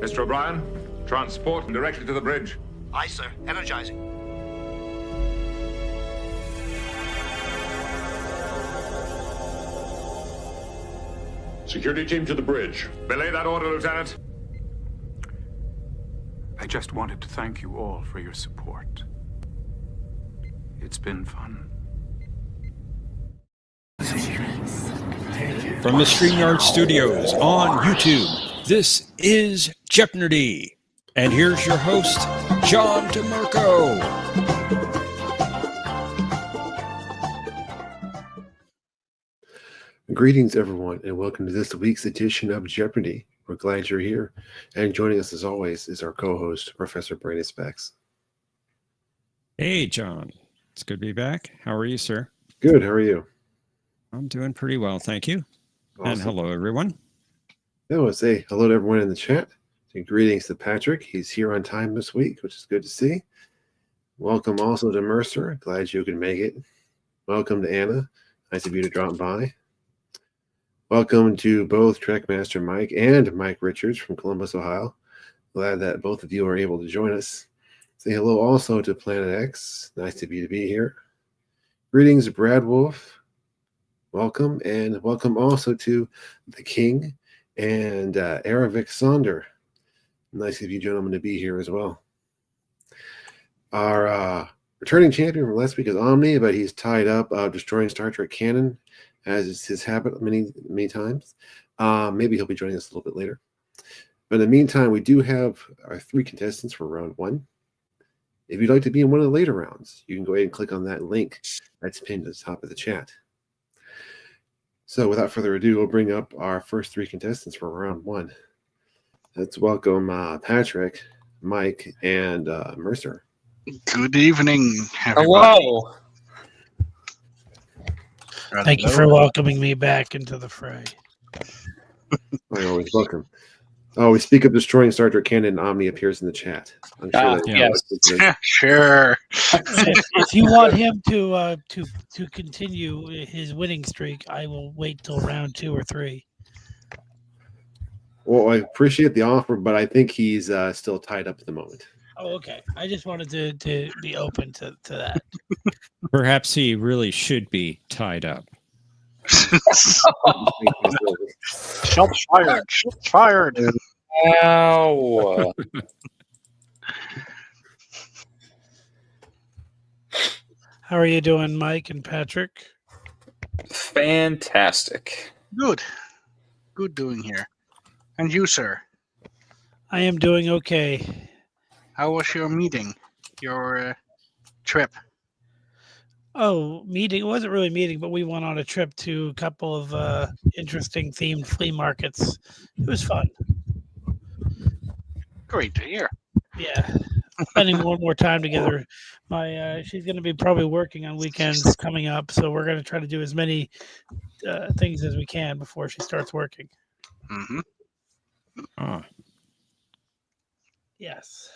Mr. O'Brien, transport him directly to the bridge. Aye, sir. Energizing. Security team to the bridge. Belay that order, Lieutenant. I just wanted to thank you all for your support. It's been fun. From the StreamYard Studios on YouTube, this is Jeopnerdy. And here's your host, John DeMarco. Greetings, everyone, and welcome to this week's edition of Jeopardy. We're glad you're here. And joining us, as always, is our co-host, Professor Brainy Specs. Hey, John. It's good to be back. How are you, sir? Good. How are you? I'm doing pretty well, thank you. Awesome. And hello, everyone. I want to say hello to everyone in the chat. And greetings to Patrick. He's here on time this week, which is good to see. Welcome also to Mercer. Glad you could make it. Welcome to Anna. Nice of you to drop by. Welcome to both Trekmaster Mike and Mike Richards from Columbus, Ohio. Glad that both of you are able to join us. Say hello also to Planet X. Nice of you to be here. Greetings, Brad Wolf. Welcome. And welcome also to the King and Aravic Sonder. Nice of you gentlemen to be here as well. Our returning champion from last week is Omni, but he's tied up destroying Star Trek canon, as is his habit many times. Maybe he'll be joining us a little bit later. But in the meantime, we do have our 3 contestants for round 1. If you'd like to be in one of the later rounds, you can go ahead and click on that link that's pinned at the top of the chat. So without further ado, we'll bring up our first 3 contestants for round 1. Let's welcome Patrick, Mike, and Mercer. Good evening, everybody. Hello. Thank you for welcoming me back into the fray. You're always welcome. Oh, we speak of destroying Star Trek canon, and Omni appears in the chat. I'm sure Yes, sure. If you want him to continue his winning streak, I will wait till round 2 or 3. Well, I appreciate the offer, but I think he's still tied up at the moment. Oh, okay. I just wanted to be open to that. Perhaps he really should be tied up. Shots fired. Shots fired. Ow. How are you doing, Mike and Patrick? Fantastic. Good. Good doing here. And you, sir? I am doing okay. How was your meeting? Your trip? Oh, meeting. It wasn't really a meeting, but we went on a trip to a couple of interesting themed flea markets. It was fun. Great to hear. Yeah. Spending more time together. She's going to be probably working on weekends coming up, so we're going to try to do as many things as we can before she starts working. Mm-hmm. Oh. Yes.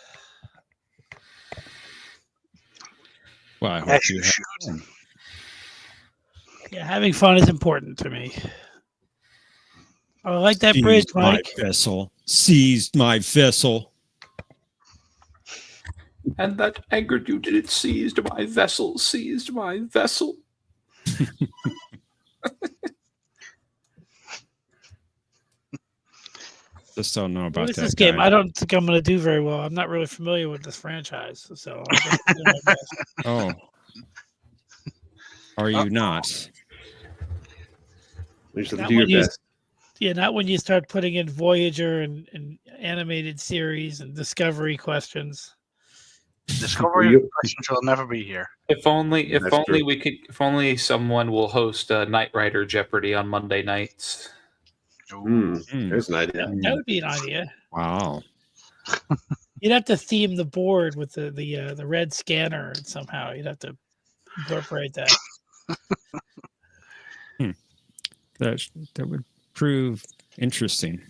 Well, I hope As you you have should. fun. Yeah, having fun is important to me. I like that bridge, Seized my Mike. vessel. Seized my vessel. And that angered you, did it? Seized my vessel, seized my vessel. Just don't know about What is that this game? guy. I don't think I'm going to do very well. I'm not really familiar with this franchise, so I'm just doing my best. Oh. Are you not? You should Not do when your you- best. Yeah, not when you start putting in Voyager and animated series and Discovery questions. Discovery You- questions will never be here. If only That's true. we could. If only someone will host Knight Rider Jeopardy on Monday nights. There's an idea. That would be an idea. Wow. You'd have to theme the board with the red scanner somehow. You'd have to incorporate that. That would prove interesting.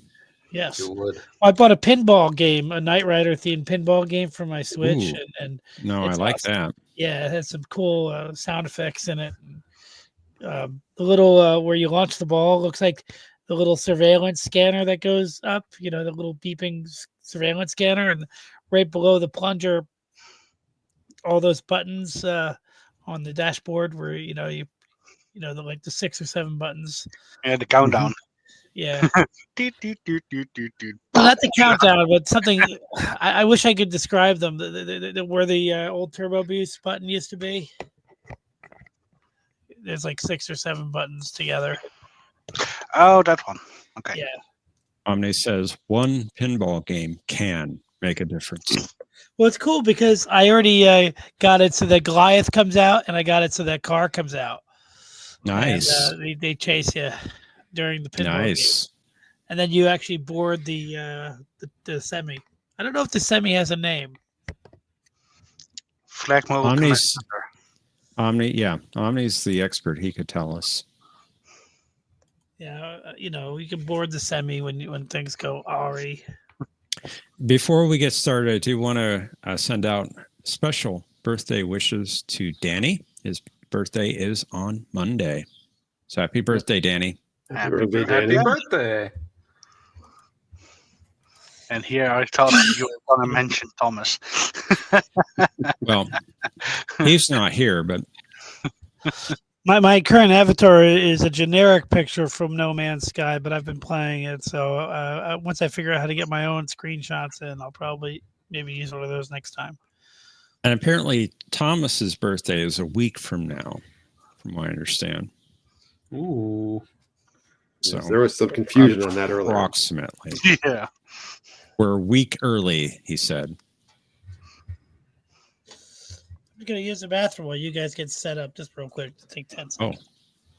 Yes. You would. I bought a pinball game, a Knight Rider themed pinball game for my Switch, Ooh. and No, I It's like awesome. that. yeah, it has some cool sound effects in it. The little where you launch the ball looks like the little surveillance scanner that goes up. You know, the little beeping surveillance scanner, and right below the plunger, all those buttons on the dashboard where like the 6 or 7 buttons. Yeah, the countdown. Yeah. Doot, doot, doot, doot, doot, doot. Well, not the countdown, but something. I wish I could describe them. Where the old turbo boost button used to be. There's like 6 or 7 buttons together. Oh, that one. Okay. Yeah. Omni says one pinball game can make a difference. Well, it's cool because I already got it so that Goliath comes out, and I got it so that car comes out. Nice. And, they chase you during the pinball Nice. game. And then you actually board the semi. I don't know if the semi has a name. Flag mobile Omni's connector. Omni's the expert. He could tell us. Yeah, you can board the semi when things go awry. Before we get started, I do want to send out special birthday wishes to Danny. His birthday is on Monday. So happy birthday, Danny. Happy birthday, birthday. Happy birthday. And here I thought you were going to mention Thomas. Well, he's not here, but My current avatar is a generic picture from No Man's Sky, but I've been playing it. So once I figure out how to get my own screenshots in, I'll probably maybe use one of those next time. and apparently Thomas's birthday is a week from now, from what I understand. Ooh. So There was some confusion on that earlier. approximately. Yeah. We're a week early, he said. I'm going to use the bathroom while you guys get set up just real quick to take 10 seconds.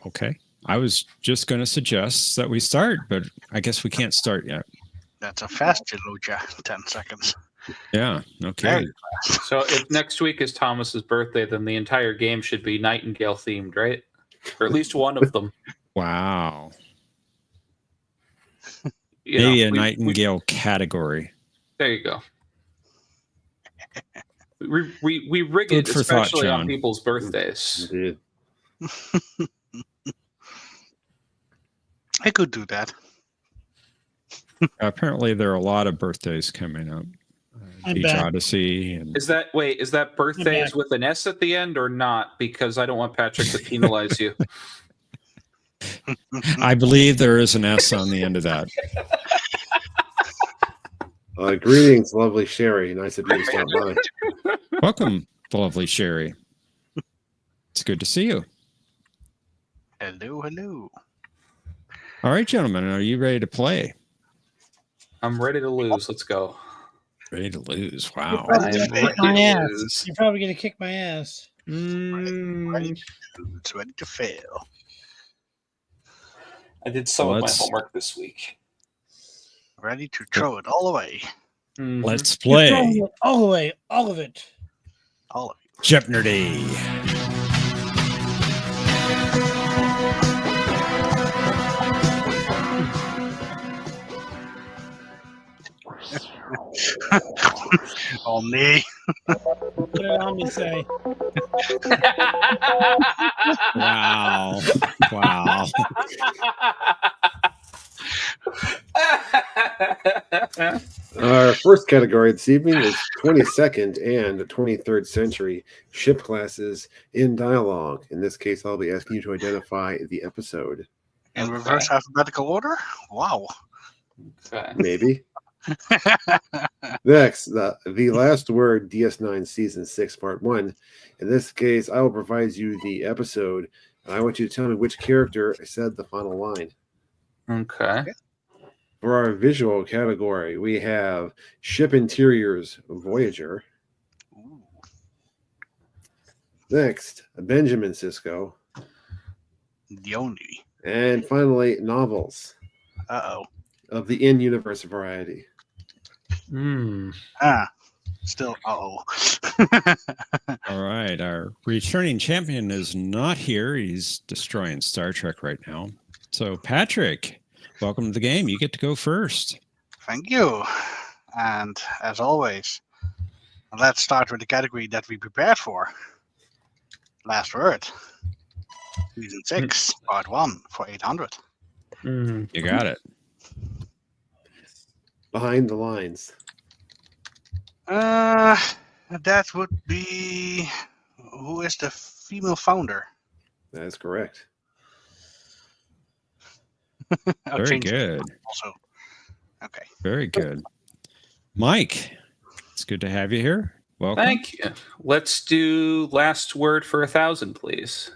Okay. I was just going to suggest that we start, but I guess we can't start yet. That's a fast Jaluja. 10 seconds. Yeah. Okay. Very So if next week is Thomas's birthday, then the entire game should be Nightingale themed, right? Or at least one of them. Wow. You Maybe know, a Nightingale category. There you go. We rig Food it for thought, especially on John. people's birthdays. Indeed. I could do that. Apparently, there are a lot of birthdays coming up. I'm Beach back. Odyssey. And Is that birthdays with an S at the end or not? Because I don't want Patrick to penalize you. I believe there is an S on the end of that. Greetings, lovely Sherry. Nice of you to stop by. Welcome, lovely Sherry. It's good to see you. Hello, hello. All right, gentlemen, are you ready to play? I'm ready to lose. Let's go. Ready to lose. Wow. I am Kick ready my to ass. lose. You're probably going to kick my ass. It's ready to fail. I did some of my Let's- homework this week. Ready to throw it all away. Mhm. Let's You're play throwing it all the way, all of it. All of you. Jeopnerdy. Omni. What did Omni say? Wow. Wow. Our first category this evening is 22nd and 23rd century ship classes in dialogue. In this case, I'll be asking you to identify the episode. In reverse alphabetical order? Wow. Okay. Maybe. Next, the last word, DS9 Season 6, Part 1. In this case, I will provide you the episode, and I want you to tell me which character said the final line. Okay. For our visual category, we have Ship Interiors Voyager. Ooh. Next, Benjamin Sisko. The only. And finally, novels Uh-oh. of the in-universe variety. Still uh-oh. All right. Our returning champion is not here. He's destroying Star Trek right now. So, Patrick, welcome to the game. You get to go first. Thank you. And as always, let's start with the category that we prepared for. Last word. Season 6, Part 1 for 800. You got it. Behind the lines. That would be who is the female founder? That is correct. I'll Very change it good. also. Okay. Very good. Mike, it's good to have you here. Welcome. Thank you. Let's do last word for 1,000, please.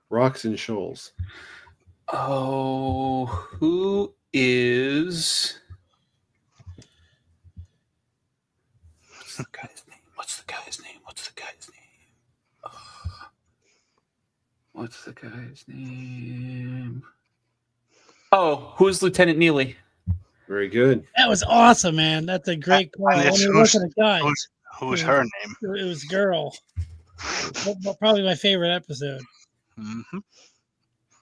Rocks and shoals. Oh, who is... What's the guy's name? What's the guy's name? What's the guy's name? What's the guy's name? Oh, who's Lieutenant Neely? Very good. That was awesome, man. That's a great call. And I it's only looked at the guys. Who's her name? It was girl. Probably my favorite episode. Mm-hmm.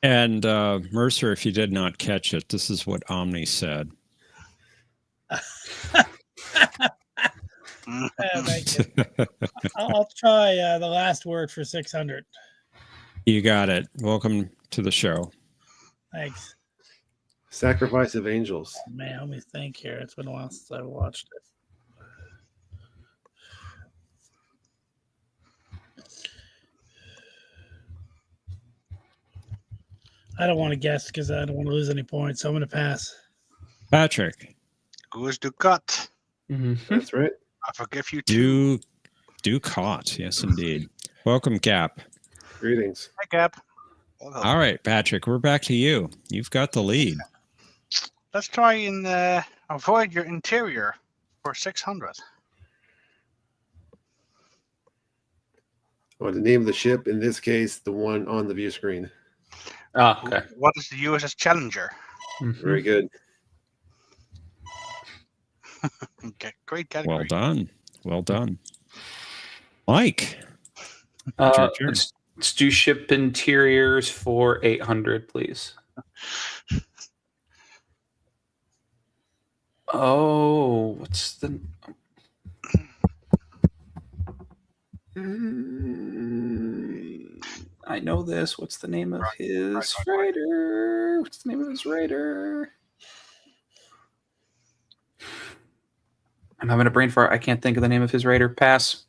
And Mercer, if you did not catch it, this is what Omni said. Thank you. I'll try the last word for 600. You got it. Welcome to the show. Thanks. Sacrifice of angels. Man, let me think here. It's been a while since I've watched it. I don't want to guess because I don't want to lose any points, so I'm going to pass. Patrick. Who's Ducat? That's right. I forgive you too. Ducat. Yes, indeed. Welcome, Cap. Greetings. Hi, Gab. Welcome. All right, Patrick, we're back to you. You've got the lead. Let's try and avoid your interior for 600. Oh, the name of the ship, in this case, the one on the view screen. Oh, okay. What is the USS Challenger? Very good. Okay, great category. Well done. Well done. Mike. It's your turn. Let's do ship interiors for 800, please. Oh, what's the... I know this. What's the name of his freighter? What's the name of his freighter? I'm having a brain fart. I can't think of the name of his raider. Pass.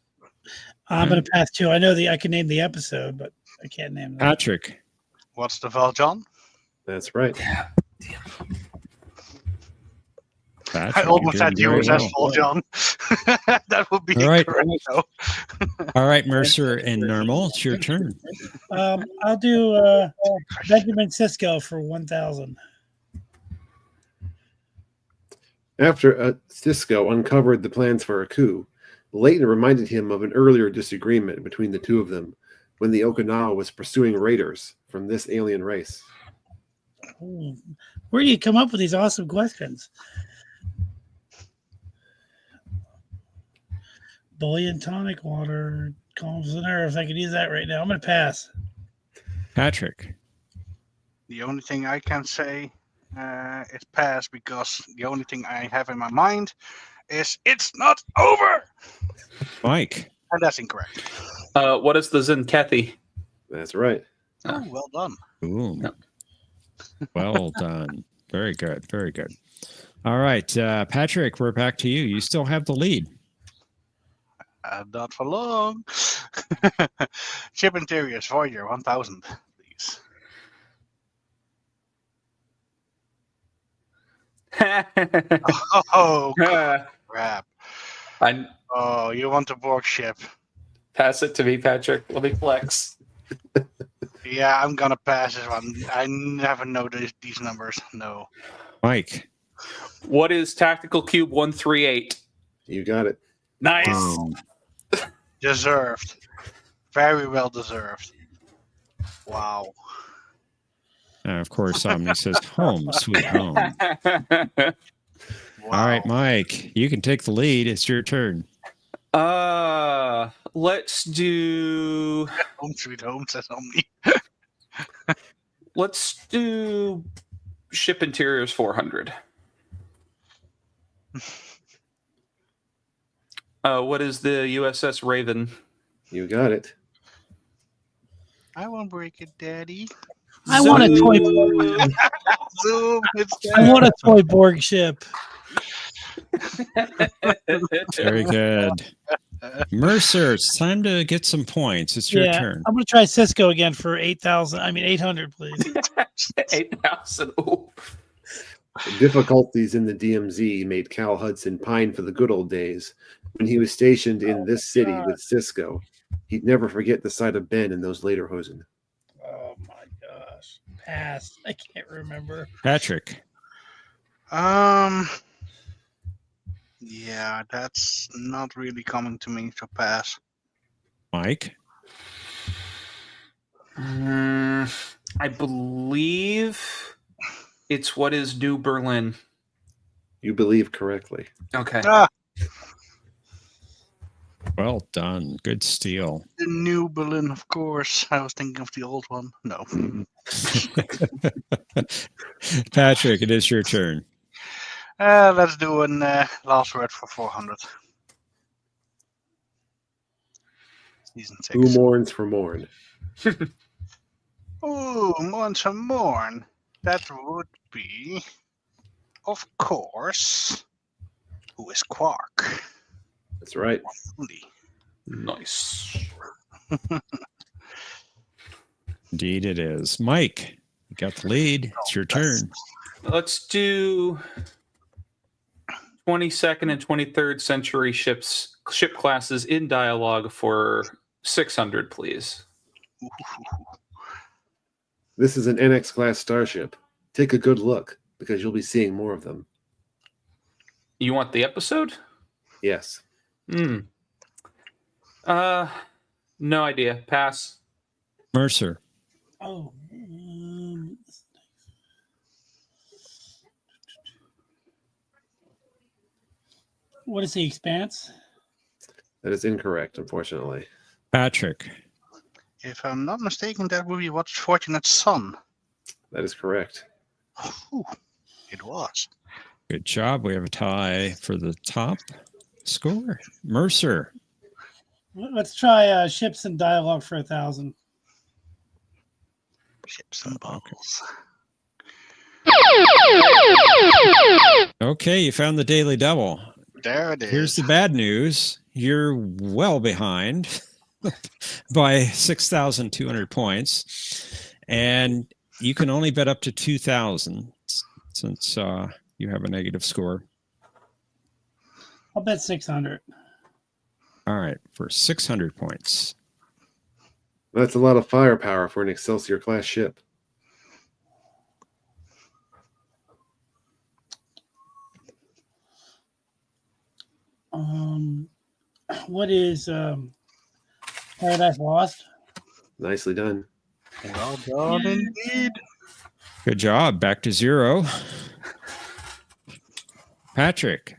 I'm going to pass too. I know I can name the episode, but I can't name that. Patrick. What's the Valjean? That's right. Patrick, I almost you're had doing very USS well. Valjean. That would be All right. correct, though. All right, Mercer and Normal, it's your turn. I'll do Benjamin Sisko for 1,000. After Cisco uncovered the plans for a coup, Leighton reminded him of an earlier disagreement between the two of them when the Okinawa was pursuing raiders from this alien race. Ooh. Where do you come up with these awesome questions? Bully and tonic water, calms the nerves. I could use that right now. I'm going to pass. Patrick. The only thing I can say is pass because the only thing I have in my mind is it's not over. Mike. And that's incorrect. What is the Zenkethi? That's right. Oh, well done. Ooh. Well done. Very good. Very good. All right, Patrick, we're back to you. You still have the lead. Not for long. Ship interiors, Voyager, 1,000, please. Oh, crap. Oh, you want the Borg ship. Pass it to me, Patrick. Let me flex. Yeah, I'm going to pass this one. I never know these numbers. No. Mike. What is Tactical Cube 138? You got it. Nice. Deserved. Very well deserved. Wow. Of course, Omni says home, sweet home. Wow. All right, Mike, you can take the lead. It's your turn. Let's do... Home sweet home, says Omni. Let's do ship interiors 400. What is the USS Raven? You got it. I won't break it, Daddy. I want a toy Borg. Zoom, it's I want a toy Borg ship. Very good. Mercer, it's time to get some points. It's your turn. I'm going to try Cisco again for 800, please. 8,000. Ooh. The difficulties in the DMZ made Cal Hudson pine for the good old days when he was stationed in this city with Cisco. He'd never forget the sight of Ben in those lederhosen. Oh my gosh. Pass. I can't remember. Patrick. Yeah, that's not really coming to me, so pass. Mike. I believe it's what is New Berlin. You believe correctly. Okay. Well done. Good steal. The New Berlin, of course. I was thinking of the old one. No. Patrick, it is your turn. Let's do an last word for 400. Season 6. Who mourns for Morn? Ooh, mourns for Morn. That would be, of course, who is Quark? That's right. Nice. Indeed it is. Mike, you got the lead. It's your turn. Let's do 22nd and 23rd century ship classes in dialogue for 600, please. This is an NX class starship. Take a good look because you'll be seeing more of them. You want the episode? Yes. No idea. Pass. Mercer. Oh. What is the Expanse? That is incorrect, unfortunately. Patrick. If I'm not mistaken, that would be What's Fortunate Son. That is correct. Ooh, it was. Good job. We have a tie for the top score. Mercer. Let's try Ships and Dialogue for 1,000. Ships and Bubbles. Okay, you found the Daily Double. There it is. Here's the bad news. You're well behind by 6,200 points. And you can only bet up to 2,000 since you have a negative score. I'll bet 600. All right, for 600 points. That's a lot of firepower for an Excelsior class ship. What is Paradise Lost? Nicely done. Well done indeed. Good job. Back to 0. Patrick.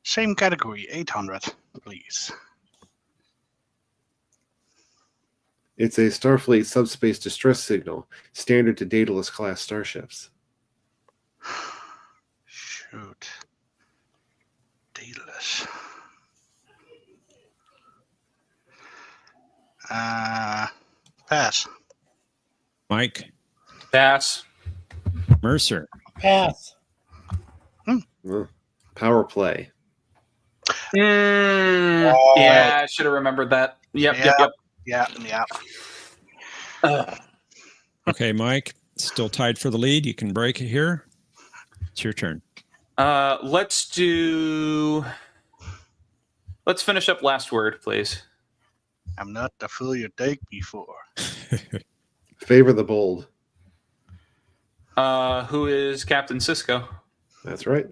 Same category, 800, please. It's a Starfleet subspace distress signal, standard to Daedalus class starships. Shoot. Daedalus. Pass. Mike. Pass. Mercer. Pass. Power play. Yeah, I should have remembered that. Yep. Yeah. Okay, Mike. Still tied for the lead. You can break it here. It's your turn. Let's finish up last word, please. I'm not the fool you take me for. Favor the bold. Who is Captain Cisco? That's right.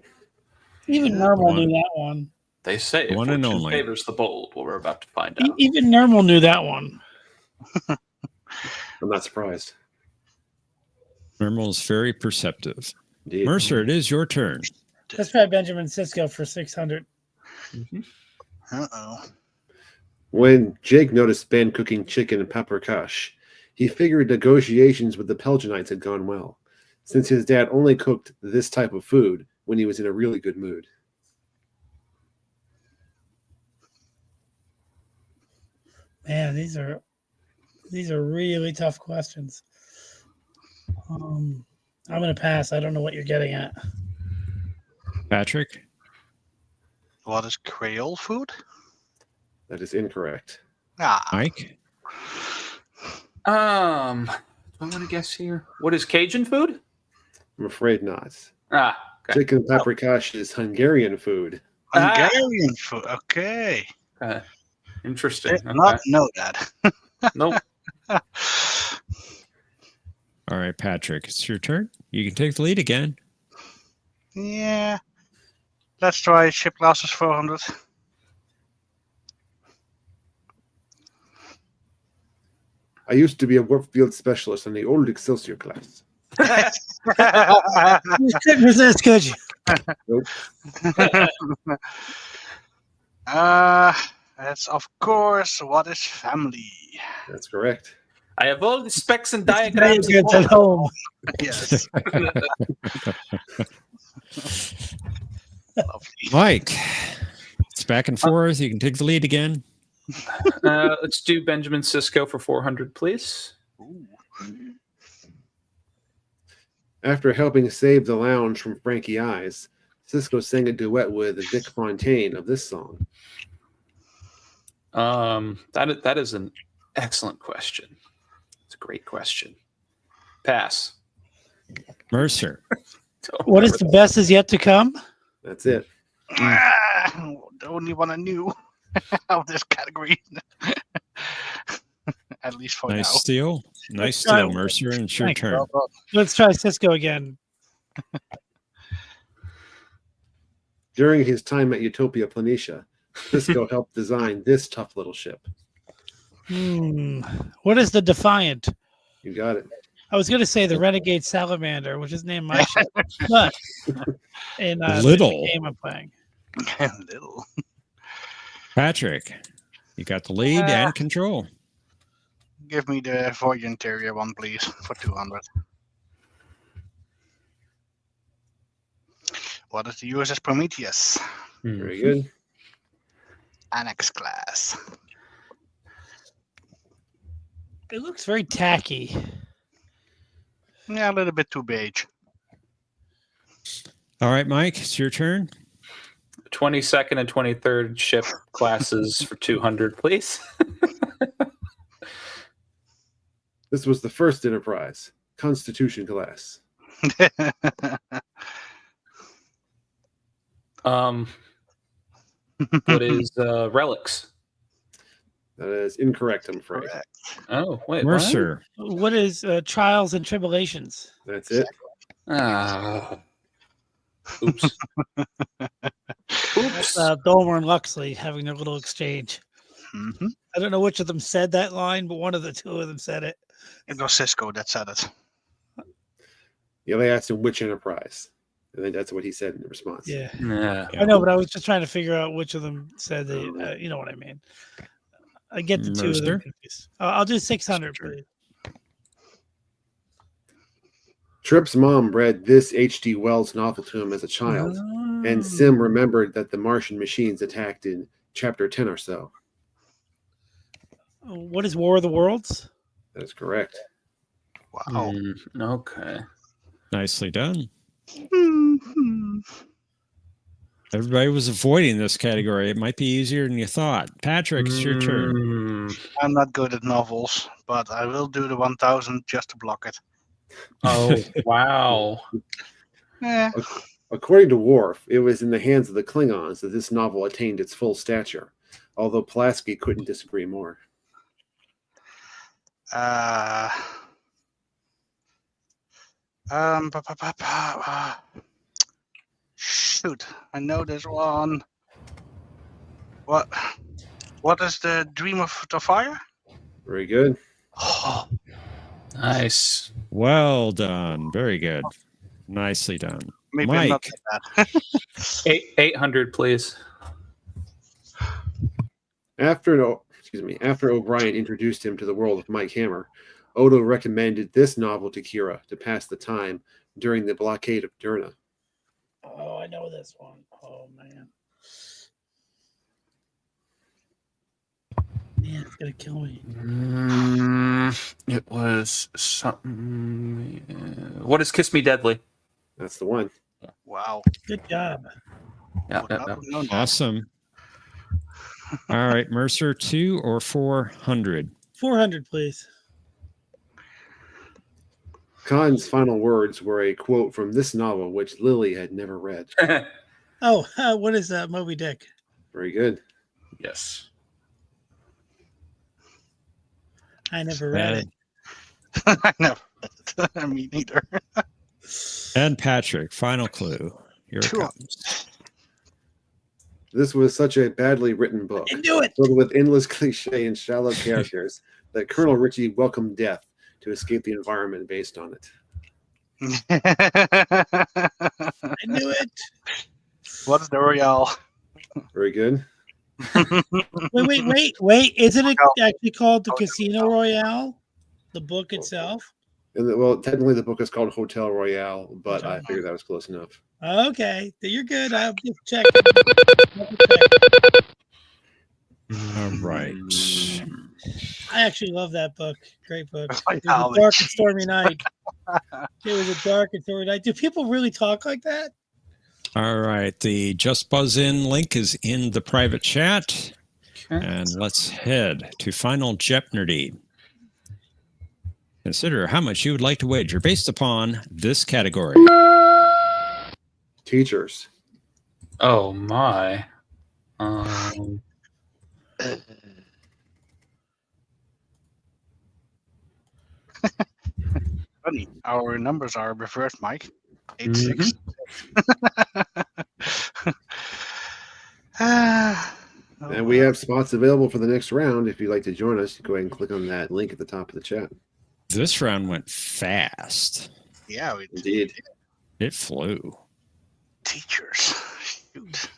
Even Normal knew that one. They say One and fortune only. favors the bold. Well, we're about to find out. Even Normal knew that one. I'm not surprised. Normal is very perceptive. Indeed. Mercer, it is your turn. Let's try Benjamin Sisko for 600. Uh-oh. When Jake noticed Ben cooking chicken and pepper kush, he figured negotiations with the Pelgenites had gone well, since his dad only cooked this type of food when he was in a really good mood. Man, these are really tough questions. I'm going to pass. I don't know what you're getting at. Patrick? What is Creole food? That is incorrect. Ah, Mike? Do I want to guess here? What is Cajun food? I'm afraid not. Ah, okay. Chicken paprikash is Hungarian food. Hungarian food. Okay. Interesting. Did not know that. Nope. All right, Patrick, it's your turn. You can take the lead again. Yeah. Let's try ship classes 400. I used to be a warp field specialist on the old Excelsior class. You couldn't resist, could you? Nope. That's of course what is family. That's correct. I have all the specs and Diagrams diagrams at home. Yes. Lovely. Mike, it's back and forth. You can take the lead again. Let's do Benjamin Sisko for 400, please. After helping save the lounge from Frankie Eyes, Cisco sang a duet with Vic Fontaine of this song. That is an excellent question. It's a great question. Pass. Mercer. What is the best is yet to come? That's it. The only one I knew of this category. At least for Nice now. steal. Nice steal, Mercer. And it's your Thanks, turn. Let's try Cisco again. During his time at Utopia Planitia, Cisco helped design this tough little ship. What is the Defiant? You got it. I was going to say the Renegade Salamander, which is named my ship, but in Little. the game I'm playing. Little. Patrick, you got the lead and control. Give me the Void Interior one, please, for 200. What is the USS Prometheus? Very good. Annex class. It looks very tacky. Yeah, a little bit too beige. All right, Mike, it's your turn. 22nd and 23rd ship classes for 200, please. This was the first Enterprise, Constitution class. What is Relics? That is incorrect, I'm afraid. Oh, wait. Mercer. What is Trials and Tribulations? That's it. What? Oops. Oops. Dolmer and Luxley having their little exchange. Mm-hmm. I don't know which of them said that line, but one of the two of them said it. It was Cisco that said it. Yeah, they asked him which Enterprise. I think that's what he said in response. Yeah. Yeah. I know, but I was just trying to figure out which of them said they. You know what I mean. I get the two of them Mercer? confused. I'll do 600, Sure. please. Tripp's mom read this H.G. Wells novel to him as a child, and Sim remembered that the Martian machines attacked in chapter 10 or so. What is War of the Worlds? That is correct. Wow. Okay. Nicely done. Mhm. Everybody was avoiding this category. It might be easier than you thought. Patrick, it's your turn. I'm not good at novels, but I will do the 1000 just to block it. Oh, wow. Eh, According to Worf, it was in the hands of the Klingons that this novel attained its full stature, although Pulaski couldn't disagree more. Shoot, I know this one. What is the Dream of the Fire? Very good. Oh, Nice. Well done. Very good. Nicely done. maybe I'm not Mike. that bad. 800, please. After O'Brien introduced him to the world of Mike Hammer, Odo recommended this novel to Kira to pass the time during the blockade of Derna. Oh, I know this one. Oh man. Man, it's gonna kill me. It was something. What is Kiss Me Deadly? That's the one. Wow. Good job. Yeah, Would yeah, not yeah. have known that. Awesome. All right, Mercer, 2 or 400? 400, please. Khan's final words were a quote from this novel, which Lily had never read. Oh, what is that? Moby Dick. Very good. Yes. I never read it. I never. Me neither. And Patrick, final clue. Here it Sure. comes. This was such a badly written book, I knew it. filled with endless cliche and shallow characters, that Colonel Ritchie welcomed death to escape the environment based on it. I knew it. What is the Royale? Very good. Wait. Isn't it actually called the Casino Royale? The book itself? And well, technically the book is called Hotel Royale, but I figured that was close enough. Okay. You're good. I'll just check. All right. I actually love that book. Great book. I It was know. a dark and stormy night. It was a dark and stormy night. Do people really talk like that? All right. The Just Buzz In link is in the private chat. And let's head to Final Jeopnerdy. Consider how much you would like to wager based upon this category. Teachers. Oh my. Funny. Our numbers are reversed, Mike. 86. And we have spots available for the next round. If you'd like to join us, go ahead and click on that link at the top of the chat. This round went fast. Yeah, we Indeed. It flew. teachers. Shoot.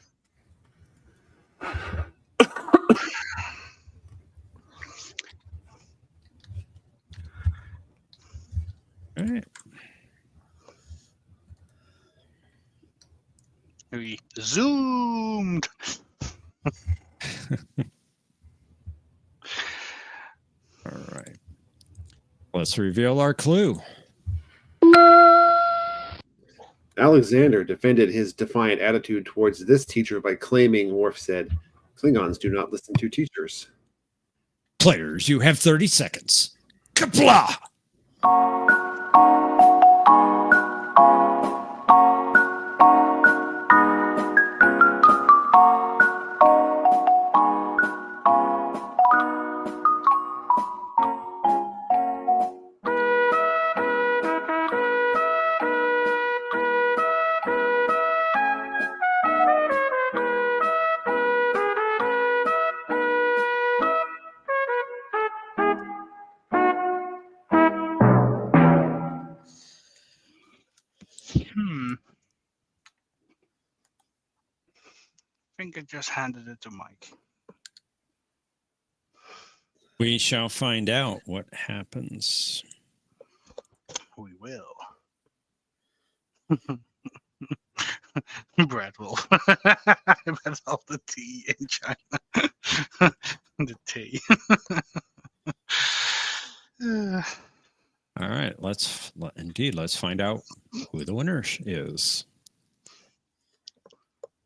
All right. We zoomed. All right. Let's reveal our clue. Alexander defended his defiant attitude towards this teacher by claiming, Worf said, Klingons do not listen to teachers. Players, you have 30 seconds. Kapla! I think I just handed it to Mike. We shall find out what happens. We will. Brad will. That's all the tea in China. The tea. All right, let's find out who the winner is.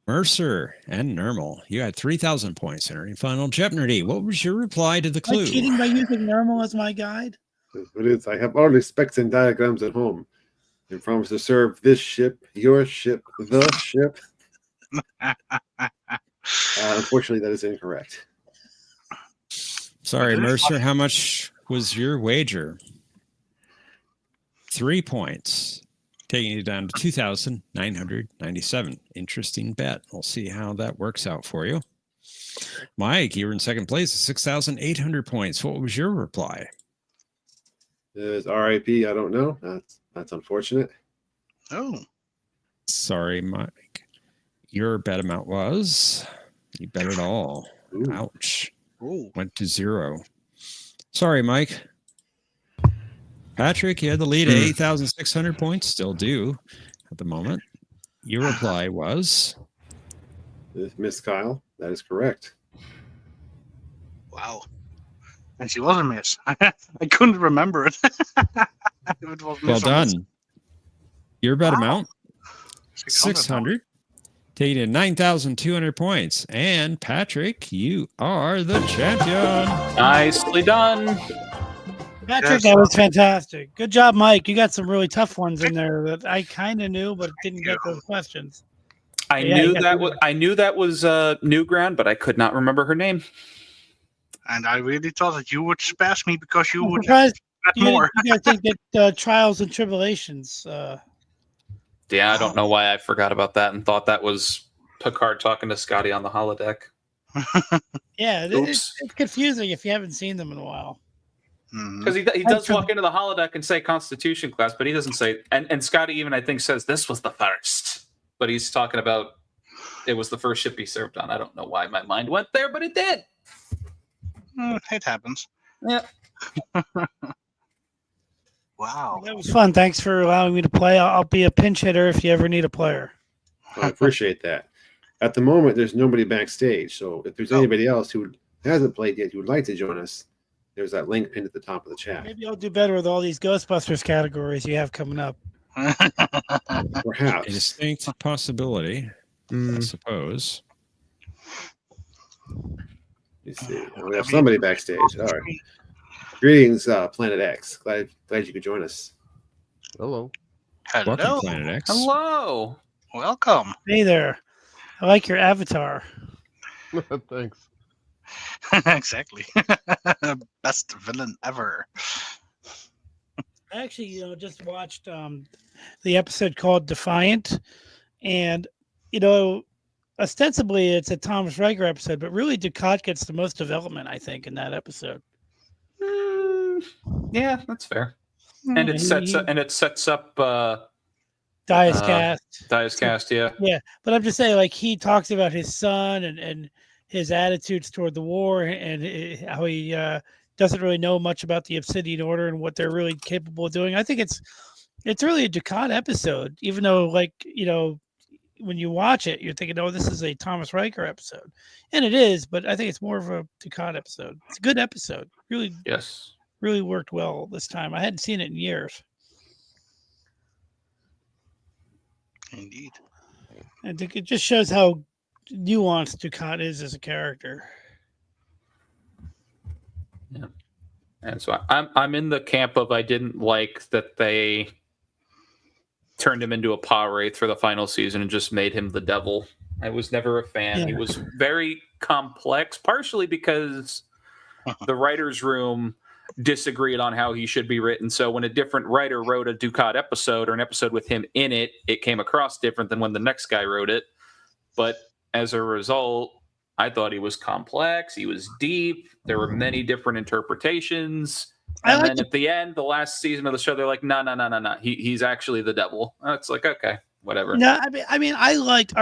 Mercer and Nermal, you had 3,000 points entering Final Jeopnerdy. What was your reply to the Am I clue? cheating by using Nermal as my guide? It is. I have all the specs and diagrams at home. I promise to serve this ship, your ship, the ship. Unfortunately, that is incorrect. Sorry, Mercer, how much was your wager? 3 points, taking you down to 2,997. Interesting bet. We'll see how that works out for you. Mike, you were in second place at 6,800 points. What was your reply? Is RIP? I don't know. That's unfortunate. Oh. Sorry, Mike. Your bet amount was, you bet it all. Ooh. Ouch. Ooh. Went to 0. Sorry, Mike. Patrick, you had the lead at 8,600 points. Still do at the moment. Your reply was? Miss Kyle, that is correct. Wow. And she was a miss. I couldn't remember it. It was Well miss or miss. done. Your bet Wow. amount 600, taking in 9,200 points. And Patrick, you are the champion. Nicely done. Patrick, Yes. that was fantastic. Good job, Mike. You got some really tough ones in there that I kind of knew, but didn't get those questions. I knew that was new ground, but I could not remember her name. And I really thought that you would surpass me because you I'm would surprised bet you more. guys think that trials and tribulations. Yeah, I don't know why I forgot about that and thought that was Picard talking to Scotty on the holodeck. Yeah, Oops. it's confusing if you haven't seen them in a while. Because he does walk into the holodeck and say Constitution class, but he doesn't say, and Scotty even, I think, says this was the first. But he's talking about it was the first ship he served on. I don't know why my mind went there, but it did. It happens. Yeah. Wow. That was fun. Thanks for allowing me to play. I'll be a pinch hitter if you ever need a player. I appreciate that. At the moment, there's nobody backstage. So if there's anybody else who hasn't played yet who would like to join us, there's that link pinned at the top of the chat. Maybe I'll do better with all these Ghostbusters categories you have coming up. A Perhaps. distinct possibility, I suppose. Let's see. We have somebody backstage. All right. Greetings, Planet X. Glad you could join us. Hello. Welcome, Hello. Planet X. Hello. Welcome. Hey there. I like your avatar. Thanks. Exactly. Best villain ever. I actually, just watched the episode called Defiant, and ostensibly it's a Thomas Riker episode, but really Ducat gets the most development, I think, in that episode. Yeah, that's fair. And it sets up Dias Cast. Dias Cast, yeah. Yeah, but I'm just saying, like, he talks about his son and his attitudes toward the war and how he doesn't really know much about the Obsidian Order and what they're really capable of doing. I think it's really a Ducat episode, even though, like, when you watch it, you're thinking, oh, this is a Thomas Riker episode. And it is, but I think it's more of a Ducat episode. It's a good episode. Really, Yes. really worked well this time. I hadn't seen it in years. Indeed. I think it just shows how nuanced Ducat is as a character. Yeah. And so I'm in the camp of I didn't like that they turned him into a power wraith for the final season and just made him the devil. I was never a fan. Yeah. He was very complex, partially because the writer's room disagreed on how he should be written. So when a different writer wrote a Ducat episode or an episode with him in it, it came across different than when the next guy wrote it. But as a result, I thought he was complex. He was deep. There were many different interpretations. And then at the end, the last season of the show, they're like, no. He's actually the devil. It's like, okay, whatever. No, I mean, I liked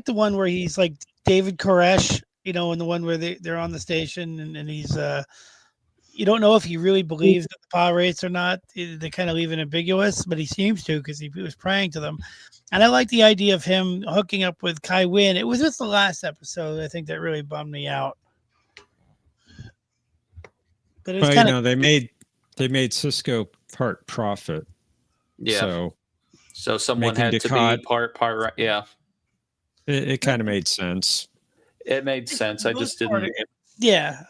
the one where he's like David Koresh, and the one where they're on the station and he's you don't know if he really believes that the power wraiths or not. They kind of leave it ambiguous, but he seems to because he was praying to them. And I like the idea of him hooking up with Kai Wynn. It was just the last episode, I think, that really bummed me out. But it's kind of they made Cisco part prophet. Yeah. So someone making had to Ducat- be part right. Yeah. It kind of made sense. It made sense. I just didn't. yeah.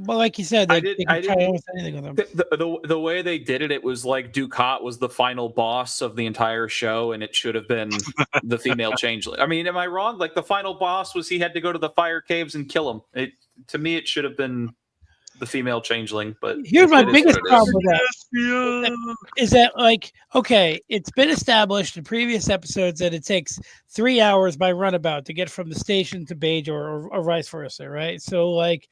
Well, like you said, they can try almost anything with them. The way they did it, it was like Ducat was the final boss of the entire show, and it should have been the female changeling. I mean, am I wrong? Like the final boss was he had to go to the fire caves and kill him. To me, it should have been the female changeling. But here's my it is biggest what it problem with that is that, like, okay, it's been established in previous episodes that it takes 3 hours by runabout to get from the station to Bajor or vice versa, right? So, like,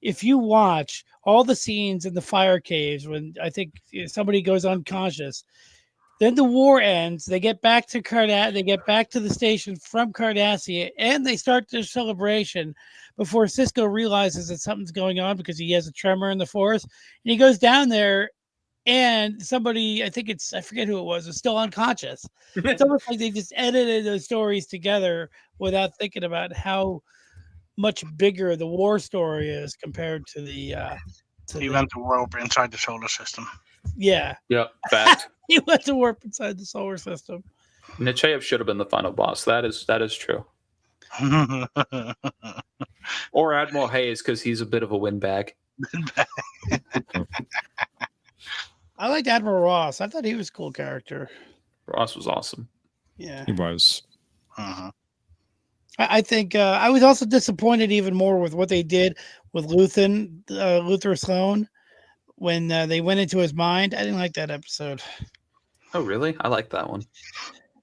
if you watch all the scenes in the fire caves when I think somebody goes unconscious, then the war ends. They get back to They get back to the station from Cardassia, and they start their celebration before Cisco realizes that something's going on because he has a tremor in the force, and he goes down there, and somebody, I forget who it was still unconscious. It's almost like they just edited those stories together without thinking about how much bigger the war story is compared to the. He went to warp inside the solar system. Yeah, Yep, fact. he went to warp inside the solar system. Nechayev should have been the final boss. That is true. Or Admiral Hayes, because he's a bit of a windbag. I liked Admiral Ross. I thought he was a cool character. Ross was awesome. Yeah, He was. I think I was also disappointed even more with what they did with Luther Sloan when they went into his mind. I didn't like that episode. Oh, really? I like that one.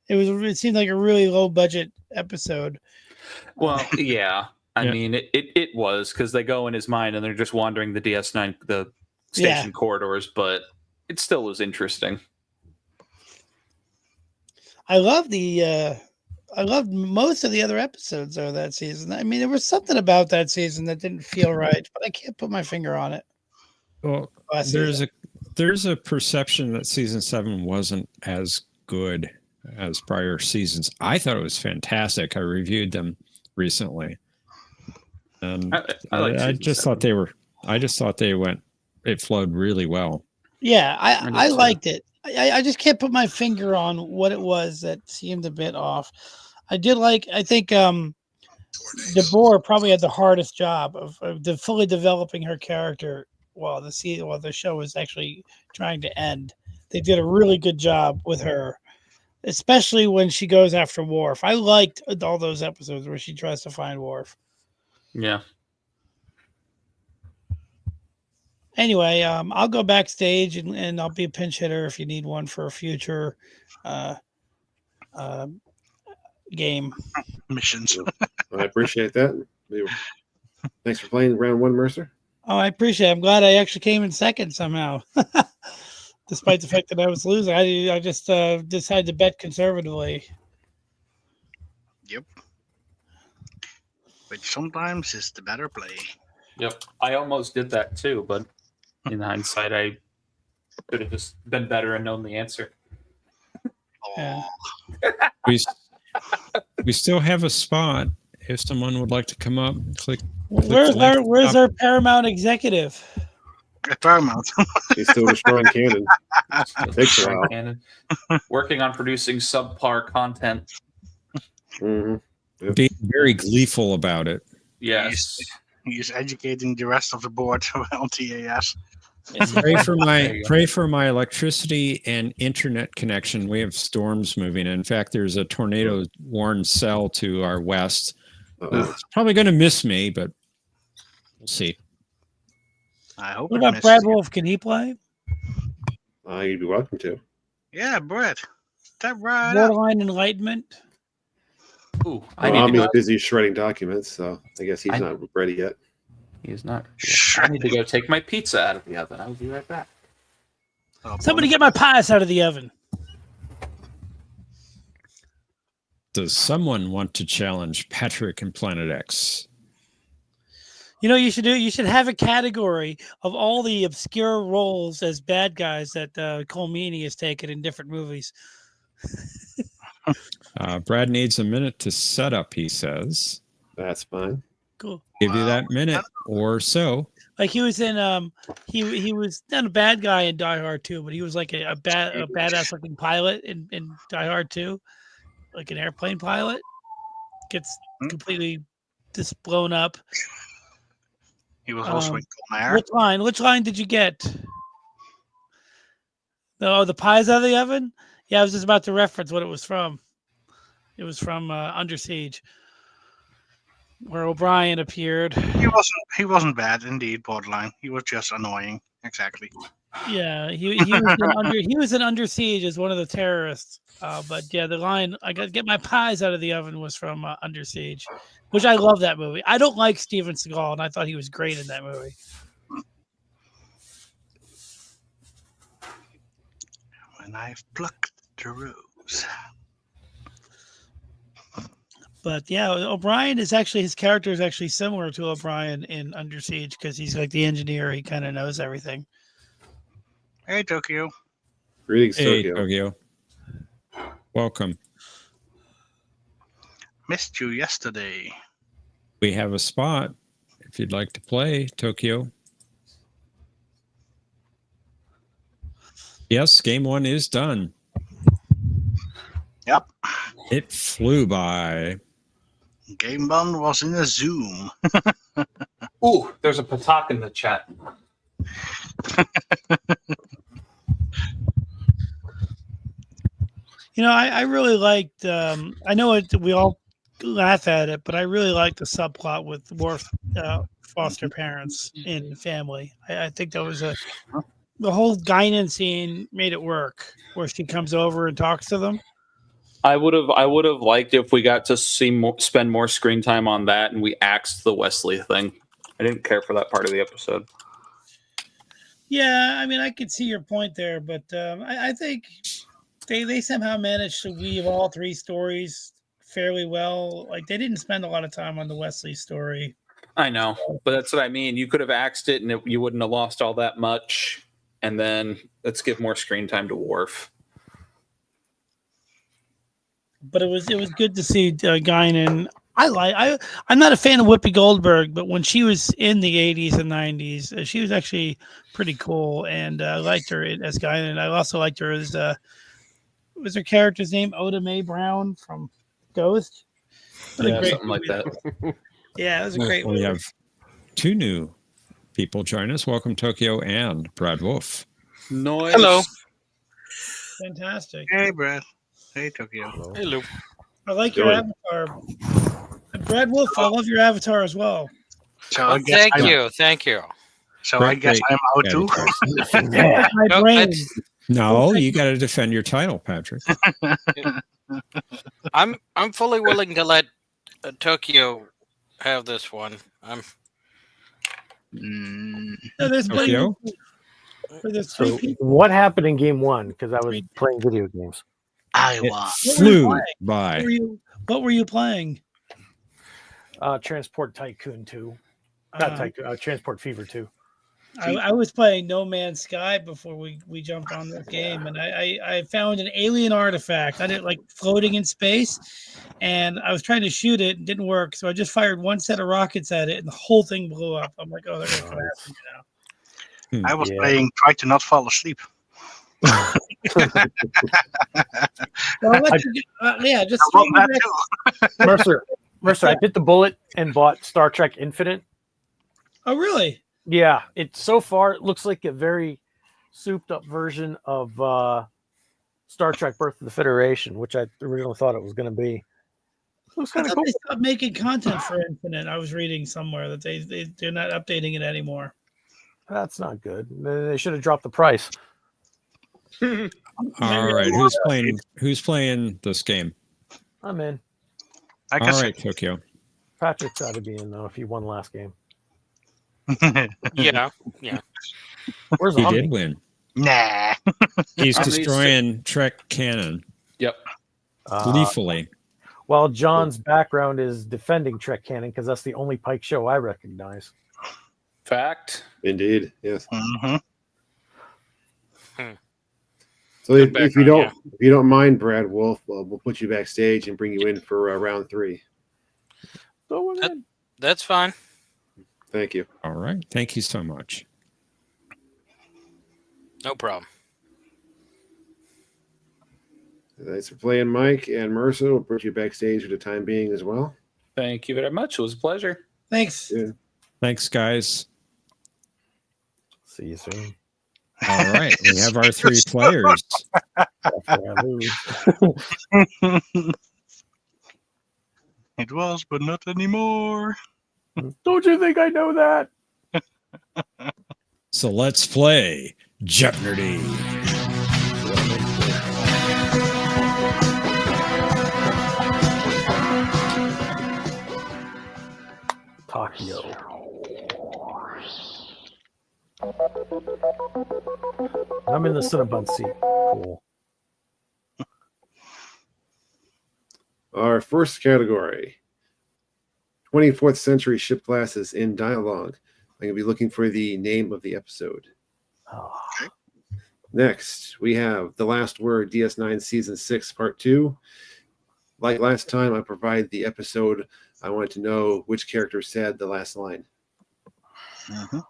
It seemed like a really low budget episode. Well, yeah. I Yeah. mean, it was because they go in his mind and they're just wandering the DS9, the station corridors, but it still was interesting. I loved most of the other episodes of that season. I mean, there was something about that season that didn't feel right, but I can't put my finger on it. Well, Last there's a perception that season 7 wasn't as good as prior seasons. I thought it was fantastic. I reviewed them recently, and I just thought they were. I just thought it flowed really well. Yeah, I too. liked it. I just can't put my finger on what it was that seemed a bit off. I think Deborah probably had the hardest job of fully developing her character while the show was actually trying to end. They did a really good job with her, especially when she goes after Worf. I liked all those episodes where she tries to find Worf. Yeah. Anyway, I'll go backstage and I'll be a pinch hitter if you need one for a future game. Missions. I appreciate that. Thanks for playing round 1, Mercer. Oh, I appreciate it. I'm glad I actually came in second somehow. Despite the fact that I was losing. I just decided to bet conservatively. Yep. Which sometimes is the better play. Yep. I almost did that too, but in hindsight, I could have just been better and known the answer. Yeah. We still have a spot. If someone would like to come up, click. Where's our Paramount executive? At Paramount. He's still destroying canon. Takes a while. Canon. Working on producing subpar content. Mm-hmm. Being very gleeful about it. Yes. He's educating the rest of the board on TAS. Pray for my electricity and internet connection. We have storms moving. In fact, there's a tornado warned cell to our west. It's probably going to miss me, but we'll see. I hope. What about Brad Wolf? Can he play? You'd be welcome to. Yeah, Brett. That right up. Borderline Enlightenment. Ooh, Omni's busy shredding documents, so I guess he's not ready yet. He's not. I need to go take my pizza out of the oven. I'll be right back. Somebody get my pies out of the oven. Does someone want to challenge Patrick and Planet X? You know, you should have a category of all the obscure roles as bad guys that Colmini has taken in different movies. Brad needs a minute to set up, he sass. That's fine. Cool. Give you that minute or so. Like he was in he was not a bad guy in Die Hard 2, but he was like a badass looking pilot in Die Hard 2, like an airplane pilot. Gets completely just blown up. He was also in Cold Which line did you get? The pies out of the oven? Yeah, I was just about to reference what it was from. It was from Under Siege, where O'Brien appeared. He wasn't bad indeed, Borderline. He was just annoying. Exactly. Yeah, he was in Under Siege as one of the terrorists. But yeah, the line "I got to get my pies out of the oven" was from Under Siege, which I love that movie. I don't like Steven Seagal, and I thought he was great in that movie. When I've plucked the rose. But yeah, O'Brien is actually, his character is actually similar to O'Brien in Under Siege because he's like the engineer. He kind of knows everything. Hey, Tokyo. Greetings, Hey, Tokyo. Tokyo. Welcome. Missed you yesterday. We have a spot if you'd like to play, Tokyo. Yes, game 1 is done. Yep. It flew by. Game 1 was in a Zoom. Ooh, there's a patak in the chat. I really liked. I know we all laugh at it, but I really liked the subplot with Worf foster parents in family. I think that was the whole Guinan scene made it work, where she comes over and talks to them. I would have liked if we got to spend more screen time on that, and we axed the Wesley thing. I didn't care for that part of the episode. Yeah, I mean, I could see your point there, but I think they somehow managed to weave all 3 stories fairly well. Like, they didn't spend a lot of time on the Wesley story. I know, but that's what I mean. You could have axed it, and you wouldn't have lost all that much. And then let's give more screen time to Worf. But it was good to see Guinan. I'm not a fan of Whoopi Goldberg, but when she was in the 80s and 90s, she was actually pretty cool, and I liked her as Guinan. I also liked her as what was her character's name? Oda Mae Brown from Ghost. Yeah, something like that. Yeah, it was a great We have 2 new people join us. Welcome, Tokyo and Brad Wolf. Noise. Hello. Fantastic. Hey, Brad. Hey, Tokyo. Hello. I like your avatar. Brad Wolf, I love your avatar as well. So I guess Thank you. So I guess I'm out too. My No, brain. No, you got to defend your title, Patrick. I'm fully willing to let Tokyo have this one. No, there's plenty Tokyo? there's So 3 people. what happened in game 1? Because I was playing video games. I It won. flew by. What were you playing? Transport Tycoon 2. Not Tycoon, Transport Fever 2. I was playing No Man's Sky before we jumped on this game, and I found an alien artifact. I didn't like floating in space, and I was trying to shoot it, and it didn't work. So I just fired one set of rockets at it, and the whole thing blew up. I'm like, oh, they're gonna come after me now. I was playing Try to Not Fall Asleep. Well, I'll let you just I throw love me that back. too. Mercer, I bit the bullet and bought Star Trek Infinite. Oh, really? Yeah, it so far it looks like a very souped up version of Star Trek Birth of the Federation, which I originally thought it was going to be. Looks I kind of thought cool. they stopped making content for Infinite. I was reading somewhere that they're not updating it anymore. That's not good. They should have dropped the price. All right, who's playing this game? I'm in. I All guess right, Tokyo. Patrick's ought to be in though if he won last game. Yeah. Where's He Omni? did win. Nah. He's Omni's- destroying Trek canon Yep. gleefully. Well, John's background is defending Trek canon because that's the only Pike show I recognize. Fact. Indeed, yes. Mm-hmm. So Good if you background, don't if you don't mind, Brad Wolf, we'll put you backstage and bring you in for round 3. So we're in. That's fine. Thank you. All right, thank you so much. No problem. Thanks for playing, Mike and Mercer. We'll put you backstage for the time being as well. Thank you very much. It was a pleasure. Thanks. Yeah. Thanks, guys. See you soon. All right, we have our 3 players. After I lose. It was, but not anymore. Don't you think I know that? So let's play Jeopnerdy. Tokyo. I'm in the Cinnabon seat. Cool. Our first category, 24th century ship classes in dialogue. I'm going to be looking for the name of the episode. Oh, Next, we have The Last Word, DS9 Season 6, Part 2. Like last time, I provide the episode I want to know which character said the last line. Mhm.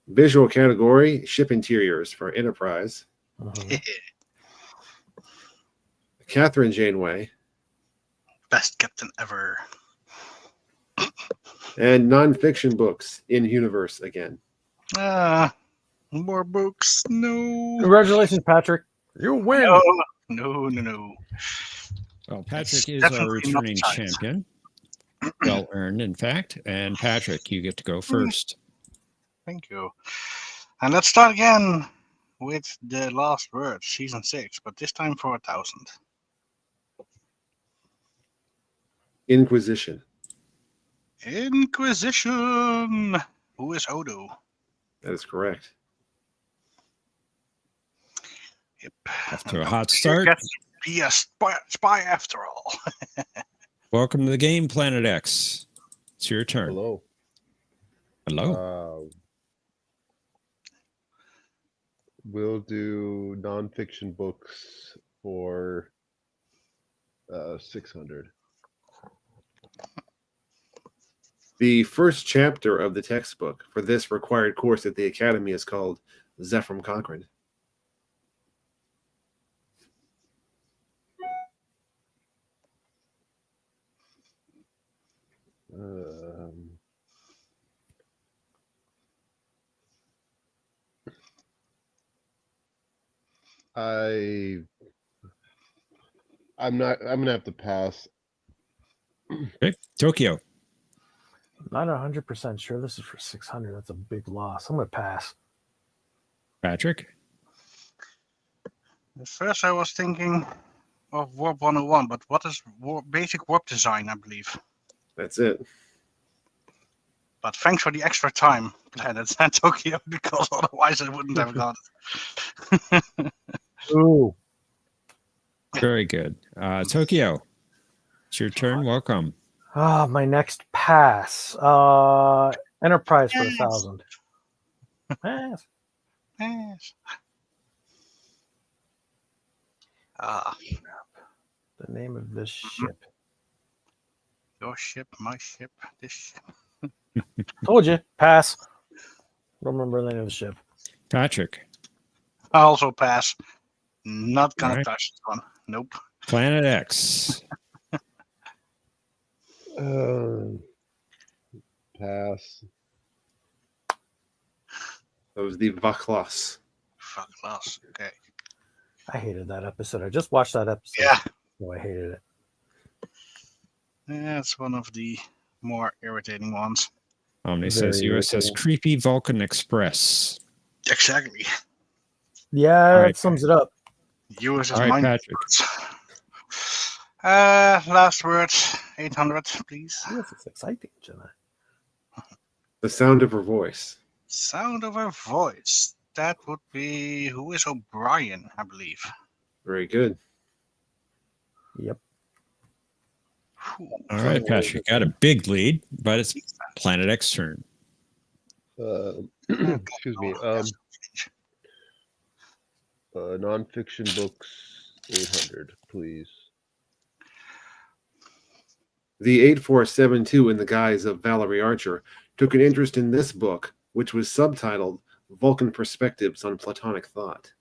Visual category, ship interiors for Enterprise. Catherine Janeway. Best captain ever. And nonfiction books in universe again. More books. No. Congratulations, Patrick. You win. No. Well, Patrick It's is our definitely not returning science. champion. Well earned, in fact. And Patrick, you get to go first. Thank you. And let's start again with the last word, season 6, but this time for 1,000. Inquisition. Inquisition. Who is Odo? That is correct. Yep. Off to a hot start. Gets to be a spy after all. Welcome to the game, Planet X. It's your turn. Hello. Hello. We'll do nonfiction books for 600. The first chapter of the textbook for this required course at the Academy is called Zephram Cochrane. I'm gonna have to pass. Okay. Tokyo. Not 100% sure this is for 600. That's a big loss. I'm going to pass. Patrick. At first, I was thinking of Warp 101, but what is basic warp design, I believe. That's it. But thanks for the extra time, Planet and Tokyo, because otherwise I wouldn't have got it. Ooh. Very good. Tokyo. It's your turn. Welcome. My next pass. Enterprise for 1,000. Pass. Yes. The name of this ship. Your ship, my ship, this ship. Told you. Pass. Don't remember the name of the ship. Patrick. I also pass. Not gonna Alright. touch this one. Nope. Planet X. Pass. That was the Vaklas. Fuck loss. Okay. I hated that episode. I just watched that episode. Yeah. Oh, I hated it. That's one of the more irritating ones. Omni says Very USS irritating. Creepy Vulcan Express. Exactly. Yeah, All that right. sums it up. Yours is All right, mine. Patrick. Last word, 800, please. This is exciting, Jenna. The sound of her voice. Sound of her voice. That would be who is O'Brien, I believe. Very good. Yep. All right, Patrick. Got a big lead, but it's Planet X turn. Excuse me. Nonfiction books 800, please. The 8472, in the guise of Valerie Archer, took an interest in this book, which was subtitled Vulcan Perspectives on Platonic Thought.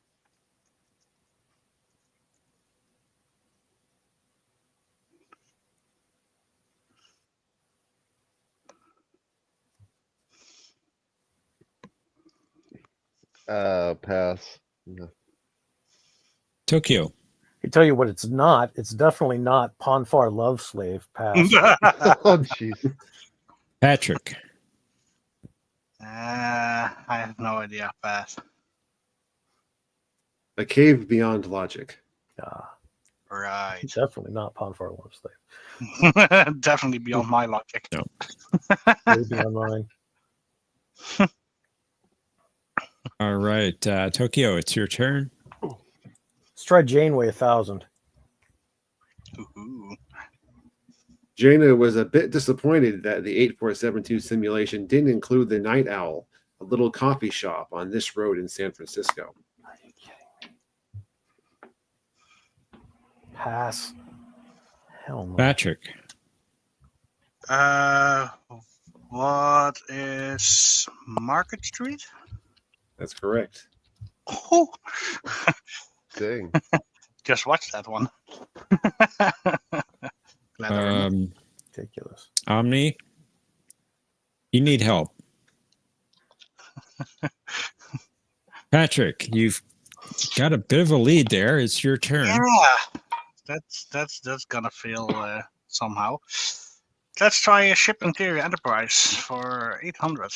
Pass. No. Tokyo. I can tell you what it's not. It's definitely not Ponfar Love Slave. Pass. Oh, jeez. Patrick. I have no idea. Pass. A Cave Beyond Logic. Right. Definitely not Ponfar Love Slave. Definitely beyond my logic. No. Way beyond mine. All right, Tokyo, it's your turn. Let's try Janeway 1,000. Ooh. Jaina was a bit disappointed that the 8472 simulation didn't include the Night Owl, a little coffee shop on this road in San Francisco. Are you kidding me? Pass. Hell no. Patrick. What is Market Street? That's correct. Oh, Dang. just watch that one. Glad I remembered. Ridiculous. Omni, you need help. Patrick, you've got a bit of a lead there. It's your turn. Yeah, that's gonna fail somehow. Let's try a ship interior enterprise for 800.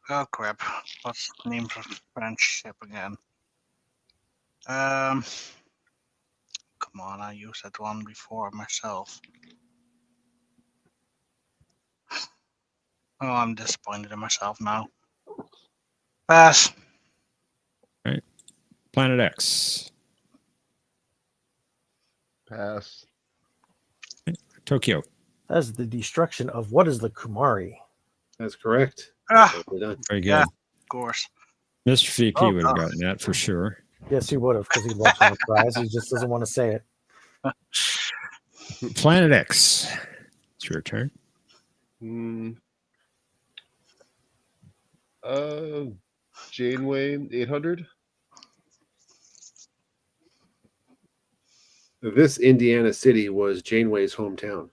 Oh crap! What's the name for French ship again? Come on, I used that one before myself. Oh, I'm disappointed in myself now. Pass. Right. Planet X. Pass. Tokyo. That's the destruction of what is the Kumari? That's correct. Ah, Well done. Very good. yeah, of course. Mr. VP Oh, would have God. gotten that for sure. Yes, he would have because he loves Enterprise. He just doesn't want to say it. Planet X. It's your turn. Janeway 800. This Indiana city was Janeway's hometown.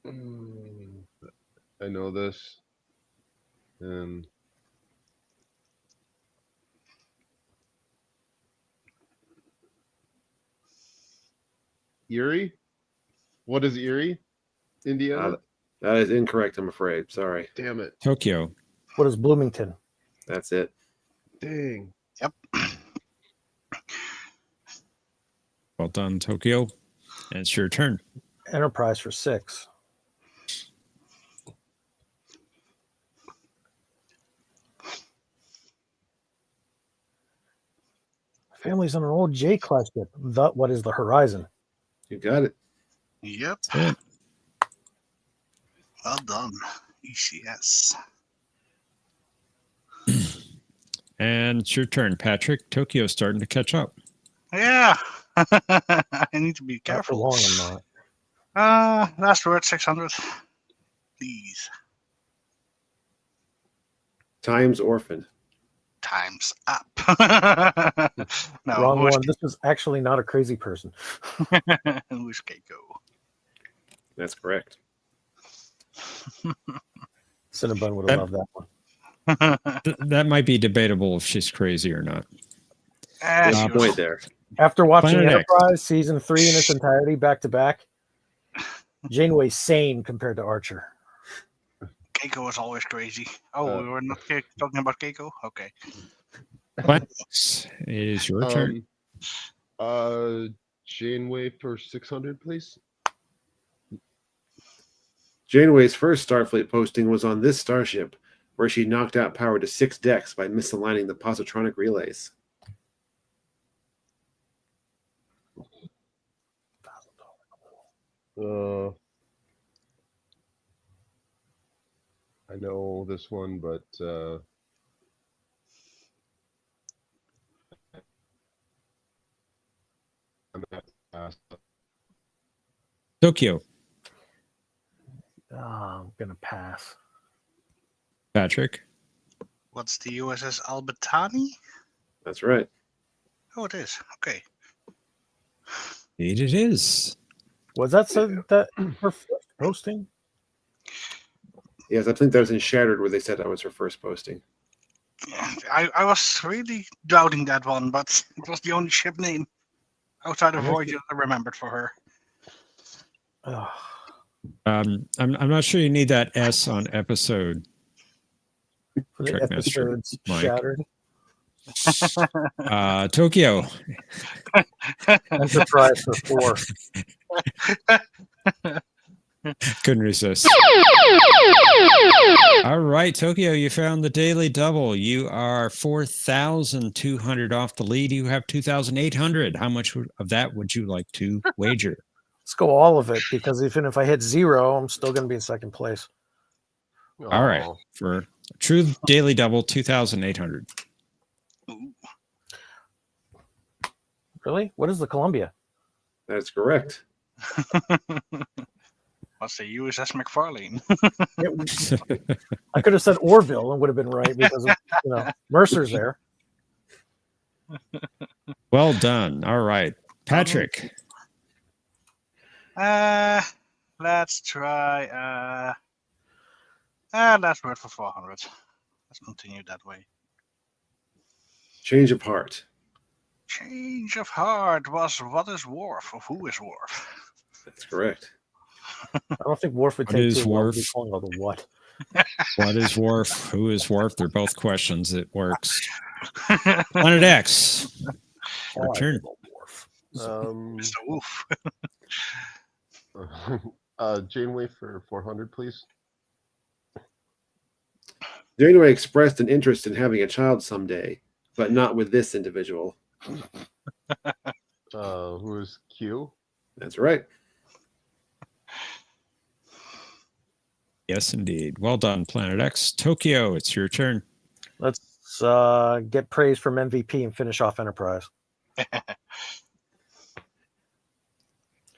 I know this. Erie? What is Erie? Indiana? That is incorrect, I'm afraid. Sorry. Damn it. Tokyo. What is Bloomington? That's it. Dang. Yep. Well done, Tokyo. And it's your turn. Enterprise for 6. Family's on an old J-class ship. What is the Horizon? You got it. Yep. That's Well done. ECS. And it's your turn, Patrick. Tokyo's starting to catch up. Yeah. I need to be Not for careful. long, I'm not. Last word 600. Please. Times Orphan. Time's up. No, Wrong who's, one. This was actually not a crazy person. who's Keiko? That's correct. Cinnabon would have loved that one. That might be debatable if she's crazy or not. Ah, she Good was- point there. After watching Planet X. Enterprise season 3 in its entirety back to back, Janeway's sane compared to Archer. Keiko was always crazy. Oh, we were not talking about Keiko? Okay. Planet X is your turn. Janeway for 600, please. Janeway's first Starfleet posting was on this starship, where she knocked out power to 6 decks by misaligning the positronic relays. I know this one, but I'm gonna have to pass. Tokyo. I'm going to pass. Patrick. What's the USS Albatani? That's right. Oh, it is. Okay. Indeed it is. Was that that her first posting? Yes, I think that was in Shattered where they said that was her first posting. I was really doubting that one, but it was the only ship name outside of Voyager I remembered for her. Ugh. I'm not sure you need that S on episode. For the Trackmaster episodes Mike. Shattered. Tokyo. Enterprise for 4. Couldn't resist. All right, Tokyo, you found the daily double. You are 4,200 off the lead. You have 2,800. How much of that would you like to wager? Let's go all of it, because even if I hit 0, I'm still going to be in second place. All right, for a true daily double, 2,800. Really Really? What is the Columbia? That's correct. What's the USS McFarlane? I could have said Orville and would have been right because of, Mercer's there. Well done. All right. Patrick. Let's try. That's worth for 400. Let's continue that way. Change of heart. Change of heart was what is Worf or who is Worf? That's correct. I don't think Worf would What take is too well to Worf? be calling all the what. What is Worf? Who is Worf? They're both questions. It works. Planet X. Your turn. Mr. Wolf. Janeway for 400, please. Janeway expressed an interest in having a child someday, but not with this individual. Who is Q? That's right. Yes, indeed. Well done, Planet X. Tokyo, it's your turn. Let's get praise from MVP and finish off Enterprise.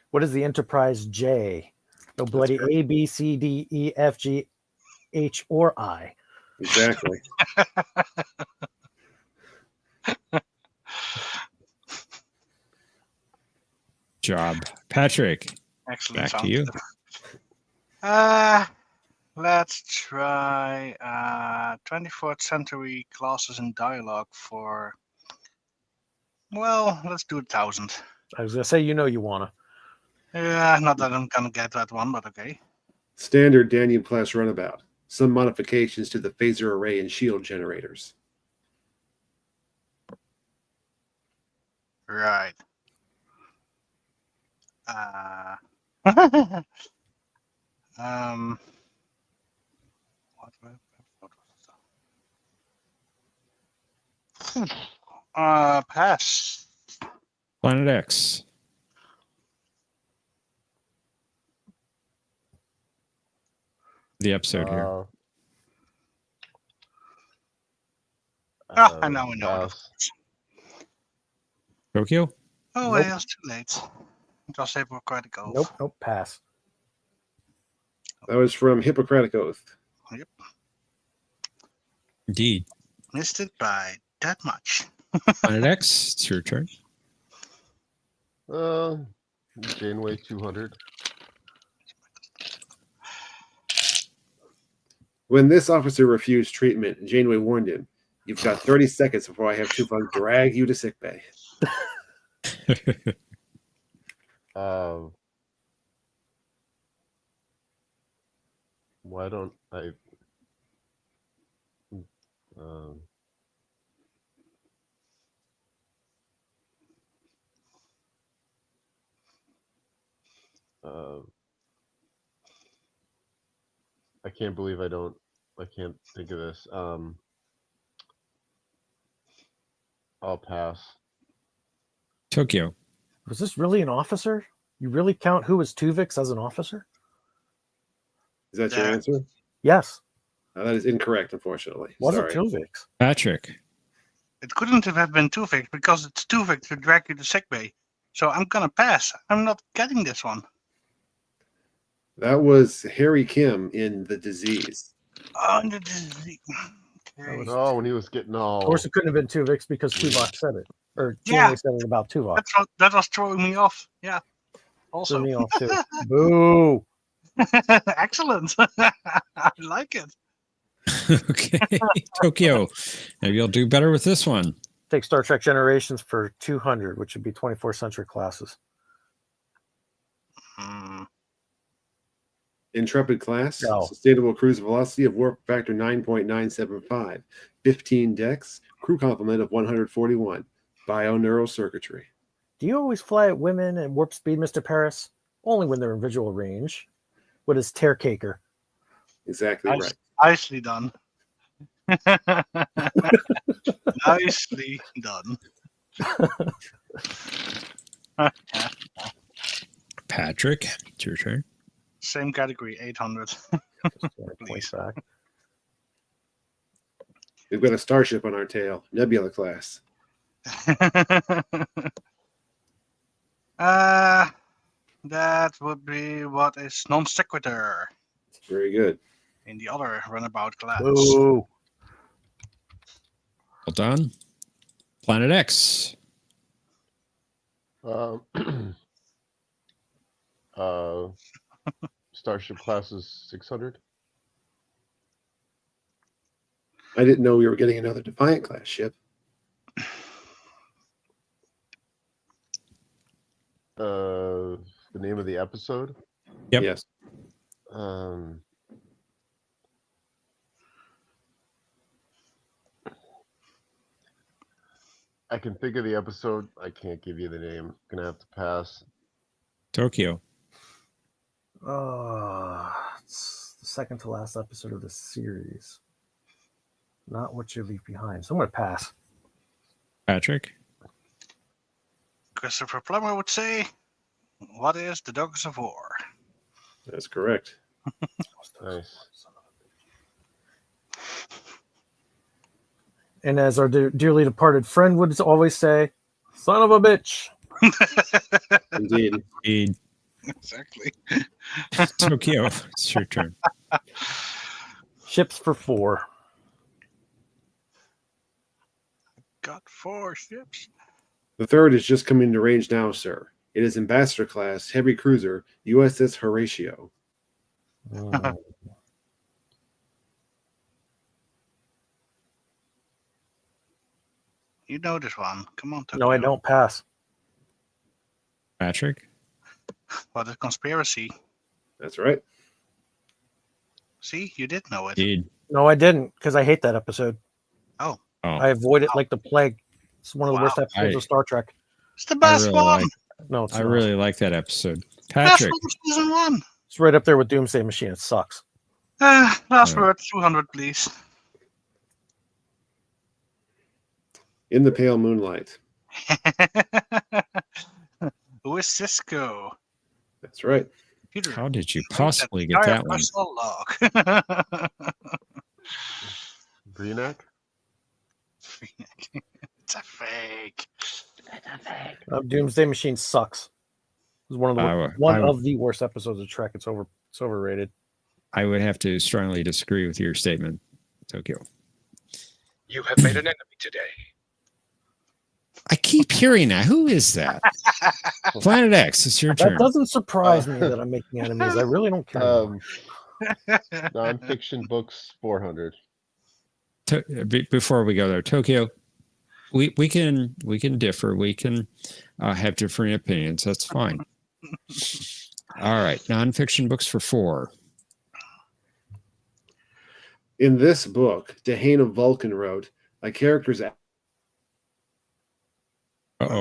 What is the Enterprise J? No bloody A, B, C, D, E, F, G, H, or I. Exactly. Job. Patrick, Excellent. back sound. to you. Let's try 24th century classes in dialogue for. Well, let's do 1,000. I was going to say, you want to. Yeah, not that I'm gonna get that one, but okay. Standard Daniel class runabout. Some modifications to the phaser array and shield generators. Right. Pass. Planet X. The episode here. I know we know. Pass. Tokyo? Oh, Nope. well, it's too late. It was Hippocratic Oath. Nope, pass. That was from Hippocratic Oath. Yep. Indeed. Missed it by that much. Planet X, it's your turn. Janeway 200. When this officer refused treatment, Janeway warned him, "You've got 30 seconds before I have to drag you to sickbay." Why don't I? I can't believe I can't think of this. I'll pass. Tokyo. Was this really an officer? You really count who was Tuvix as an officer? Is that your answer? Yes. That is incorrect, unfortunately. Wasn't Sorry. Tuvix. Patrick. It couldn't have been Tuvix because it's Tuvix to drag you to sickbay. So I'm gonna pass. I'm not getting this one. That was Harry Kim in The Disease. Oh, the disease. Okay. Oh, when he was getting all. Of course, it couldn't have been Tuvix because Tuvok said it. Or Yeah. Janeway said it about Tuvok. That was throwing me off. Yeah. Also. Threw me off too. Boo. Excellent. I like it. Okay. Tokyo. Maybe you'll do better with this one. Take Star Trek Generations for 200, which would be 24th century classes. Intrepid class, No. sustainable cruise velocity of warp factor 9.975, 15 decks, crew complement of 141, bioneural circuitry. Do you always fly at women at warp speed, Mr. Paris? Only when they're in visual range. What is Tearcaker? Exactly right. Nicely done. Nicely done. Patrick, it's your turn. Same category, 800. Please. Back. We've got a starship on our tail, Nebula class. That would be what is non sequitur Very good. in the other runabout class. Ooh. Well done. Planet X. Um, Starship class is 600. I didn't know we were getting another Defiant class ship. The name of the episode. Yep. Yes. I can think of the episode. I can't give you the name. Gonna have to pass. Tokyo. It's the second to last episode of the series. Not What You Leave Behind. So I'm going to pass. Patrick. Christopher Plummer would say, what is the Dogs of War? That's correct. Nice. And as our dearly departed friend would always say, son of a bitch. Indeed. Indeed. Exactly. Tokyo. It's your turn. Ships for 4. Got 4 ships. The third is just coming into range now, sir. It is Ambassador class heavy cruiser USS Horatio. You know this one. Come on, Tokyo. No, I don't. Pass. Patrick. What is conspiracy? That's right. See, you did know it. Indeed. No, I didn't, because I hate that episode. Oh. I avoid it like the plague. It's one of the worst episodes of Star Trek. It's the best really one. No, it's I not. really like that episode. Best Patrick. one of season 1. It's right up there with Doomsday Machine. It sucks. Last word, 200, please. In the Pale Moonlight. Who is Cisco? That's right. Peter. How did you possibly get that one? Personal log. Greenack? It's a fake. It's a fake. Doomsday Machine sucks. It was one of the worst episodes of Trek. It's overrated. I would have to strongly disagree with your statement, Tokyo. You have made an enemy today. I keep hearing that. Who is that? Planet X, it's your turn. That doesn't surprise me that I'm making enemies. I really don't care. Nonfiction books 400. Before we go there, Tokyo, we can differ. We can have different opinions. That's fine. All right, nonfiction books for 4. In this book, Dehane of Vulcan wrote, a character's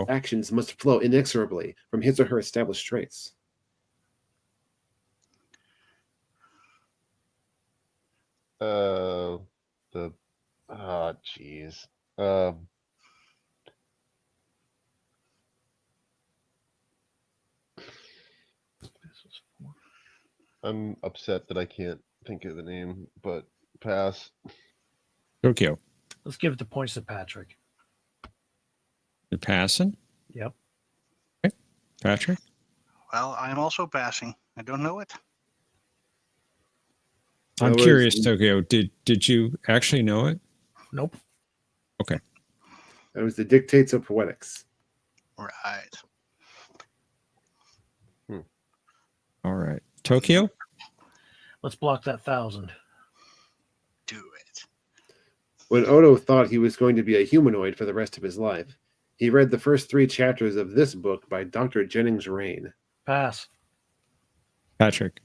actions must flow inexorably from his or her established traits. Jeez. I'm upset that I can't think of the name, but pass. Tokyo. Let's give the points to Patrick. You're passing? Yep. Okay. Patrick? Well, I'm also passing. I don't know it. I'm curious, Tokyo. Did you actually know it? Nope. Okay. That was the Dictates of Poetics. Right. All right. Tokyo? Let's block that 1,000. Do it. When Odo thought he was going to be a humanoid for the rest of his life, he read the first 3 chapters of this book by Dr. Jennings Rain. Pass. Patrick?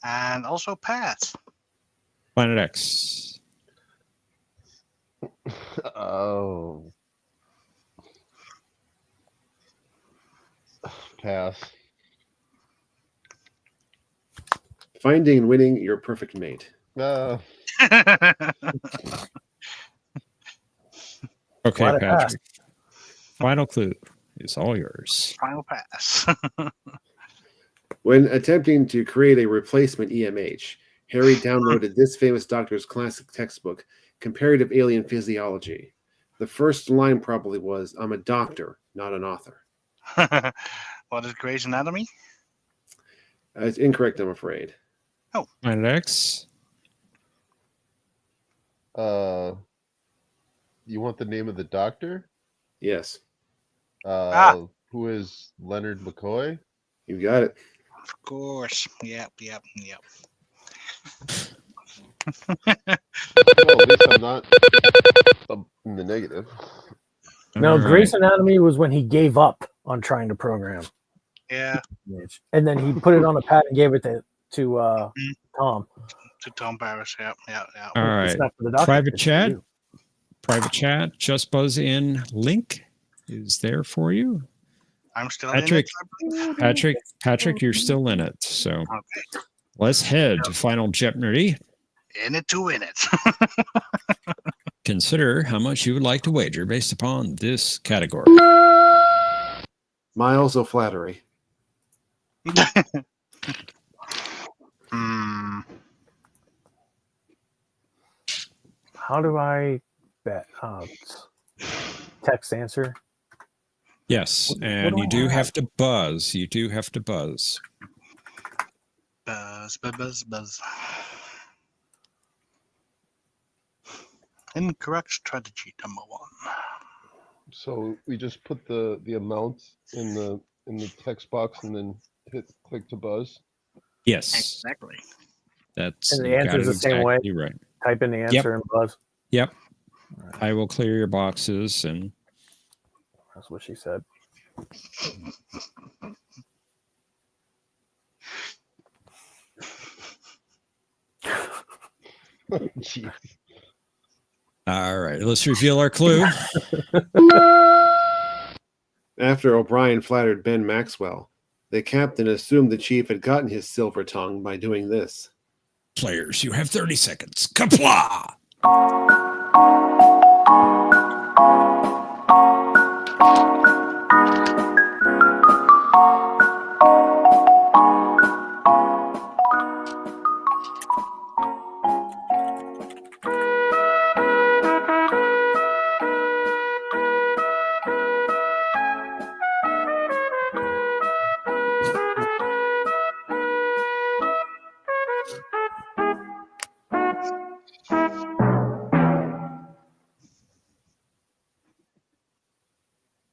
And also Pat. Planet X. Oh. Pass. Finding and winning your perfect mate. Okay, Final Patrick. pass. Final clue is all yours. Final pass. When attempting to create a replacement EMH, Harry downloaded this famous doctor's classic textbook, Comparative Alien Physiology. The first line probably was, I'm a doctor, not an author. What is Grey's Anatomy? It's incorrect, I'm afraid. Planet X. You want the name of the doctor? Yes, Who is Leonard McCoy? you got it. Of course. Yep. Well, at least I'm not in the negative. No, All Grey's right. Anatomy was when he gave up on trying to program, Yeah, and then he put it on a pad and gave it to Tom. to Tom Paris. Yeah. All right. It's not for the doctor, Private it's for chat. you. Private chat. Just buzz in. Link is there for you. I'm still Patrick. in it, I believe. Patrick, you're still in it. So Okay. let's head to Final Jeopnerdy. In it to win it. Consider how much you would like to wager based upon this category. Miles of flattery. How do I bet? Text answer. Yes, What and do you I do have? have to buzz. You do have to buzz. Buzz. Incorrect strategy number 1. So we just put the amount in the text box and then click to buzz. Yes, Exactly. that's And the you got answer is it the same way? exactly right. Type in the answer and buzz. Yep. I will clear your boxes and That's what she said. Jeez. all right. Let's reveal our clue. After O'Brien flattered Ben Maxwell, the captain assumed the chief had gotten his silver tongue by doing this. Players, you have 30 seconds. Kapla!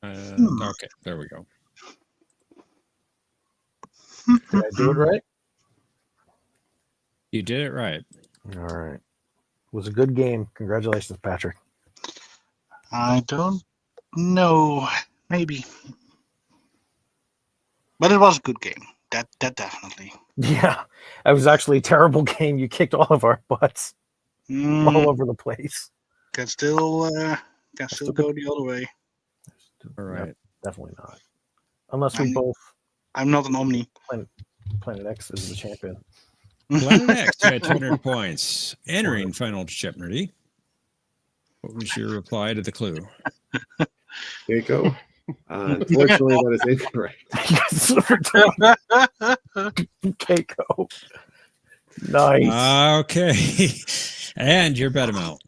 Okay, there we go. Did I do it right? You did it right. All right. It was a good game. Congratulations, Patrick. I don't know. Maybe. But it was a good game. That definitely. Yeah, it was actually a terrible game. You kicked all of our butts all over the place. Can still go the other way. All right. Yep, definitely not. Unless we both. I'm not an Omni. Planet X is the champion. Planet X had 200 points. Entering Final Jeopnerdy. What was your reply to the clue? Keiko? Unfortunately, that is incorrect. Keiko. Nice. Okay. And your bet amount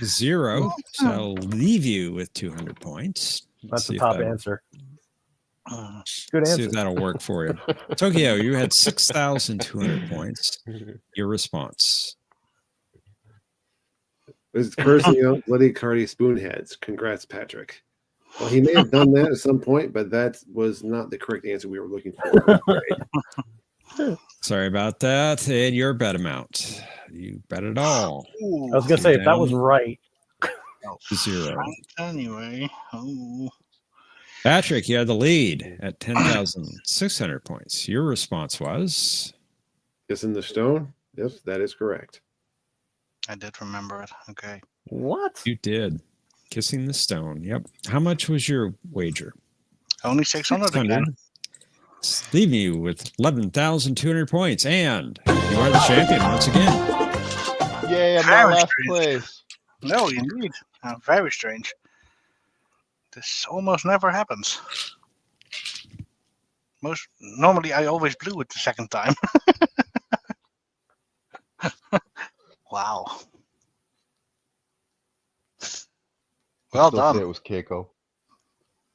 0. So I'll leave you with 200 points. That's the top answer. Good See answer. if that'll work for you. Tokyo, you had 6,200 points. Your response. It's cursing out bloody Cardi Spoonheads. Congrats, Patrick. Well, he may have done that at some point, but that was not the correct answer we were looking for. Sorry about that. And your bet amount. You bet it all. I was going to say, if that was right. 0. Anyway. Oh. Patrick, you had the lead at 10,600 points. Your response was? Kiss in the Stone? Yes, that is correct. I did remember it. Okay. What? You did. Kissing the Stone. Yep. How much was your wager? Only 600 again. Leaving you with 11,200 points. And you are the champion once again. Yay, I'm Very not last strange. place. No, indeed. Very strange. This almost never happens. Normally, I always blew it the second time. Wow. Well Still say done. it was Keiko.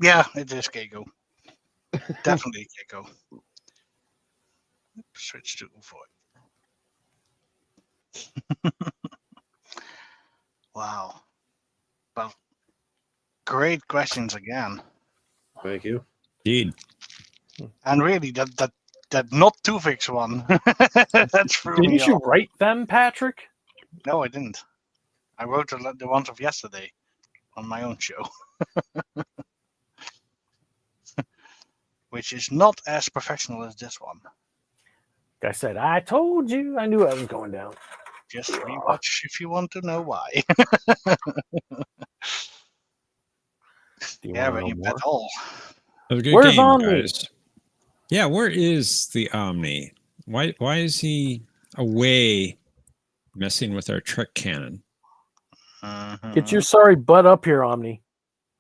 Yeah, it is Keiko. Definitely Keiko. Switch to avoid. Wow. Well, great questions again. Thank you. Indeed. And really, that not two fix one. That threw me Didn't you off. write them, Patrick? No, I didn't. I wrote the ones of yesterday on my own show, which is not as professional as this one. I said, I told you. I knew I was going down. Just rewatch if you want to know why. Do you Yeah, want to ready know bet more? all. That was a good Where's game, Omni? guys. Yeah, where is the Omni? Why is he away messing with our trick cannon? Get your sorry butt up here, Omni.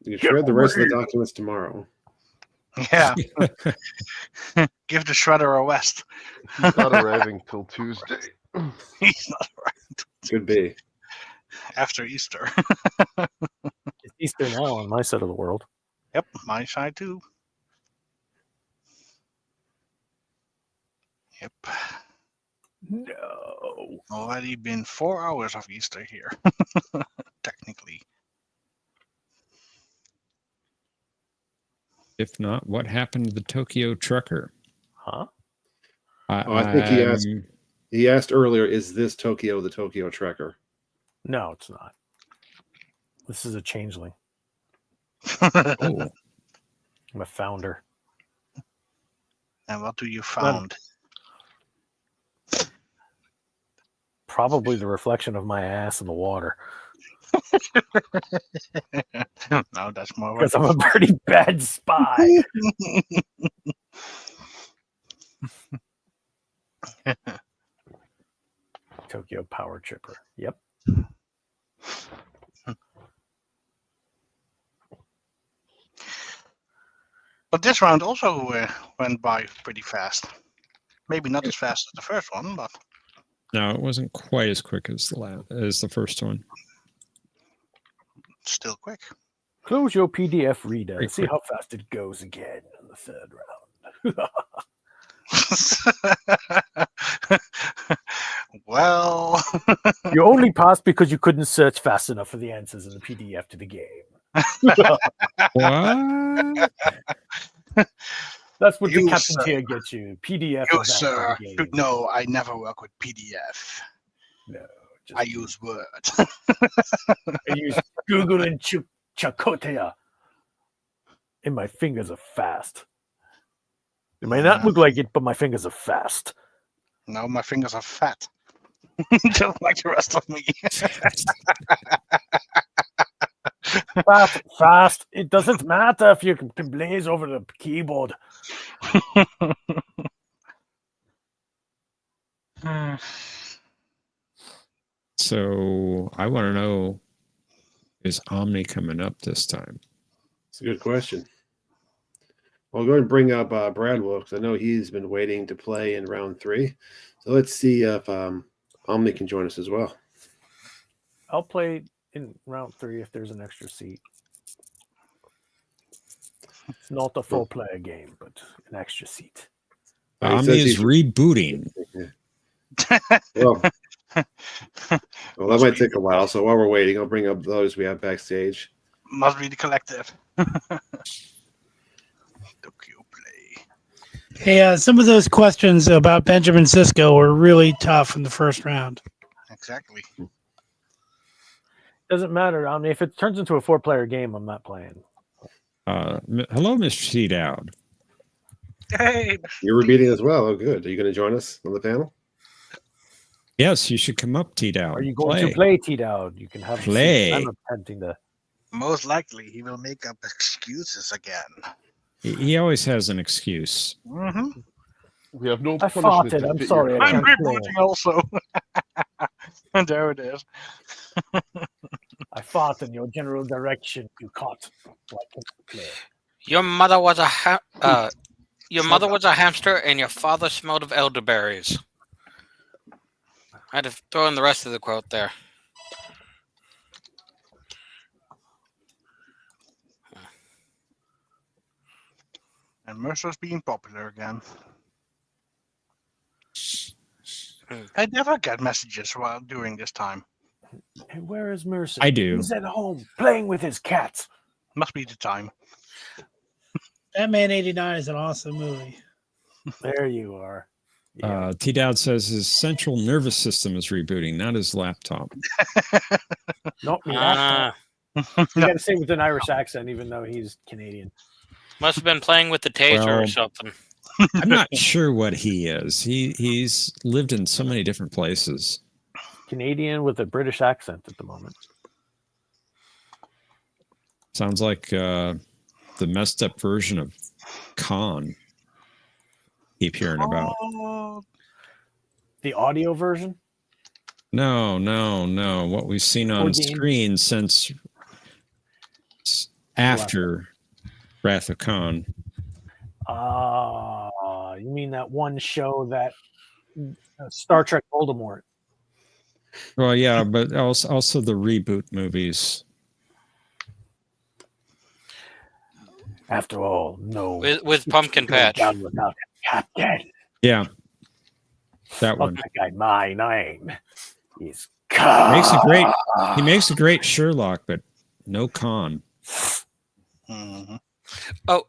You Get shred the rest of over the documents tomorrow. Yeah. Give the shredder a rest. He's not arriving till Tuesday. He's not right Could be. after Easter. It's Easter now on my side of the world. Yep, my side too. Yep. No. Already been 4 hours of Easter here. Technically. If not, what happened to the Tokyo trucker? Huh? I think he asked earlier, is this Tokyo the Tokyo Trekker? No, it's not. This is a changeling. Oh, I'm a founder. And what do you found? Probably the reflection of my ass in the water. No, that's more Because I'm a pretty bad spy. Tokyo Power Chipper. Yep. But this round also went by pretty fast. Maybe not as fast as the first one, but no, it wasn't quite as quick as the first one. still quick. Close your PDF reader Pretty and see quick. how fast it goes again in the third round. Well, You only passed because you couldn't search fast enough for the answers in the PDF to the game. What? That's what the You, captain sir. chair gets you. PDF you, is that sir, for the game. should know I never work with PDF. No, just I use Word. I use Google and Chakotea. And my fingers are fast. It may not look like it, but my fingers are fast. No, my fingers are fat. Just like the rest of me. Fast. It doesn't matter if you can blaze over the keyboard. So I want to know, is Omni coming up this time? It's a good question. I'll go ahead and bring up Bradwell because I know he's been waiting to play in round 3. So let's see if Omni can join us as well. I'll play in round 3 if there's an extra seat. It's not a 4-player game, but an extra seat. He Omni says is he's- rebooting. Well, that might take a while. So while we're waiting, I'll bring up those we have backstage. Must be the collective. Tokyo Play. Hey, some of those questions about Benjamin Sisko were really tough in the first round. Exactly. Doesn't matter. I mean, if it turns into a 4-player game, I'm not playing. Hello, Mr. T. Dowd. Hey, You're repeating as well. Oh, good. Are you going to join us on the panel? Yes, you should come up, T. Dowd. Are you going to play T-Dowd? You can have a seat. Play. I'm attempting to. most likely he will make up excuses again. He always has an excuse. Mm-hmm. We have no I punishment. farted. to I'm fit sorry, your I I'm can't comment. rebooting also. And there it is. I fought in your general direction. You caught. So I can't play. Your mother was a hamster, and your father smelled of elderberries. I had to throw in the rest of the quote there. And Mercer's being popular again. I never get messages while during this time. Hey, where is Mercer? I do. He's at home playing with his cats. Must be the time. Batman '89 is an awesome movie. There you are. Yeah. T Dowd says his central nervous system is rebooting, not his laptop. Nope. You Ah, got to say it with an Irish accent, even though he's Canadian. must have been playing with the taser or Well, something. I'm not sure what he is. He's lived in so many different places. Canadian with a British accent at the moment. Sounds like the messed up version of Khan. Keep hearing about. The audio version? No. What we've seen on Or game. screen since after Wrath of Khan. You mean that one show that Star Trek Voldemort? Well, yeah, but also the reboot movies. After all, no. With Pumpkin Patch. Down without a captain. Yeah, that Oh, one. that guy, my name is He makes a great Sherlock, but no Khan. Mm-hmm. Oh,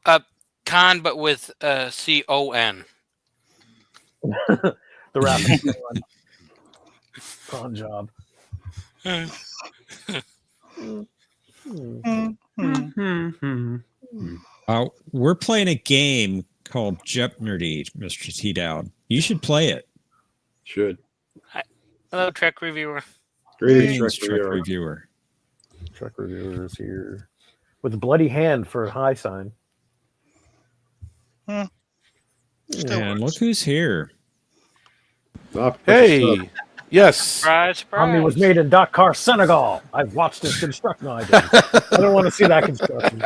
Con, but with C-O-N. The rapid con job. We're playing a game called Jeopnerdy, Mr. T Dowd. You should play it. Should. Hello, Trek Reviewer. Greetings, Trek Trek Reviewer. Truck reviewers here with a bloody hand for a high sign. And look who's here. Hey, yes. Surprise, surprise. Omni was made in Dakar, Senegal. I've watched this construction. No, I didn't. I don't want to see that construction.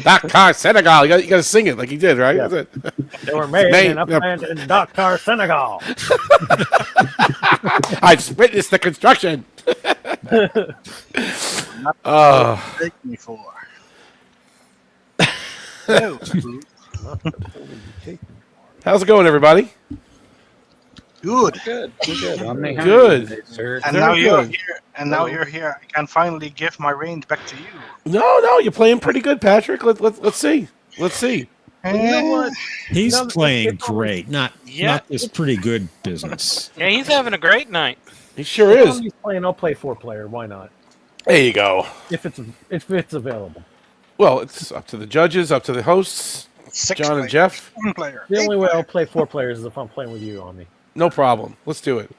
Dakar, Senegal. You got to sing it like he did, right? Yeah. Is it? They were made in a plant in Dakar, Senegal. I just witnessed the construction. Take me for. How's it going, everybody? Good. Good. Good. Sir. And Very now you're good. here. And now you're here. I can finally give my reins back to you. No, you're playing pretty good, Patrick. Let's see. Let's see. You know what? He's No, playing it's only- great, not this pretty good business. Yeah, he's having a great night. He sure If is. Omni's playing, I'll play 4-player. Why not? There you go. If it's available. Well, it's up to the judges, up to the hosts, 6 John and players, Jeff. 1 player. The only way I'll play 4 players is if I'm playing with you, Omni. No problem. Let's do it.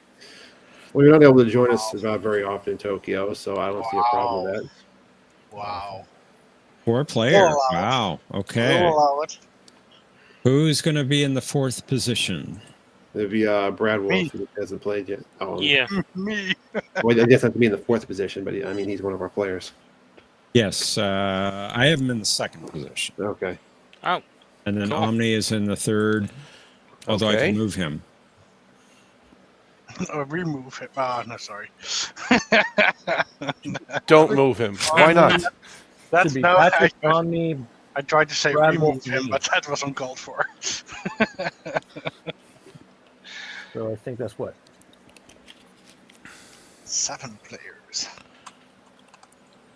Well, you're not able to join us very often in Tokyo, so I don't see a problem with that. Wow. 4 player. We'll allow it. Wow. Okay. We'll allow it. Who's going to be in the 4th position? It'd be Brad Wolf, Me. who hasn't played yet. Oh, Yeah. Me. Well, I guess not to be in the 4th position, but I mean, he's one of our players. Yes, I have him in the 2nd position. Okay. Oh, And then Cool. Omni is in the 3rd, although I Okay. can move him. Or remove it. No, sorry. Don't move him. Why not? That's Should be no. Patrick, Omni. I tried to say Brad remove Wolf, him, me. but that wasn't called for. So I think that's what? 7 players.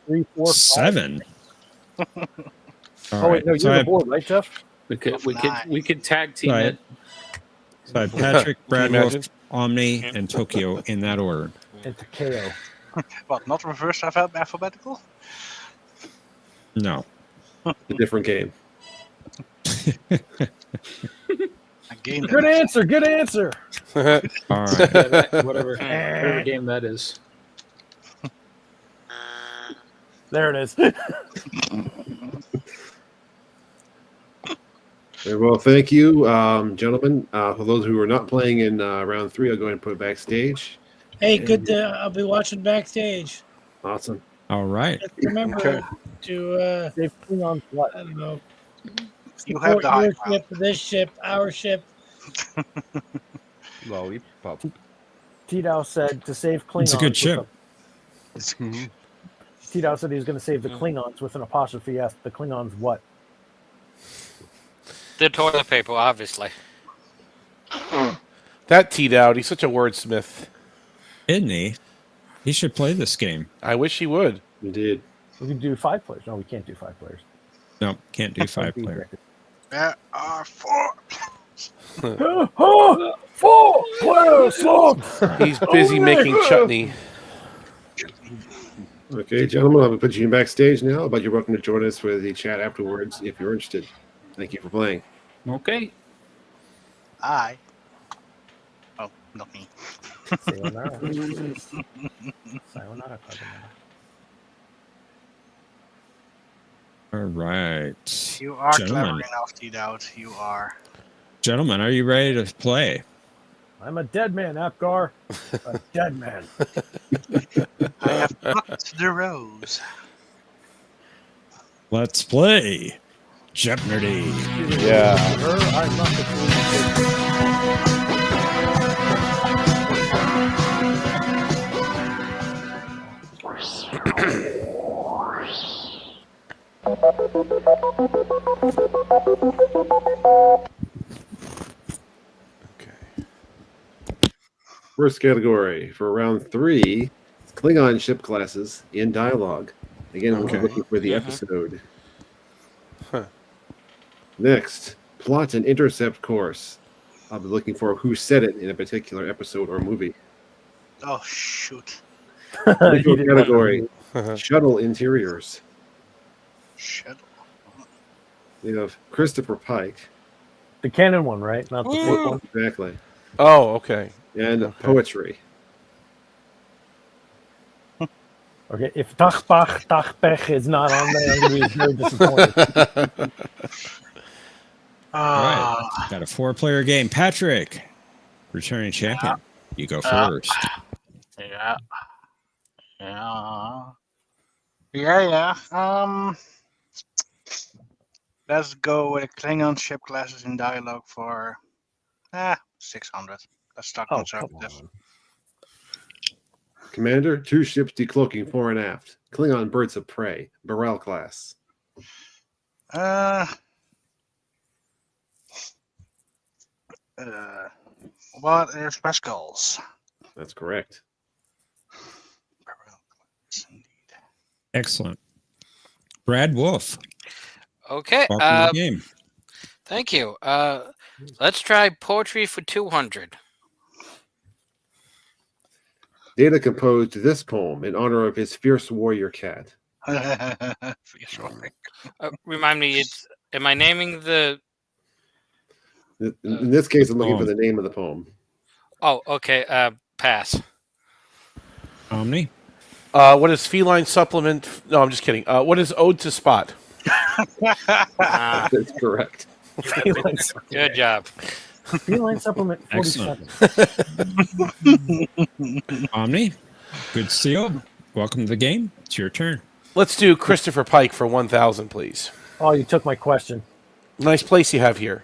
3, 4, 5. 7. All Oh wait, no, right. So you're I the board, right, Jeff? We could tag team Right. it. I have Patrick, Brad imagine? Wolf, Omni, and Tokyo in that order. Into KO. What? Not reverse alphabetical? No. A different game. A game. Good answer. Good answer. All right. Whatever game that is. There it is. Very well, thank you, gentlemen. For those who are not playing in round 3, I'll go ahead and put it backstage. Hey, I'll be watching backstage. Awesome. All right. Just remember to They've put on what? I don't know. You have Support the high your ground. ship, this ship, our ship. Lollipop. T-Dow said to save Klingons. It's a good with ship. T-Dow said he was going to save the Klingons with an apostrophe S. The Klingons what? The toilet paper, obviously. That teed out. He's such a wordsmith. Isn't he? He should play this game. I wish he would. Indeed. We could do 5 players. No, we can't do 5 players. No, can't do 5 player. There are 4. 4 players. He's busy making chutney. Okay, gentlemen, I'll put you in backstage now, but you're welcome to join us for the chat afterwards if you're interested. Thank you for playing. Okay. I. Oh, not me. Sayonara. Sayonara, carbonara. All right. You are clever Gentlemen. enough, T-Doubt. You are. Gentlemen, are you ready to play? I'm a dead man, Apgar. A dead man. I have plucked the rose. Let's play Jeopnerdy. Yeah. I'm not the First category for round 3, Klingon ship classes in dialogue. Again, we're Okay. looking for the episode. Next, plot and intercept course. I'll be looking for who said it in a particular episode or movie. Oh, shoot. Visual category, shuttle interiors. Shuttle. We have Christopher Pike. The canon one, right? Not the fake one. Exactly. Oh, okay. And poetry. Okay, if Tachpech is not on there, I'm going to be very disappointed. All right. Got a 4-player game. Patrick, returning champion. You go first. Yeah. Yeah. Yeah. Let's go with Klingon ship classes in dialogue for 600. Let's start conservative. Commander, 2 ships decloaking fore and aft. Klingon birds of prey. Baral class. What is Pascal's? That's correct. Excellent. Brad Wolf. Okay. Welcome to the game. Thank you. Let's try poetry for 200. Data composed this poem in honor of his fierce warrior cat. Remind me, am I naming the... In this case, I'm looking for the name of the poem. Oh, okay. Pass. Omni. What is feline supplement? No, I'm just kidding. What is ode to Spot? That's correct. Good job. Feline supplement 47. Omni. Good seal. Welcome to the game. It's your turn. Let's do Christopher Pike for 1,000, please. Oh, you took my question. Nice place you have here.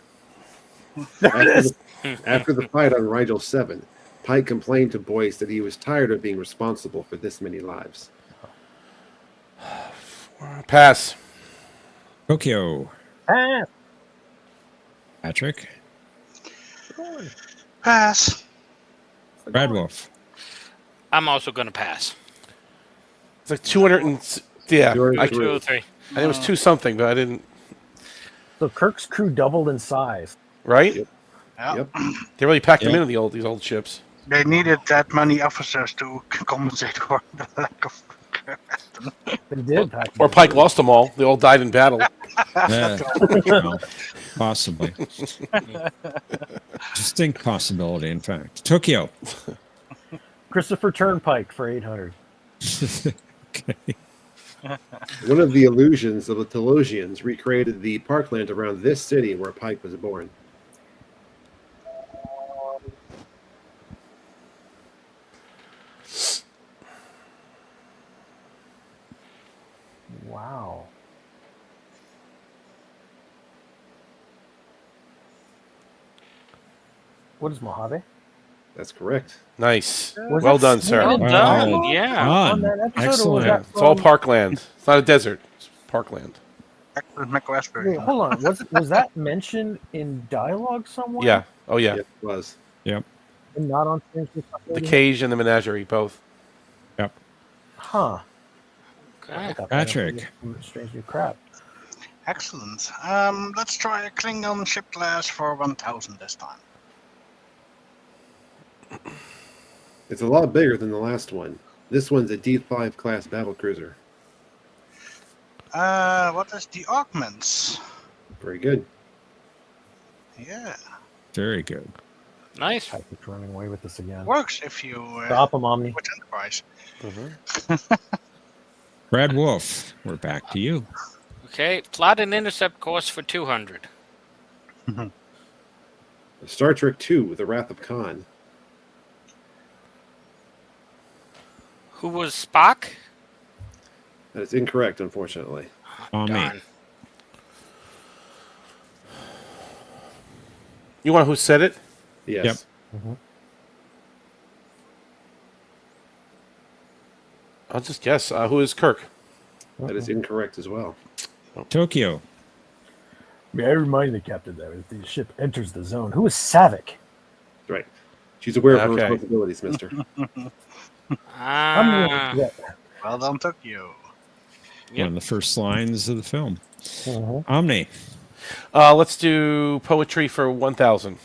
After the fight on Rigel 7, Pike complained to Boyce that he was tired of being responsible for this many lives. Pass. Tokyo. Pass. Patrick. Pass. Brad Wolf. I'm also going to pass. It's like 200 and... Yeah. 203. And it was 2 something, but I didn't... So Kirk's crew doubled in size. Right? Yep. They really packed them in these old ships. They needed that many officers to compensate for the lack of. They did. Or Pike lost them all. They all died in battle. Yeah. Well, possibly. Distinct possibility, in fact. Tokyo. Christopher Turnpike for 800. Okay. One of the illusions of the Telosians recreated the parkland around this city where Pike was born. Wow. What is Mojave? That's correct. Nice. Was Well that done, sir. Well done. Yeah. On that episode, or was Excellent. that It's all from- parkland. It's not a desert. It's parkland. Excellent McRaspberry. Wait, hold on. Was that mentioned in dialogue somewhere? Yeah. Oh yeah. Yes, it was. Yep. And not on Strangely The Separated? cage and the menagerie both. Yep. Huh. Okay. I got Patrick. Strangely Crap. Excellent. Let's try a Klingon ship class for 1000 this time. It's a lot bigger than the last one. This one's a D5 class battlecruiser. What is the augments? Very good. Yeah, Very good. Nice. Patrick's running away with this again. works if you Stop him, Omni. with Enterprise. Brad Wolf, we're back to you. Okay. Plot an intercept course for 200. Star Trek II, The Wrath of Khan. Who was Spock? That is incorrect, unfortunately. On me. Darn. You want who said it? Yes. Yep. I'll just guess. Who is Kirk? That is incorrect as well. Tokyo. May I remind the captain that as the ship enters the zone, who is Savick? Right. She's aware of her Okay. responsibilities, mister. Ah. Well done, Tokyo. One of the first lines of the film. Omni. Let's do poetry for 1,000.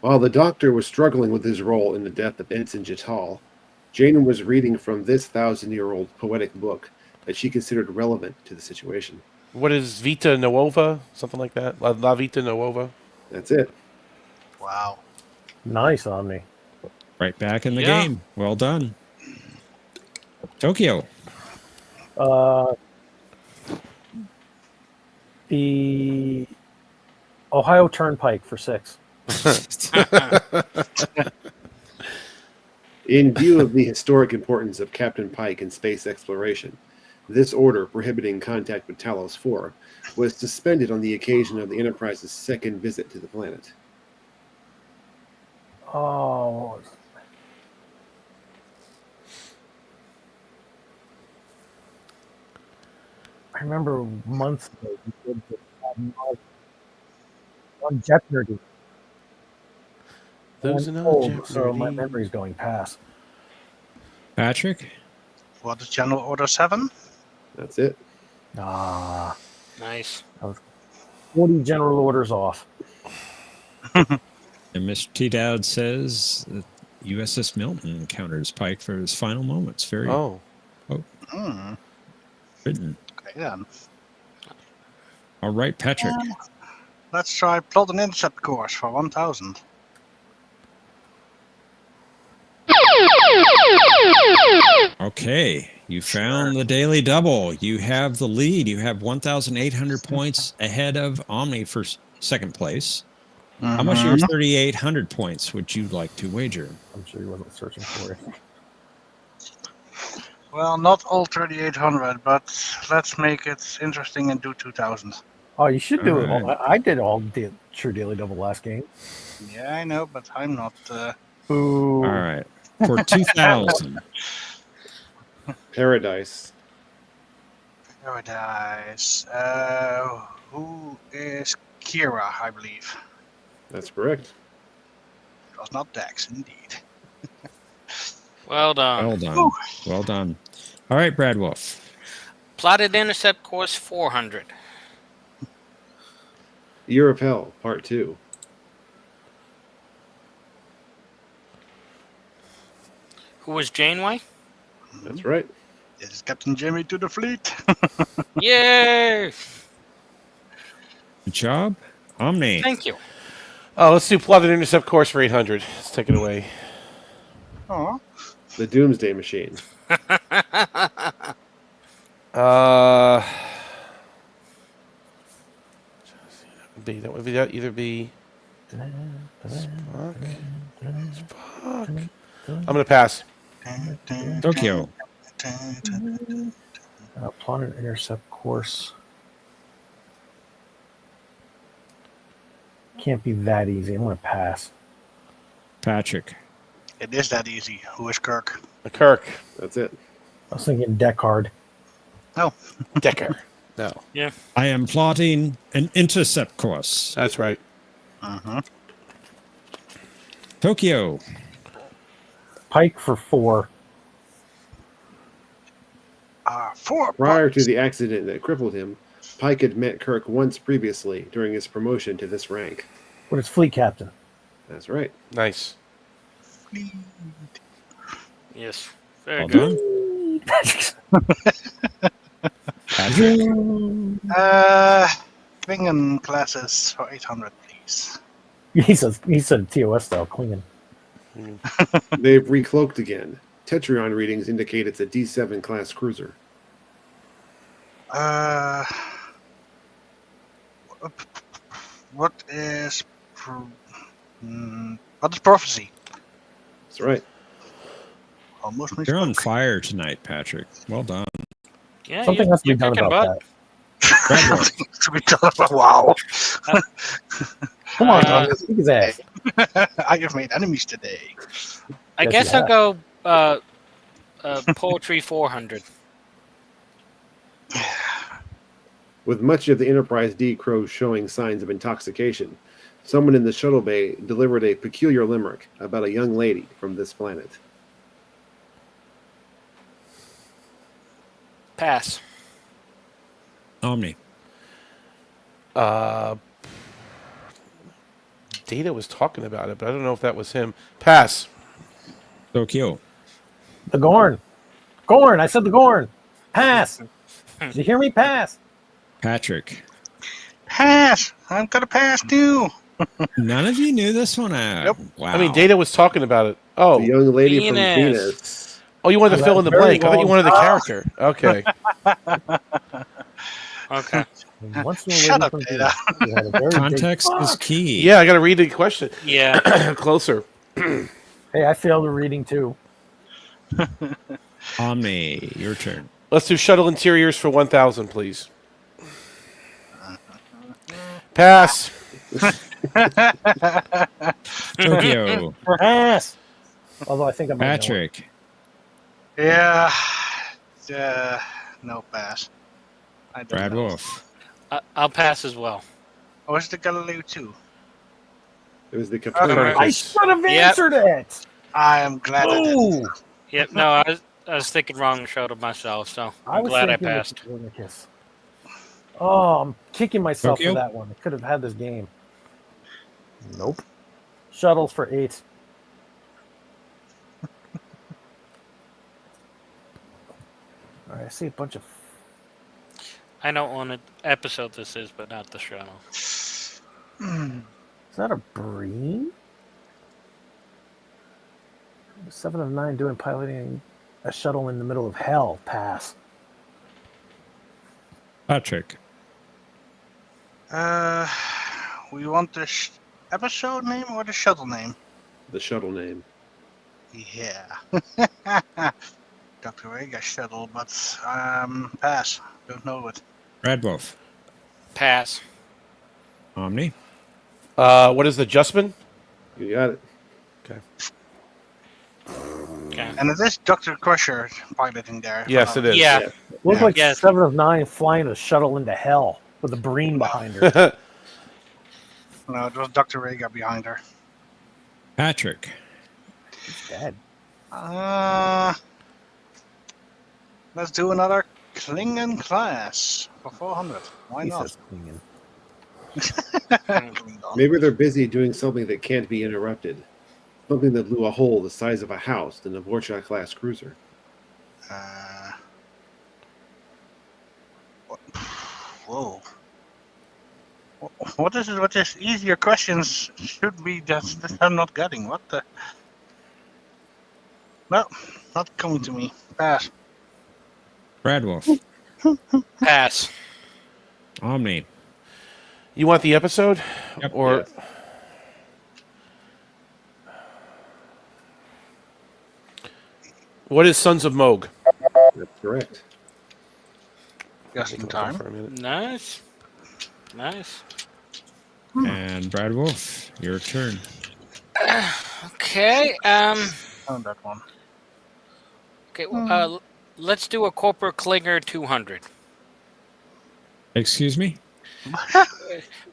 While the Doctor was struggling with his role in the death of Ensign Jetal, Jane was reading from this 1,000-year-old poetic book that she considered relevant to the situation. What is Vita Nuova? Something like that? La Vita Nuova? That's it. Wow. Nice, Omni. Right back in the Yeah. game. Well done. Tokyo. The Ohio Turnpike for 6. In view of the historic importance of Captain Pike in space exploration, this order prohibiting contact with Talos 4 was suspended on the occasion of the Enterprise's second visit to the planet. Oh. I remember months ago we did this on Jeopnerdy. Losing I'm on old, so my Jeopardy. memory's going past. Patrick. What is General Order 7? That's it. Ah, Nice. 40 general orders off. And Mr. T. Dowd says that USS Milton encounters Pike for his final moments. Very Oh. Hmm. written. Okay, then. All right, Patrick. Let's try plot an intercept course for 1000. Okay, you found the daily double. You have the lead. You have 1,800 points ahead of Omni for second place. How much of your 3,800 points would you like to wager? I'm sure he wasn't searching for it. Well, not all 3800, but let's make it interesting and do 2000. Oh, you should do it. All All. I did all True Daily Double last game. Yeah, I know, but I'm not. Ooh. All right, for 2,000. Paradise. Paradise. Who is Kira, I believe? That's correct. It was not Dex, indeed. Well done. Well done. Well done. All right, Brad Wolf. Plotted intercept course 400. Year of Hell, Part 2. Who was Janeway? That's right. This is Captain Jimmy to the fleet. Yay! Good job. Omni. Thank you. Oh, let's do plotted intercept course for 800. Let's take it away. Oh. The Doomsday Machine. That would either be Spock. I'm gonna pass. Tokyo. Plot an intercept course. Can't be that easy. I'm going to pass. Patrick. It is that easy. Who is Kirk? Kirk. That's it. I was thinking Deckard. No. Decker. No. Yeah. I am plotting an intercept course. That's right. Uh-huh. Tokyo. Pike for 4. 4 Prior to points. the accident that crippled him, Pike had met Kirk once previously during his promotion to this rank. But it's fleet captain. That's right. Nice. Yes. Very Well good. done. Patrick. Klingon classes for 800, please. He said TOS style Klingon. They've recloaked again. Tetrion readings indicate it's a D7 class cruiser. What is prophecy? That's right. Almost You're on misspoke. fire tonight, Patrick. Well done. Yeah, Something has to be done kicking about butt. that. To be done. Wow. Come on, Uh, Tommy, speak his ass. I have made enemies today. I Yes, guess you I'll go poetry 400. With much of the Enterprise D crew showing signs of intoxication, someone in the shuttle bay delivered a peculiar limerick about a young lady from this planet. Pass. Omni. Data was talking about it, but I don't know if that was him. Pass. Tokyo. The Gorn. Gorn. I said the Gorn. Pass. Did you hear me? Pass. Patrick. Pass. I'm gonna pass too. None of you knew this one? Nope. Wow. I mean, Data was talking about it. Oh, The young lady from Venus. Venus. oh, you wanted to Oh, fill in the that's very blank. I thought you long. wanted the character. Okay. Okay. Once in a Shut lady up, from Data. Venus, you had a very big Context is fuck. key. Yeah, I got to read the question Yeah. closer. Hey, I failed a reading too. Omni, your turn. Let's do shuttle interiors for 1,000, please. Pass. Tokyo. Pass. Although I think I might know it. Patrick. Yeah. No pass. I don't Brad know. Wolf. I'll pass as well. Oh, is it the Galileo 2? It was the Okay. Copernicus. I should have Yep. answered it. I am glad I did. Ooh, Yep. No, I was thinking wrong show to myself, so I I'm was glad I thinking the passed. Copernicus. Oh, I'm kicking myself Tokyo? for that one. I could have had this game. Nope. Shuttles for 8. All right, I see a bunch of. I know what episode this is, but not the show. Is that a Breen? 7 of 9 doing piloting a shuttle in the middle of hell. Pass. Patrick. We want the episode name or the shuttle name? The shuttle name. Yeah. Dr. Vega shuttle, but pass. Don't know it. Brad Wolf. Pass. Omni. What is the Justman? You got it. Okay. And it is Dr. Crusher piloting there. Yes, it is. Yeah. Looks like Yes. 7 of 9 flying a shuttle into hell with a Breen behind her. No, it was Dr. Vega behind her. Patrick. He's dead. Let's do another Klingon class for 400. Why He not? says Klingon. Klingon. Maybe they're busy doing something that can't be interrupted. Something that blew a hole the size of a house in a Vorcha class cruiser. Whoa. What is it? What is easier questions should be that I'm not getting? What the? No, not coming to me. Pass. Brad Wolf. Pass. Omni. You want the episode? Yep. Or Yes. what is Sons of Moog? That's correct. Just in time. For a minute. Nice. Nice. And Brad Wolf, your turn. Okay. Found that one. Okay. let's do a Corporal Klinger 200. Excuse me?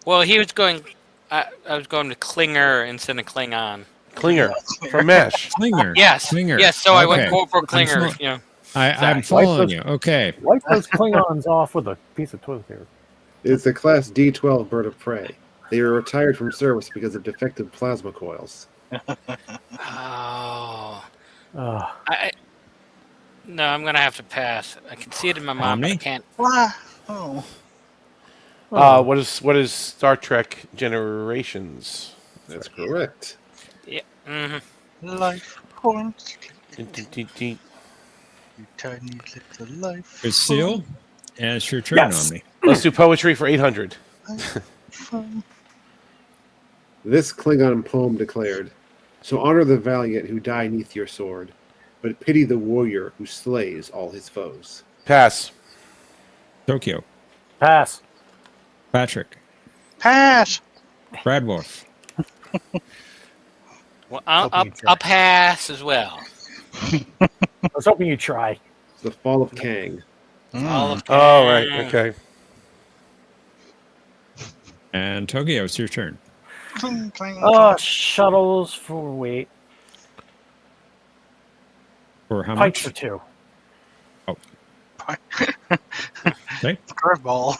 Well, he was going. I was going to Klinger instead of Klingon. Klinger from MASH. Klinger. Yes. Klinger. Yes. So I went Okay. Corporal I'm Klinger. fo- You know. I'm following you. Okay. Wipe those Klingons off with a piece of toilet paper. It's a Class D12 bird of prey. They were retired from service because of defective plasma coils. Oh. Oh, No, I'm gonna have to pass. I can see it in my mind, but I Omni? can't. Oh. What is Star Trek Generations? That's correct. Yeah. Mm-hmm. Life points. Ding, ding, ding, ding. You tiny little life. Good seal. And it's your turn, Yes. Omni. Let's do poetry for 800. This Klingon poem declared, "So honor the valiant who die neath your sword, but pity the warrior who slays all his foes." Pass. Tokyo. pass. Patrick. Pass. Brad Wolf. Well, Hoping you try. I'll pass as well. I was hoping you'd try. It's the fall of Kang. All of Oh, right. Okay. And Tokyo, it's your turn. Cling, cling, Shuttles for wait. For how Pikes much? for 2. Okay. curveball.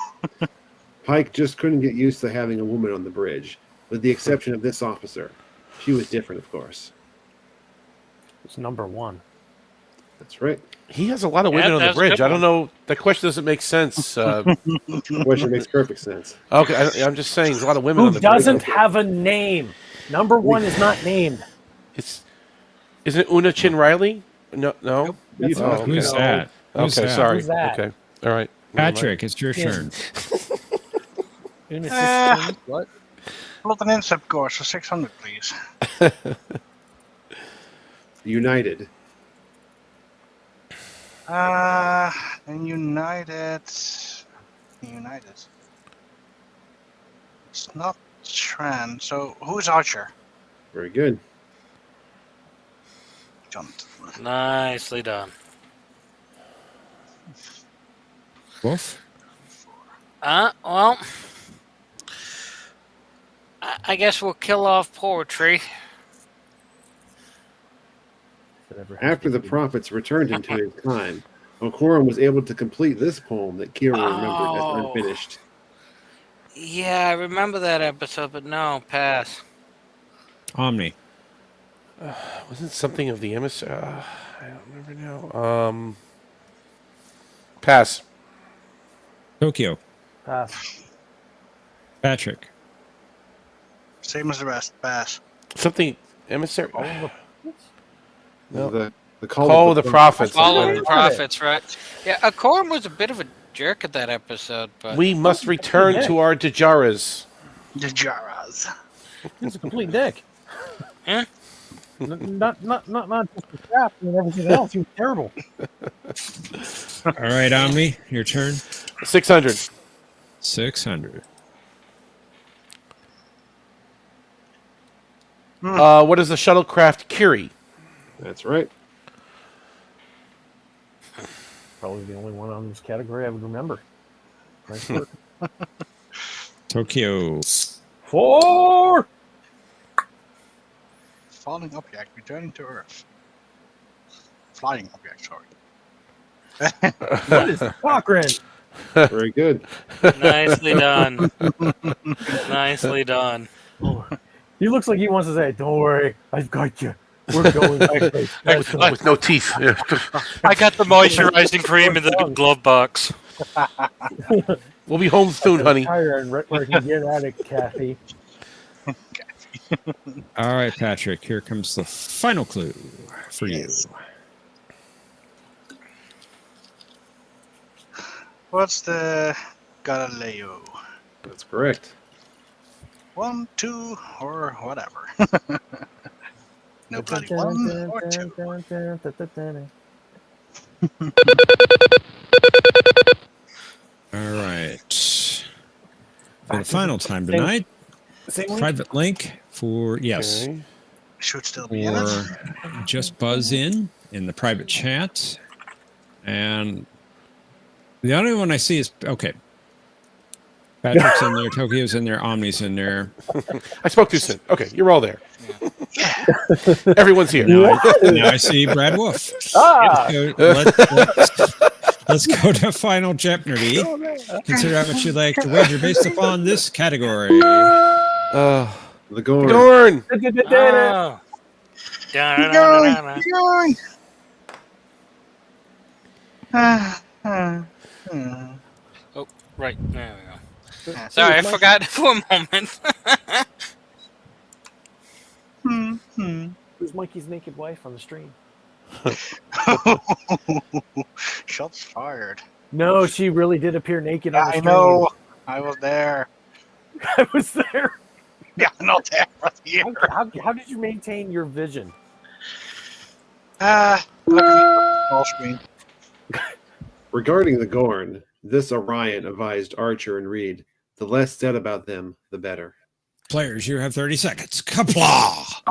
Pike just couldn't get used to having a woman on the bridge, with the exception of this officer. She was different, of course. It's number 1. That's right. He has a lot of women on that the was a good bridge. I don't one. know. That question doesn't make sense. Question makes perfect sense. Okay, I'm just saying there's a lot of women on Who the bridge. doesn't have a name? Number 1 is not named. Isn't it Una Chin Riley? No. That's Oh, okay. Who's that? Who's Okay, that? sorry. Who's that? Okay, all right. Never mind. Patrick, it's your turn. What? Plot an incept course for 600, please. United. And United. It's not Tran. So who's Archer? Very good. John. Nicely done. Wolf? Well, I guess we'll kill off poetry. After the prophets returned into his time, Okoron was able to complete this poem that Kira remembered as unfinished. Yeah, I remember that episode, but no, pass. Omni. Wasn't something of the emissary? I don't remember now. Pass. Tokyo. Pass. Patrick. Same as the rest. Pass. Something emissary. No. The Call of the prophets. Follow the prophets, right? Yeah, Akorum was a bit of a jerk at that episode, but We must return to our Dajaras. The Jaras. He's a complete dick. Huh? Not just the crap and everything else. He was terrible. All right, Omni, your turn. 600. 600. What is the shuttlecraft Curie? That's right. Probably the only one on this category I would remember. Nice work. Tokyo. 4. Falling object returning to Earth. Flying object, sorry. What is Cochrane? Very good. nicely done. Nicely done. He looks like he wants to say, "Don't worry, I've got you. We're going back." With no teeth. Yeah. I got the moisturizing cream in the glove box. We'll be home soon, honey. And where he can get at it, Kathy. All right, Patrick, here comes the final clue for you. What's the Galileo? That's correct. 1, 2, or whatever. No bloody 1 or 2. All right. For the final time tonight, private link for, yes, Okay. Should still be in it. or just buzz in the private chat And the only one I see is okay. Patrick's in there, Tokyo's in there, Omni's in there. I spoke too soon. Okay, you're all there. Everyone's here. Now I see Brad Wolf. Ah! Let's go to final Jeopnerdy. Consider how much you'd like to wager based upon this category. The Gorn. Gorn. Oh. Oh, right. There we go. Sorry, I forgot for a moment. Who's Mikey's naked wife on the stream? Shots fired. No, she really did appear naked on the I stream. know. I was there. I was there. Yeah, not there, but here. How did you maintain your vision? Look at me. Small screen. Regarding the Gorn, this Orion advised Archer and Reed, the less said about them, the better. Players, you have 30 seconds. Kapla!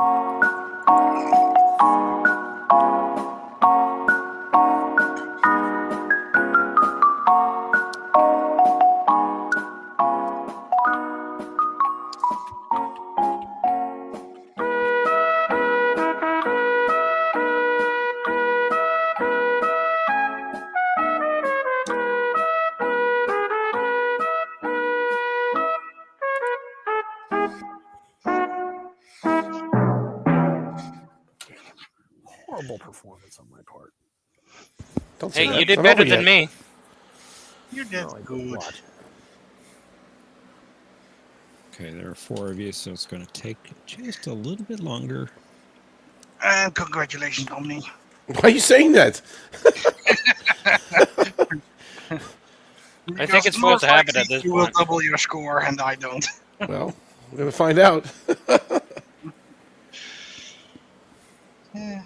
Horrible performance on my part. Don't say Hey, that. you did Not better over than yet. me. You did No, I good. don't watch. Okay, there are 4 of you, so it's going to take just a little bit longer. And congratulations, Omni. Why are you saying that? I think it's supposed to happen at this You will point. double your score, and I don't. Well, we're going to find out. Yeah.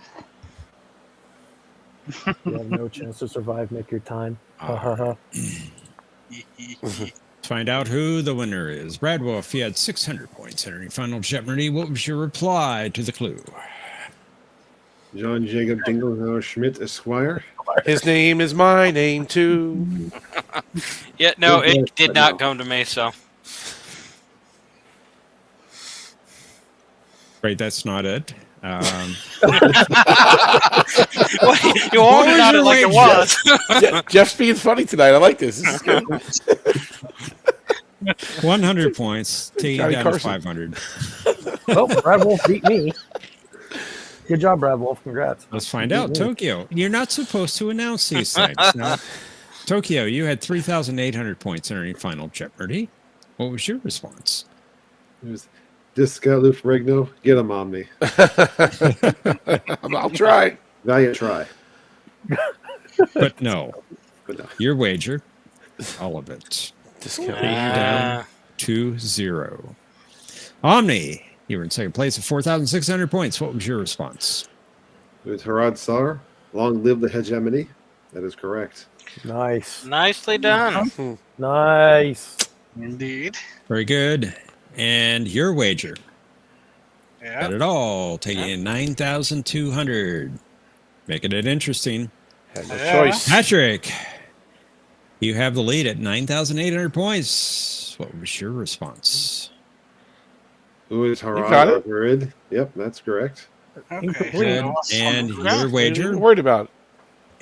You have no chance to survive. Make your time. Ha ha ha. Let's find out who the winner is. Brad Wolf, you had 600 points entering final Jeopardy. What was your reply to the clue? John Jacob Dinglehauer Schmidt, Esquire. His name is my name, too. Yeah, no, Good it guess, did but not no. come to me, so. Right, that's not it. Well, you all was got it your like it wager? was. Jeff's being funny tonight. I like this. This is good. 100 points, taking Johnny down to Carson. 500. Oh, Brad Wolf beat me. Good job, Brad Wolf. Congrats. Let's find out. Tokyo, you're not supposed to announce these things. Now, Tokyo, you had 3,800 points entering final Jeopardy. What was your response? It was Discaloof Regno. Get him, Omni. I'll try. Valiant try. But no, But no. your wager, all of it. Discount. Taking down 2-0. Omni, you were in second place at 4,600 points. What was your response? It was Harad Sar. Long live the hegemony. That is correct. Nice. Nicely done. Nice. Indeed. Very good. And your wager, Yeah. got it all, taking in 9,200. Making it interesting. Had no Yeah. choice. Patrick, you have the lead at 9,800 points. What was your response? It was got Harad it? Arvid. Yep, that's correct. Okay. Incomplete. Good. so And yeah. your What are you wager, worried about?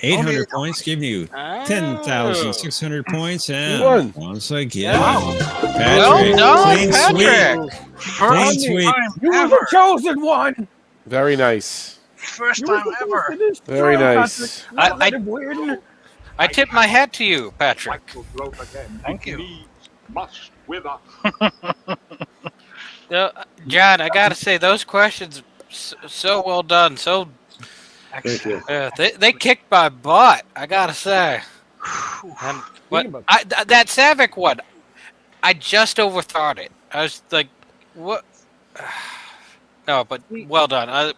800 points, giving you Oh. 10,600 points. And You won. once again, Wow. Patrick, Well done, clean Patrick. sweep. First Clean sweep. time You were ever. the chosen one. Very nice. First You were time supposed ever. to destroy Very nice. Patrick. I- Let him win. I tip my hat to you, Patrick. Thank you. Must wither. John, I gotta say, those questions so well done. So Thank you. they kicked my butt. I gotta say. And, but that Savick one, I just overthought it. I was like, what? No, but well done.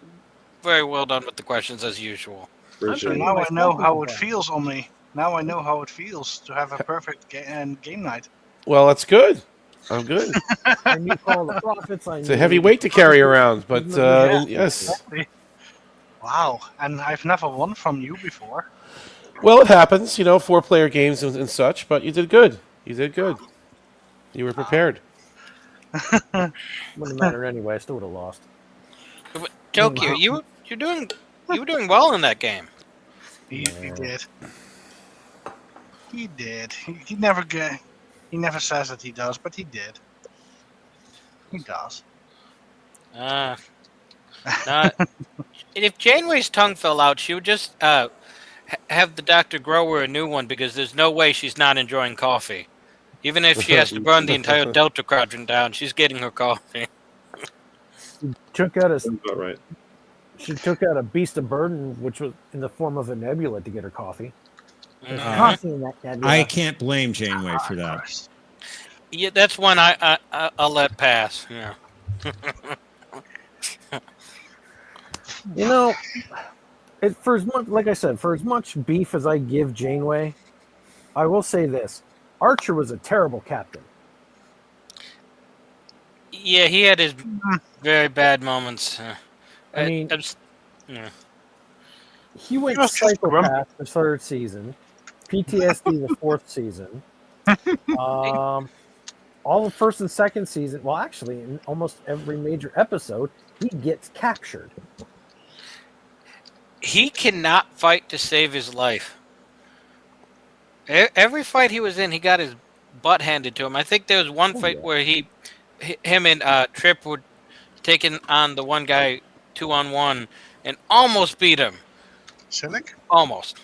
Very well done with the questions as usual. So Appreciate it. now I know how it feels, Omni. Now I know how it feels to have a perfect game night. Well, that's good. I'm good. I knew all the prophets. I It's a heavy weight to carry around, but Yeah. yes. Wow, and I've never won from you before. Well, it happens, 4-player games and such, but you did good. You did good. You were prepared. Wouldn't matter anyway. I still would have lost. But Tokyo, you were doing well in that game. He did. He did. He never says that he does, but he did. He does. If Janeway's tongue fell out, she would just have the doctor grow her a new one because there's no way she's not enjoying coffee. Even if she has to burn the entire Delta Quadrant down, she's getting her coffee. Took out Sounds about right. She took out a beast of burden, which was in the form of a nebula, to get her coffee. There's Mhm. coffee in that nebula. I can't blame Janeway for that. Yeah, that's one I'll let pass. Yeah. You know, for as much, like I said, for as much beef as I give Janeway, I will say this: Archer was a terrible captain. Yeah, he had his very bad moments. I mean, yeah. He went He was just psychopath the third season, PTSD the fourth season, all the first and second season. Well, actually, in almost every major episode, he gets captured. He cannot fight to save his life. Every fight he was in, he got his butt handed to him. I think there was one fight where him and Trip were taking on the one guy 2-on-1 and almost beat him. Silic? Almost.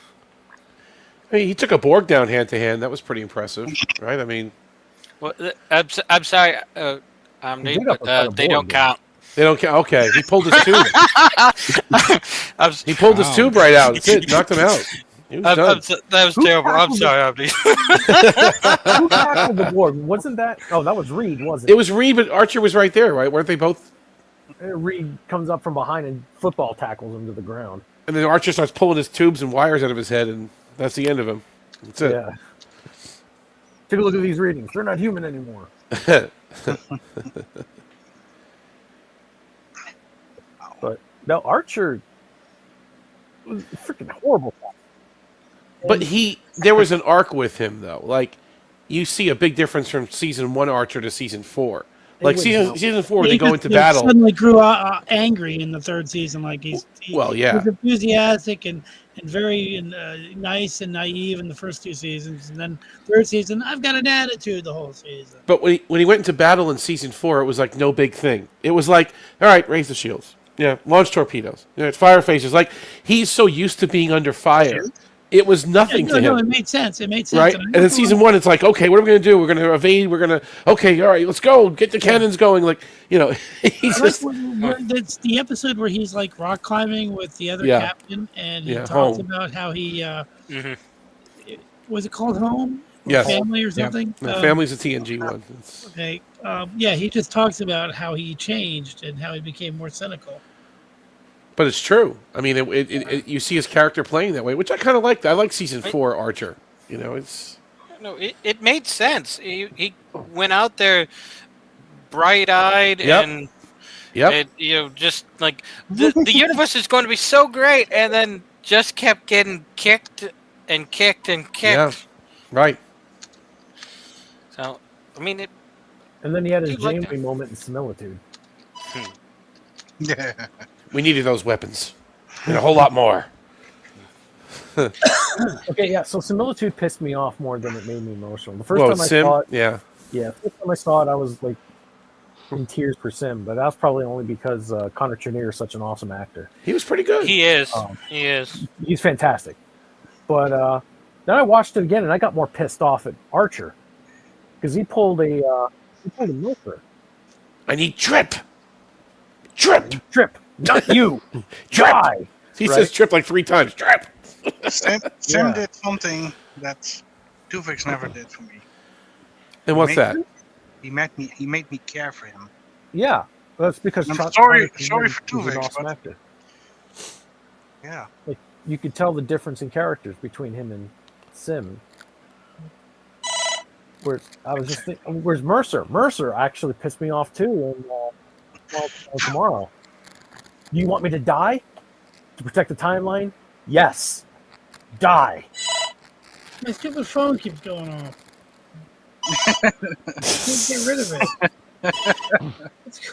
I mean, he took a Borg down hand to hand. That was pretty impressive, right? I mean, Well, I'm sorry, Omni, but they don't count. They don't count. Okay, he pulled his tube. He pulled his tube right out. That's it. Knocked him out. He was done. That was terrible. I'm sorry, Omni. Who tackled the board? Wasn't that? Oh, that was Reed, wasn't it? It was Reed, but Archer was right there, right? Weren't they both? Reed comes up from behind and football tackles him to the ground. And then Archer starts pulling his tubes and wires out of his head, and that's the end of him. That's it. Yeah. Take a look at these readings. They're not human anymore. But no, Archer was freaking horrible. But there was an arc with him, though. Like, you see a big difference from season 1 Archer to season 4. Like, season 4, they go into battle. Suddenly grew angry in the third season. Like he's enthusiastic and very nice and naive in the first two seasons, and then third season, I've got an attitude the whole season. But when he went into battle in season 4, it was like no big thing. It was like, all right, raise the shields. Yeah, launch torpedoes. Fire phases. Like, he's so used to being under fire. It was nothing to him. No, it made sense. It made sense. Right? And in season 1, it's like, okay, what are we going to do? We're going to evade. We're going to, okay, all right, let's go. Get the cannons going. Like, he's just... That's the episode where he's like rock climbing with the other captain, and he talks about how he, was it called Home? Yes. Family or something? No, Family's a TNG one. Okay. He just talks about how he changed and how he became more cynical. But it's true. I mean, you see his character playing that way, which I kind of liked. I like season 4 Archer. It's... No, it made sense. He went out there bright-eyed and just like the universe is going to be so great, and then just kept getting kicked and kicked and kicked. Yeah, right. So, I mean, and then he had his Janeway moment in Similitude. Yeah. We needed those weapons. And a whole lot more. Okay, yeah, so Similitude pissed me off more than it made me emotional. The first time I saw it, yeah, first time I saw it, I was like in tears for Sim, but that's probably only because Connor Trinneer is such an awesome actor. He was pretty good. He is. He is. He's fantastic. But then I watched it again, and I got more pissed off at Archer because he pulled a milker. I need Trip, not you, Trip. Die. He says Trip like 3 times. Trip. Sim did something that Tuvix never did for me. And what's that? He made me care for him. Yeah, that's because I'm Connor sorry Trinneer for is an Tuvix, awesome but actor. Yeah, like you could tell the difference in characters between him and Sim. Where I was just thinking, where's Mercer? Mercer actually pissed me off too. And tomorrow, you want me to die to protect the timeline? Yes, die. My stupid phone keeps going off. I can't get rid of it.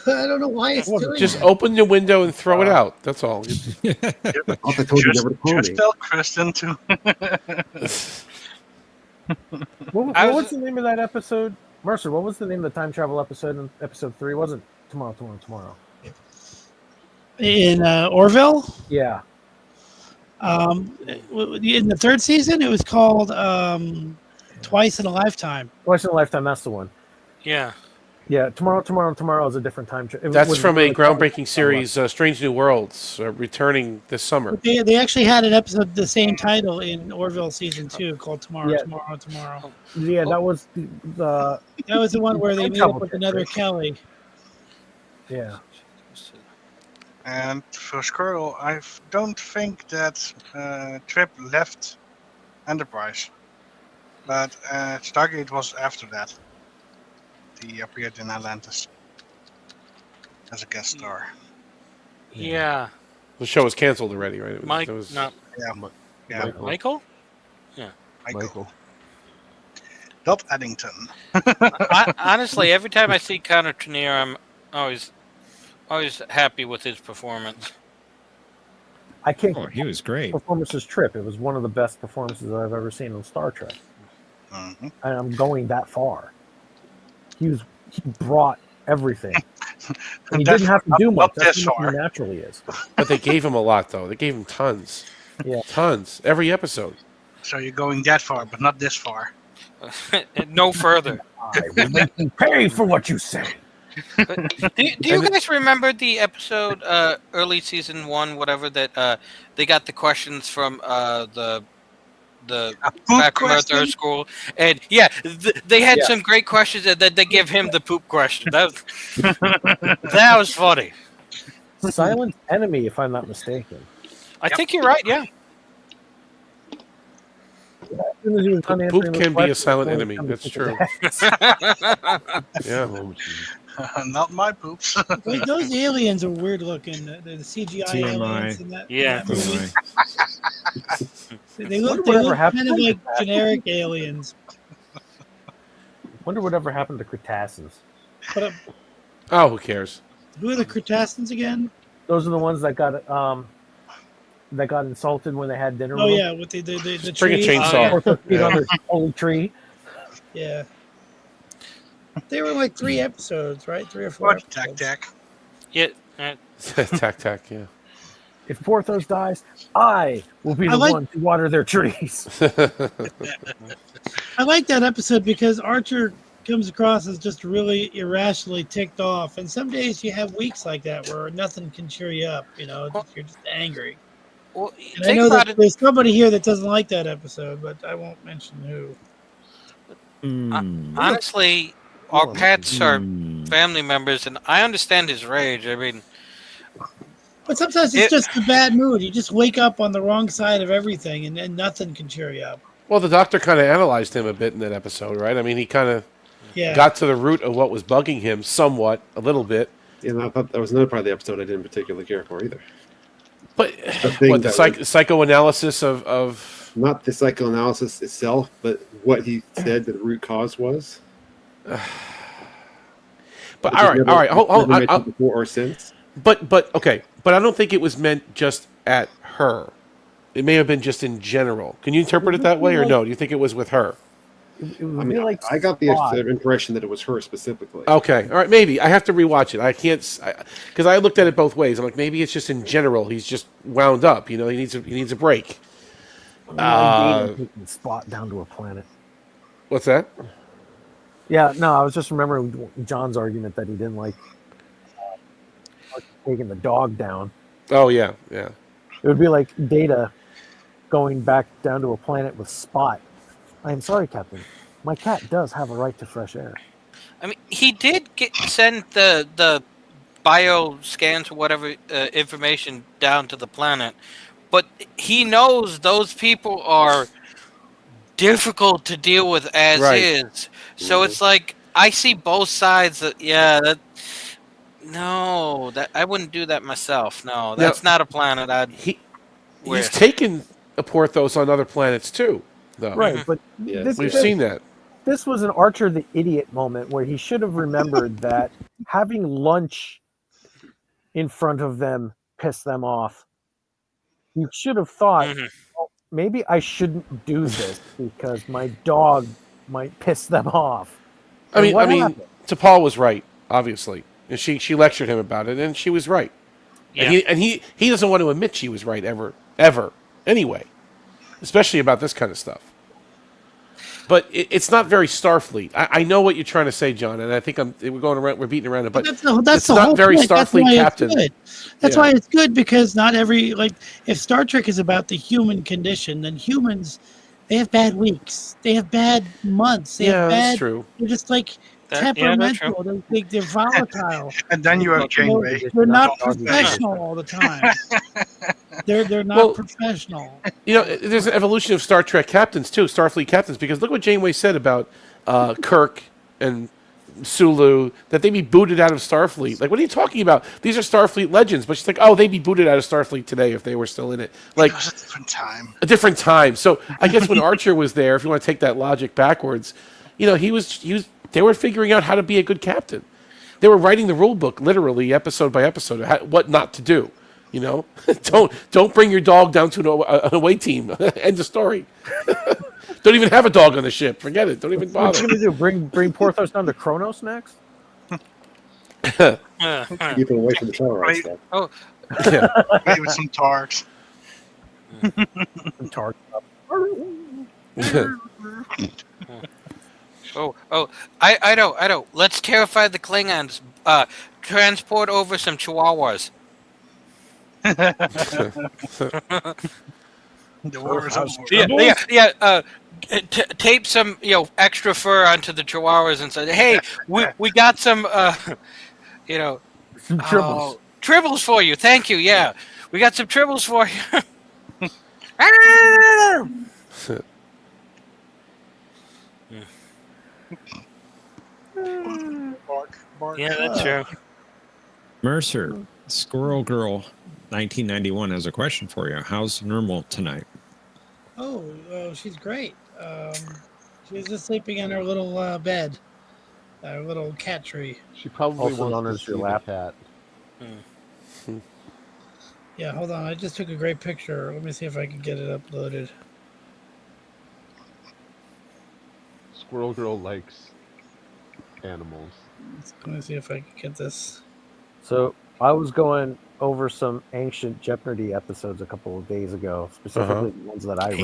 I don't know why it's doing Just that. open the window and throw it out. That's all. I thought I told you never to call Just me. tell Kristen to. What was the name of that episode? Mercer, what was the name of the time travel episode in episode 3? It wasn't tomorrow. In Orville, Yeah. in the third season, it was called Twice in a Lifetime. Twice in a Lifetime, that's the one. Yeah. Yeah, tomorrow is a different time. That's from a groundbreaking series, Strange New Worlds, returning this summer. They actually had an episode the same title in Orville season 2 called Tomorrow. Yeah, that was the That was the one where they meet up with another Kelly. Yeah. And for Squirrel, I don't think that Trip left Enterprise, but Stargate was after that. He appeared in Atlantis as a guest star. Yeah. The show was canceled already, right? Mike, Michael? Yeah. Michael. Not Eddington. Honestly, every time I see Connor Trinneer, I'm always happy with his performance. I can't. Oh, he was great. Performance's Trip. It was one of the best performances I've ever seen on Star Trek. Mm-hmm. And I'm going that far. He brought everything. And he didn't have to do much. That's what he naturally is. But they gave him a lot, though. They gave him tons. Yeah. Tons. Every episode. So you're going that far, but not this far. No further. I will make you pay for what you say. Do you guys remember the episode early season 1, whatever, that they got the questions from the back from Earth School, and they had some great questions that they give him the poop question. That was funny. Silent Enemy, if I'm not mistaken. I think you're right. Yeah. Poop can be a silent enemy. That's true. Yeah. Not my poops. Those aliens are weird looking. The CGI aliens in that. Yeah. Movie. They look kind of like generic aliens. Wonder whatever happened to Cretaceans. Oh, who cares? Who are the Cretaceans again? Those are the ones that got insulted when they had dinner. Oh with yeah, them. with the bring a trees. chainsaw. On their holy tree. Yeah. They were like 3 episodes, right? 3 or 4 episodes. Tac. Yeah. Tac, yeah. If Porthos dies, I will be the one to water their trees. I like that episode because Archer comes across as just really irrationally ticked off. And some days you have weeks like that where nothing can cheer you up. You know, you're just angry. Well, and I know that there's somebody here that doesn't like that episode, but I won't mention who. Honestly, our pets are family members, and I understand his rage. I mean, but sometimes it's just a bad mood. You just wake up on the wrong side of everything, and then nothing can cheer you up. Well, the doctor kind of analyzed him a bit in that episode, right? I mean, he kind of got to the root of what was bugging him somewhat, a little bit. Yeah, I thought that was another part of the episode I didn't particularly care for either. But the psychoanalysis of... Not the psychoanalysis itself, but what he said the root cause was. But all right, hold on. Before or since. But okay, but I don't think it was meant just at her. It may have been just in general. Can you interpret it that way, or no? Do you think it was with her? I got the impression that it was her specifically. Okay, all right, maybe I have to rewatch it. I can't because I looked at it both ways. I'm like, maybe it's just in general. He's just wound up. You know, he needs a break. Taking Spot down to a planet. What's that? Yeah, no, I was just remembering John's argument that he didn't like taking the dog down. Oh yeah. It would be like Data going back down to a planet with Spot. I am sorry, Captain. My cat does have a right to fresh air. I mean, he did send the bio scans or whatever information down to the planet, but he knows those people are difficult to deal with as is. So it's like I see both sides. I wouldn't do that myself. No, that's not a planet I'd. He's taken a Porthos on other planets too. though. Right, but Yes, We've yes. seen that. this was an Archer the idiot moment where he should have remembered that having lunch in front of them pissed them off. You should have thought, well, maybe I shouldn't do this because my dog might piss them off. I And mean, what happened? T'Pol was right, obviously. And she lectured him about it, and she was right. Yeah. And he doesn't want to admit she was right ever. Anyway, especially about this kind of stuff. But it's not very Starfleet. I know what you're trying to say, John, and I think we're beating around it. But that's it's the not whole very point. That's Starfleet why Captain. It's good. That's Yeah. why it's good, because not every, like, if Star Trek is about the human condition, then humans, they have bad weeks, they have bad months, they have that's bad. true. They're just like That's temperamental. They're volatile. And then you have Janeway. They're not Doggy professional all the time. They're not Well, professional. There's an evolution of Star Trek captains too, Starfleet captains, because look what Janeway said about Kirk and Sulu, that they'd be booted out of Starfleet. Like, what are you talking about? These are Starfleet legends. But she's like, oh, they'd be booted out of Starfleet today if they were still in it. Like, It was a different time. a different time. So I guess when Archer was there, if you want to take that logic backwards, he was they were figuring out how to be a good captain. They were writing the rule book literally episode by episode, what not to do. Don't bring your dog down to an away team. End of story. Don't even have a dog on the ship. Forget it. Don't even What bother. you gonna do? Bring Porthos down to Kronos next? Keep it away from the tower. Right. Stuff. Oh, Maybe with some Targs. Target. I know. Let's terrify the Klingons. Transport over some Chihuahuas. The war is over. Yeah. Tape some, extra fur onto the Chihuahuas and say, "Hey, we got some, Some tribbles. tribbles for you. Thank you. Yeah, we got some tribbles for you." Bark. Yeah, that's true. Mercer, Squirrel Girl 1991 has a question for you. How's Normal tonight? Oh, she's great. She was just sleeping in her little bed, her little cat tree. She probably Also known wants as to your see lap. the cat. Yeah, hold on. I just took a great picture. Let me see if I can get it uploaded. Squirrel Girl likes animals. Let me see if I can get this. So I was going over some ancient Jeopnerdy episodes a couple of days ago, specifically the ones that I wrote.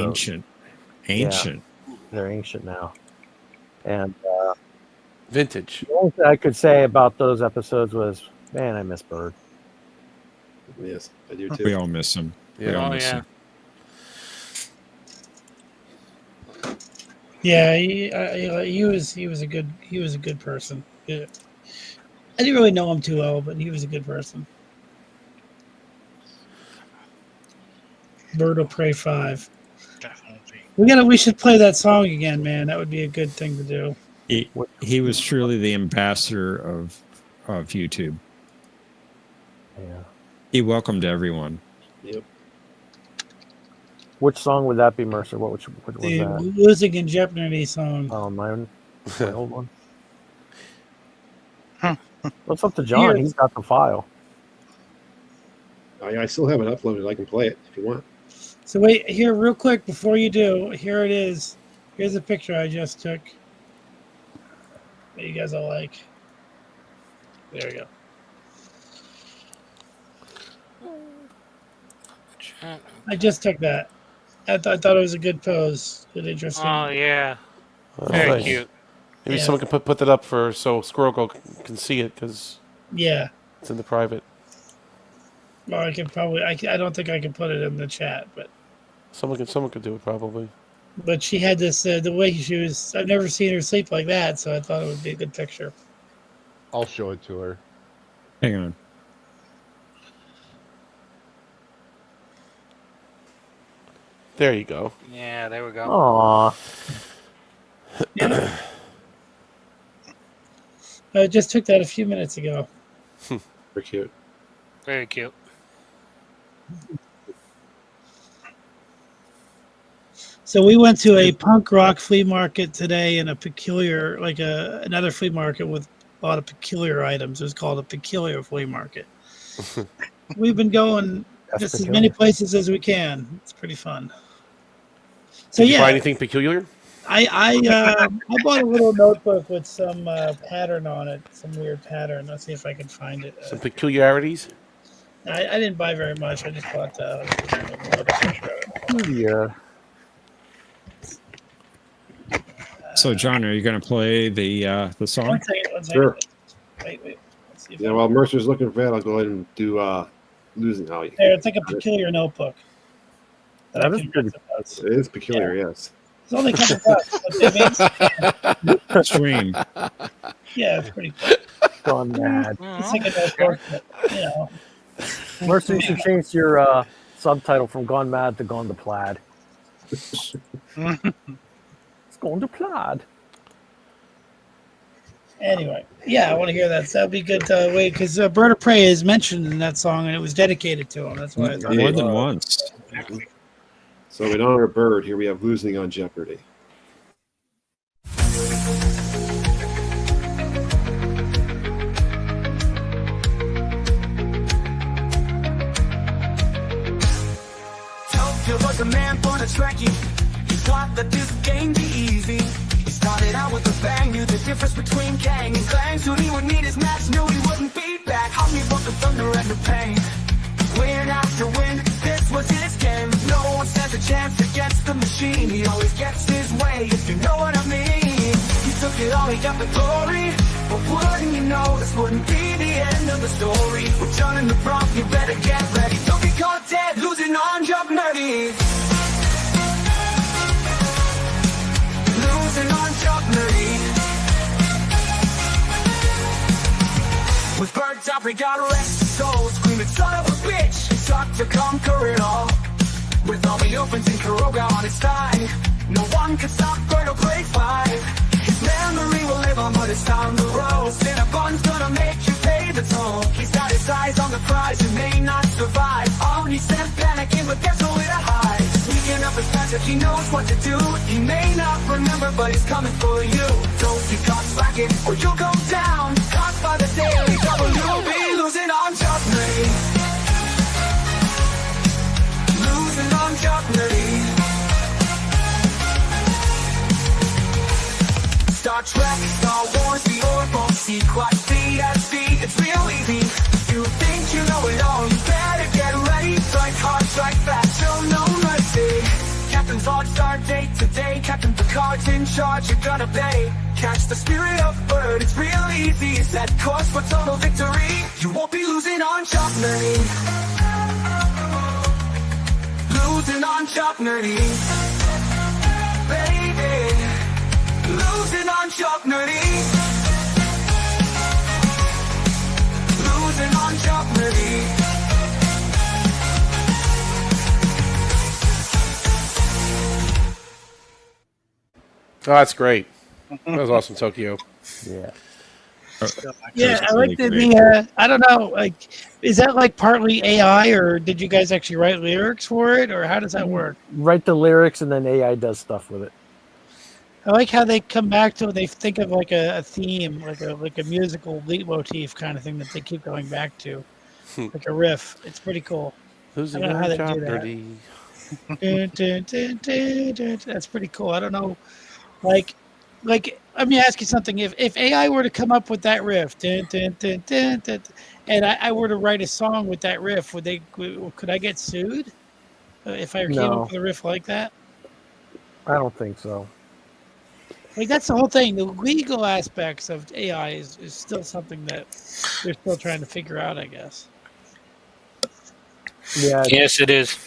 Ancient. They're ancient now. And Vintage. the only thing I could say about those episodes was, man, I miss Bird. Yes, I do We too. all miss him. We Yeah. all Oh, miss yeah. him. Yeah, he was a good person. Yeah. I didn't really know him too well, but he was a good person. Bird of Prey 5. Definitely. We should play that song again, man. That would be a good thing to do. He was truly the ambassador of YouTube. Yeah. He welcomed everyone. Yep. Which song would that be, Mercer? What was The that? Losing in Jeopnerdy song. Oh, my old one. What's up to John? Here. He's got the file. I still have it uploaded. I can play it if you want. So wait, here real quick before you do, here it is. Here's a picture I just took. That you guys all like. There we go. I just took that. I thought it was a good pose. Good, interesting. Oh yeah, Oh, very nice. cute. Maybe Yeah. someone can put that up so Squirrel Girl can see it because Yeah. it's in the private. Well, I could probably. I don't think I can put it in the chat, but Someone could do it probably. she had this. The way she was. I've never seen her sleep like that, so I thought it would be a good picture. I'll show it to her. Hang on. There you go. Yeah, there we go. Aw. I just took that a few minutes ago. Very cute. Very cute. So we went to a punk rock flea market today in a peculiar, like another flea market with a lot of peculiar items. It was called a peculiar flea market. We've been going That's just as peculiar. many places as we can. It's pretty fun. So Did you yeah, buy anything peculiar? I bought a little notebook with some pattern on it, some weird pattern. Let's see if I can find it. Some peculiarities? I didn't buy very much. I just bought Peculiar. So, John, are you going to play the song? One second. Sure. Wait. Let's see if Yeah, while Mercer's looking for that, I'll go ahead and do losing. Oh, there, it's like a peculiar notebook. That I is can pretty. rent it is peculiar, yes. It's only a couple bucks. But it makes, Stream. yeah, it's pretty cool. Gone mad. It's like a notebook, but, you know. Mercer, you should change your subtitle from "Gone Mad" to "Gone to Plaid." It's gone to Plaid. Anyway, yeah, I want to hear that. So that'd be good to wait because Bird of Prey is mentioned in that song and it was dedicated to him. That's why I thought More than once. So in honor of Bird, here we have Losing on Jeopardy. Tokyo was a man born a Trekkie. He thought that this game be easy. He started out with a bang, knew the difference between gang and clang. So he would meet his match, knew he wouldn't beat back. Hungry for the thunder and the pain. Win after win, this was his game. No one stands a chance against the machine. He always gets his way, if you know what I mean. He took it all, he got the glory. But wouldn't you know, this wouldn't be the end of the story. We're John in the Bronx, you better get ready. Don't be caught dead, losing on Jeopnerdy. Losing on Jeopnerdy. With birds up, we got rest soul, screaming son of a bitch. He sought to conquer it all. With all the opens in Kuroga on his thigh, no one can stop Bird or break 5. His memory will live on, but it's time to roll. Cinnabon's gonna make you pay the toll. He's got his eyes on the prize and may not survive. Omni sent panicking, but there's nowhere to hide. Sneaking up his passage, he knows what to do. He may not remember, but he's coming for you. Don't be caught slacking, or you'll go down. Caught by the daily double, you'll be losing on Jeopnerdy. Losing on Jeopnerdy. Star Trek, Star Wars, the Oracle, Sequat, CSV, it's real easy. You think you know it all, you better get ready. Strike hard, strike fast, show no mercy. Captain Zod, start date today. Captain Picard's in charge, you're gonna pay. Catch the spirit of Bird, it's real easy. Set course for total victory. You won't be losing on Jeopnerdy. Losing on Jeopnerdy. Baby. Losing on Jeopnerdy. Losing on Jeopnerdy. Oh, that's great. That was awesome, Tokyo. Yeah. Yeah, I like the I don't know, like, is that like partly AI or did you guys actually write lyrics for it or how does that work? Write the lyrics and then AI does stuff with it. I like how they come back to it. They think of like a theme, like a musical leitmotif kind of thing that they keep going back to, like a riff. It's pretty cool. Losing I don't know on how they do Jeopardy. that. That's pretty cool. I don't know, like let me ask you something. If AI were to come up with that riff, and I were to write a song with that riff, could I get sued if I came No. up with a riff like that? I don't think so. Like that's the whole thing. The legal aspects of AI is still something that they're still trying to figure out, I guess. Yeah. Yes, it is.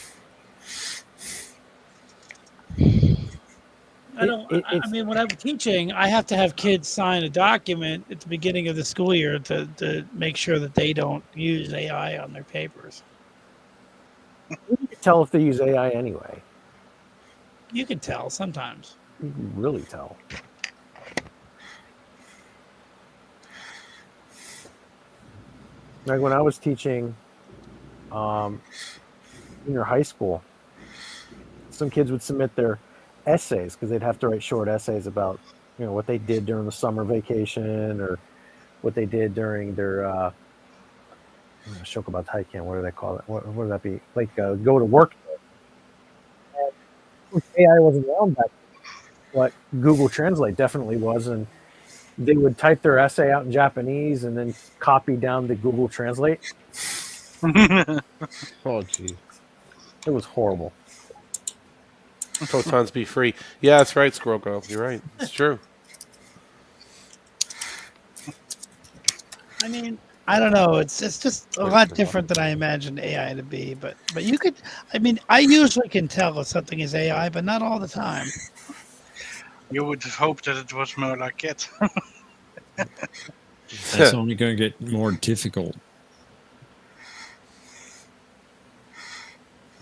I don't. I mean, when I'm teaching, I have to have kids sign a document at the beginning of the school year to make sure that they don't use AI on their papers. You can tell if they use AI anyway. You can tell sometimes. You can really tell. Like when I was teaching junior high school, some kids would submit their essays because they'd have to write short essays about what they did during the summer vacation or what they did during their Shokuba Taiken. What do they call it? What would that be? Like go to work. And AI wasn't around back then, but Google Translate definitely was, and they would type their essay out in Japanese and then copy down the Google Translate. Oh, gee. It was horrible. Photons be free. Yeah, that's right, Squirrel Girl. You're right. It's true. I mean, I don't know. It's just a lot different than I imagined AI to be. But you could. I mean, I usually can tell if something is AI, but not all the time. You would hope that it was more like it. That's only going to get more difficult.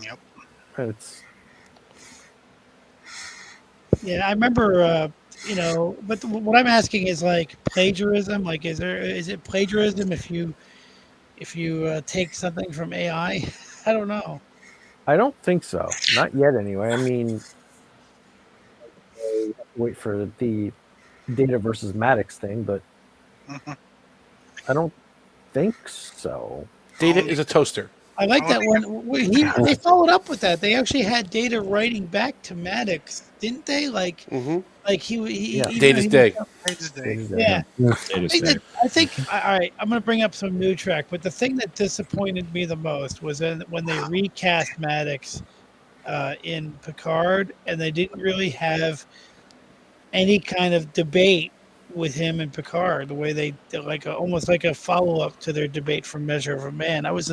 Yep. Yeah, I remember. But what I'm asking is like plagiarism. Like, is it plagiarism if you take something from AI? I don't know. I don't think so. Not yet, anyway. I mean, we have to wait for the data versus Maddox thing, but I don't think so. Data is a toaster. I like that one. They followed up with that. They actually had Data writing back to Maddox, didn't they? Like, like he Data's day. Yeah. I think. All right, I'm going to bring up some new track, but the thing that disappointed me the most was when they recast Maddox in Picard, and they didn't really have any kind of debate with him in Picard, the way they almost like a follow-up to their debate from Measure of a Man. That was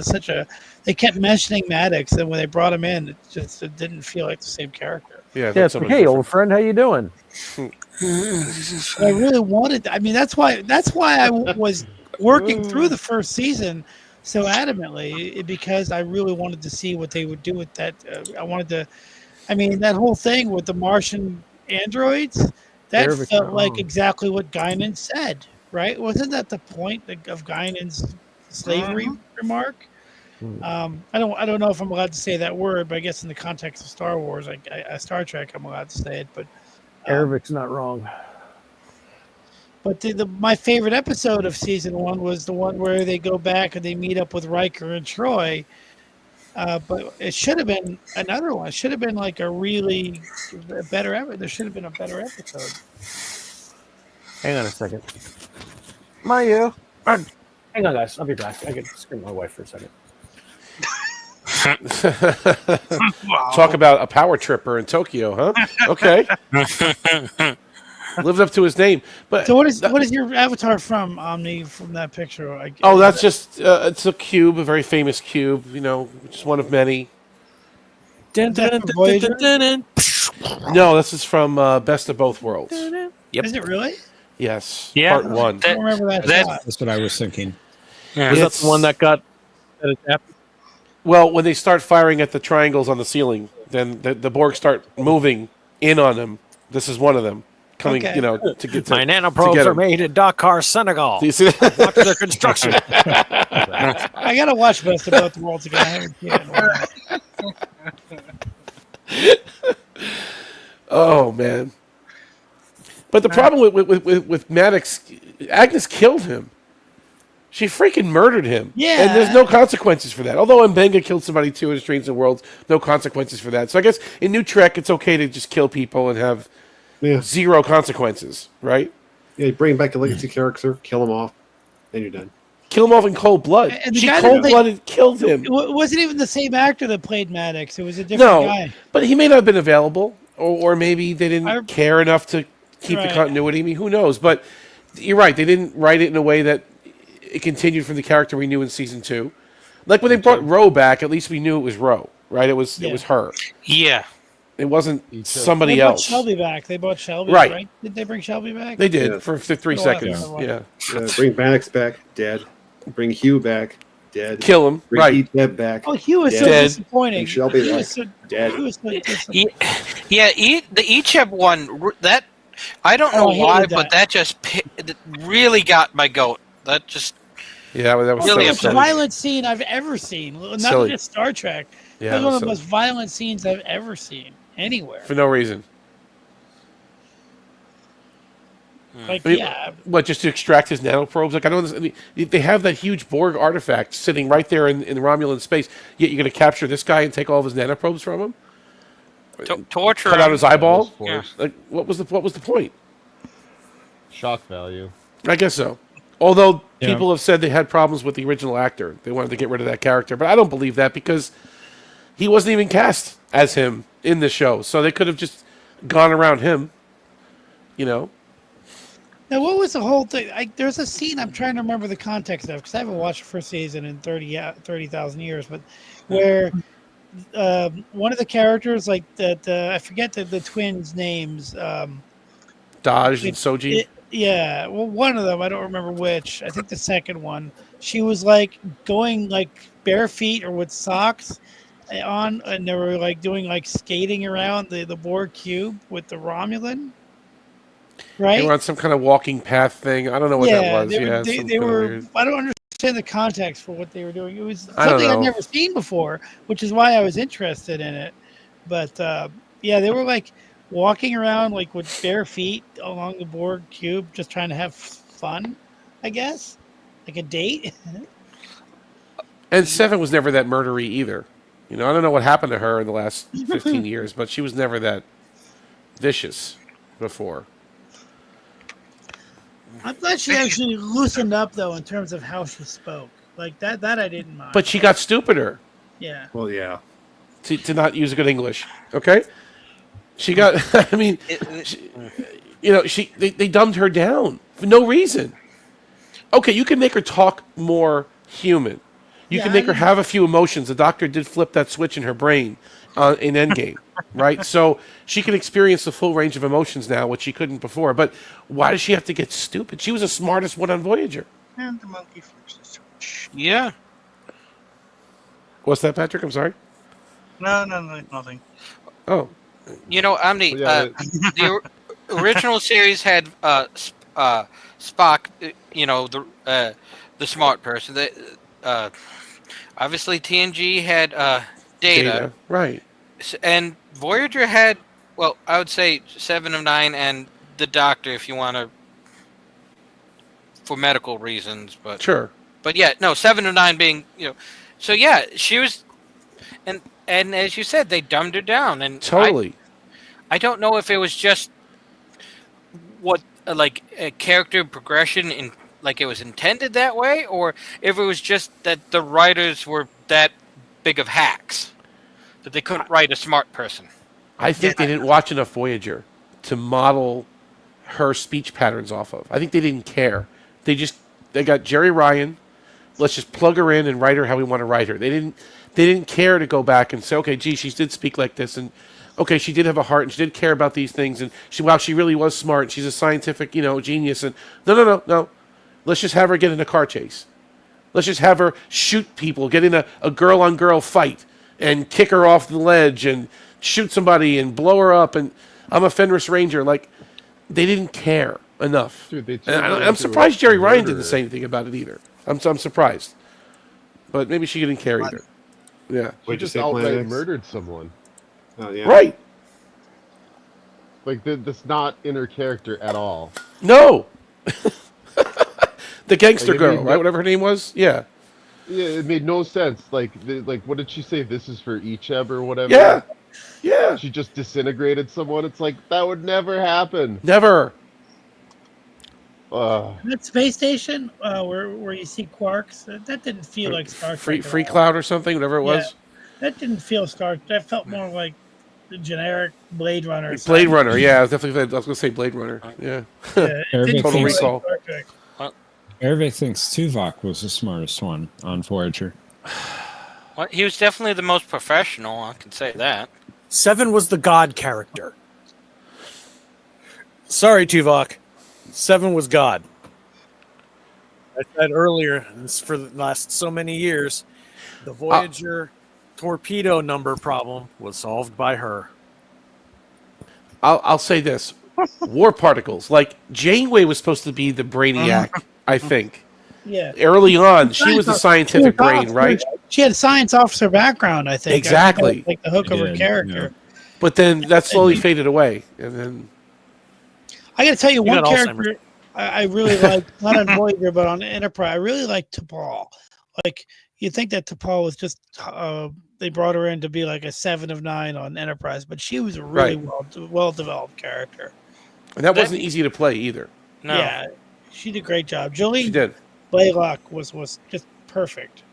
they kept mentioning Maddox, and when they brought him in, it didn't feel like the same character. Yeah, it's like, hey, old friend, how you doing? I really wanted. I mean, that's why I was working through the first season so adamantly, because I really wanted to see what they would do with that. I wanted to. I mean, that whole thing with the Martian androids. That felt like exactly what Guinan said, right? Wasn't that the point of Guinan's slavery remark? I don't know if I'm allowed to say that word, but I guess in the context of Star Wars, Star Trek, I'm allowed to say it. But Arabic's not wrong. But my favorite episode of season 1 was the one where they go back and they meet up with Riker and Troy. But it should have been another one. It should have been like a really better episode. There should have been a better episode. Hang on a second. Mayu. Hang on, guys. I'll be back. I can scream my wife for a second. Talk about a power tripper in Tokyo, huh? Okay. Lived up to his name. But so what is your avatar from, Omni, from that picture? That's just it's a cube, a very famous cube, just one of many. No, this is from Best of Both Worlds. Yep. Is it really? Yes. Yeah. Part 1. I don't remember that. That's what I was thinking. Yeah, is that the one that got adapted? Well, when they start firing at the triangles on the ceiling, then the Borg start moving in on them. This is one of them. Coming, to get to my nanoprobes are made in Dakar, Senegal. Do you see that? Watch their construction. I gotta watch Best of Both Worlds again. I haven't seen it. Oh man! But the problem with Maddox, Agnes killed him. She freaking murdered him. Yeah. And there's no consequences for that. Although Mbenga killed somebody too in Strange New Worlds, no consequences for that. So I guess in New Trek, it's okay to just kill people and have zero consequences, right? Yeah, you bring back a legacy character, kill him off, then you're done. Kill him off in cold blood. And the She guy cold-blooded killed him. It wasn't even the same actor that played Maddox. It was a different guy. But he may not have been available, or maybe they didn't care enough to keep the continuity. I mean, who knows? But you're right. They didn't write it in a way that it continued from the character we knew in season 2. Like when they brought Ro back, at least we knew it was Ro, right? It was her. Yeah. It wasn't somebody They brought else. Shelby back. They brought Shelby, Right. right? Did they bring Shelby back? They did for 3 seconds. Yeah. Bring Maddox back, dead. Bring Hugh back, dead. Kill him, Bring right. Deb back. Oh, Hugh was so dead. disappointing. Bring Shelby He back, was so dead. He was so disappointing. Yeah, the Icheb one, that I don't know I hated why, that. but that just it really got my goat. That just Yeah, that was Really so The most upsetting. violent scene I've ever seen. Not Silly. just Star Trek. Yeah, That was it one was of the most violent scenes I've ever seen anywhere. for no reason. Like, I mean, yeah, what, just to extract his nanoprobes? Like, I don't. I mean, they have that huge Borg artifact sitting right there in Romulan space. Yet you're going to capture this guy and take all of his nanoprobes from him? Torture Cut out him. his eyeball? Yeah. Like, what was the point? Shock value. I guess so. Although Yeah. people have said they had problems with the original actor, they wanted to get rid of that character, but I don't believe that because he wasn't even cast as him in the show, so they could have just gone around him. You know. Now, what was the whole thing? There's a scene I'm trying to remember the context of because I haven't watched the first season in 30,000 years, but where one of the characters, like that, I forget the twins' names. Dodge and Soji. Yeah, well, one of them, I don't remember which. I think the second one. She was like going like bare feet or with socks on, and they were like doing like skating around the Borg cube with the Romulan. Right? They were on some kind of walking path thing. I don't know what that was. They were. I don't understand the context for what they were doing. It was I don't something I'd know. never seen before, which is why I was interested in it. But yeah, they were like walking around like with bare feet along the Borg cube, just trying to have fun, I guess, like a date. And Seven was never that murdery either. You know, I don't know what happened to her in the last 15 years, but she was never that vicious before. I'm glad she actually loosened up though in terms of how she spoke. Like that I didn't mind. But she got stupider. Yeah. Well, yeah. To not use good English, okay? She got. I mean, they dumbed her down for no reason. Okay, you can make her talk more human. You can make her have a few emotions. The Doctor did flip that switch in her brain in Endgame, right? So she can experience the full range of emotions now, which she couldn't before. But why does she have to get stupid? She was the smartest one on Voyager. And the monkey flips the switch. Yeah. What's that, Patrick? I'm sorry. No, nothing. Oh. You know, Omni, Yeah, the original series had Spock, the smart person. Obviously, TNG had Data. Right. And Voyager had, well, I would say 7 of 9 and the Doctor, if you want to, for medical reasons. But Sure. But yeah, no, 7 of 9 being, so yeah, she was, and as you said, they dumbed her down. And Totally. I don't know if it was just what like a character progression in like it was intended that way, or if it was just that the writers were that big of hacks that they couldn't write a smart person. I think they didn't watch enough Voyager to model her speech patterns off of. I think they didn't care. They got Jerry Ryan. Let's just plug her in and write her how we want to write her. They didn't care to go back and say, okay, gee, she did speak like this, and okay, she did have a heart, and she did care about these things, and she really was smart, and she's a scientific, genius. And no. Let's just have her get in a car chase. Let's just have her shoot people, get in a girl-on-girl fight, and kick her off the ledge, and shoot somebody, and blow her up, and I'm a Fenris Ranger. Like, they didn't care enough. Dude, and I'm surprised Jerry Ryan didn't say anything about it either. I'm surprised. But maybe she didn't care either. Yeah. She just outright murdered someone. Oh, yeah. Right. Like, that's not in her character at all. No. The gangster Like, girl, right? Whatever her name was. Yeah. Yeah, it made no sense. Like, what did she say? This is for Icheb or whatever? Yeah. Yeah. She just disintegrated someone. It's like, that would never happen. Never. That space station where you see quarks, that didn't feel like Star Trek. Free Cloud or something, whatever it was. That didn't feel Star. That felt more like the generic Blade Runner. Blade Runner, yeah, I was going to say Blade Runner. Yeah. Total Recall. Everybody thinks Tuvok was the smartest one on Voyager. Well, he was definitely the most professional, I can say that. 7 was the God character. Sorry, Tuvok. 7 was God. I said earlier, for the last so many years, the Voyager torpedo number problem was solved by her. I'll say this. War particles. Like, Janeway was supposed to be the brainiac, I think. Yeah. Early on, she was the scientific brain, right? She had a science officer background, I think. Exactly. Like the hook of her character. But then that slowly faded away. And then... I got to tell you, one character I really like, not on Voyager, but on Enterprise. I really like T'Pol. Like, you think that T'Pol was just they brought her in to be like a 7 of 9 on Enterprise, but she was a really well developed character. And that wasn't easy to play either. No. Yeah, she did a great job. Jolene She did. Blaylock was just perfect.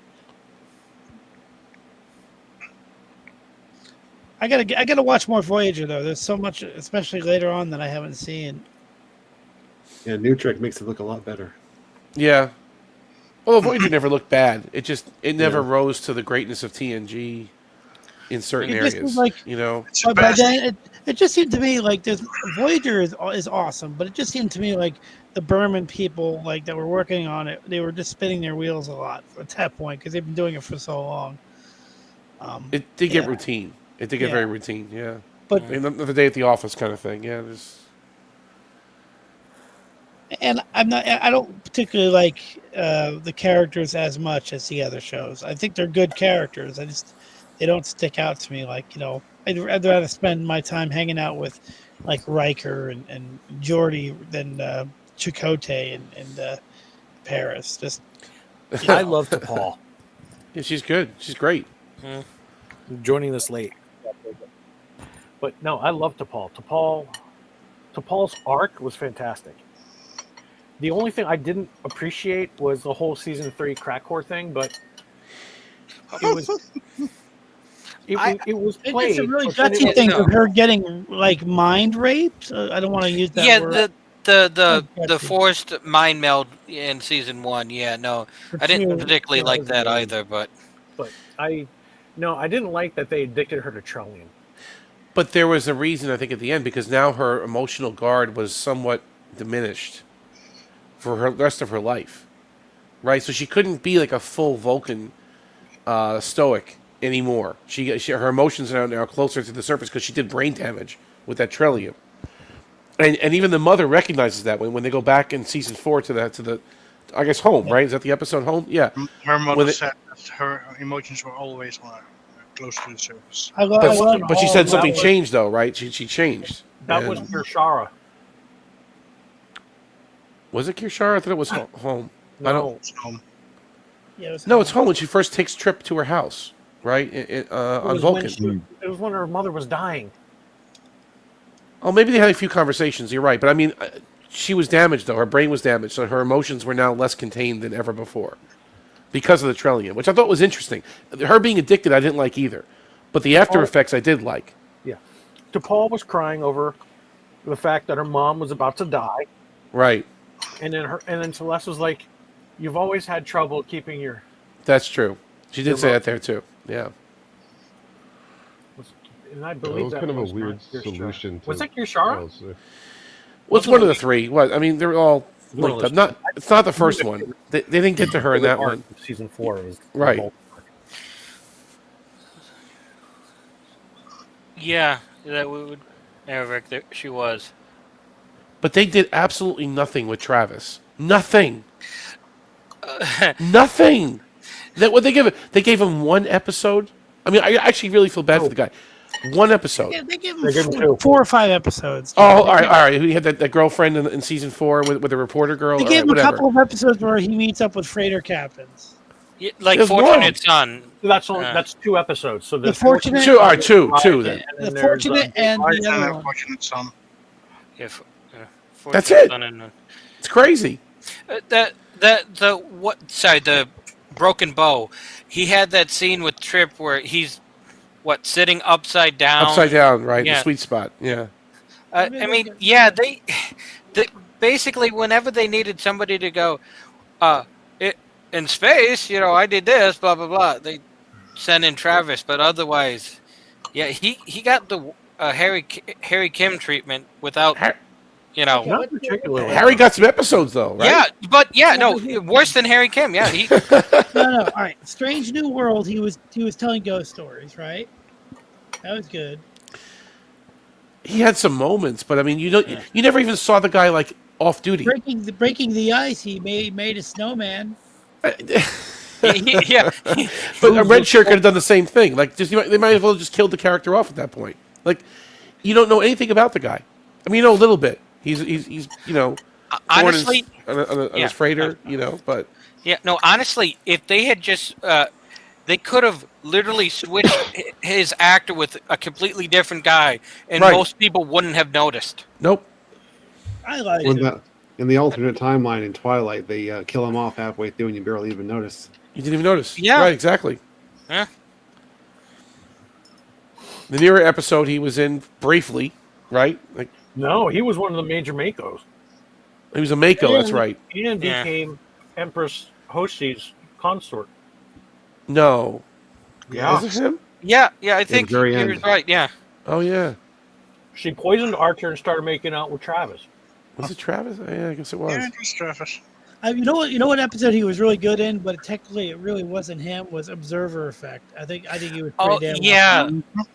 I gotta watch more Voyager though. There's so much, especially later on, that I haven't seen. Yeah, New Trek makes it look a lot better. Yeah. Well, Voyager never looked bad. It never rose to the greatness of TNG in certain It just areas. was like, you know, but by then it just seemed to me like Voyager is awesome, but it just seemed to me like the Berman people like that were working on it, they were just spinning their wheels a lot at that point because they've been doing it for so long. it did get routine. It did get very routine. Yeah. But another day at the office kind of thing. Yeah. And I don't particularly like the characters as much as the other shows. I think they're good characters. They don't stick out to me like, I'd rather spend my time hanging out with like Riker and Geordi than Chakotay and Paris. Just I love T'Pol. Yeah, she's good. She's great. I'm joining this late. But no, I love T'Pol. T'Pol's arc was fantastic. The only thing I didn't appreciate was the whole season 3 crack whore thing, but it was it was played. It's a really gutsy thing of her getting like mind raped. I don't want to use that word. The forced mind meld in season 1. Yeah, no, I didn't particularly like that either. But I didn't like that they addicted her to Trellium. But there was a reason, I think, at the end, because now her emotional guard was somewhat diminished for the rest of her life, right? So she couldn't be like a full Vulcan stoic anymore. Her emotions are now closer to the surface because she did brain damage with that Trellium. And even the mother recognizes that when they go back in season 4 to the I guess home, right? Is that the episode Home? Yeah. Her mother said that her emotions were always close to the surface. But she said something changed though, right? She changed. That was Kirshara. Was it Kirshara? I thought it was Home. No, it's Home. Yeah, it's Home when she first takes Trip to her house, right? On Vulcan. It was when her mother was dying. Oh, maybe they had a few conversations. You're right, but I mean, she was damaged though. Her brain was damaged, so her emotions were now less contained than ever before because of the Trellium, which I thought was interesting. Her being addicted, I didn't like either, but the after effects I did like. Yeah, T'Pol was crying over the fact that her mom was about to die. Right. And then Celeste was like, "You've always had trouble keeping your." That's true. She did say that there too. Yeah. And I believe that was kind of a weird solution. Was that Kirshara? Well, it's one of the three. What I mean, they're all linked up. It's not the first one. They didn't get to her in that one. Season 4 was right. Yeah, that would. Eric, she was. But they did absolutely nothing with Travis. Nothing. Nothing. That what they give it? They gave him one episode. I mean, I actually really feel bad for the guy. One episode. Yeah, they gave him 4 or 5 episodes. Oh, all right. He had that girlfriend in season 4 with the reporter girl. They gave him a couple of episodes where he meets up with freighter captains. Yeah, like Fortunate Son. That's 2 episodes. So the Fortunate. Two. All right, two. Then. The Fortunate and the other one. Fortunate Son. Yeah, that's it. It's crazy. The Broken Bow. He had that scene with Trip where he's sitting upside down. Upside down, right? Yeah. The sweet spot. Yeah. I mean, yeah, they basically whenever they needed somebody to go, in space, I did this, blah blah blah. They sent in Travis, but otherwise, yeah, he got the Harry Kim treatment without. Not particularly. Harry got some episodes though, right? Yeah, but worse than Harry Kim. Yeah, No. All right, Strange New World. He was telling ghost stories, right? That was good. He had some moments, but I mean, you never even saw the guy like off duty. Breaking the ice. He made a snowman. Yeah, but a red shirt could have done the same thing. Like, they might as well just killed the character off at that point. Like, you don't know anything about the guy. I mean, you know a little bit. He's honestly, on his freighter, but yeah, no, honestly, if they had just, they could have literally switched his actor with a completely different guy, and Right. most people wouldn't have noticed. Nope. I like When it. that in the alternate timeline in Twilight, they kill him off halfway through, and you barely even notice. You didn't even notice. Yeah. Right. Exactly. Yeah. The newer episode he was in briefly, right? Like No, he was one of the major Makos. he was a Mako. That's right. And Yeah. became Empress Hoshi's consort. No. Yeah. Was it him? Yeah, I think very he end. was right. Yeah. Oh yeah. She poisoned Archer and started making out with Travis. Was it Travis? Yeah, I guess it was. Yeah, it was Travis. You know what? You know what episode he was really good in, but technically it really wasn't him. Was Observer Effect. I think he was. Oh Pretty damn yeah,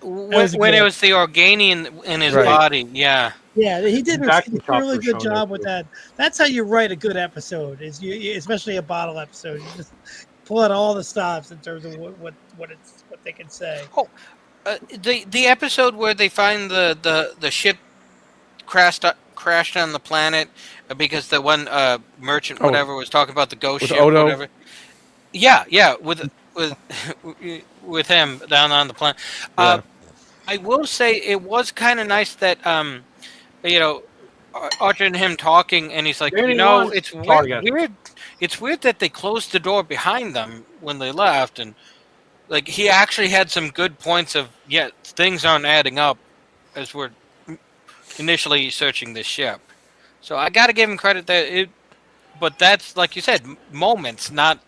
well. when it was the Organian in his Right. body. Yeah. Yeah, he did Vacuum a really chopper good showing job up, with too. that. That's how you write a good episode. Is especially a bottle episode. You just pull out all the stops in terms of what they can say. The episode where they find the ship crashed on the planet because the one merchant whatever was talking about the ghost With ship Odo? whatever. Yeah, with with him down on the planet. Yeah. I will say it was kind of nice that Archer and him talking, and he's like, Anyone? it's Sorry, guys. weird. It's weird that they closed the door behind them when they left, and like he actually had some good points of things aren't adding up as we're initially searching this ship. So I got to give him credit but that's like you said, moments, not.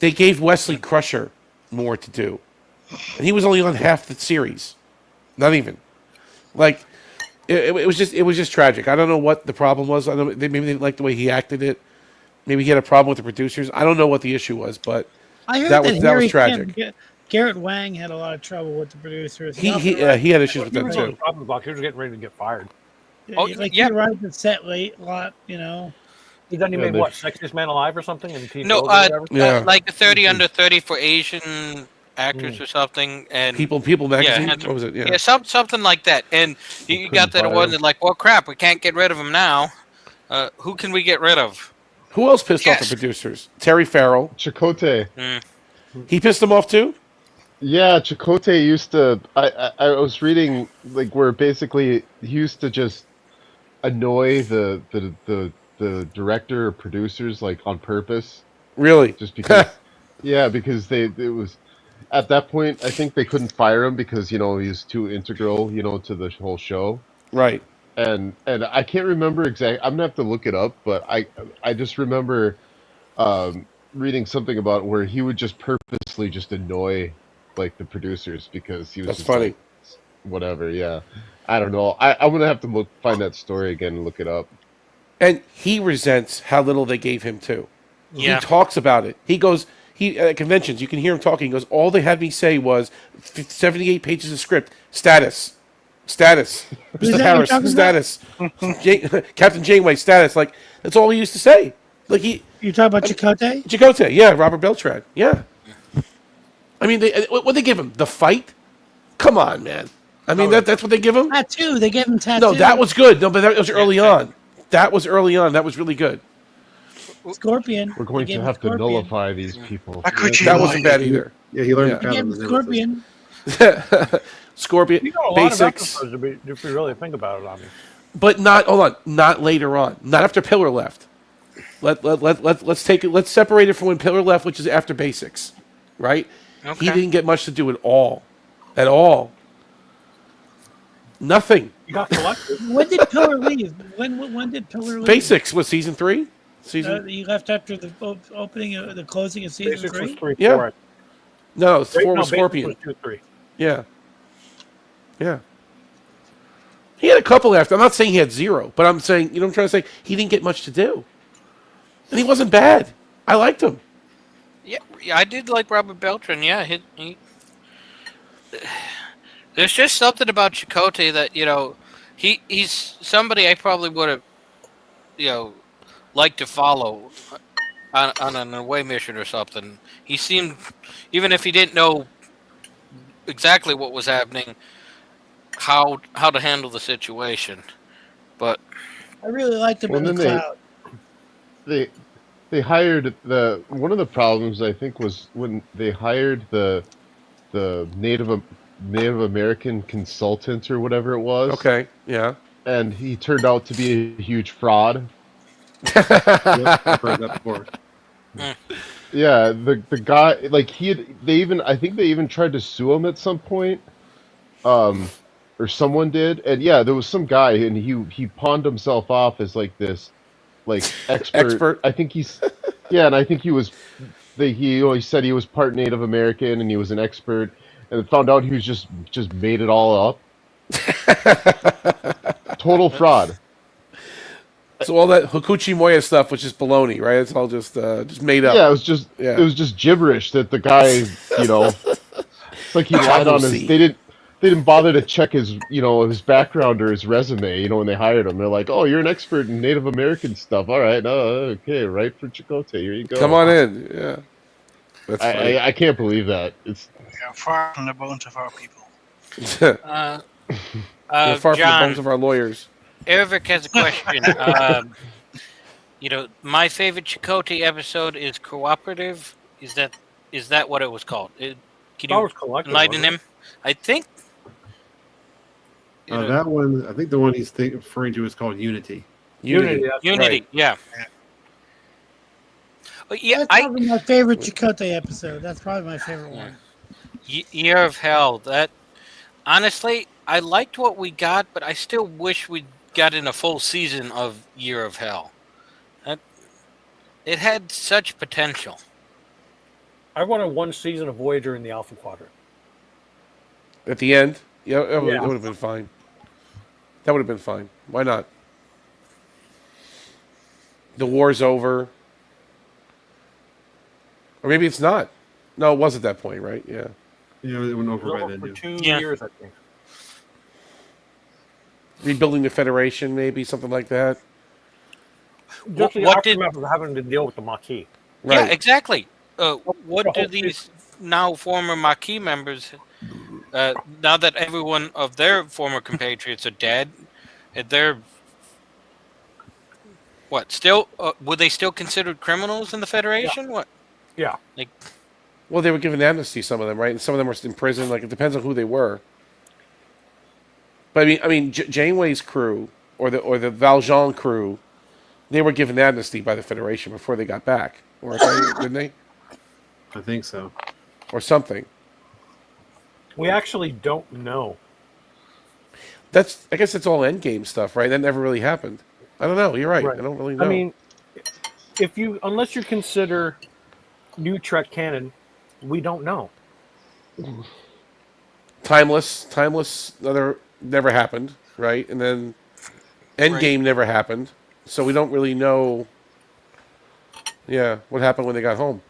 They gave Wesley Crusher more to do, and he was only on half the series, not even. Like it was just tragic. I don't know what the problem was. I don't. Maybe they didn't like the way he acted it. Maybe he had a problem with the producers. I don't know what the issue was, but I heard that was Harry tragic. Garrett Wang had a lot of trouble with the producers. He had issues with He that was on the too. chopping block. He was getting ready to get fired. He arrived at set late a lot. He made what, Sexiest Man Alive or something? In TV No, or whatever? like the 30 under 30 for Asian actors or something, and People magazine. had to- What was it? yeah, something like that. And you got that fire award, him. and like, well, crap, we can't get rid of him now. Who can we get rid of? Who else pissed off Yes. the producers? Terry Farrell. Chakotay. He pissed them off too. Yeah, Chakotay used to. I was reading like where basically he used to just annoy the director or producers like on purpose, Really? just because. Yeah, because it was at that point I think they couldn't fire him because he was too integral to the whole show. Right. And I can't remember exactly. I'm gonna have to look it up, but I just remember reading something about where he would just purposely just annoy like the producers because he was That's just funny. like, whatever. Yeah, I don't know. I'm gonna have to find that story again and look it up. And he resents how little they gave him too. Yeah. He talks about it. He goes, at conventions, you can hear him talking. He goes, all they had me say was 78 pages of script. Status. Who's Mr. that Harris, you're talking status. Captain Janeway, status. Like, that's all he used to say. Like, You talking about Chakotay? Chakotay, yeah, Robert Beltran, yeah. I mean, what they give him? The fight? Come on, man. I mean, that's what they give him? Tattoo. They gave him tattoo. No, that was good. No, but that was early on. That was early on. That was really good. Scorpion. We're going They to gave have him to Scorpion. nullify these people. That wasn't bad either. Yeah, he learned Yeah. to They count gave on him the nemesis. Scorpion. Scorpion, You know, a lot basics, of episodes if you really think about it. I mean, but not later on. Not after Pillar left. Let's take it. Let's separate it from when Pillar left, which is after basics, right? Okay. He didn't get much to do at all. Nothing. you got collected. When did Pillar leave? When did Pillar leave? Basics was season 3. He left after the opening, the closing of season Basics was 3. 3, Yeah. 4. No, it's 4 No, with Basics Scorpion. was 2, 3. Yeah. He had a couple after. I'm not saying he had 0, but I'm saying, what I'm trying to say? He didn't get much to do. And he wasn't bad. I liked him. Yeah, I did like Robert Beltran. Yeah, he there's just something about Chakotay that he's somebody I probably would have liked to follow on an away mission or something. He seemed, even if he didn't know exactly what was happening, how to handle the situation. But I really liked him Well, in the then cloud. they hired one of the problems I think was when they hired the Native American consultant or whatever it was, Okay. Yeah. and he turned out to be a huge fraud. Yep, I've heard that before. Yeah, the guy like I think they even tried to sue him at some point, or someone did, and yeah, there was some guy and he pawned himself off as like this like expert. Expert. I think yeah, and I think he always said he was part Native American and he was an expert, and found out he was just made it all up. Total fraud. So all that Hokuchi Moya stuff was just baloney, right? It's all just made up. Yeah, it was just gibberish that the guy, it's like he lied on his. They didn't bother to check his his background or his resume. When they hired him, they're like, "Oh, you're an expert in Native American stuff. All right, okay, right for Chakotay. Here you go. Come on in." Yeah, that's funny. I can't believe that. It's far from the bones of our people. We're far from the John, bones of our lawyers. Eric has a question. My favorite Chakotay episode is Cooperative. Is that what it was called? Can you enlighten him? I think. That one, I think the one he's referring to is called Unity. Unity, right. Yeah. That's probably my favorite Chakotay episode. That's probably my favorite one. Year of Hell. That honestly, I liked what we got, but I still wish we'd gotten a full season of Year of Hell. It had such potential. I wanted one season of Voyager in the Alpha Quadrant. At the end, it would have been fine. That would have been fine. Why not? The war's over. Or maybe it's not. No, it was at that point, right? Yeah. Yeah, it went over by then. For 2 Yeah. years, I think. Rebuilding the Federation, maybe something like that. Just the What did- aftermath of having to deal with the Maquis. Right. Yeah, exactly. What the do whole these now former Maquis members, now that every one of their former compatriots are dead, they're what? Still, were they still considered criminals in the Federation? What? Yeah. Like, Well, they were given amnesty, some of them, right? And some of them were in prison. Like, it depends on who they were. But I mean, Janeway's crew or the Valjean crew, they were given amnesty by the Federation before they got back, weren't they? Didn't they? I think so. Or something. We actually don't know. I guess it's all endgame stuff, right? That never really happened. I don't know. You're right. I don't really know. I mean, unless you consider new Trek canon, we don't know. Timeless, never happened, right? And then Endgame never happened, so we don't really know. Yeah, what happened when they got home?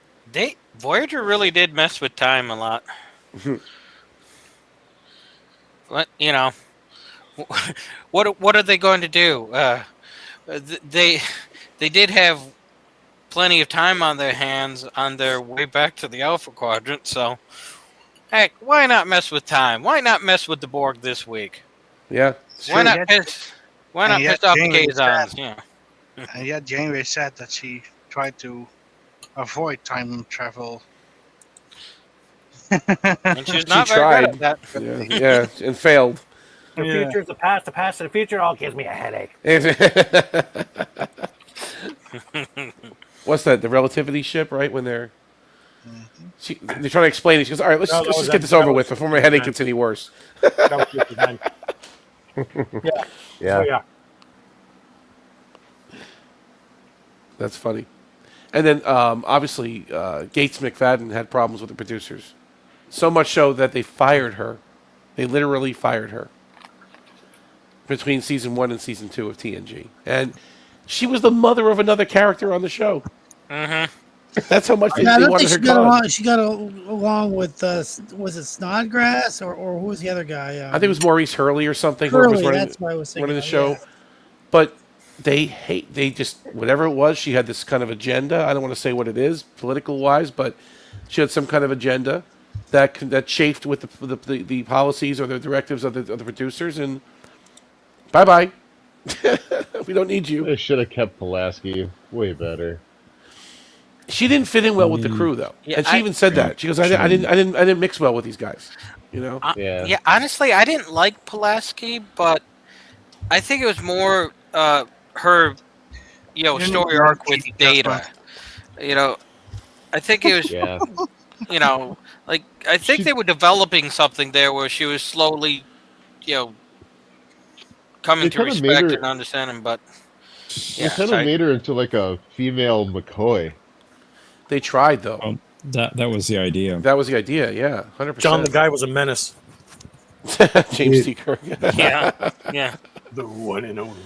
Voyager really did mess with time a lot. But what are they going to do? They did have plenty of time on their hands on their way back to the Alpha Quadrant, so heck, why not mess with time? Why not mess with the Borg this week? Yeah. Why not piss off the Kazons? Yeah. And yet Janeway said that she tried to avoid time travel. And she's not She very good tried. at that. Yeah, and failed. The future's the past of the future all gives me a headache. What's that? The relativity ship, right? When they're trying to explain it. She goes, "All right, let's just get this over with before my headache gets any worse." Yeah. Yeah. Oh, yeah. That's funny. And then obviously Gates McFadden had problems with the producers, so much so that they fired her. They literally fired her between season 1 and season 2 of TNG, and she was the mother of another character on the show. Mm-hmm. That's how much they I don't wanted think her gone. she got along with was it Snodgrass or who was the other guy? I think it was Maurice Hurley or something. who was Hurley, that's what I was thinking running the of, show. yeah. But they just whatever it was. She had this kind of agenda. I don't want to say what it is, political wise, but she had some kind of agenda that chafed with the policies or the directives of the producers. And bye. We don't need you. They should have kept Pulaski. Way better. She didn't fit in well with the crew, though, Yeah, and she even said that. She goes, "I didn't mix well with these guys." You know? Yeah. Honestly, I didn't like Pulaski, but I think it was more her, story arc with Data. I think it was. Yeah. I think they were developing something there where she was slowly, coming They to kinda made respect her- and understand him. But They kind of made her into like a female McCoy. They tried though. That was the idea. That was the idea. Yeah, 100%. John the guy was a menace. James T. Kirk. yeah. The one and only.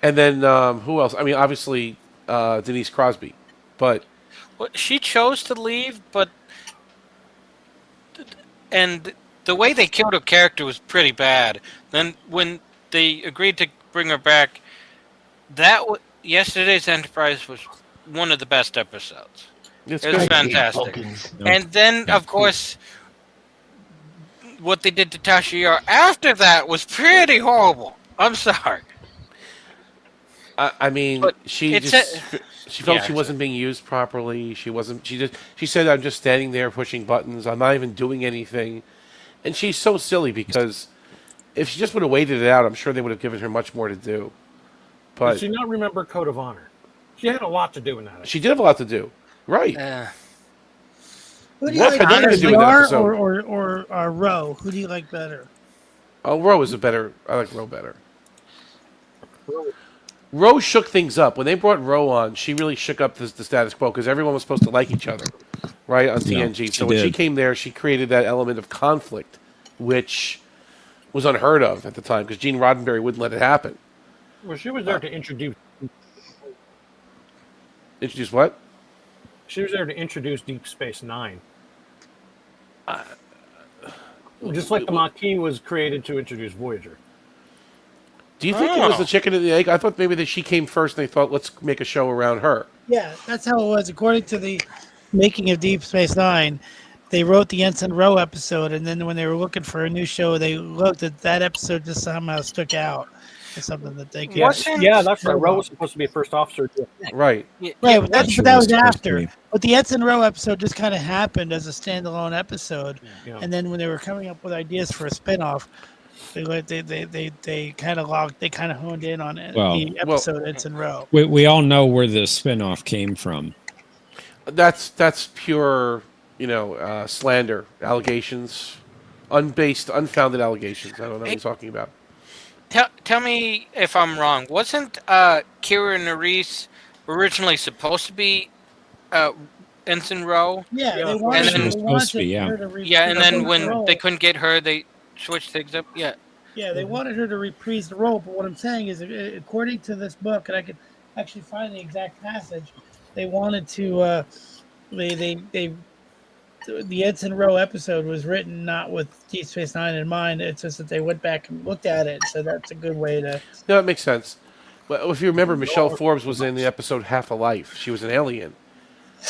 And then who else? I mean, obviously Denise Crosby, but She chose to leave, and the way they killed her character was pretty bad. Then when they agreed to bring her back, Yesterday's Enterprise was one of the best episodes. It was fantastic. And then, of course, what they did to Tasha Yar after that was pretty horrible. I'm sorry. I mean, But she felt she wasn't being used properly. She wasn't. She said, "I'm just standing there pushing buttons. I'm not even doing anything." And she's so silly because if she just would have waited it out, I'm sure they would have given her much more to do. But Did she not remember Code of Honor? She had a lot to do in that. she did have a lot to do, right? Who do you What like had nothing better, to do with that Yar episode. or Ro? Who do you like better? Oh, Ro is a better. I like Ro better. Ro shook things up when they brought Ro on. She really shook up the status quo because everyone was supposed to like each other, right, on Yeah, TNG. she So when she did. came there, she created that element of conflict, which was unheard of at the time because Gene Roddenberry wouldn't let it happen. Well, she was there to introduce. Introduce what? She was there to introduce Deep Space Nine. Just like the Maquis was created to introduce Voyager. Do you think it was the chicken and the egg? I thought maybe that she came first and they thought, let's make a show around her. Yeah, that's how it was. According to the making of Deep Space Nine, they wrote the Ensign Row episode, and then when they were looking for a new show, they looked at that episode just somehow stuck out as something that they could. Yeah, that's right. Rowe was supposed to be a first officer. Right. Right, but that was supposed to after. be. But the Ensign Row episode just kind of happened as a standalone episode, Yeah. and then when they were coming up with ideas for a spinoff, they kind of honed in on it. Well- The episode Ensign Row. We all know where the spinoff came from. That's pure, slander, allegations, unfounded allegations. I don't know what you're talking about. Tell me if I'm wrong. Wasn't Kira Nerys originally supposed to be Ensign Rowe? Yeah, Yeah, they that's wanted, right. She was they supposed to be, wanted yeah. her to reprise Yeah, and then the when role. they couldn't get her, they switched things up. Yeah. Yeah, they wanted her to reprise the role, but what I'm saying is, according to this book, and I could actually find the exact passage, they wanted to, the Ensign Rowe episode was written not with Deep Space Nine in mind. It's just that they went back and looked at it, so that's a good way to. No, it makes sense. But if you remember, Michelle Forbes was in the episode Half a Life. She was an alien.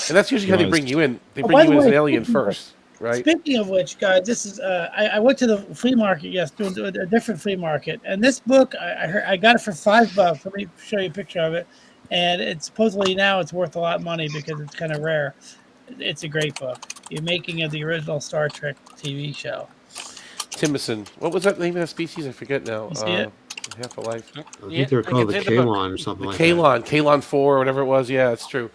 And that's usually how they bring you in. They Oh, bring by you the in as an way, alien speaking of- first, right? Speaking of which, guys, this is I went to the flea market yesterday, a different flea market, and this book I got it for $5. Let me show you a picture of it, and it's supposedly now it's worth a lot of money because it's kind of rare. It's a great book. The making of the original Star Trek TV show. Timison. What was that name of that species? I forget now. You see it? Half a Life. I think Yeah, they were I called can the see the book. Kalon or something The like Kalon 4 or whatever it was. Yeah, it's true.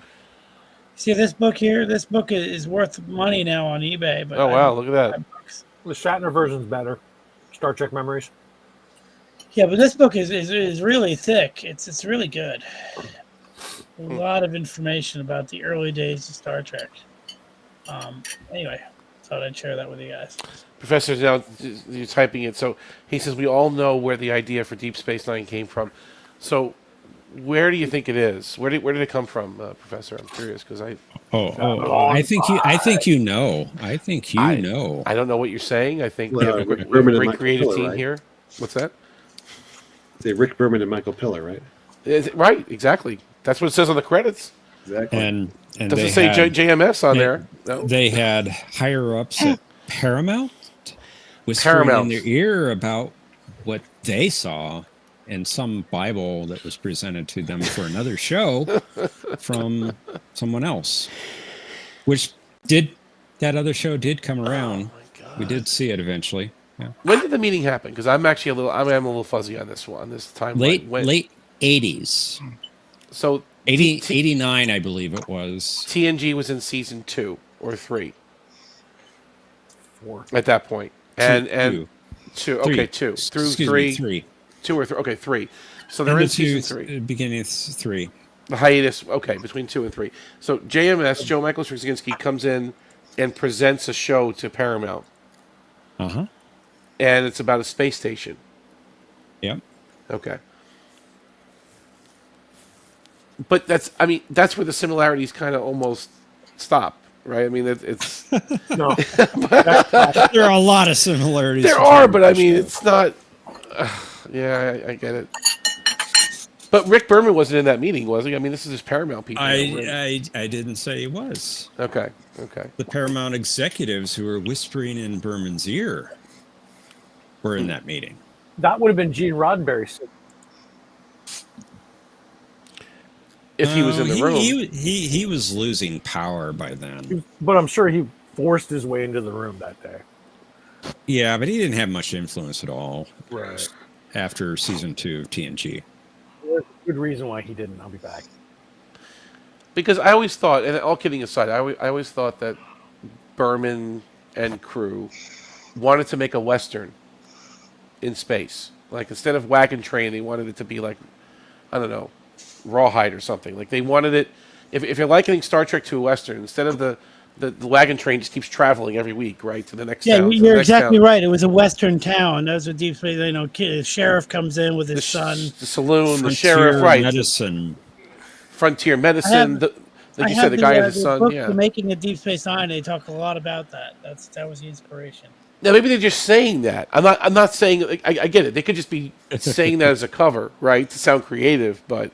See this book here? This book is worth money now on eBay. But Oh, wow. Look at that. $5. The Shatner version's better. Star Trek Memories. Yeah, but this book is really thick. It's really good. A lot of information about the early days of Star Trek. Anyway, thought I'd share that with you guys. Professor, now you're typing it. So he says, we all know where the idea for Deep Space Nine came from. So where do you think it is? Where did it come from, Professor? I'm curious because I I think you know. I think you know. I don't know what you're saying. I think we Well, have a Rick Berman and great Michael creative Piller, team right? here. What's that? Say Rick Berman and Michael Piller, right? Right, exactly. That's what it says on the credits. Exactly. And Doesn't they say had, JMS on there. No. They had higher ups at Paramount whispering Paramount. in their ear about what they saw in some Bible that was presented to them for another show from someone else, which that other show did come around. We did see it eventually. Yeah. When did the meeting happen? Because I'm actually I'm a little fuzzy on this one, this timeline. Late 80s. So 89, I believe it was. TNG was in season 2 or 3. 4 at that point, and two. Okay, 2 through Excuse 3. me, 3. 2 or 3. Okay, 3. So they're in season 3. Beginning of 3. The hiatus. Okay, between 2 and 3. So JMS, Joe Michael Straczynski, comes in and presents a show to Paramount. Uh-huh. And it's about a space station. Yep. Okay. But that's where the similarities kind of almost stop, right? I mean, it's No. There are a lot of similarities. There are, but I mean, it's not. Yeah, I get it. But Rick Berman wasn't in that meeting, was he? I mean, this is his Paramount people. I didn't say he was. Okay. The Paramount executives who were whispering in Berman's ear were in that meeting. That would have been Gene Roddenberry. If he was in the room. He was losing power by then. But I'm sure he forced his way into the room that day. Yeah, but he didn't have much influence at all. Right. After season 2 of TNG. There's a good reason why he didn't. I'll be back. Because I always thought, and all kidding aside, I always thought that Berman and crew wanted to make a Western in space. Like, instead of Wagon Train, they wanted it to be like, I don't know, Rawhide or something. Like, they wanted it, if you're likening Star Trek to a Western, instead of the Wagon Train just keeps traveling every week, right, to the next town. Yeah, you're exactly right. It was a Western town. That's what deep space. The sheriff comes in with his son. The saloon, Frontier the sheriff, right? Medicine. Frontier medicine. Like you said, the guy has a son. Book, Yeah. The Making of Deep Space Nine. They talk a lot about that. That was the inspiration. Now maybe they're just saying that. I'm not saying. Like, I get it. They could just be saying that as a cover, right, to sound creative. But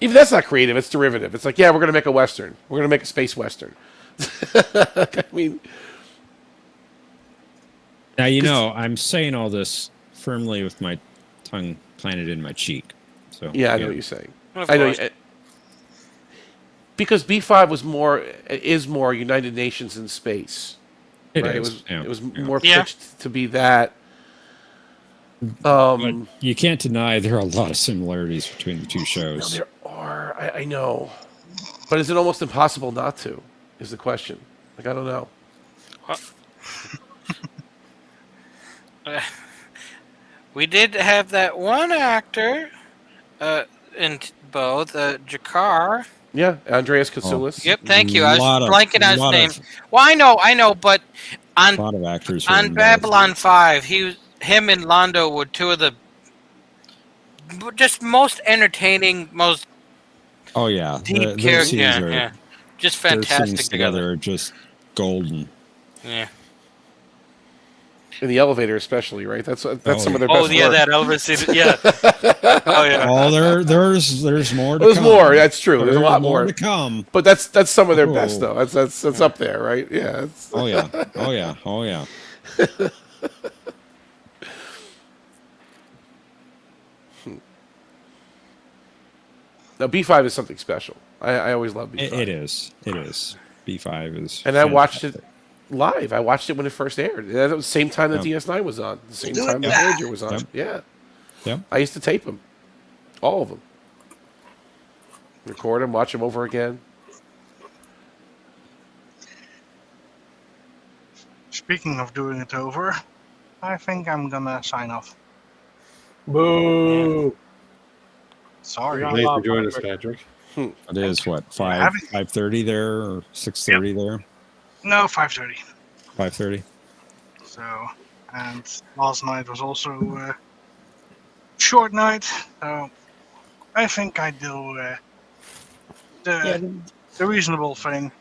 even that's not creative. It's derivative. It's like, yeah, we're going to make a Western. We're going to make a space Western. I mean, now I'm saying all this firmly with my tongue planted in my cheek. So yeah, I know what you're saying. I know. Because B5 is more United Nations in space. It right? is. It was more pitched to be that. But you can't deny there are a lot of similarities between the two shows. No, there are. I know. But is it almost impossible not to? Is the question. Like, I don't know. We did have that one actor in both, Jakar. Yeah, Andreas Katsoulis. Yep, thank you. I was blanking on his name. Well, I know, but on a lot of actors on Babylon 5, him and Londo were two of the just most entertaining, most deep characters. Yeah, just fantastic together. Just golden. Yeah. In the elevator, especially, right? That's some of their best work. Oh, yeah, that elevator scene. Yeah. Oh, yeah. Oh, there's more to come. There's more. That's true. There's a lot more to come. But that's some of their best, though. That's up there, right? Yeah. Oh, yeah. Oh, yeah. Oh, yeah. Now, B5 is something special. I always love B5. It is. B5 is. And I watched it live. I watched it when it first aired. That was the same time that DS9 was on. The same time that Voyager was on. Yeah. I used to tape them. All of them. Record them, watch them over again. Speaking of doing it over, I think I'm gonna sign off. Boo! Sorry. Thanks for joining us, Patrick. It is what, 5:30 there or 6:30 there? No, 5:30. 5:30. So, and last night was also a short night. So, I think I do the reasonable thing.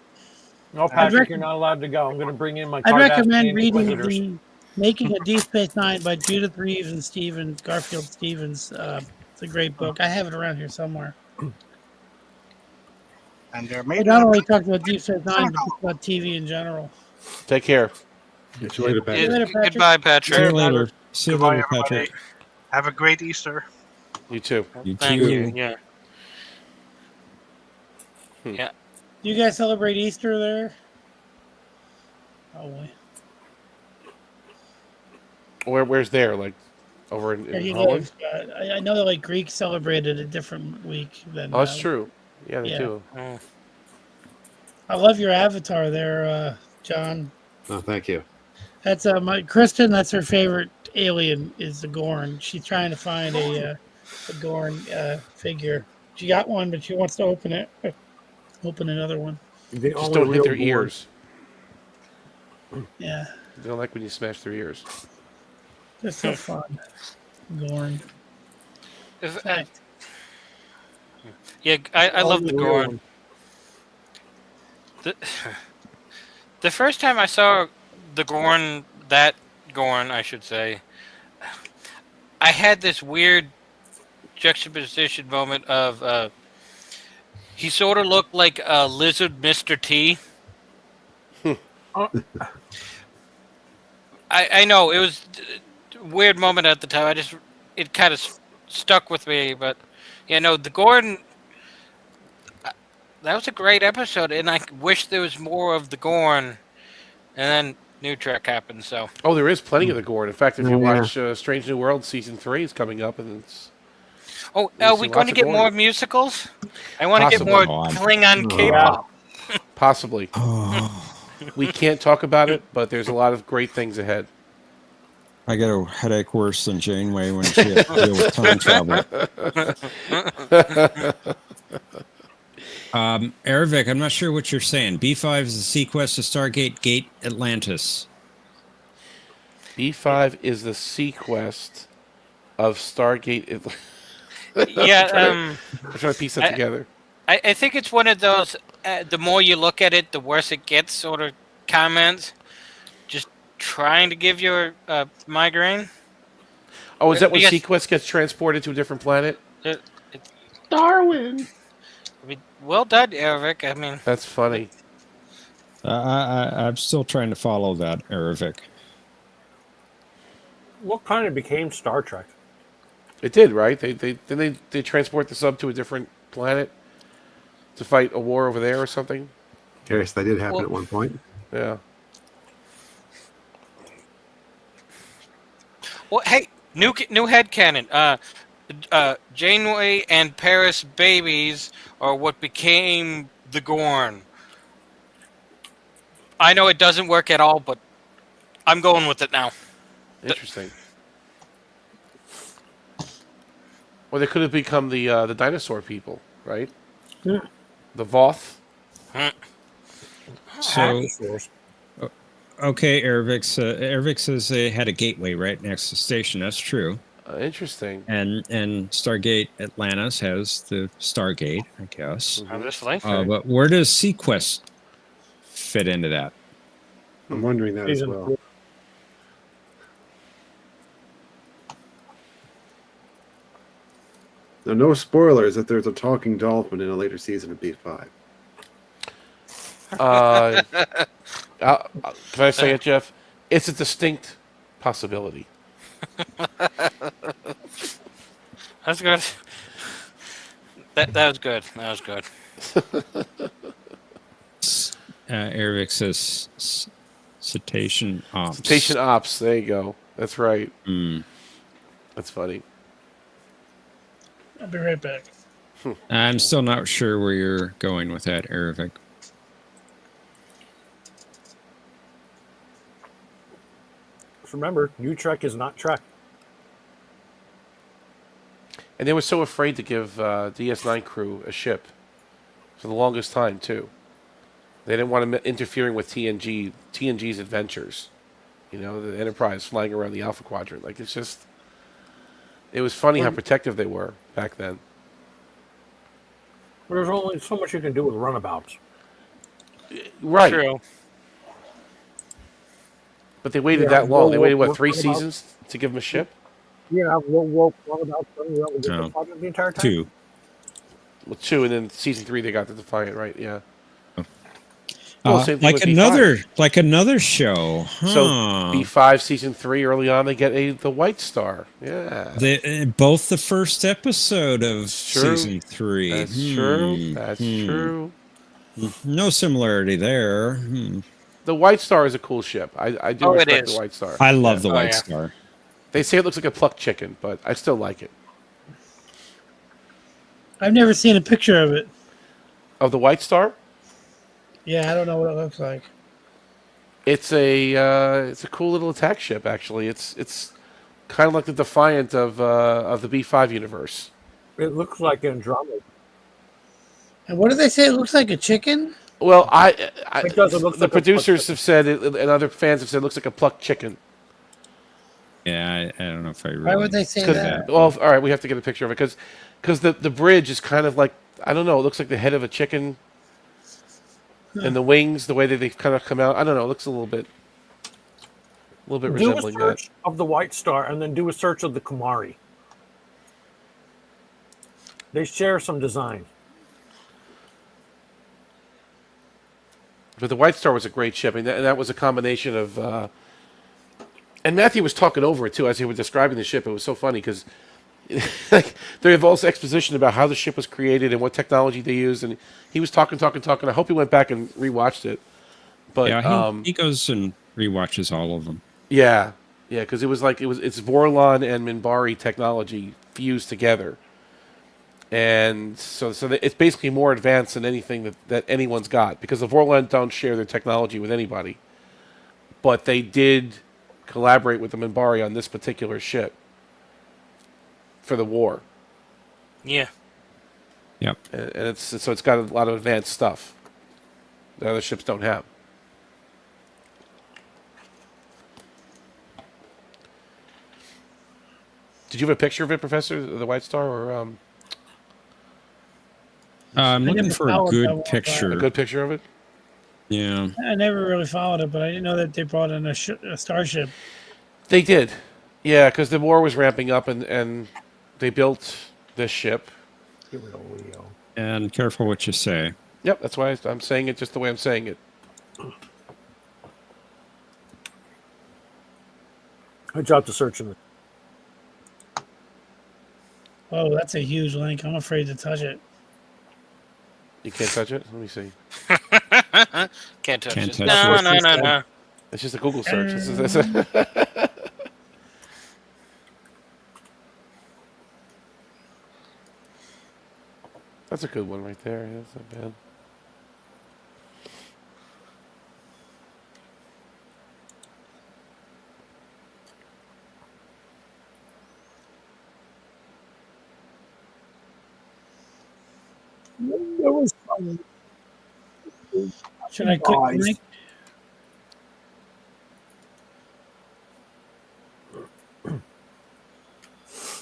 No, Patrick, you're not allowed to go. I'm going to bring in my. I'd recommend reading the Making of Deep Space Nine by Judith Reeves and Garfield Stevens. It's a great book. I have it around here somewhere. And they're made. Not only talk about Deep Space Nine, but about TV in general. Take care. Get you later, Patrick. Goodbye, Patrick. See you later. See you Goodbye, later, everybody. Patrick. Have a great Easter. You too. You Thank too. you. Yeah. Yeah. Do you guys celebrate Easter there? Probably. Where's there? Like over in Where he Holland? lives. I know that like Greeks celebrated a different week than. Oh, that's true. Yeah, they do. I love your avatar there, John. Oh, thank you. That's my Kristen. That's her favorite alien is the Gorn. She's trying to find a Gorn figure. She got one, but she wants to open it. Open another one. The Just only don't hit real their Gorn. ears. Yeah, They don't like when you smash their ears. they're so fun. Gorn. Yeah, I love the real Gorn. The first time I saw the Gorn, that Gorn, I should say, I had this weird juxtaposition moment of he sort of looked like a lizard Mr. T. I know it was a weird moment at the time. It kind of stuck with me, but the Gorn. That was a great episode, and I wish there was more of the Gorn. And then New Trek happened, so. Oh, there is plenty of the Gorn. In fact, if you Yeah. watch Strange New World season 3 is coming up, and it's. Oh, You'll are see we going lots to of get Gorn. more musicals? I want to get Possibly. more Klingon K-pop. Possibly. We can't talk about it, but there's a lot of great things ahead. I get a headache worse than Janeway when she has to deal with time travel. Ervik, I'm not sure what you're saying. B5 is the sequest to Stargate Gate Atlantis. B5 is the sequest of Stargate. Yeah, I'm trying to piece that together. I think it's one of those, the more you look at it, the worse it gets sort of comments. Just trying to give you a migraine. Oh, is that when Because- Sequest gets transported to a different planet? Darwin. Well done, Eric. I mean, That's funny. I'm still trying to follow that, Ervik. What kind of became Star Trek? It did, right? They transport the sub to a different planet to fight a war over there or something. Yes, that did happen at one point. Yeah. well, hey, new headcanon. Janeway and Paris babies are what became the Gorn. I know it doesn't work at all, but I'm going with it now. Interesting. Or they could have become the dinosaur people, right? Yeah. The Voth. So, okay, Ervik says they had a gateway right next to the station. That's true. Interesting. And Stargate Atlantis has the Stargate, I guess. Obviously. But where does Sequest fit into that? I'm wondering that as well. Now, no spoilers that there's a talking dolphin in a later season of B5. Can I say it, Jeff? It's a distinct possibility. That's good. That was good. That was good. Ervik says cetacean ops. Cetacean ops. There you go. That's right. Mm. That's funny. I'll be right back. I'm still not sure where you're going with that, Ervik. Just remember, New Trek is not Trek. And they were so afraid to give DS9 crew a ship for the longest time, too. They didn't want them interfering with TNG's adventures. You know, the Enterprise flying around the Alpha Quadrant. Like, it's just... It was funny how protective they were back then. There's only so much you can do with runabouts. Right. True. But they waited Yeah, that long. They well, waited, well, what, 3 what about- seasons to give them a ship? You have low runabouts running around the No. different quadrant the entire time? 2. Well, 2, and then season 3 they got the Defiant, right? Yeah. Well, same thing like with B5. another show. So Huh. B5 season 3 early on they get the White Star. Yeah. Both the first episode of That's true. season 3. That's true. That's true. No similarity there. The White Star is a cool ship. I do respect the White Star. I love the White Star. They say it looks like a plucked chicken, but I still like it. I've never seen a picture of it. Of the White Star? Yeah, I don't know what it looks like. It's a cool little attack ship. Actually, it's kind of like the Defiant of the B5 universe. It looks like Andromeda. And what did they say? It looks like a chicken? Well, Because it looks the like a producers plucked have said it, and other fans have said it looks like a plucked chicken. Yeah, I don't know if I really. Why would they say that? Well, all right, we have to get a picture of it because the bridge is kind of like, I don't know. It looks like the head of a chicken, and the wings, the way that they kind of come out. I don't know. It looks a little bit Do a resembling that. search of the White Star and then do a search of the Kumari. They share some design. But the White Star was a great ship, and that was a combination of. And Matthew was talking over it too as he was describing the ship. It was so funny because like, there was also exposition about how the ship was created and what technology they used, and he was talking. I hope he went back and rewatched it. But yeah, he goes and rewatches all of them. Yeah, because it's Vorlon and Minbari technology fused together, and so it's basically more advanced than anything that anyone's got, because the Vorlon don't share their technology with anybody, but they did collaborate with the Minbari on this particular ship for the war. Yeah. Yep. And it's got a lot of advanced stuff that other ships don't have. Did you have a picture of it, Professor, the White Star, or I'm looking never for a followed that good one, picture. a good picture of it? Yeah. I never really followed it, but I didn't know that they brought in a starship. They did. Yeah, because the war was ramping up, and they built this ship. And careful what you say. Yep, that's why I'm saying it just the way I'm saying it. I dropped the search in it. Oh, that's a huge link. I'm afraid to touch it. You can't touch it? Let me see. Can't touch Can't it. touch No. It's just a Google search. That's a good one right there. That's not bad. That was fun. Should I click the link?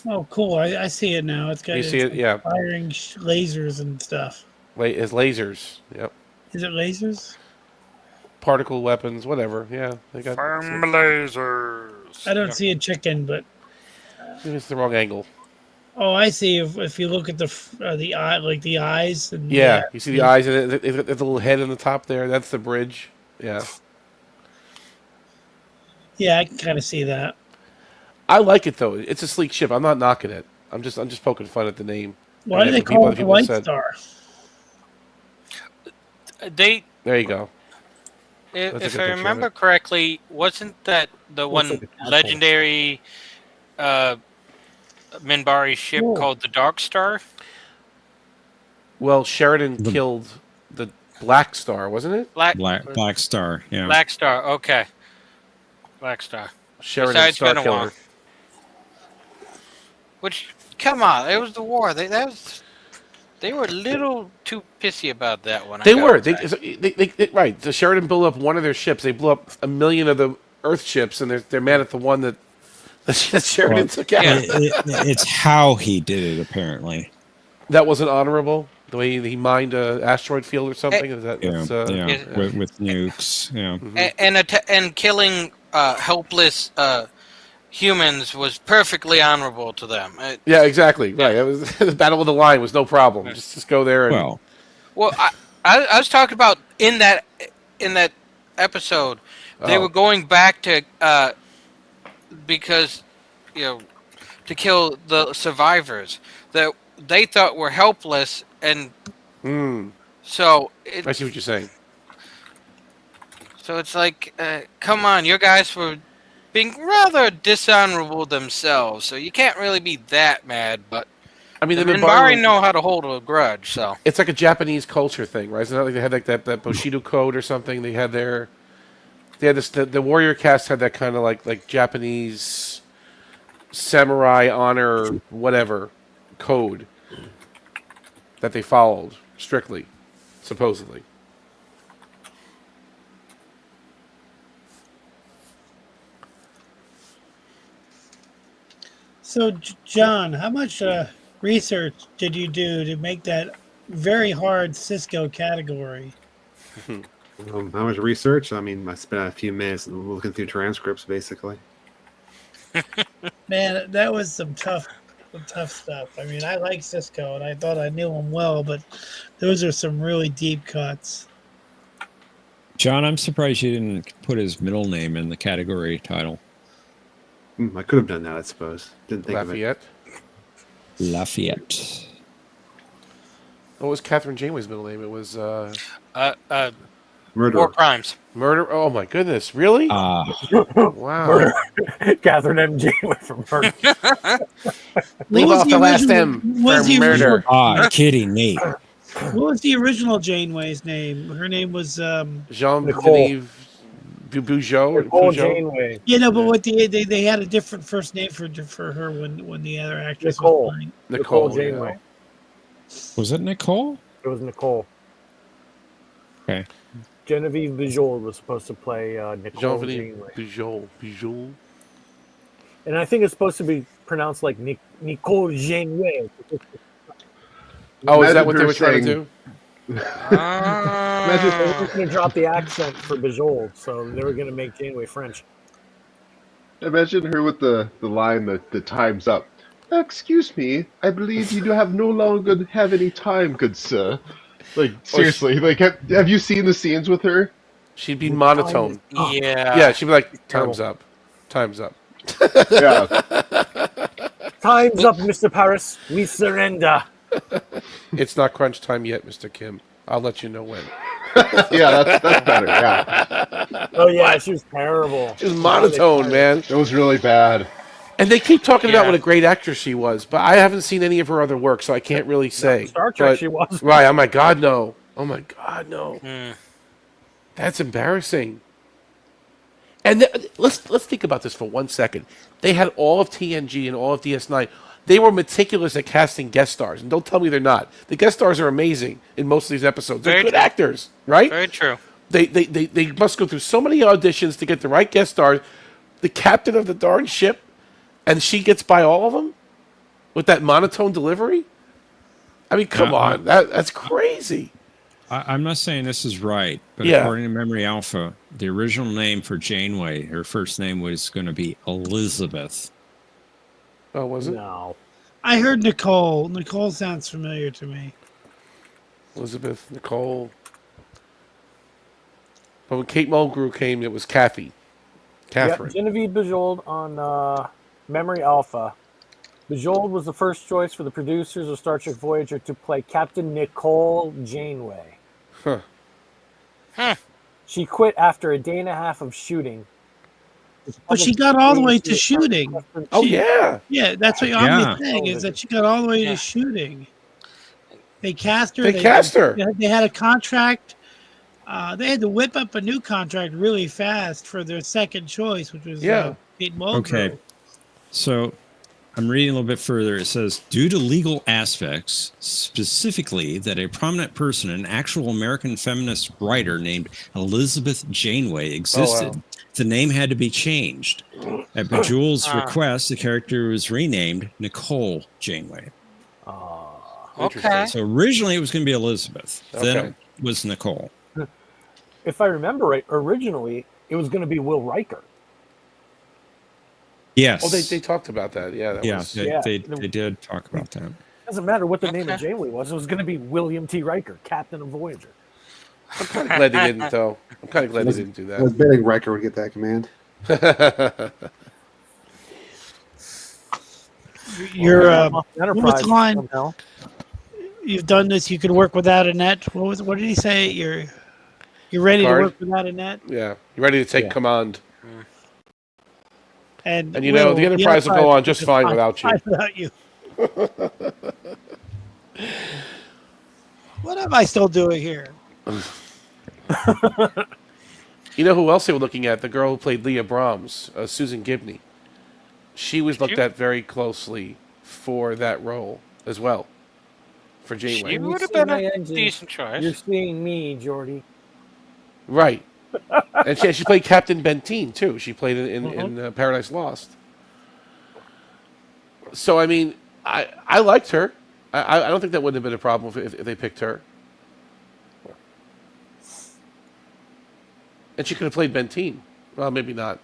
Oh, cool. I see it now. It's got You see it? Yeah. firing lasers and stuff. It's lasers. Yep. Is it lasers? Particle weapons, whatever. Yeah. They got lasers. I don't see a chicken, but maybe it's the wrong angle. oh, I see. If you look at the eye, like the eyes. And Yeah, you see the eyes and there's a little head on the top there. That's the bridge. Yeah. Yeah, I can kind of see that. I like it though. It's a sleek ship. I'm not knocking it. I'm just poking fun at the name. Why do they call it the White Star? There you go. If I picture of remember it. correctly, wasn't that the Looks one like a tadpole. legendary Minbari ship Whoa. called the Dark Star? Well, Sheridan killed the Black Star, wasn't it? Black Star. Yeah. Black Star. Okay. Black Star. Sheridan Besides, Star been a while. Killer. Which, come on, it was the war. They were a little too pissy about that one. They were. They right. The Sheridan blew up one of their ships. They blew up 1 million of the Earth ships, and they're mad at the one that Sheridan took out. It's how he did it, apparently. That wasn't honorable. The way he mined an asteroid field or something. Is that? With nukes. Yeah. And killing helpless humans was perfectly honorable to them. Yeah, exactly. Right. It was the Battle of the Line was no problem. Just go there and. Well, I was talking about in that in that episode, they Oh. were going back to because to kill the survivors that they thought were helpless, and so I see what you're saying. So it's like, come on, your guys were being rather dishonorable themselves, so you can't really be that mad. But I mean, the the Minbari Minbari know how to hold a grudge, so it's like a Japanese culture thing, right? It's not like they had like that Bushido code or something. They had this the warrior caste had that kind of like Japanese samurai honor whatever code that they followed strictly, supposedly. So, John, how much research did you do to make that very hard Cisco category? How much research? I mean, I spent a few minutes looking through transcripts, basically. Man, that was some tough stuff. I mean, I like Cisco, and I thought I knew him well, but those are some really deep cuts. John, I'm surprised you didn't put his middle name in the category title. I could have done that, I suppose. Didn't think Lafayette. Lafayette. What was Catherine Janeway's middle name? It was Murder. War crimes. Murder. Oh my goodness! Really? Wow. Catherine M. Janeway from Murder. Leave off the last M for murder. Kidding me. What was the original Janeway's name? Her name was Jean-Genevieve Bugeaud. Nicole Janeway. Yeah, no, but what they had a different first name for her when the other actress Nicole. was playing. Nicole Janeway. Was it Nicole? It was Nicole. Okay. Genevieve Bugeaud was supposed to play Nicole Jean-Genevieve Janeway. Bugeaud. And I think it's supposed to be pronounced like Nicole Janeway. Oh, is that what they were trying to do? They were going to drop the accent for Bugeaud, so they were going to make Janeway French. Imagine her with the line the time's up. Excuse me, I believe you do have no longer have any time, good sir. Like, seriously, like, have you seen the scenes with her? She'd be monotone. Yeah. Yeah, she'd be like, time's up. Time's up. Yeah. Time's up, Mr. Paris. We surrender. It's not crunch time yet, Mr. Kim. I'll let you know when. Yeah, that's better, yeah. Oh, yeah, she was terrible. She was monotone, man. It was really bad. And they keep talking about what a great actress she was, but I haven't seen any of her other work, so I can't really say. Star Trek she was. Right, oh my God, no. Oh my God, no. That's embarrassing. And let's think about this for 1 second. They had all of TNG and all of DS9. They were meticulous at casting guest stars, and don't tell me they're not. The guest stars are amazing in most of these episodes. They're good actors, right? Very true. They must go through so many auditions to get the right guest stars. The captain of the darn ship, and she gets by all of them with that monotone delivery. I mean, come on, that's crazy. I'm not saying this is right, but according to Memory Alpha, the original name for Janeway, her first name was going to be Elizabeth. Oh, was it? No. I heard Nicole. Nicole sounds familiar to me. Elizabeth, Nicole. But when Kate Mulgrew came, it was Catherine. Yep, Genevieve Bugeaud on Memory Alpha. Bugeaud was the first choice for the producers of Star Trek Voyager to play Captain Nicole Janeway. She quit after a day and a half of shooting. But she got all the way to shooting. Oh, yeah. Yeah, that's what I'm saying, is that she got all the way to shooting. They cast her. They cast her. They had a contract. They had to whip up a new contract really fast for their second choice, which was Kate Mulgrew. Okay. So I'm reading a little bit further. It says, due to legal aspects, specifically that a prominent person, an actual American feminist writer named Elizabeth Janeway existed, the name had to be changed. At Bugeaud's request, the character was renamed Nicole Janeway. Okay. So originally it was going to be Elizabeth. Then it was Nicole. If I remember right, originally it was going to be Will Riker. Yes. Oh, they talked about that. Yeah. They did talk about that. Doesn't matter what the name of Janeway was. It was going to be William T. Riker, Captain of Voyager. I'm kind of glad they didn't, though. I'm kind of glad they didn't do I was that. betting Riker would get that command. You're Enterprise what's the line? somehow. You've done this. You could work without a net. What did he say? You're ready to Picard? work without a net. Yeah, you ready to take Yeah. command? And you know, the Enterprise will go on just fine without you. Without you. What am I still doing here? You know who else they were looking at? The girl who played Leah Brahms, Susan Gibney. She was looked at very closely for that role as well, for Janeway. She would have see been my a engine, decent choice. You're seeing me, Jordy. Right. And she played Captain Benteen, too. She played in Paradise Lost. So, I mean, I liked her. I don't think that wouldn't have been a problem if they picked her. And she could have played Benteen. Well, maybe not.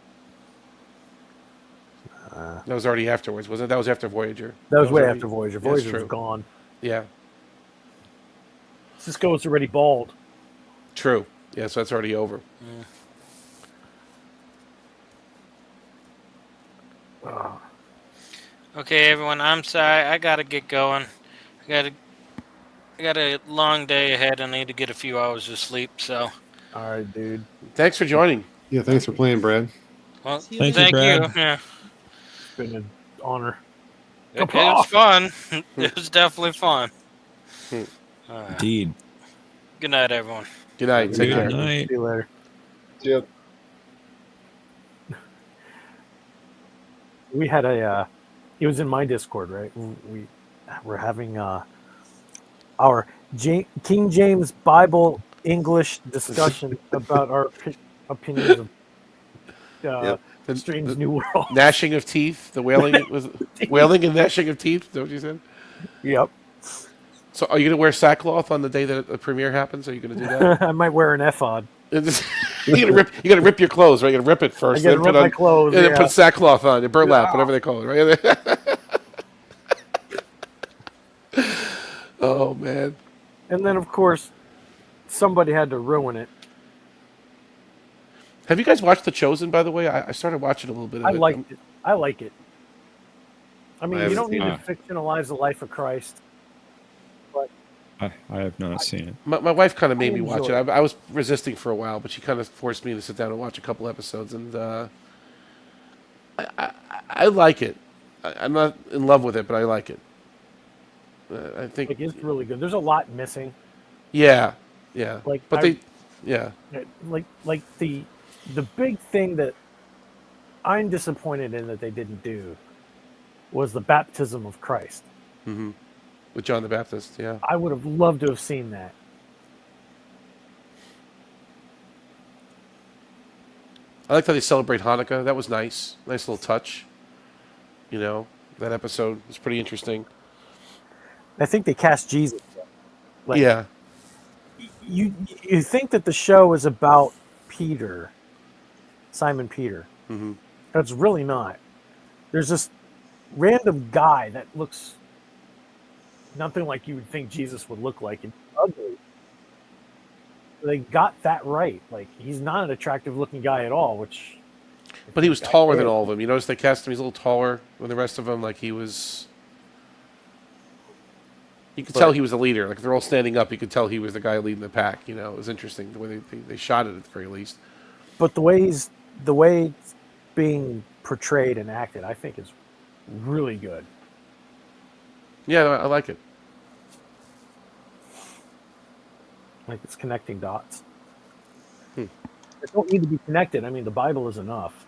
That was already afterwards, wasn't it? That was after Voyager. That was way already- after Voyager. Yeah, that's Voyager was true. gone. Yeah, Cisco was already bald. true. Yeah, so that's already over. Okay, everyone. I'm sorry. I gotta get going. I got a long day ahead. I need to get a few hours of sleep. So, All right, dude. Thanks for joining. Yeah, thanks for playing, Brad. well, Thank thank you, you. Brad. Yeah, It's been an honor. it was fun. It was definitely fun. Indeed. Good night, everyone. Good night. Take care. Good night. See you later. Yep. We had a. It was in my Discord, right? We were having our King James Bible English discussion about our opinions of Strange New World. Gnashing of teeth. The wailing was wailing and gnashing of teeth. Is that what you said? Yep. So, are you going to wear sackcloth on the day that the premiere happens? Are you going to do that? I might wear an ephod. You got to rip your clothes, right? You got to rip it first. I gotta then rip put my clothes, and then yeah. put sackcloth on, your burlap, whatever they call it, right? Oh man! And then, of course, somebody had to ruin it. Have you guys watched The Chosen? By the way, I started watching a little bit of I it. liked it. I like it. I mean, I you don't need haven't to fictionalize the life of Christ. But I have not seen it. My wife kind of made I me watch it. enjoy it. I was resisting for a while, but she kind of forced me to sit down and watch a couple episodes, and I like it. I'm not in love with it, but I like it. I think it's really good. There's a lot missing. yeah. Like, But like the big thing that I'm disappointed in that they didn't do was the baptism of Christ. Mm-hmm. With John the Baptist, yeah. I would have loved to have seen that. I like how they celebrate Hanukkah. That was nice. Nice little touch. You know, that episode was pretty interesting. I think they cast Jesus. Like, Yeah. You think that the show is about Peter, Simon Peter. Mm-hmm. That's really not. There's this random guy that looks nothing like you would think Jesus would look like. It's ugly. They got that right. Like, he's not an attractive looking guy at all, which... But he was taller than all of them. You notice they cast him, he's a little taller than the rest of them. Like, he was... You could tell he was a leader. Like, if they're all standing up, you could tell he was the guy leading the pack. You know, it was interesting the way they shot it at the very least. But the way it's being portrayed and acted, I think is really good. Yeah, I like it. Like, it's connecting dots. They don't need to be connected. I mean, the Bible is enough.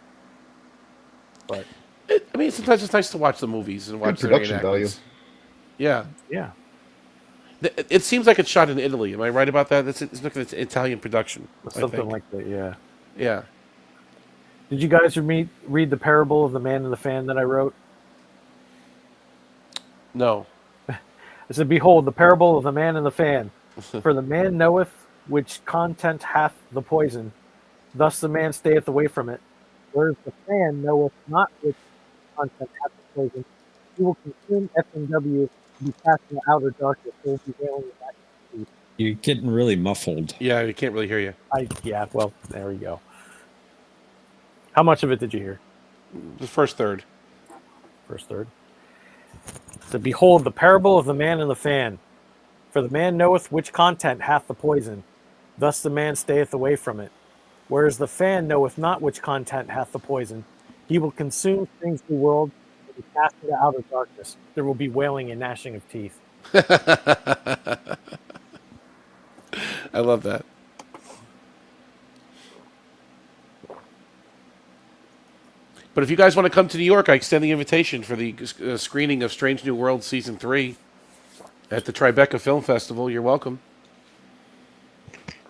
But I mean, sometimes it's nice to watch the movies and watch Good their production value. reenactments. Yeah. Yeah. It seems like it's shot in Italy. Am I right about that? It's looking at Italian production. Something like that, yeah. Yeah. Did you guys read the parable of the man and the fan that I wrote? No. I said, behold, the parable of the man and the fan. For the man knoweth which content hath the poison. Thus the man stayeth away from it. Whereas the fan knoweth not which content hath the poison. He will consume F&W and be cast in the outer darkness. He will be wailing in that sea. You're getting really muffled. Yeah, we can't really hear you. Yeah, well, there we go. How much of it did you hear? The first third. First third. So behold the parable of the man and the fan. For the man knoweth which content hath the poison. Thus the man stayeth away from it. Whereas the fan knoweth not which content hath the poison. He will consume things of the world and be cast into outer darkness. There will be wailing and gnashing of teeth. I love that. But if you guys want to come to New York, I extend the invitation for the screening of Strange New World Season 3 at the Tribeca Film Festival. You're welcome.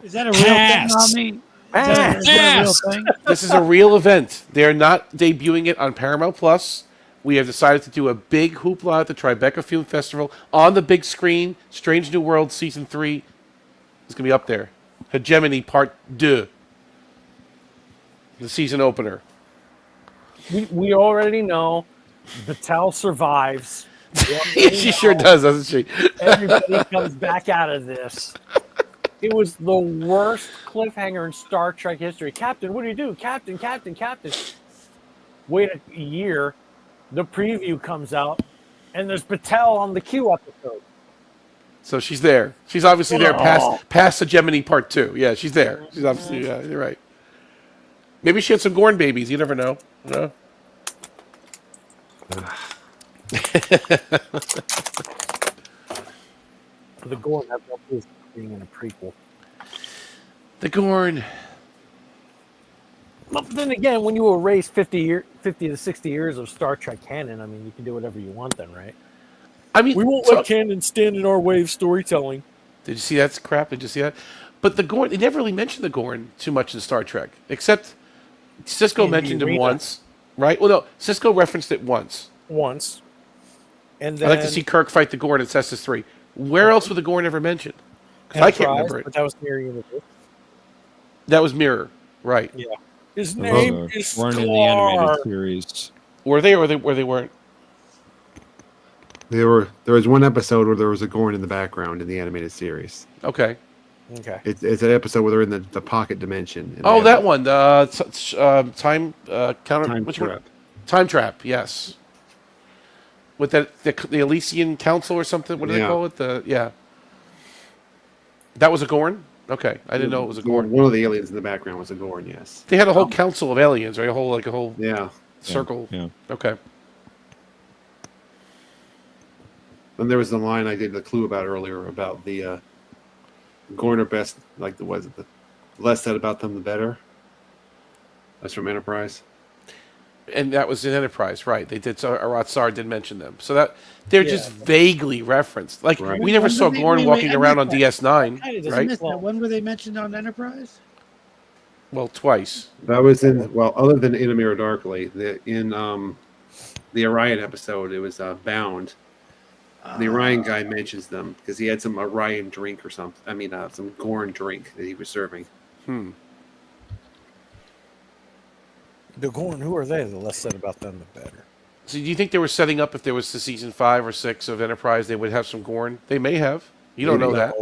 Is that a real thing, Omni? Is that a real thing? This is a real event. They are not debuting it on Paramount Plus. We have decided to do a big hoopla at the Tribeca Film Festival on the big screen. Strange New World Season 3 is going to be up there. Hegemony Part 2. The season opener. We already know Battelle survives. She sure does, doesn't she? Everybody comes back out of this. It was the worst cliffhanger in Star Trek history. Captain, what do you do? Captain. Wait a year. The preview comes out, and there's Battelle on the Q episode. So she's there. She's obviously there past Hegemony Part 2. Yeah, she's there. She's obviously, yeah, you're right. Maybe she had some Gorn babies. You never know. No? The Gorn have no business being in a prequel. The Gorn. But then again, when you erase 50 to 60 years of Star Trek canon, I mean, you can do whatever you want then, right? I mean, We won't let canon stand in our way of storytelling. Did you see that crap? Did you see that? But the Gorn, they never really mentioned the Gorn too much in Star Trek, except Cisco mentioned him once, right? Well, no, Cisco referenced it once. And then I'd like to see Kirk fight the Gorn in Cestus 3. Where else would the Gorn ever mentioned? I can't remember it. But that was Mirror Universe. That was Mirror, right? Yeah. His name is weren't in the animated series. Were they or they weren't? There was one episode where there was a Gorn in the background in the animated series. Okay. It's an episode where they're in the pocket dimension. Oh, that one. Time counter. Time which Trap. one? Time Trap. Yes. With the Elysian Council or something. What do they call it? That was a Gorn. Okay, I didn't know it was a Gorn. One of the aliens in the background was a Gorn. Yes. They had a whole council of aliens, right? A whole circle. Yeah. Okay. And there was the line I gave the clue about earlier about the Gorn are best. Like the less said about them, the better. That's from Enterprise. And that was in Enterprise, right? They did. So Aratsar did mention them. So that they're just vaguely referenced. Like we never saw Gorn walking around on DS9, right? When were they mentioned on Enterprise? Well, twice. That was other than In a Mirror Darkly, in the Orion episode, it was Bound. The Orion guy mentions them because he had some Orion drink or something. I mean, some Gorn drink that he was serving. The Gorn, who are they? The less said about them, the better. So do you think they were setting up if there was the season 5 or 6 of Enterprise, they would have some Gorn? They may have. You don't know that.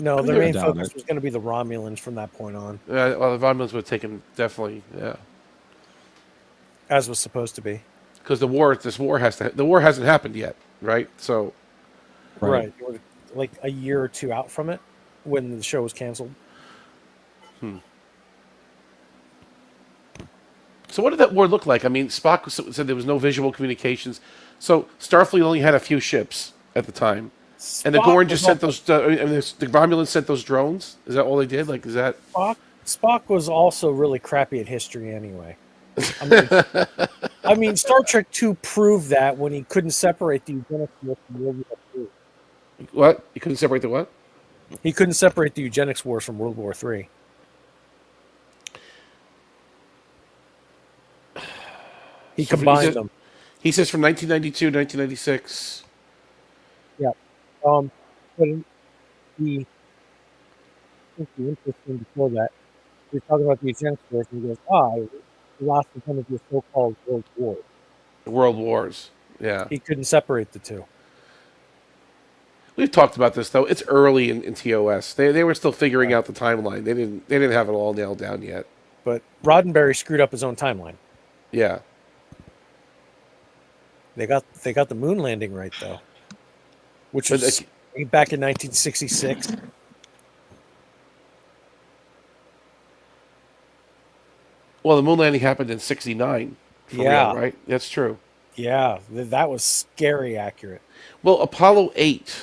No, their main focus was going to be the Romulans from that point on. Well, the Romulans would have taken definitely, as was supposed to be. Because the war hasn't happened yet, right? So, right, like a year or two out from it when the show was canceled. So what did that war look like? I mean, Spock said there was no visual communications. So Starfleet only had a few ships at the time. And the Gorn just sent those, the Romulans sent those drones? Is that all they did? Like, is that... Spock was also really crappy at history anyway. I mean, Star Trek II proved that when he couldn't separate the eugenics war from World War III. What? He couldn't separate the what? He couldn't separate the eugenics wars from World War III. He combined them. He says from 1992 to 1996. Yeah. But the interesting before that, we were talking about the eugenics wars, and he goes, he lost one of the so-called world wars. The world wars, yeah. He couldn't separate the two. We've talked about this though. It's early in TOS. They were still figuring out the timeline. They didn't have it all nailed down yet. But Roddenberry screwed up his own timeline. Yeah. They got the moon landing right though, which was back in 1966. Well, the moon landing happened in '69. Yeah. Right. That's true. Yeah, that was scary accurate. Well, Apollo 8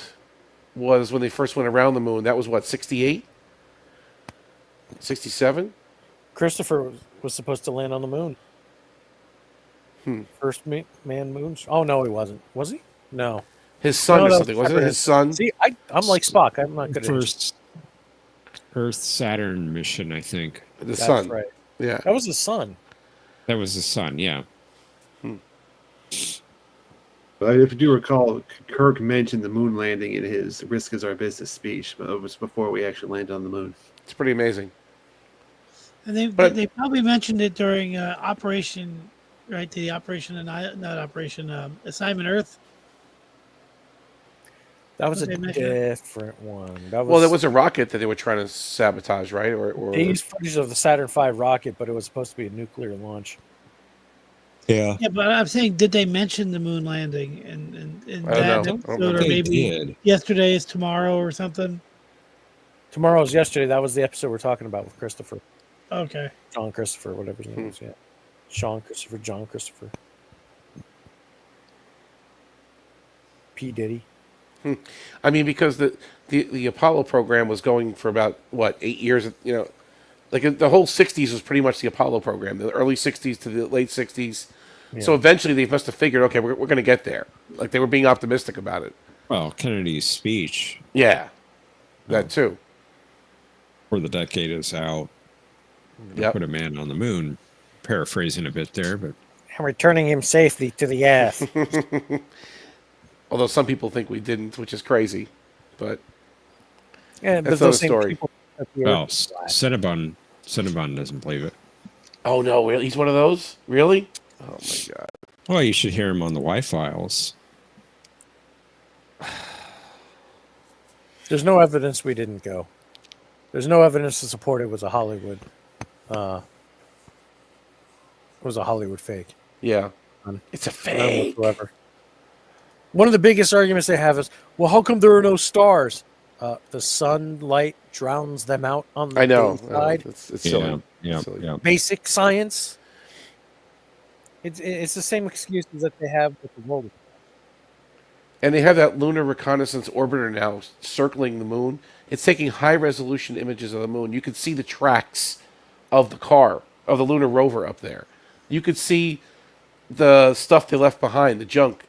was when they first went around the moon. That was what, 68? 67? Christopher was supposed to land on the moon. First man moon. Oh no, he wasn't. Was he? No. His son or that something. Wasn't it his son? See, I'm like Spock. I'm not good at First Earth Saturn mission, I think. The son. Right. Yeah. That was his son. That was his son, yeah. But if you do recall, Kirk mentioned the moon landing in his "Risk is Our Business" speech, but it was before we actually landed on the moon. It's pretty amazing. And they probably mentioned it during Operation, right? The Operation, not Operation, Assignment Earth. That was a Did they mention it? different one. Well, there was a rocket that they were trying to sabotage, right? Or They used footage of the Saturn V rocket, but it was supposed to be a nuclear launch. Yeah. Yeah, but I'm saying, did they mention the moon landing in I don't that know. episode, or They maybe did. yesterday is tomorrow or something? Tomorrow's yesterday. That was the episode we're talking about with Christopher. Okay. John Christopher, whatever his name is. Yeah. Sean Christopher, John Christopher. P. Diddy. I mean, because the Apollo program was going for about, what, 8 years? You know, like the whole 60s was pretty much the Apollo program, the early 60s to the late 60s. Yeah. So eventually they must have figured, okay, we're going to get there. Like they were being optimistic about it. Well, Kennedy's speech Yeah, that too. for the decade is out. Yep. Put a man on the moon. Paraphrasing a bit there, but And returning him safely to the earth. Although some people think we didn't, which is crazy. But Yeah, that's but another those same story. people at the well, earth is flat. Cinnabon doesn't believe it. Oh, no, really? He's one of those? Really? Oh, my God. Well, you should hear him on the Y-Files. There's no evidence we didn't go. There's no evidence to support it was a Hollywood. It was a Hollywood fake. Yeah. It's a fake. Whatsoever. One of the biggest arguments they have is, well, how come there are no stars? The sunlight drowns them out on the I know. side. It's silly. Yeah, Silly. yeah. Basic science. It's the same excuses that they have with the world. And they have that lunar reconnaissance orbiter now circling the moon. It's taking high-resolution images of the moon. You could see the tracks of the car, of the lunar rover up there. You could see the stuff they left behind, the junk.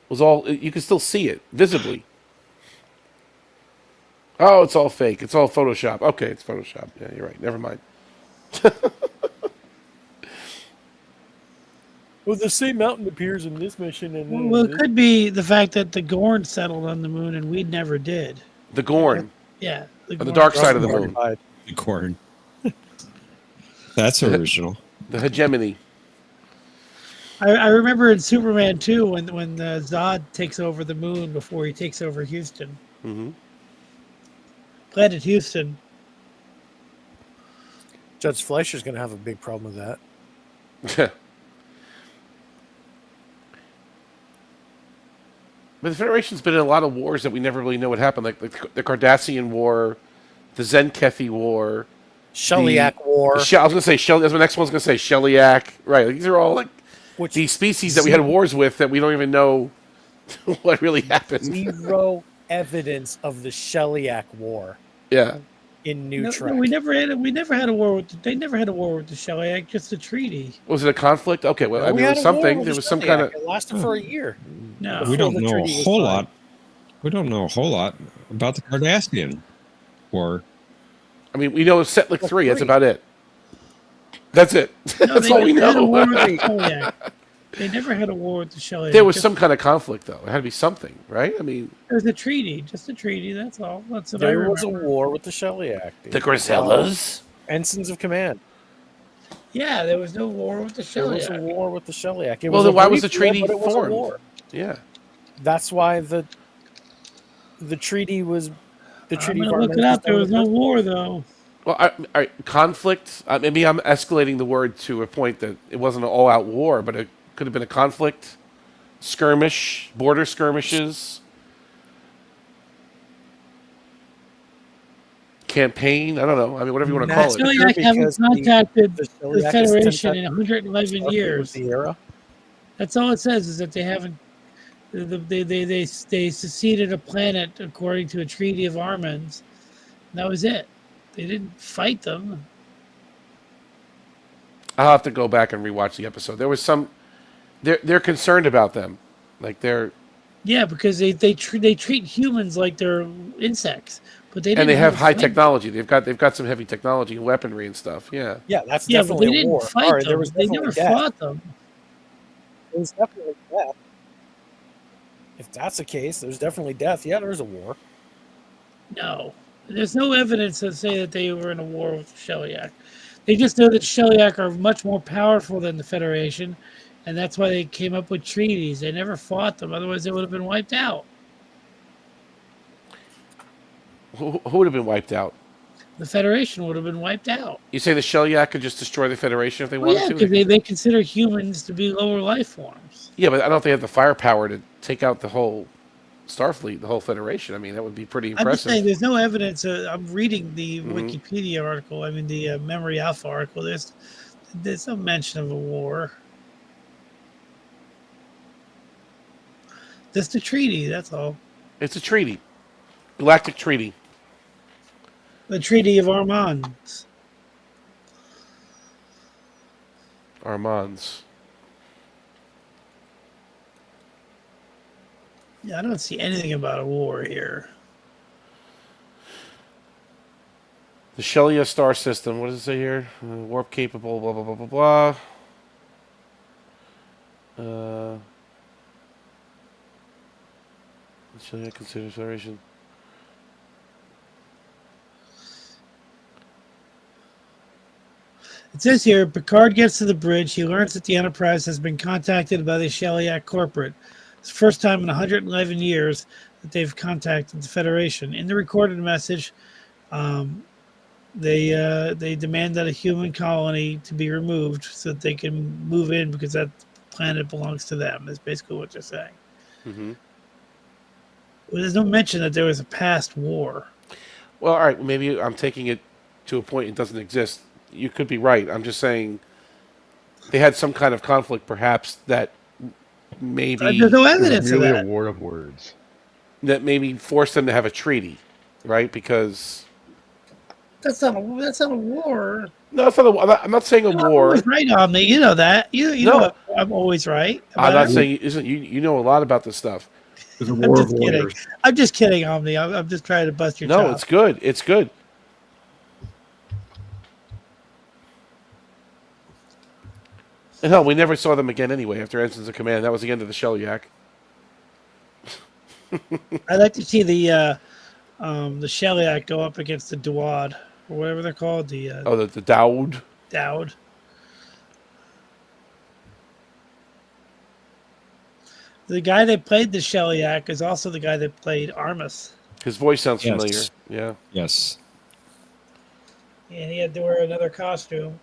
Was all you could still see it visibly. Oh, it's all fake. It's all Photoshop. Okay, it's Photoshop. Yeah, you're right. Never mind. Well, the same mountain appears in this mission, and Well, it could be the fact that the Gorn settled on the moon and we never did. The Gorn. Yeah. On the Gorn dark side of settled. the moon. The corn. That's original. The hegemony. I remember in Superman 2 when Zod takes over the moon before he takes over Houston. Mm-hmm. Planet Houston. Judge Fleischer's going to have a big problem with that. But the Federation's been in a lot of wars that we never really know what happened, like the Cardassian War, the Zenkethi War, Shellyak War. I was going to say Shellyak. That's my next one's going to say Shellyak. Right. Like, these are all like these species that we had wars with that we don't even know what really happened. Zero evidence of the Shellyak War. Yeah. In New No, Trek. we never had a war with. They never had a war with the Shellyak, just a treaty. Was it a conflict? Okay, well, I mean, We there had was a war something. with There the was some kind of. Shellyak. It lasted for a year. No, We don't the know a treaty was whole signed. lot. We don't know a whole lot about the Cardassian War. I mean, we know Setlik 3. That's about it. That's it. No, That's they all we never had a war know. with the Shellyak. They never had a war with the Shellyak. There was Just- some kind of conflict, though. It had to be something, right? I mean, There was a treaty, just a treaty. That's all. That's what I There remember. was a war with the Shellyak. dude. the Grisellas. Ensigns of Command. Yeah, there was no war with the There was a Shellyak. war with the Shellyak. It Well, was then a why was the brief war, treaty but it was a formed? war. Yeah. That's why the treaty was the I'm treaty of gonna look it Armistice up. There done was in the no first war though. Well, conflict. Maybe I'm escalating the word to a point that it wasn't an all-out war, but it could have been a conflict, skirmish, border skirmishes, campaign. I don't know. I mean, whatever you want to call it. Celiac haven't because contacted the the Celiac is Federation in contacted 111 Starfleet with years. the era. That's all it says is that they haven't. They seceded a planet according to a treaty of Armans. That was it. They didn't fight them. I'll have to go back and rewatch the episode. There was some. They're concerned about them, like they're. Yeah, because they treat humans like they're insects, but they didn't And they have high fight technology. They've got some heavy technology and weaponry and stuff. Yeah. Yeah, that's Yeah, but definitely they a didn't war. fight All right, them. there was They definitely never death. fought them. There was definitely death. If that's the case, there's definitely death. Yeah, there's a war. No, there's no evidence to say that they were in a war with Sheliak. They just know that Sheliak are much more powerful than the Federation, and that's why they came up with treaties. They never fought them; otherwise, they would have been wiped out. Who would have been wiped out? The Federation would have been wiped out. You say the Shellyak could just destroy the Federation if they Well, wanted yeah, to? because they consider humans to be lower life forms. Yeah, but I don't know if they have the firepower to take out the whole Starfleet, the whole Federation. I mean, that would be pretty I'm just impressive. saying, there's no evidence. I'm reading the Mhm. Wikipedia article. I mean, the Memory Alpha article. There's no mention of a war. Just a treaty. That's all. It's a treaty, galactic treaty. The Treaty of Armans. Armands. Yeah, I don't see anything about a war here. The Shelia star system. What does it say here? Warp capable. Blah blah blah blah blah. The Shelia considers Federation. It says here, Picard gets to the bridge. He learns that the Enterprise has been contacted by the Sheliak corporate. It's the first time in 111 years that they've contacted the Federation. In the recorded message, they demand that a human colony to be removed so that they can move in because that planet belongs to them. That's basically what they're saying. Mm-hmm. Well, there's no mention that there was a past war. Well, all right. Maybe I'm taking it to a point it doesn't exist. You could be right. I'm just saying they had some kind of conflict, perhaps, that maybe There's no evidence It's really of a that. war of words. that maybe forced them to have a treaty, right? Because That's not a war. no, it's not I'm not saying a I'm war. always right, Omni. You know that. You No. know I'm always right. I'm about not everything. saying isn't you know a lot about this stuff. There's a I'm war of just kidding. warriors. I'm just kidding, Omni. I'm just trying to bust your No, chops. it's good. It's good. And hell, we never saw them again anyway after Ensigns of Command. That was the end of the Shellyak. I'd like to see the Sheliak go up against the Dawad or whatever they're called. The The Dowd. Dowd. The guy that played the Sheliak is also the guy that played Armus, His voice sounds Yes. familiar. Yeah. Yes. and he had to wear another costume.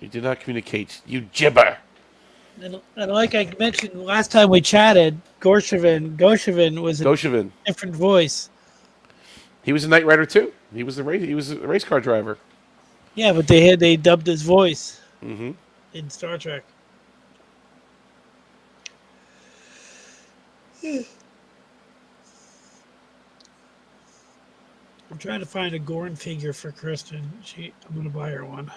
You did not communicate. You gibber. And like I mentioned last time we chatted, Gorshavin was a Goshevin. different voice. He was a Knight Rider too. He was a race car driver. Yeah, but they dubbed his voice Mm-hmm. in Star Trek. I'm trying to find a Gorn figure for Kristen. I'm gonna buy her one.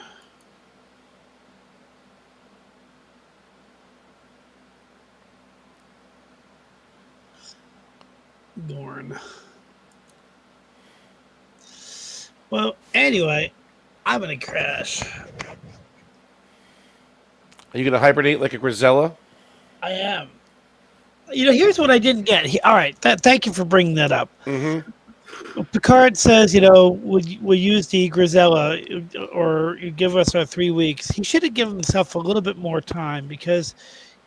Gorn. Well, anyway, I'm gonna crash. Are you going to hibernate like a Grisella? I am. You know, here's what I didn't get. All right, thank you for bringing that up. Mm-hmm. Picard says, you know, we'll use the Grisella or you give us our 3 weeks. He should have given himself a little bit more time because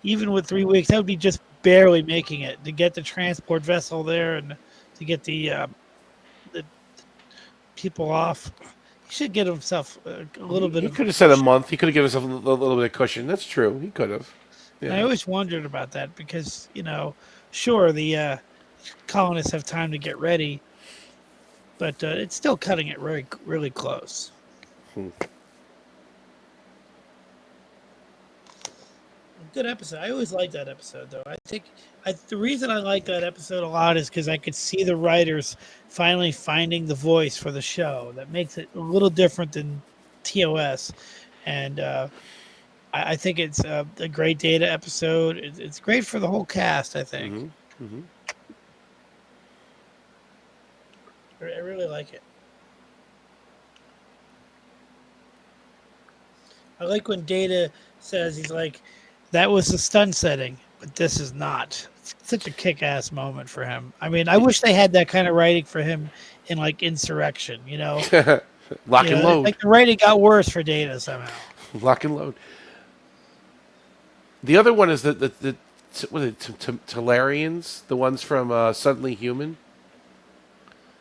even with 3 weeks, that would be just barely making it to get the transport vessel there and to get the people off. He should get himself a little bit He of. could have said a month. He could have given himself a little bit of cushion. That's true. He could have. And I always wondered about that because sure the colonists have time to get ready, but it's still cutting it really really close. Good episode. I always liked that episode, though. I think the reason I like that episode a lot is because I could see the writers finally finding the voice for the show that makes it a little different than TOS, and I think it's a great Data episode. It's great for the whole cast. I think. I really like it. I like when Data says he's like, that was the stun setting, but this is not. It's such a kick-ass moment for him. I mean, I wish they had that kind of writing for him in like Insurrection, Lock and load. Like the writing got worse for Data somehow. Lock and load. The other one is the what is it, Talarians, the ones from Suddenly Human.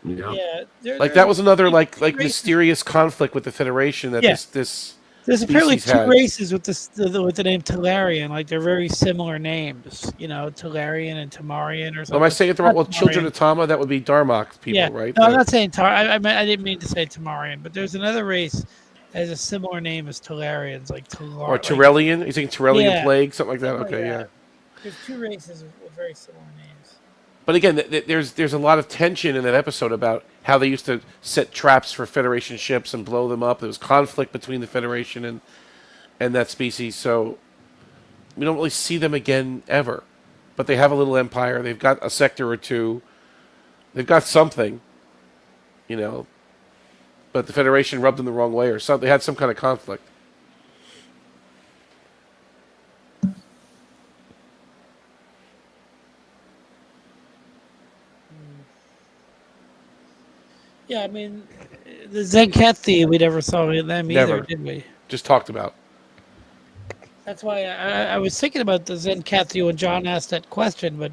Yeah, that was another like mysterious conflict with the Federation that this there's apparently species two had. races with the name Talarian. Like they're very similar names, Talarian and Tamarian or something. Am I saying it the right? Well, Not Children Tamarian. of Tama, that would be Darmok people, right? No, I'm not saying I didn't mean to say Tamarian, but there's another race that has a similar name as Talarians, like Talar. Or Tyrellian? You think Tyrellian plague, something like that? Something Okay, like yeah. that. There's two races with very similar names. But again, there's a lot of tension in that episode about how they used to set traps for Federation ships and blow them up. There was conflict between the Federation and that species, so we don't really see them again ever. But they have a little empire. They've got a sector or two. They've got something, but the Federation rubbed them the wrong way or something. They had some kind of conflict. Yeah, I mean, the Zenkathi, we never saw them either, Never. did we? Just talked about. That's why I was thinking about the Zenkathi when John asked that question, but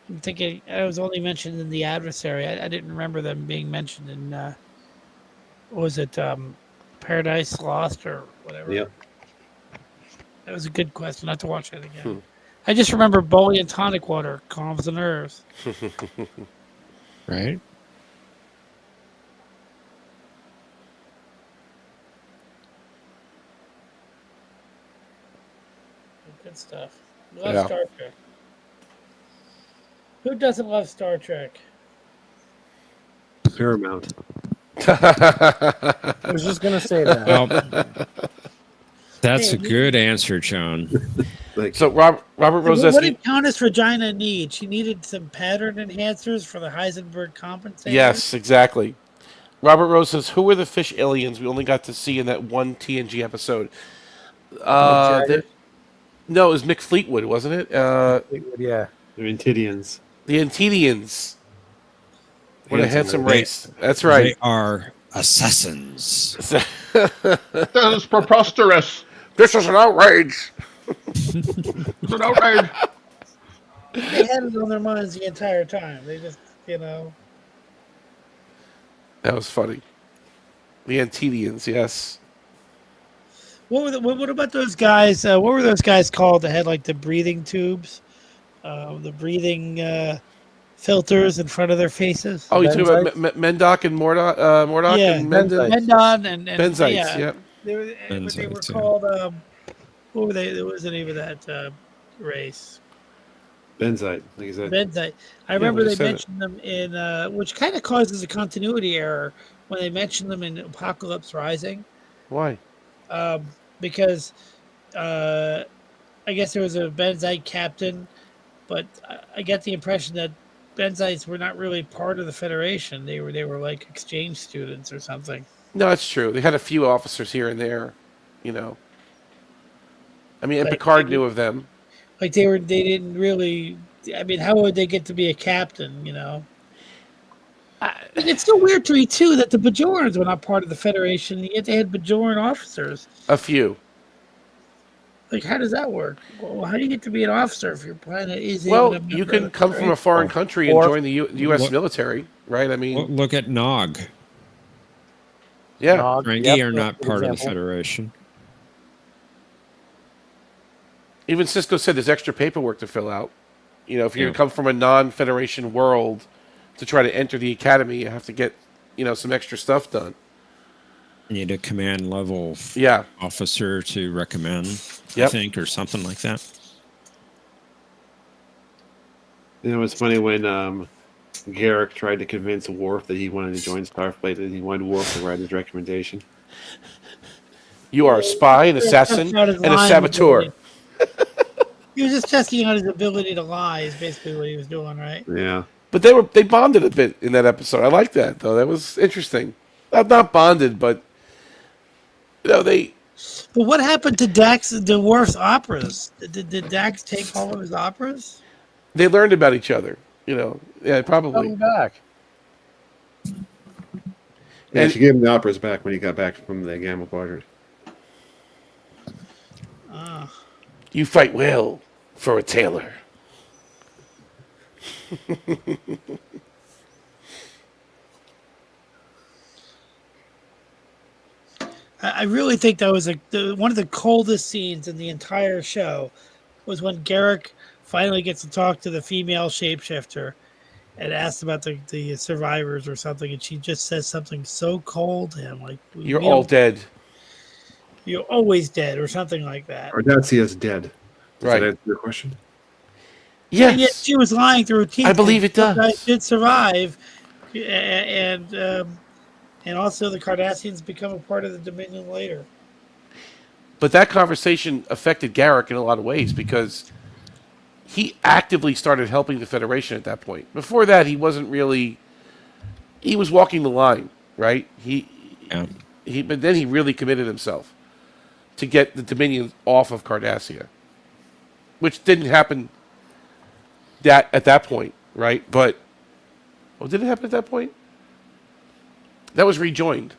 I'm thinking I was only mentioned in The Adversary. I didn't remember them being mentioned in, what was it, Paradise Lost or whatever? Yep. That was a good question. I have to watch that again. I just remember Bully and tonic water calms the nerves. Right? Good stuff. Love Star Trek. Who doesn't love Star Trek? Paramount. I was just gonna say that. Well, that's a good answer, John. So Robert Rose What asking, did Countess Regina need? She needed some pattern enhancers for the Heisenberg compensator? yes, exactly. Robert Rose says, who were the fish aliens we only got to see in that one TNG episode? No, it was Mick Fleetwood, wasn't it? Yeah. They're Antidians. The Antidians. What a handsome race. race. That's right. They are assassins. That is preposterous. This is an outrage. It's an outrage. They had it on their minds the entire time. They just, That was funny. The Antidians, yes. What about those guys? What were those guys called that had like the breathing tubes? The breathing filters in front of their faces? Oh, you talking about Mendoc and Mordok and Mendon? Mendon and Benzites, yeah. yeah. They were called, what were they? What was the name of that race? Benzite, like you said. Benzite. I remember they mentioned them in, which kind of causes a continuity error when they mentioned them in Apocalypse Rising. Why? Because I guess there was a Benzite captain, but I get the impression that Benzites were not really part of the Federation. They were like exchange students or something. No, it's true. They had a few officers here and there, I mean, and Like, Picard knew of them. Like they didn't really. I mean, how would they get to be a captain? It's so weird to me too that the Bajorans were not part of the Federation, yet they had Bajoran officers. A few. Like, how does that work? Well, how do you get to be an officer if your planet is even Well, a member you of can it, come from a right? foreign country and Or- join the U.S. Look- military, right? I mean, Look at Nog. yeah. Nog, Ferengi yep, are not good part of the example. Federation. Even Cisco said there's extra paperwork to fill out. You know, if you Yeah. come from a non-Federation world to try to enter the academy, you have to get, some extra stuff done. You need a command level Yeah. officer to recommend, I Yep. think, or something like that. It's funny when Garrick tried to convince Worf that he wanted to join Starfleet, and he wanted Worf to write his recommendation. You are a spy, an assassin, Out his and a lying saboteur. ability. He was just testing out his ability to lie. Is basically what he was doing, right? Yeah. But they bonded a bit in that episode. I like that, though. That was interesting. Not bonded, but they. But what happened to the Worf's operas? Did Dax take all of his operas? They learned about each other. Yeah, probably. Coming back. Yeah, And- she gave him the operas back when he got back from the Gamma Quadrant. Ah. You fight well for a tailor. I really think that was one of the coldest scenes in the entire show was when Garrick finally gets to talk to the female shapeshifter and asks about the survivors or something, and she just says something so cold to him, like You're all dead. You're always dead, or something like that. Cardassia's dead. Does Right. that answer your question? Yes. And yet she was lying through her teeth. I believe it You guys does. did survive, and also the Cardassians become a part of the Dominion later. But that conversation affected Garrick in a lot of ways because he actively started helping the Federation at that point. Before that, he wasn't really. He was walking the line, right? But then he really committed himself to get the Dominion off of Cardassia, which didn't happen at that point, right? But did it happen at that point? That was Rejoined,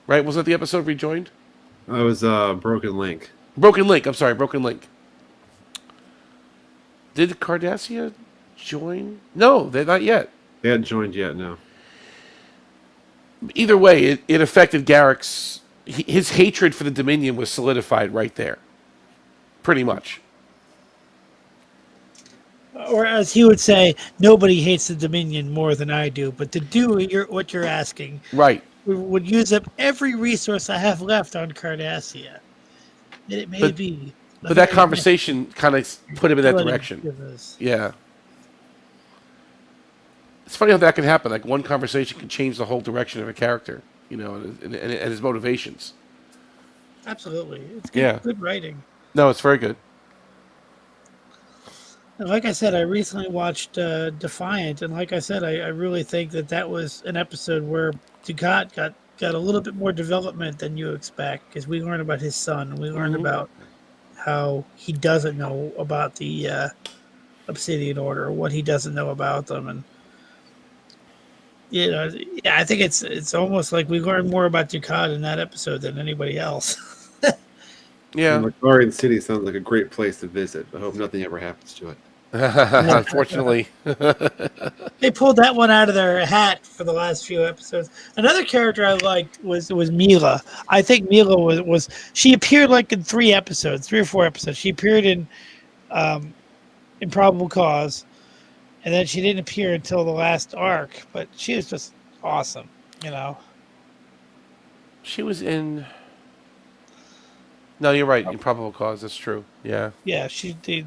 right? Wasn't that the episode Rejoined? That was Broken Link. Broken Link. I'm sorry, Broken Link. Did Cardassia join? No, they're not yet. They hadn't joined yet, no. Either way, it affected Garrick's. His hatred for the Dominion was solidified right there. Pretty much. Or as he would say, nobody hates the Dominion more than I do. But to do what you're asking, Right. would use up every resource I have left on Cardassia. And it may be. But that conversation kind of put him in that direction. Goodness. Yeah. It's funny how that can happen. Like one conversation can change the whole direction of a character, and his motivations. Absolutely. It's good, Yeah. good writing. No, it's very good. And like I said, I recently watched Defiant, and like I said, I really think that was an episode where Ducat got a little bit more development than you expect, because we learned about his son, and we learned about how he doesn't know about the Obsidian Order, what he doesn't know about them, and I think it's almost like we learned more about Ducat in that episode than anybody else. Yeah. Macarian City sounds like a great place to visit. I hope nothing ever happens to it. Unfortunately. They pulled that one out of their hat for the last few episodes. Another character I liked was Mila. I think Mila was she appeared like in 3 or 4 episodes. She appeared in Improbable Cause, and then she didn't appear until the last arc. But she was just awesome, She was in. No, you're right. Improbable Cause. That's true. Yeah. Yeah, she did.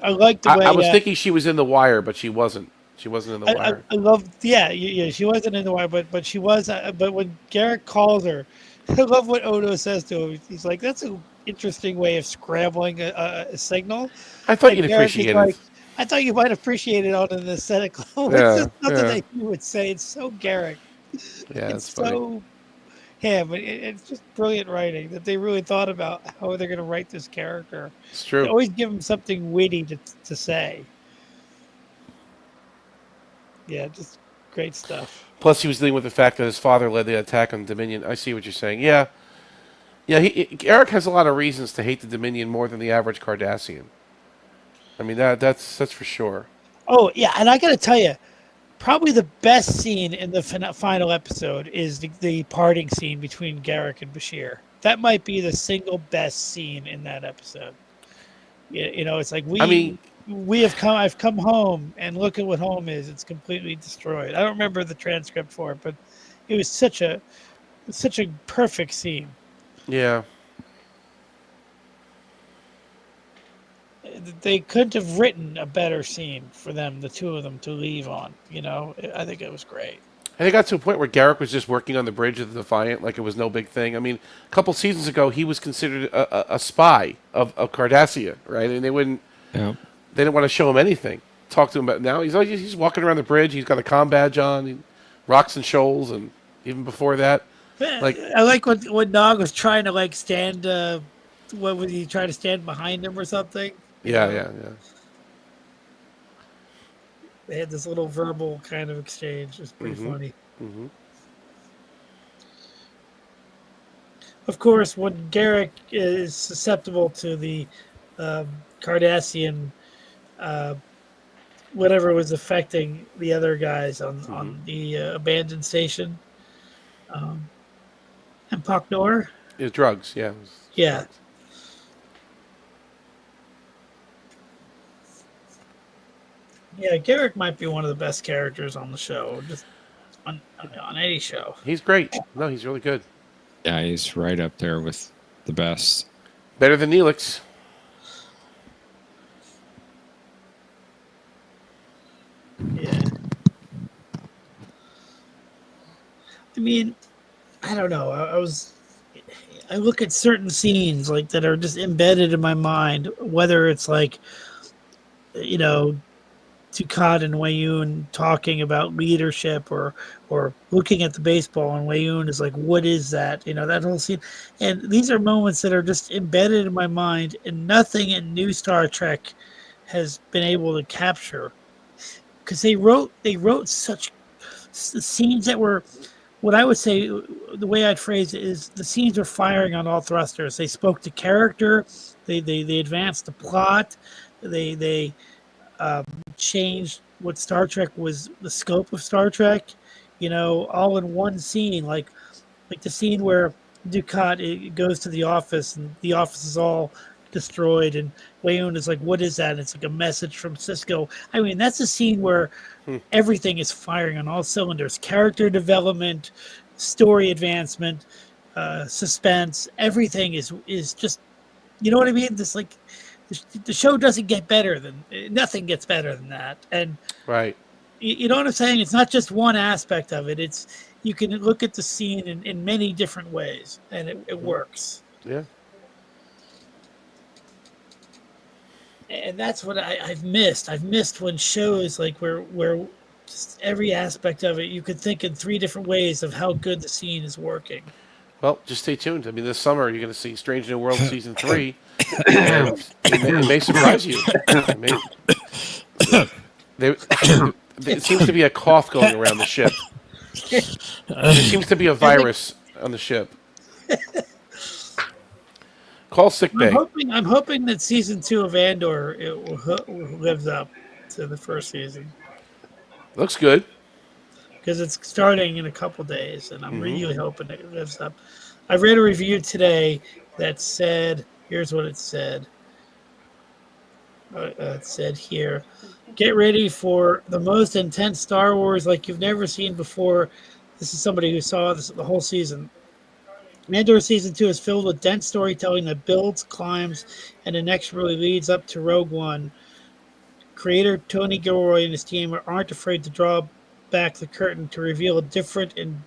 I like the way. I was thinking she was in The Wire, but she wasn't. She wasn't in The Wire. I love. Yeah. She wasn't in the wire, but she was. But when Garrick calls her, I love what Odo says to him. He's like, "That's an interesting way of scrambling a signal." I thought And you'd Garrick is appreciate like, it. I thought you might appreciate it on an aesthetic level. Yeah, It's just something yeah. that you would say. It's so Garrick. Yeah, It's that's funny. so him. It's just brilliant writing that they really thought about how they're going to write this character. It's true. They always give him something witty to say. Yeah, just great stuff. Plus, he was dealing with the fact that his father led the attack on Dominion. I see what you're saying. Yeah. Yeah, Eric has a lot of reasons to hate the Dominion more than the average Cardassian. I mean, that's for sure. Oh yeah, and I got to tell you, probably the best scene in the final episode is the parting scene between Garrick and Bashir. That might be the single best scene in that episode. It's like I've come home, and look at what home is. It's completely destroyed. I don't remember the transcript for it, but it was such a perfect scene. Yeah. They couldn't have written a better scene for them, the two of them, to leave on. I think it was great. And it got to a point where Garrick was just working on the bridge of the Defiant like it was no big thing. I mean, a couple seasons ago, he was considered a spy of Cardassia, right? And they didn't want to show him anything, talk to him about. Now he's walking around the bridge. He's got a comm badge on, rocks and shoals, and even before that, I like when Nog was trying to stand. What was he trying to stand behind him or something? Yeah. They had this little verbal kind of exchange. It was pretty funny. Mm-hmm. Of course, when Garrick is susceptible to the Cardassian, whatever was affecting the other guys on the abandoned station, and Paknor. It was drugs, yeah. Yeah. Drugs. Yeah, Garrick might be one of the best characters on the show, just on any show. He's great. No, he's really good. Yeah, he's right up there with the best. Better than Neelix. Yeah. I mean, I don't know. I look at certain scenes that are just embedded in my mind, whether it's Dukat and Wayoon talking about leadership or looking at the baseball and Wayoon is like, what is that? That whole scene. And these are moments that are just embedded in my mind, and nothing in new Star Trek has been able to capture, because they wrote such scenes that were, what I would say, the way I'd phrase it is, the scenes were firing on all thrusters. They spoke to character, they advanced the plot, they changed what Star Trek was, the scope of Star Trek, all in one scene. Like the scene where Dukat goes to the office and the office is all destroyed, and Wayoon is like, what is that? And it's like a message from Cisco. I mean, that's a scene where everything is firing on all cylinders. Character development, story advancement, suspense, everything is just, you know what I mean? This the show doesn't get better than, nothing gets better than that. And right, you know what I'm saying? It's not just one aspect of it. It's, you can look at the scene in many different ways, and it works. Yeah. And that's what I've missed. I've missed when shows where just every aspect of it, you could think in three different ways of how good the scene is working. Well, just stay tuned. I mean, this summer you're going to see Strange New World season 3. And it may surprise you. There seems to be a cough going around the ship. There seems to be a virus on the ship. Call sickbay. I'm hoping that season 2 of Andor lives up to the first season. Looks good. Because it's starting in a couple days, and I'm really hoping it lives up. I read a review today that said, here's what it said. It said here, get ready for the most intense Star Wars like you've never seen before. This is somebody who saw the whole season. Andor Season 2 is filled with dense storytelling that builds, climbs, and inexorably leads up to Rogue One. Creator Tony Gilroy and his team aren't afraid to draw back the curtain to reveal a different and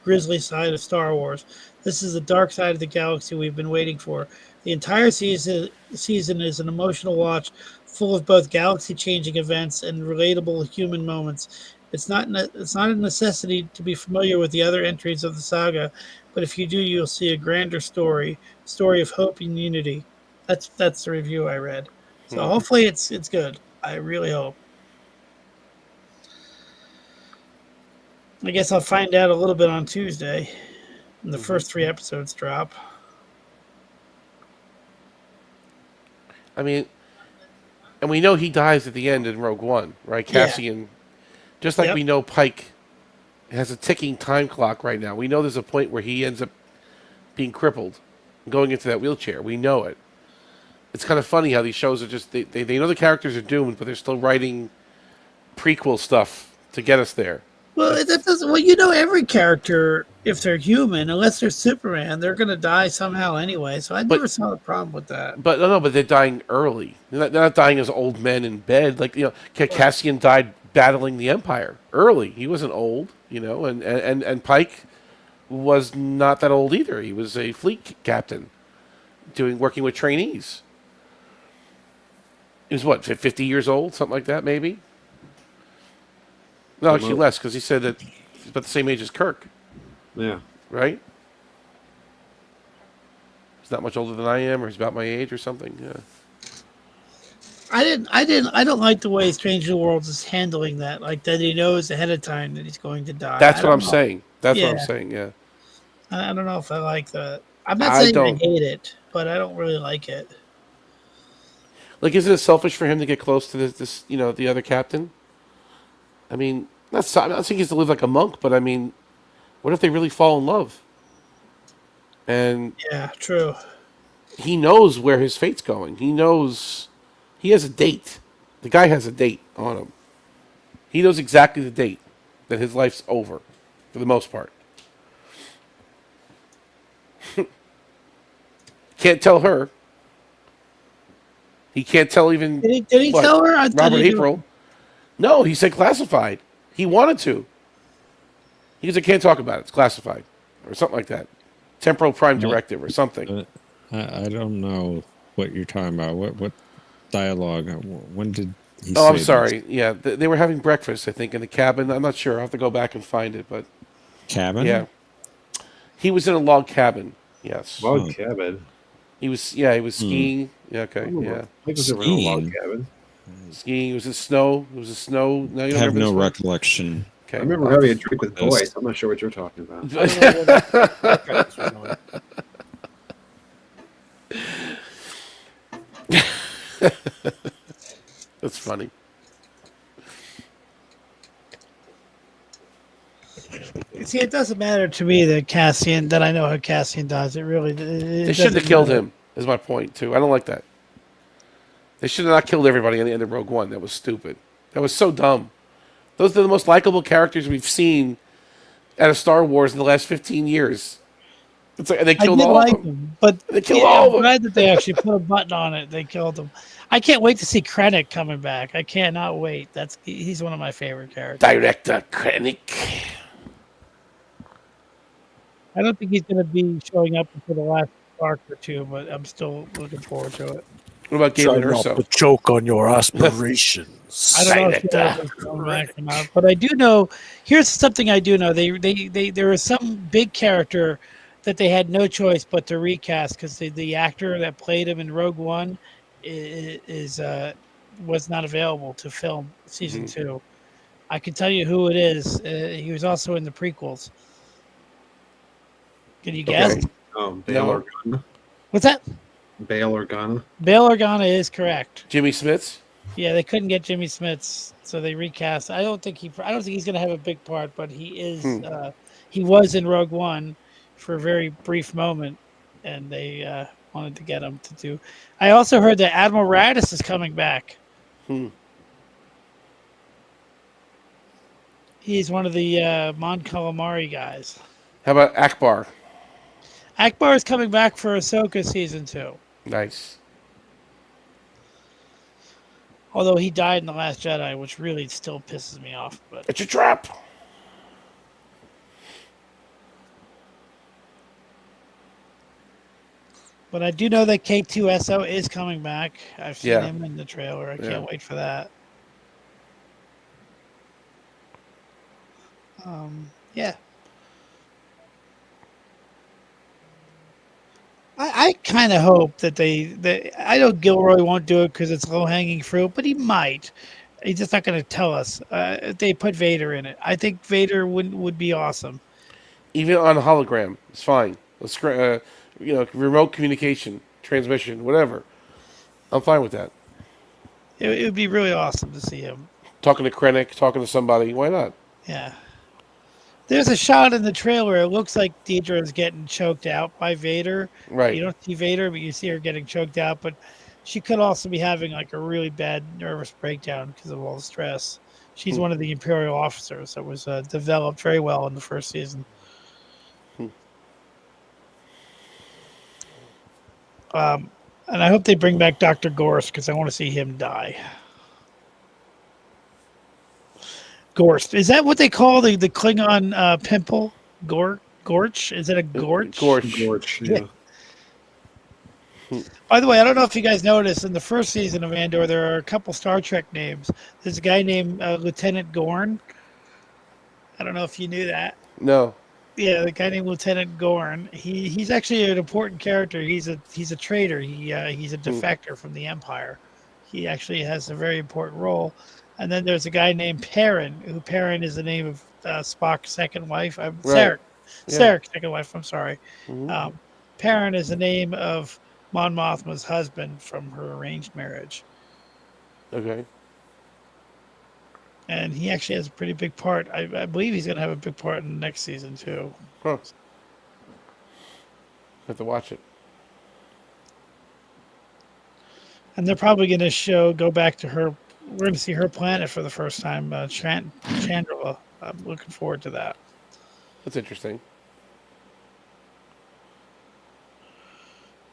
grisly side of Star Wars. This is the dark side of the galaxy we've been waiting for. The entire season is an emotional watch, full of both galaxy-changing events and relatable human moments. It's not a necessity to be familiar with the other entries of the saga, but if you do, you'll see a grander story of hope and unity. That's the review I read. So hopefully it's good. I really hope. I guess I'll find out a little bit on Tuesday when the first 3 episodes drop. I mean, and we know he dies at the end in Rogue One, right? Yeah. Cassian, just like Yep. we know Pike has a ticking time clock right now. We know there's a point where he ends up being crippled, going into that wheelchair. We know it. It's kind of funny how these shows are just, they know the characters are doomed, but they're still writing prequel stuff to get us there. Well, that doesn't. Well, you know, every character, if they're human, unless they're Superman, they're going to die somehow anyway. So I never saw a problem with that. But no, but they're dying early. They're not dying as old men in bed. Like, you know, Cassian died battling the Empire early. He wasn't old, you know, and Pike was not that old either. He was a fleet captain working with trainees. He was what, 50 years old, something like that, maybe? No, actually less, because he said that he's about the same age as Kirk. Yeah. Right? He's not much older than I am, or he's about my age or something. Yeah. I don't like the way Strange New Worlds is handling that. Like that he knows ahead of time that he's going to die. That's what I'm saying. That's what I'm saying, yeah. I don't know if I like that. I'm not saying I hate it, but I don't really like it. Like, isn't it selfish for him to get close to this you know, the other captain? I mean, I'm not saying he has to live like a monk, but I mean, what if they really fall in love? And yeah, true. He knows where his fate's going. He knows he has a date. The guy has a date on him. He knows exactly the date that his life's over, for the most part. Can't tell her. He can't tell even. Did he tell her? I thought Robert he April. No, he said classified. He wanted to. He goes, I can't talk about it. It's classified, or something like that. Temporal Prime Directive, or something. I don't know what you're talking about. What dialogue? When did he? Oh, I'm say sorry. this? Yeah, they were having breakfast, I think, in the cabin. I'm not sure. I'll have to go back and find it, but Cabin? yeah, he was in a log cabin. Yes, Log cabin. He was. Yeah, he was skiing. Yeah, okay. Oh, Yeah, I was in a log cabin. Skiing. It was a snow. It was a snow. No, you I don't have remember no this one? recollection. Okay. I remember having a drink with boys. I'm not sure what you're talking about. That's funny. See, it doesn't matter to me that I know how Cassian dies. It really. They shouldn't have killed him. Is my point too. I don't like that. They should have not killed everybody at the end of Rogue One. That was stupid. That was so dumb. Those are the most likable characters we've seen out of Star Wars in the last 15 years. It's like they killed all of them. But they killed all of them. I'm glad that they actually put a button on it. They killed them. I can't wait to see Krennic coming back. I cannot wait. He's one of my favorite characters. Director Krennic. I don't think he's going to be showing up until the last arc or two, but I'm still looking forward to it. What about Galen Try not Erso? to choke on your aspirations. I don't know if he'll come back or not, but I do know. Here's something I do know: there was some big character that they had no choice but to recast because the actor that played him in Rogue One was not available to film season 2. I can tell you who it is. He was also in the prequels. Can you guess? Okay. Bail Organa. What's that? Bail Organa. Bail Organa is correct. Jimmy Smits. Yeah, they couldn't get Jimmy Smits, so they recast. I don't think he's going to have a big part, but he is. He was in Rogue One for a very brief moment, and they wanted to get him to do. I also heard that Admiral Raddus is coming back. He's one of the Mon Calamari guys. How about Akbar? Akbar is coming back for Ahsoka season 2. Nice. Although he died in The Last Jedi, which really still pisses me off. But it's a trap. But I do know that K2SO is coming back. I've seen him in the trailer. I can't wait for that. Yeah. I kind of hope that I know Gilroy won't do it because it's low-hanging fruit, but he might. He's just not going to tell us. They put Vader in it. I think Vader would be awesome. Even on a hologram, it's fine. Let's remote communication, transmission, whatever. I'm fine with that. It would be really awesome to see him. Talking to Krennic, talking to somebody. Why not? Yeah. There's a shot in the trailer. It looks like Deidre is getting choked out by Vader. Right. You don't see Vader, but you see her getting choked out. But she could also be having like a really bad nervous breakdown because of all the stress. She's one of the Imperial officers that was developed very well in the first season. And I hope they bring back Dr. Gorst because I want to see him die. Gorst. Is that what they call the Klingon pimple? Gorch? Is it a gorch? Gorch, yeah. By the way, I don't know if you guys noticed in the first season of Andor, there are a couple Star Trek names. There's a guy named Lieutenant Gorn. I don't know if you knew that. No. Yeah, the guy named Lieutenant Gorn. He's actually an important character. He's a traitor. He's a defector from the Empire. He actually has a very important role. And then there's a guy named Perrin, who Perrin is the name of Spock's second wife. Sarek. Yeah. Sarek's second wife, I'm sorry. Mhm. Perrin is the name of Mon Mothma's husband from her arranged marriage. Okay. And he actually has a pretty big part. I believe he's going to have a big part in the next season, too. Huh. Have to watch it. And they're probably going to go back to her. We're going to see her planet for the first time, Chandrila. I'm looking forward to that. That's interesting.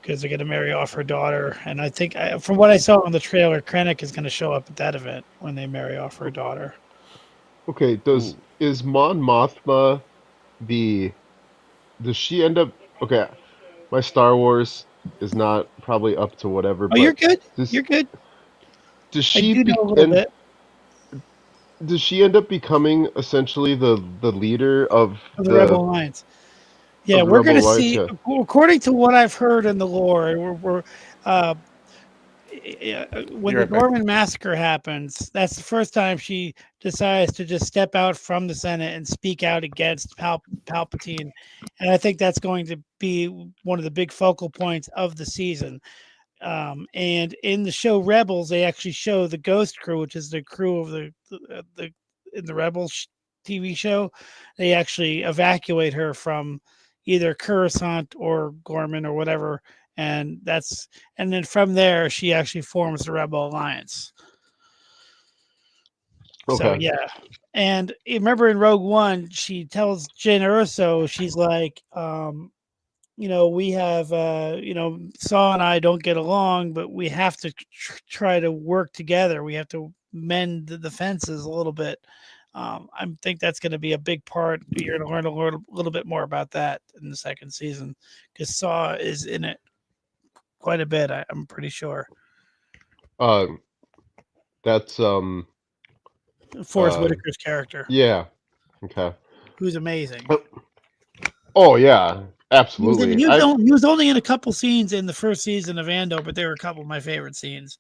Because they're going to marry off her daughter. And I think, from what I saw in the trailer, Krennic is going to show up at that event when they marry off her daughter. Okay, is Mon Mothma does she end up? Okay, my Star Wars is not probably up to whatever. Oh, you're good. You're good. Does I she do know a little bit. Does she end up becoming essentially the leader of The Rebel Alliance? Yeah, we're going to see, according to what I've heard in the lore, when the Gorman massacre happens, that's the first time she decides to just step out from the Senate and speak out against Palpatine. And I think that's going to be one of the big focal points of the season. And in the show Rebels, they actually show the Ghost Crew, which is the crew of the in the Rebels TV show. They actually evacuate her from either Coruscant or Gorman or whatever, and then from there she actually forms the Rebel Alliance. Okay. So yeah, and remember in Rogue One, she tells Jyn Erso, she's like, we have, Saw and I don't get along, but we have to try to work together. We have to mend the fences a little bit. I think that's going to be a big part. You're going to learn a little bit more about that in the second season because Saw is in it quite a bit. I'm pretty sure. That's Forrest Whitaker's character. Yeah. Okay. Who's amazing. Oh yeah, absolutely. He was only in a couple scenes in the first season of Andor, but they were a couple of my favorite scenes.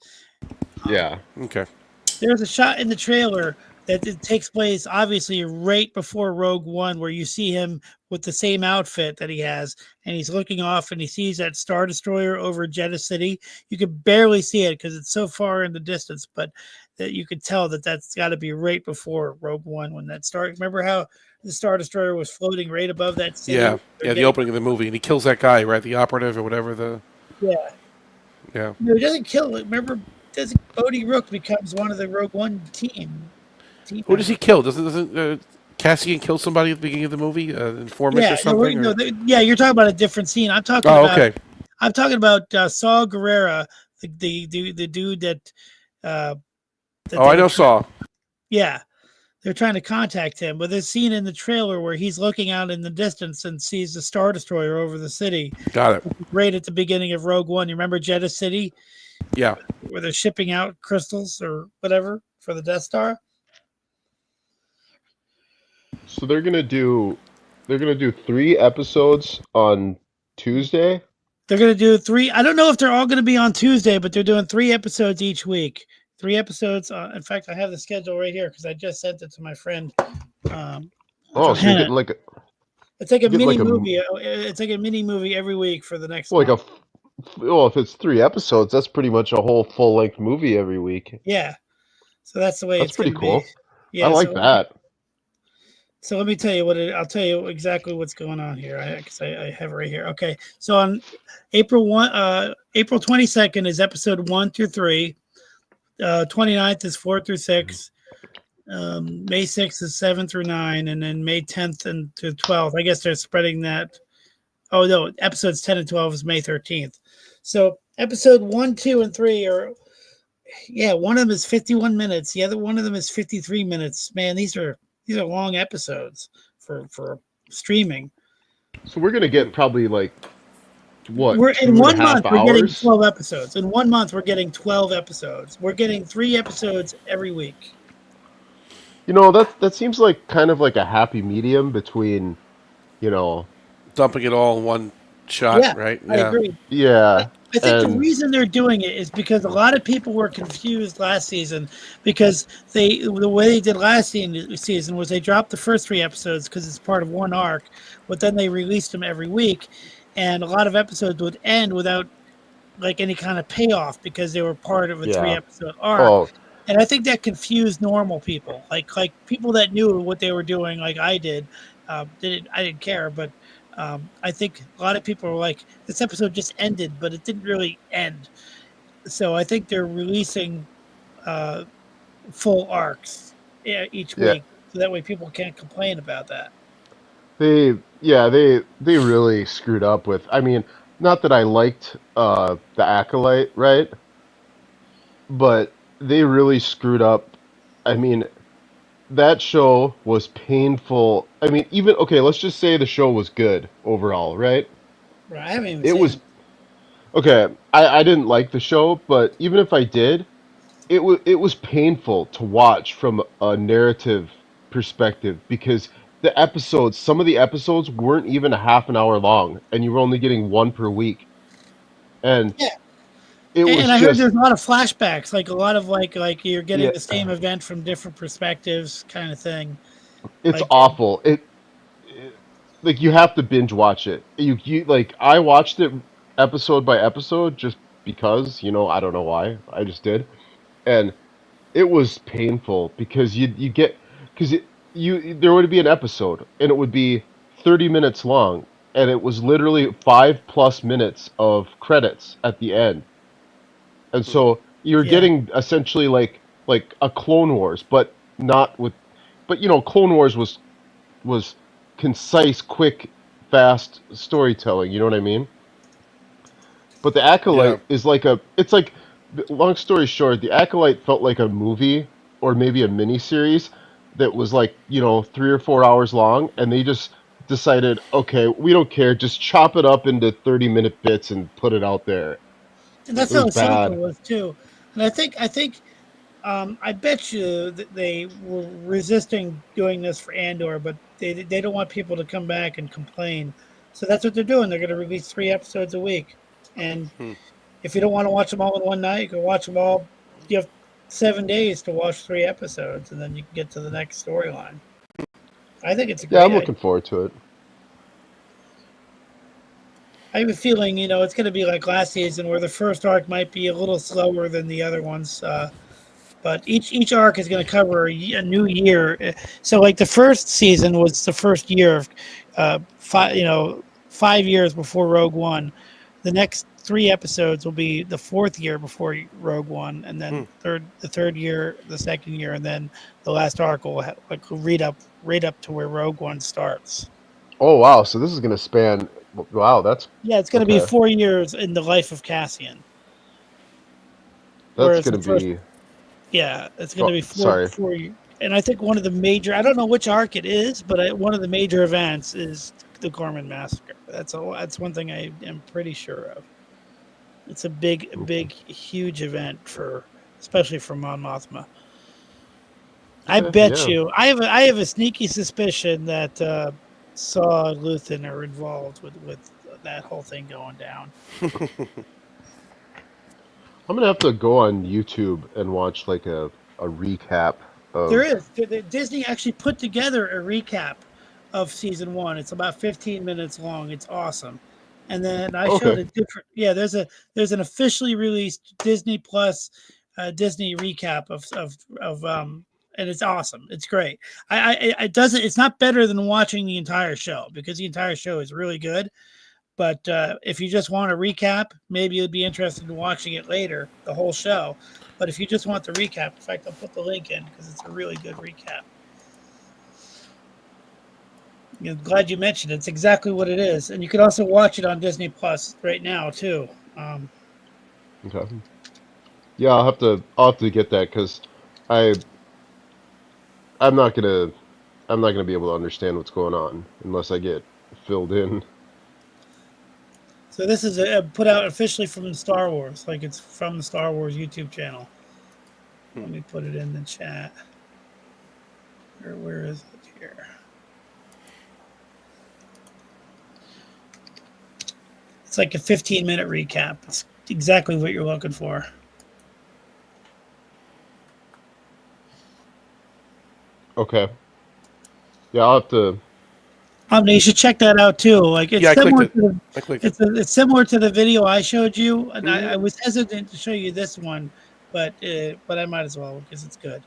Yeah. Okay. There's a shot in the trailer that it takes place obviously right before Rogue One, where you see him with the same outfit that he has, and he's looking off and he sees that Star Destroyer over Jeddah City. You could barely see it because it's so far in the distance, but that you could tell that's got to be right before Rogue One when that started. Remember how the Star Destroyer was floating right above that city? Yeah, the opening of the movie, and he kills that guy, right? The operative or whatever. Yeah. No, he doesn't kill it. Remember, Bodhi Rook becomes one of the Rogue One team. Who does he kill? Doesn't Cassian kill somebody at the beginning of the movie? Informant or something? You're talking about a different scene. I'm talking about. Okay. I'm talking about Saw Gerrera, the dude that. I know Saw. Yeah, they're trying to contact him, but there's a scene in the trailer where he's looking out in the distance and sees the Star Destroyer over the city. Got it. Right at the beginning of Rogue One. You remember Jeddah City? Yeah. Where they're shipping out crystals or whatever for the Death Star. So they're gonna do 3 episodes on Tuesday. They're gonna do 3. I don't know if they're all gonna be on Tuesday, but they're doing 3 episodes each week. 3 episodes. In fact, I have the schedule right here because I just sent it to my friend. So you're getting like it's like a mini movie. It's like a mini movie every week for the next. Like Well, if it's 3 episodes, that's pretty much a whole full-length movie every week. Yeah. So that's the way That's it's going pretty to be. cool. Yeah. I like that. So let me tell you I'll tell you exactly what's going on here. Because I have it right here. Okay. So on April 22nd is episode 1 through 3. 29th is 4 through 6. May 6th is 7 through 9, and then May 10th and to 12th. I guess they're spreading that. Oh no, episodes 10 and 12 is May 13th. So episode 1, 2, and 3 are, one of them is 51 minutes. The other one of them is 53 minutes. Man, these are long episodes for streaming. So we're gonna get probably like what? We're in 1 month. 2.5 We're getting hours? 12 episodes. In 1 month, we're getting 12 episodes. We're getting 3 episodes every week. You know, that seems like kind of like a happy medium between, you know, dumping it all in one shot, Yeah, right? I agree. Yeah. I think the and reason they're doing it is because a lot of people were confused last season because the way they did last season was they dropped the first 3 episodes because it's part of one arc, but then they released them every week, and a lot of episodes would end without like any kind of payoff because they were part of a 3-episode arc. Oh, And I think that confused normal people, like people that knew what they were doing, like I did. I didn't care, but I think a lot of people were like, "This episode just ended, but it didn't really end." So I think they're releasing full arcs each Yeah. week, so that way people can't complain about that. they really screwed up with. I mean, not that I liked the Acolyte, right? But they really screwed up. I mean, that show was painful. I mean, even okay, let's just say the show was good overall, right? Right? I haven't even It seen was it. okay. I didn't like the show, but even if I did, it was painful to watch from a narrative perspective because some of the episodes weren't even a half an hour long, and you were only getting one per week, and Yeah. it was And I heard just there's a lot of flashbacks, like a lot of like you're getting Yeah. the same event from different perspectives, kind of thing. it's Like, awful. Like you have to binge watch it. You like I watched it episode by episode just because, I don't know why. I just did. And it was painful because you get because there would be an episode and it would be 30 minutes long and it was literally 5+ minutes of credits at the end. And so you're Yeah. getting essentially like a Clone Wars, but not with Clone Wars was concise, quick, fast storytelling. You know what I mean? But the Acolyte is it's like, long story short, the Acolyte felt like a movie or maybe a mini series that was like, 3 or 4 hours long, and they just decided, okay, we don't care, just chop it up into 30-minute bits and put it out there. And that's It was how Ahsoka bad. was too. And I bet you that they were resisting doing this for Andor, but they don't want people to come back and complain. So that's what they're doing. They're going to release 3 episodes a week. And if you don't want to watch them all in one night, you can watch them all. You have 7 days to watch 3 episodes, and then you can get to the next storyline. I think it's a great Yeah, I'm looking forward to it. I have a feeling, it's going to be like last season where the first arc might be a little slower than the other ones. But each arc is going to cover a new year. So, like the first season was the first year of 5 years before Rogue One. The next 3 episodes will be the 4th year before Rogue One, and then the third year, the second year, and then the last arc will read up to where Rogue One starts. Oh wow! So this is going to span. Wow, that's It's going to be okay. 4 years in the life of Cassian. That's going to be. Yeah, it's going to be sorry. 4 years. And I think one of the major, I don't know which arc it is, but one of the major events is the Gorman Massacre. That's one thing I am pretty sure of. It's a big, huge event especially for Mon Mothma. I bet you, I have a sneaky suspicion that Saw and Luthen are involved with that whole thing going down. I'm gonna have to go on YouTube and watch like a recap of. There is. Disney actually put together a recap of season 1. It's about 15 minutes long. It's awesome. and then I showed Okay. a different. Yeah, there's an officially released Disney Plus Disney recap of and it's awesome. It's great. It doesn't. It's not better than watching the entire show because the entire show is really good. But if you just want a recap, maybe you'd be interested in watching it later, the whole show. But if you just want the recap, in fact, I'll put the link in because it's a really good recap. Glad you mentioned it. It's exactly what it is, and you can also watch it on Disney Plus right now too. Okay. Yeah, I'll have to get that because I I'm not gonna I'm not gonna be able to understand what's going on unless I get filled in. So this is put out officially from Star Wars, like it's from the Star Wars YouTube channel. Let me put it in the chat. Where is it here? It's like a 15-minute recap. It's exactly what you're looking for. Okay. Yeah, I'll have to. You should check that out too. Like it's Yeah, I similar clicked it. I clicked it. it's similar to the video I showed you, and I was hesitant to show you this one, but I might as well because it's good.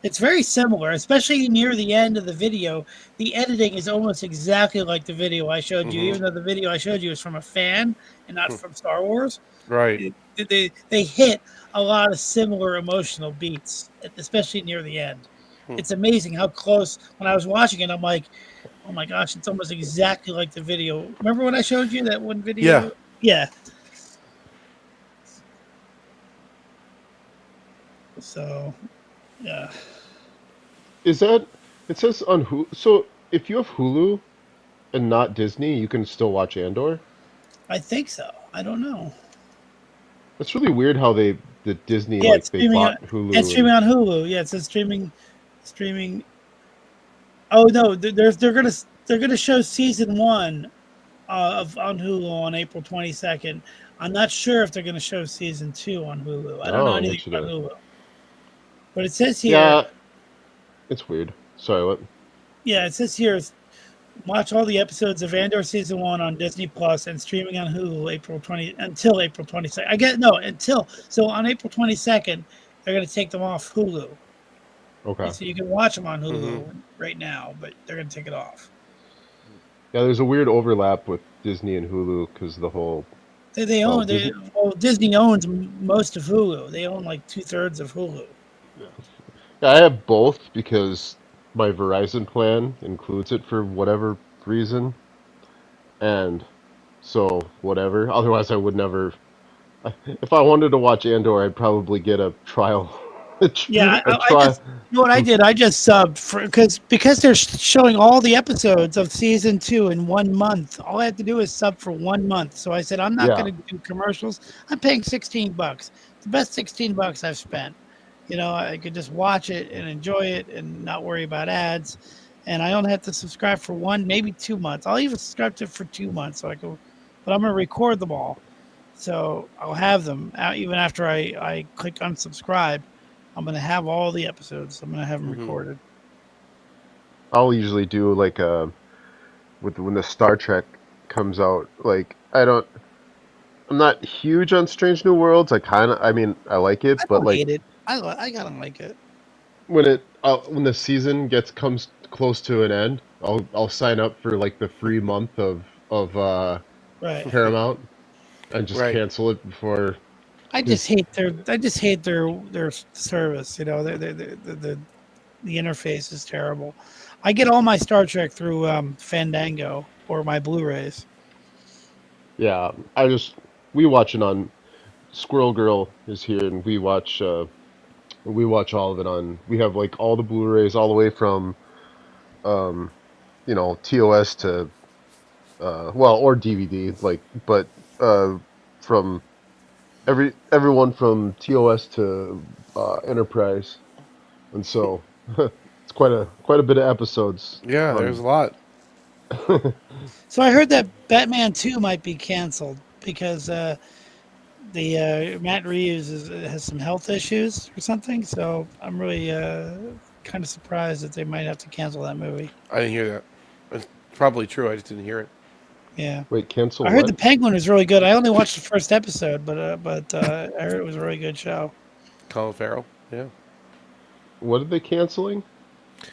It's very similar, especially near the end of the video. The editing is almost exactly like the video I showed you, even though the video I showed you is from a fan and not from Star Wars. Right. They hit a lot of similar emotional beats, especially near the end. It's amazing how close. When I was watching it, I'm like, oh my gosh, it's almost exactly like the video. Remember when I showed you that one video? Yeah. So, yeah. Is that it says on Hulu? So if you have Hulu and not Disney, you can still watch Andor? I think so. I don't know. That's really weird how the Disney Yeah, it's they streaming bought on, Hulu. it's streaming on Hulu. Yeah, it says streaming. Oh no, they're gonna show season 1 on Hulu on April 22nd. I'm not sure if they're gonna show season 2 on Hulu. I don't know anything about Hulu. But it says here. Yeah, it's weird. Sorry, what? Yeah, it says here. Watch all the episodes of Andor season 1 on Disney Plus and streaming on Hulu until April 22nd. So on April 22nd, they're going to take them off Hulu. Okay. So you can watch them on Hulu right now, but they're going to take it off. Yeah, there's a weird overlap with Disney and Hulu because the whole. Disney owns most of Hulu. They own like 2/3 of Hulu. Yeah, I have both because my Verizon plan includes it for whatever reason, and so whatever. Otherwise, I would never. If I wanted to watch Andor, I'd probably get a trial. Yeah, you know what I did? I just subbed for because they're showing all the episodes of season 2 in 1 month. All I had to do is sub for 1 month. So I said, I'm not going to do commercials. I'm paying $16. It's the best $16 I've spent. I could just watch it and enjoy it and not worry about ads. And I only have to subscribe for 1, maybe 2 months. I'll even subscribe to it for 2 months. But I'm going to record them all. So I'll have them out even after I click unsubscribe. I'm going to have all the episodes. I'm going to have them recorded. I'll usually do like when the Star Trek comes out. Like I'm not huge on Strange New Worlds. I like it, but like hate it. I gotta like it. When the season comes close to an end, I'll sign up for like the free month of Paramount and just cancel it before. I just hate their service. The interface is terrible. I get all my Star Trek through Fandango or my Blu-rays. Yeah, we watch it on. Squirrel Girl is here, and we watch all of it on. We have like all the Blu-rays all the way from, TOS to, or DVD, from everyone from TOS to Enterprise, and so it's quite a bit of episodes. Yeah, there's a lot. So I heard that Batman 2 might be canceled because Matt Reeves has some health issues or something. So I'm really kind of surprised that they might have to cancel that movie. I didn't hear that. It's probably true. I just didn't hear it. Yeah. Wait, cancel I heard what? the Penguin was really good. I only watched the first episode, but I heard it was a really good show. Colin Farrell. Yeah. What are they canceling?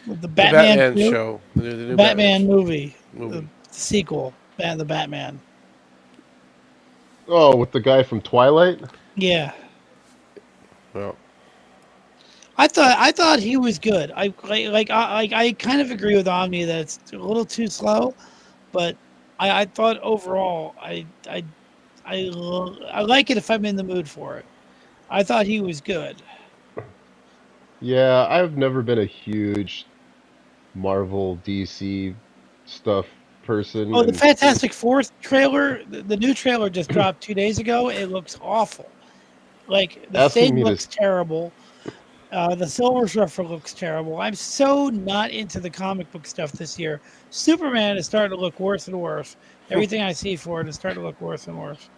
The The Batman, Batman show. The the new Batman sh- movie, movie. the sequel, the Batman. Oh, with the guy from Twilight? Yeah. Well, I thought he was good. I kind of agree with Omni that it's a little too slow, but I thought overall I like it if I'm in the mood for it. I thought he was good. Yeah, I've never been a huge Marvel DC stuff person, Oh, the and Fantastic Four trailer, the new trailer just dropped 2 days ago. It looks awful. Like the asking Thing me to looks terrible. The Silver Surfer looks terrible. I'm so not into the comic book stuff this year. Superman is starting to look worse and worse. Everything I see for it is starting to look worse and worse.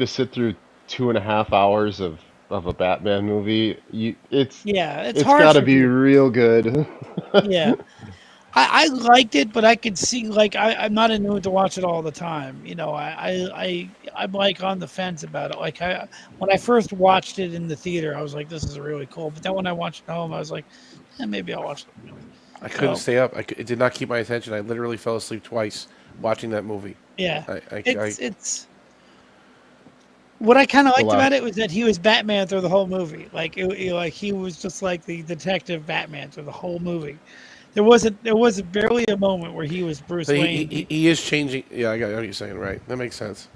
sit through 2.5 hours of a Batman movie, Yeah, it's it's hard got to for be me. real good. Yeah, I liked it, but I could see I'm not in the mood to watch it all the time. You know, I'm like on the fence about it. Like when I first watched it in the theater, I was like, this is really cool. But then when I watched it at home, I was like, maybe I'll watch it. I couldn't So, stay up. It did not keep my attention. I literally fell asleep twice watching that movie. yeah, I it's what I kind of The liked last about it was that he was Batman through the whole movie. Like like he was just like the detective Batman through the whole movie. There wasn't barely a moment where he was Bruce But Wayne. he is changing. Yeah, I got what you're saying. Right, that makes sense.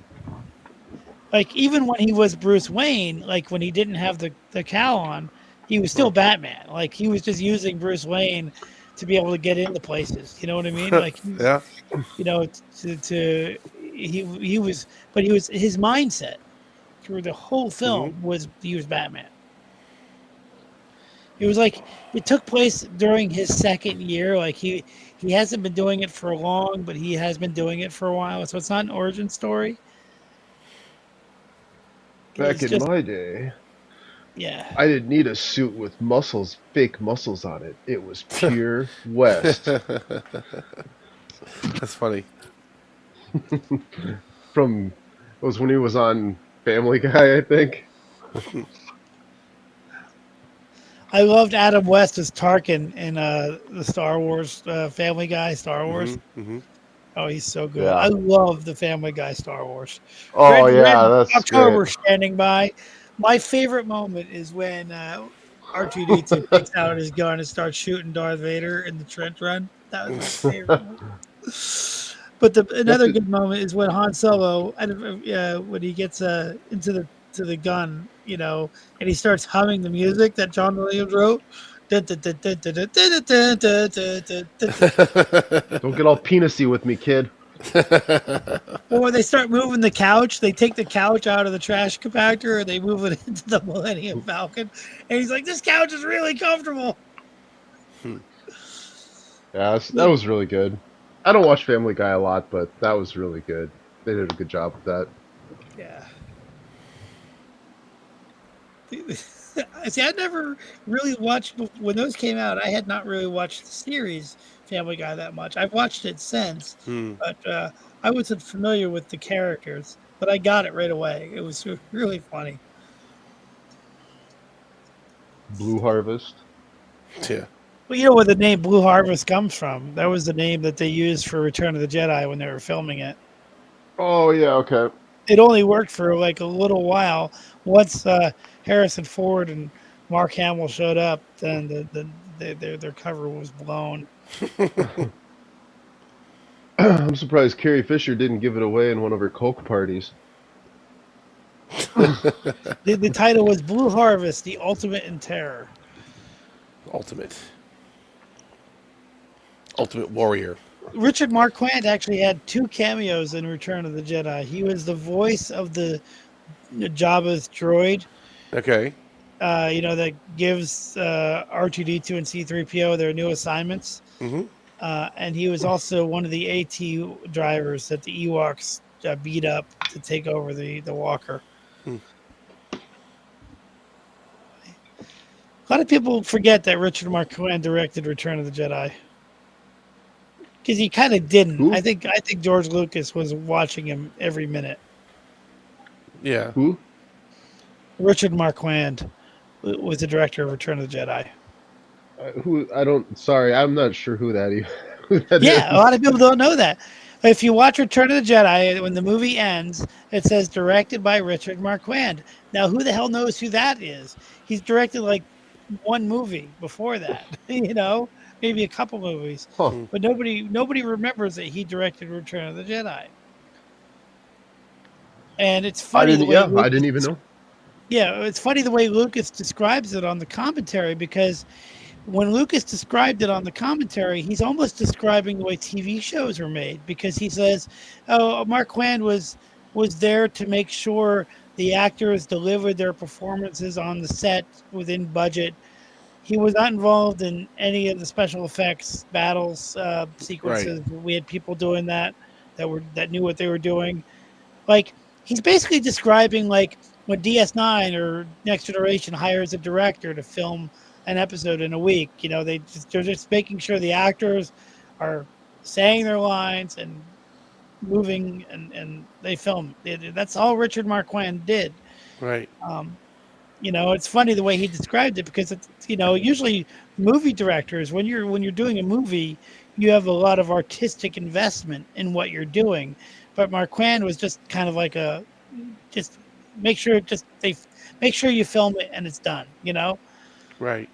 Like even when he was Bruce Wayne, like when he didn't have the cowl on, he was still Batman. Like he was just using Bruce Wayne to be able to get into places. You know what I mean? Like Yeah. you know, he was, but he was his mindset through the whole film was he was Batman. It was like it took place during his second year. Like he hasn't been doing it for long, but he has been doing it for a while. So it's not an origin story. Back It's in just my day, yeah. I didn't need a suit with fake muscles on it. It was pure West. That's funny. It was when he was on Family Guy, I think. I loved Adam West as Tarkin in the Star Wars Family Guy Star Wars. Oh, he's so good. I Yeah. love the Family Guy Star Wars. Oh Red yeah, that's October great. standing by. My favorite moment is when R2D2 takes out his gun and starts shooting Darth Vader in the trench run. That was my favorite moment. But another good moment is when Han Solo, when he gets into the gun, you know, and he starts humming the music that John Williams wrote. Don't get all penisy with me, kid. Or when they start moving the couch, they take the couch out of the trash compactor and they move it into the Millennium Falcon. And he's like, "This couch is really comfortable." Yeah, that was really good. I don't watch Family Guy a lot, but that was really good. They did a good job with that. Yeah. See, I never really watched when those came out. I had not really watched the series Family Guy that much. I've watched it since, but I wasn't familiar with the characters. But I got it right away. It was really funny. Blue Harvest. Yeah. Well, you know where the name Blue Harvest comes from. That was the name that they used for Return of the Jedi when they were filming it. Oh yeah, okay. It only worked for like a little while. Once Harrison Ford and Mark Hamill showed up, then their cover was blown. I'm surprised Carrie Fisher didn't give it away in one of her Coke parties. The title was Blue Harvest: The Ultimate in Terror. Ultimate Warrior. Richard Marquand actually had 2 cameos in Return of the Jedi. He was the voice of the Jabba's droid. Okay. You know, that gives R2D2 and C-3PO their new assignments. And he was also one of the AT drivers that the Ewoks beat up to take over the walker. A lot of people forget that Richard Marquand directed Return of the Jedi. because he kind of didn't. Who? I think George Lucas was watching him every minute. Yeah. Who? Richard Marquand was the director of Return of the Jedi. Who? I don't. Sorry, I'm not sure who that is. Who that Yeah, a is. lot of people don't know that. If you watch Return of the Jedi, when the movie ends, it says directed by Richard Marquand. Now, who the hell knows who that is? He's directed like one movie before that, maybe a couple movies, Huh. but nobody remembers that he directed Return of the Jedi. And it's funny the way I didn't even know. Yeah, it's funny the way Lucas describes it on the commentary, because when Lucas described it on the commentary, he's almost describing the way TV shows are made, because he says, "Oh, Marquand was there to make sure the actors delivered their performances on the set within budget. He was not involved in any of the special effects, battles, sequences. We had people doing that knew what they were doing." Like, he's basically describing like when DS9 or Next Generation hires a director to film an episode in a week. They're just making sure the actors are saying their lines and moving, and they film. That's all Richard Marquand did. Right. It's funny the way he described it, because it's usually movie directors, when you're doing a movie, you have a lot of artistic investment in what you're doing, but Marquand was just kind of like just make sure you film it and it's done. Right.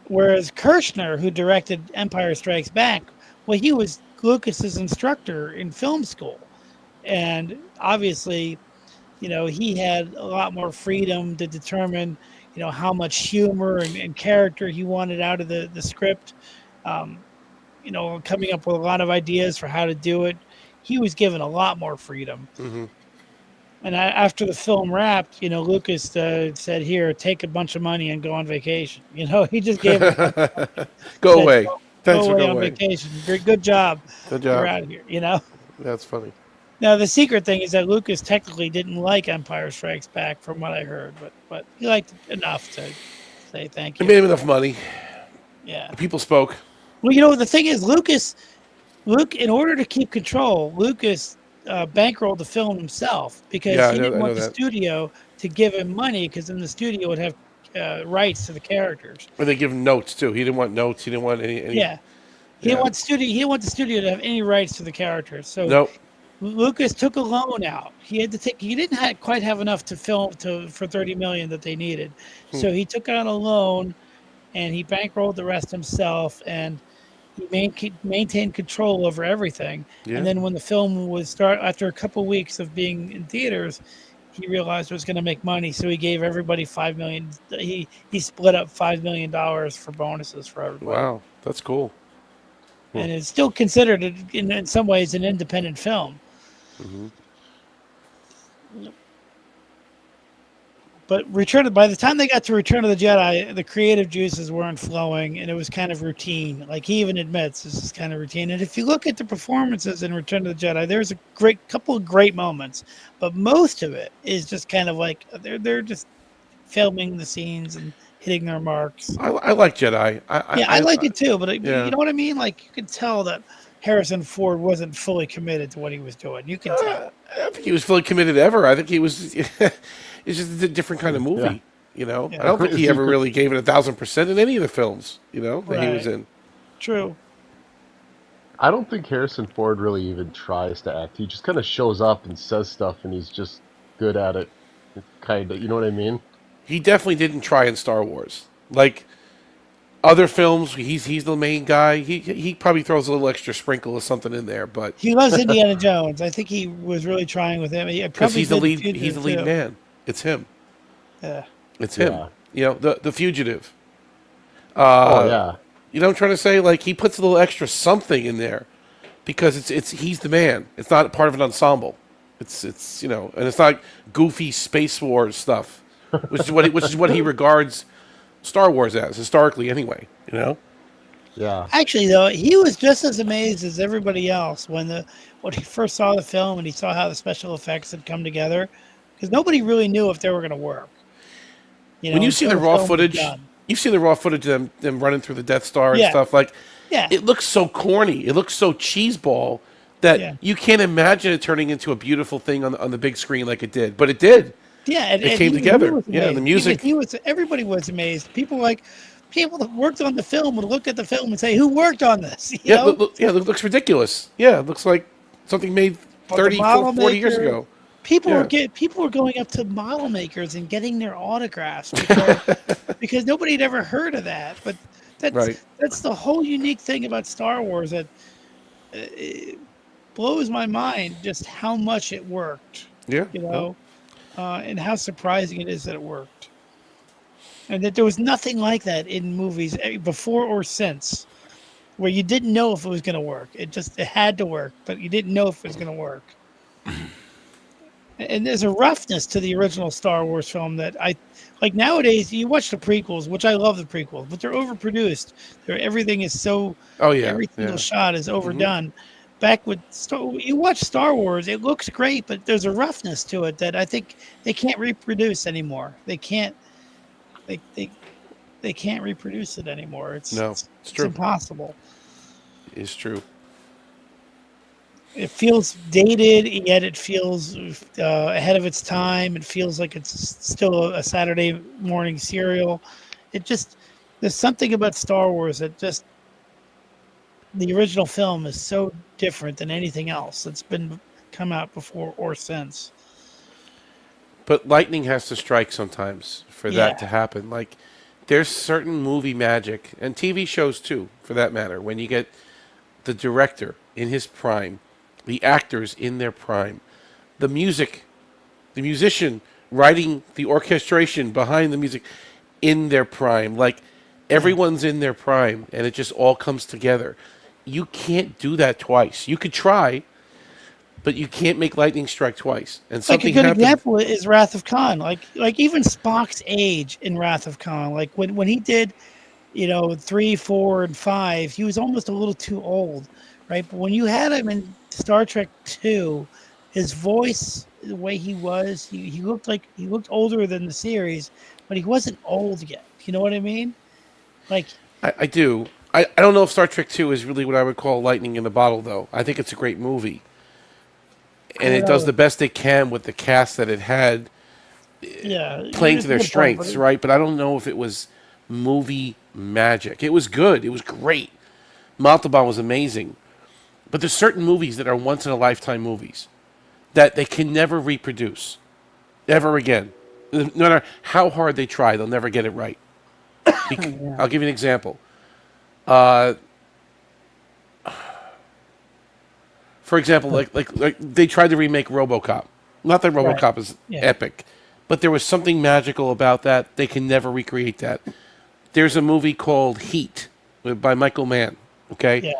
Whereas Kirshner, who directed Empire Strikes Back, well, he was Lucas's instructor in film school, and obviously, he had a lot more freedom to determine, how much humor and character he wanted out of the script. Coming up with a lot of ideas for how to do it. He was given a lot more freedom. Mm-hmm. And after the film wrapped, Lucas said, "Here, take a bunch of money and go on vacation." He just gave him go away. Thanks for going on vacation. Good job. Good job. We're out of here. That's funny. Now, the secret thing is that Lucas technically didn't like Empire Strikes Back, from what I heard, but he liked it enough to say thank you. It made him enough money. Yeah. People spoke. Well, the thing is, Luke, in order to keep control, Lucas bankrolled the film himself, because he didn't want the studio to give him money, because then the studio would have rights to the characters. Or they give him notes too. He didn't want notes. He didn't want any. Yeah. He didn't want the studio to have any rights to the characters. So nope. Lucas took a loan out. He didn't quite have enough to film for $30 million that they needed. So he took out a loan, and he bankrolled the rest himself, and he maintained control over everything. Yeah. And then when the film after a couple of weeks of being in theaters, he realized it was going to make money, so he gave everybody $5 million. He split up $5 million for bonuses for everybody. Wow, that's cool. And it's still considered, in some ways, an independent film. Mm-hmm. But by the time they got to Return of the Jedi, the creative juices weren't flowing, and it was kind of routine. Like, he even admits this is kind of routine. And if you look at the performances in Return of the Jedi, there's a couple of great moments, but most of it is just kind of like they're just filming the scenes and hitting their marks. I like Jedi. I like it too, but you know what I mean? Like, you can tell that Harrison Ford wasn't fully committed to what he was doing. You can tell. I don't think he was fully committed ever. I think he was. It's just a different kind of movie, Yeah. I don't think he ever really gave it 1,000% in any of the films, that he was in. True. I don't think Harrison Ford really even tries to act. He just kind of shows up and says stuff, and he's just good at it. Kind of, you know what I mean? He definitely didn't try in Star Wars. Like other films, he's the main guy. He probably throws a little extra sprinkle of something in there, but he loves Indiana Jones. I think he was really trying with him. Because he's the lead. He's the lead man. It's him. Yeah. It's him. The Fugitive. You know what I'm trying to say? Like, he puts a little extra something in there because it's he's the man. It's not part of an ensemble. It's and it's not goofy Space Wars stuff, which is what he regards Star Wars as historically anyway. Yeah. Actually, though, he was just as amazed as everybody else when he first saw the film and he saw how the special effects had come together, because nobody really knew if they were going to work. When you see the raw footage, you see the raw footage of them running through the Death Star and stuff. Like, Yeah. It looks so corny. It looks so cheeseball that Yeah. you can't imagine it turning into a beautiful thing on the big screen like it did. But it did. Yeah, and It came even he together. was Yeah, and the amazed. music. Even he was. Everybody was amazed. People that worked on the film would look at the film and say, "Who worked on this?" You Yeah, know. it looks ridiculous. Yeah, it looks like something made But the 30, model 40 years maker, ago. people Yeah. people were going up to model makers and getting their autographs because nobody had ever heard of that. But Right. that's the whole unique thing about Star Wars that it blows my mind just how much it worked. Yeah. You know, and how surprising it is that it worked, and that there was nothing like that in movies before or since, where you didn't know if it was going to work. It had to work, but you didn't know if it was going to work. And there's a roughness to the original Star Wars film that I like. Nowadays, you watch the prequels, which I love the prequels, but they're overproduced. Everything is so. Oh yeah. Every single shot is Mm-hmm. overdone. Back with you watch Star Wars, it looks great, but there's a roughness to it that I think they can't reproduce anymore. They can't. They can't reproduce it anymore. It's true. It's impossible. It's true. It feels dated, yet it feels ahead of its time. It feels like it's still a Saturday morning cereal. There's something about Star Wars that just, the original film is so different than anything else that's been come out before or since. But lightning has to strike sometimes for that to happen. Like, there's certain movie magic, and TV shows too, for that matter, when you get the director in his prime, the actors in their prime, the music, the musician writing the orchestration behind the music in their prime. Like, everyone's in their prime, and it just all comes together. You can't do that twice. You could try, but you can't make lightning strike twice. And something Like a good happened. example is Wrath of Khan. Like even Spock's age in Wrath of Khan. Like when he did, 3, 4, and 5, he was almost a little too old, right? But when you had him in Star Trek 2, his voice, the way he was, he looked older than the series, but he wasn't old yet. You know what I mean? Like I do. I don't know if Star Trek 2 is really what I would call lightning in a bottle, though. I think it's a great movie. And it does the best it can with the cast that it had, playing to their strengths, right? But I don't know if it was movie magic. It was good. It was great. Montalban was amazing. But there's certain movies that are once-in-a-lifetime movies that they can never reproduce ever again. No matter how hard they try, they'll never get it right. I'll give you an example. For example, like they tried to remake RoboCop. Not that RoboCop is epic, but there was something magical about that. They can never recreate that. There's a movie called Heat by Michael Mann. Okay, Yeah.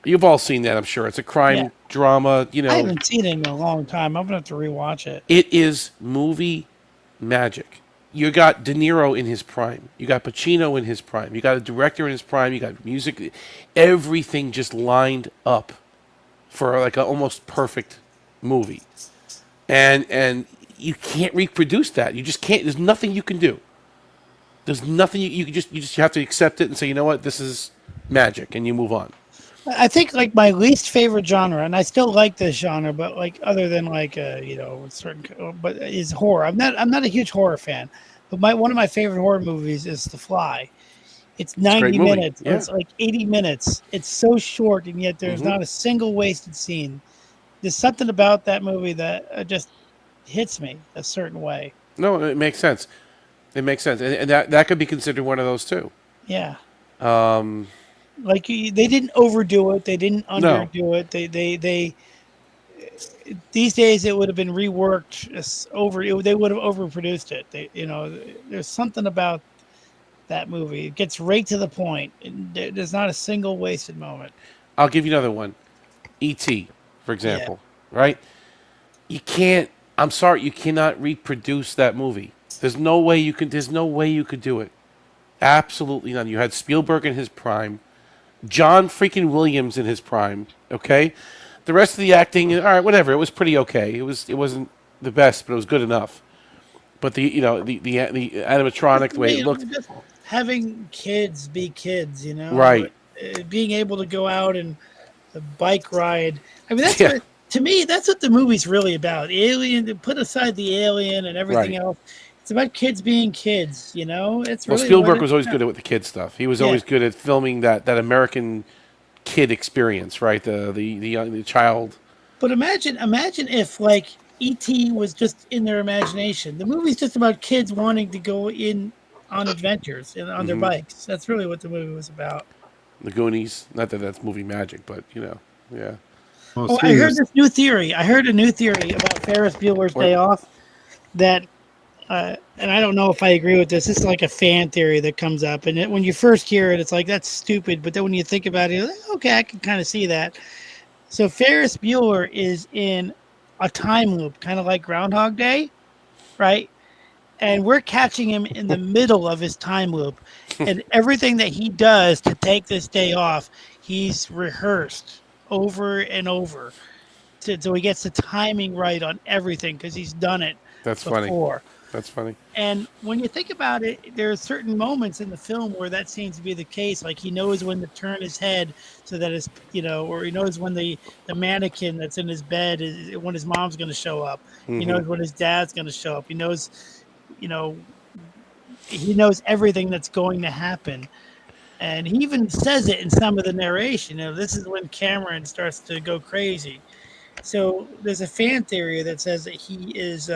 You've all seen that, I'm sure. It's a crime drama. I haven't seen it in a long time. I'm gonna have to rewatch it. It is movie magic. You got De Niro in his prime. You got Pacino in his prime. You got a director in his prime. You got music. Everything just lined up for like an almost perfect movie. And you can't reproduce that. You just can't. There's nothing you can do. There's nothing you just have to accept it and say, you know what, this is magic, and you move on. I think like my least favorite genre, and I still like this genre, but like other than like certain, but is horror. I'm not a huge horror fan, but one of my favorite horror movies is The Fly. It's 90 minutes. Yeah. It's like 80 minutes. It's so short, and yet there's not a single wasted scene. There's something about that movie that just hits me a certain way. No, it makes sense. It makes sense, and that could be considered one of those too. Yeah. Like they didn't overdo it. They didn't underdo it. They these days it would have been reworked they would have overproduced it. There's something about that movie. It gets right to the point. There's not a single wasted moment. I'll give you another one. E.T., for example, right? You can't. I'm sorry, you cannot reproduce that movie. There's no way you could do it. Absolutely none. You had Spielberg in his prime, John freaking Williams in his prime. Okay, the rest of the acting, all right, whatever. It was pretty okay. It wasn't the best, but it was good enough. But the animatronic, the way it looked, Just having kids be kids, right? being able to go out and the bike ride. I mean, that's Yeah. what, to me, that's what the movie's really about. Alien, put aside the alien and everything Right. else. It's about kids being kids, you know? It's Well, really Spielberg what was it's always about. good at with the kid stuff. He was Yeah. always good at filming that American kid experience, right? The child. But imagine if like E.T. was just in their imagination. The movie's just about kids wanting to go in on adventures and on their Mhm. bikes. That's really what the movie was about. The Goonies. Not that that's movie magic, but yeah. Well, Oh, I heard this new theory. I heard a new theory about Ferris Bueller's Day Off that, and I don't know if I agree with this. This is like a fan theory that comes up, and when you first hear it, it's like that's stupid. But then when you think about it, you're like, okay, I can kind of see that. So Ferris Bueller is in a time loop, kind of like Groundhog Day, right? And we're catching him in the middle of his time loop, and everything that he does to take this day off, he's rehearsed over and over, so he gets the timing right on everything because he's done it That's before. funny. That's funny. And when you think about it, there are certain moments in the film where that seems to be the case. Like he knows when to turn his head so that his, or he knows when the mannequin that's in his bed is when his mom's going to show up. He Mhm. knows when his dad's going to show up. He knows everything that's going to happen. And he even says it in some of the narration. This is when Cameron starts to go crazy. So there's a fan theory that says that he is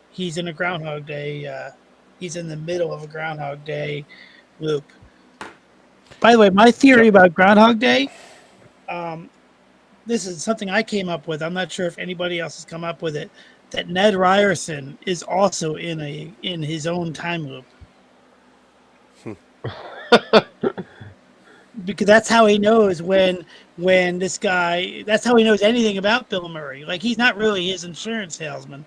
he's in a Groundhog Day. He's in the middle of a Groundhog Day loop. By the way, my theory about Groundhog Day, this is something I came up with. I'm not sure if anybody else has come up with it. That Ned Ryerson is also in his own time loop. Because that's how he knows when this guy. That's how he knows anything about Bill Murray. Like he's not really his insurance salesman.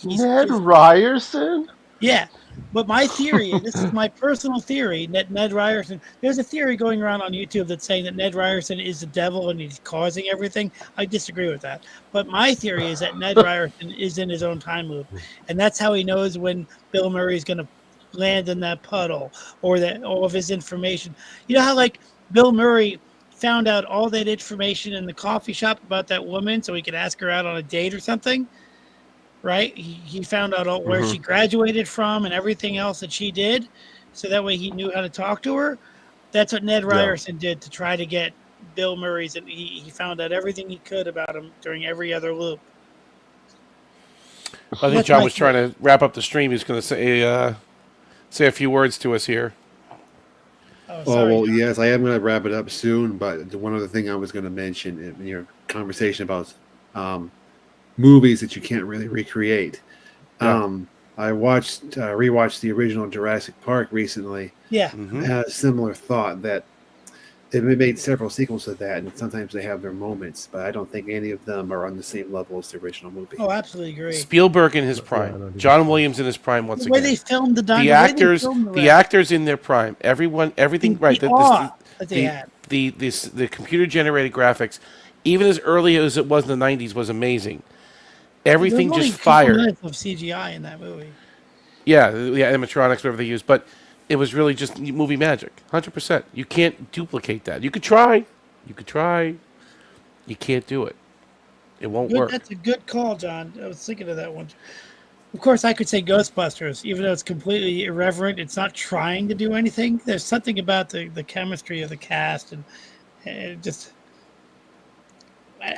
Ned Ryerson? Yeah, but my theory, and this is my personal theory, that Ned Ryerson. There's a theory going around on YouTube that's saying that Ned Ryerson is the devil and he's causing everything. I disagree with that. But my theory is that Ned Ryerson is in his own time loop, and that's how he knows when Bill Murray is going to land in that puddle, or that all of his information. You know how like Bill Murray found out all that information in the coffee shop about that woman so he could ask her out on a date or something, right? He found out where she graduated from and everything else that she did, so that way he knew how to talk to her. That's what Ned Ryerson did to try to get Bill Murray's, and he found out everything he could about him during every other loop. I think John was trying to wrap up the stream. He's going to say a few words to us here. Well, yes, I am going to wrap it up soon. But the one other thing I was going to mention in your conversation about movies that you can't really recreate. Yeah. I rewatched the original Jurassic Park recently. Yeah. I had a similar thought that they made several sequels of that, and sometimes they have their moments, but I don't think any of them are on the same level as the original movie. Oh, absolutely agree. Spielberg in his prime, John Williams in his prime once The way again. they filmed the The actors in their prime, everything right. The computer generated graphics, even as early as it was in the 90s, was amazing. Everything There's only just fired. a couple minutes of CGI in that movie. Yeah, animatronics, whatever they used, but it was really just movie magic, 100%. You can't duplicate that. You could try, you can't do it. It won't work. That's a good call, John. I was thinking of that one. Of course, I could say Ghostbusters, even though it's completely irreverent. It's not trying to do anything. There's something about the chemistry of the cast, and it just.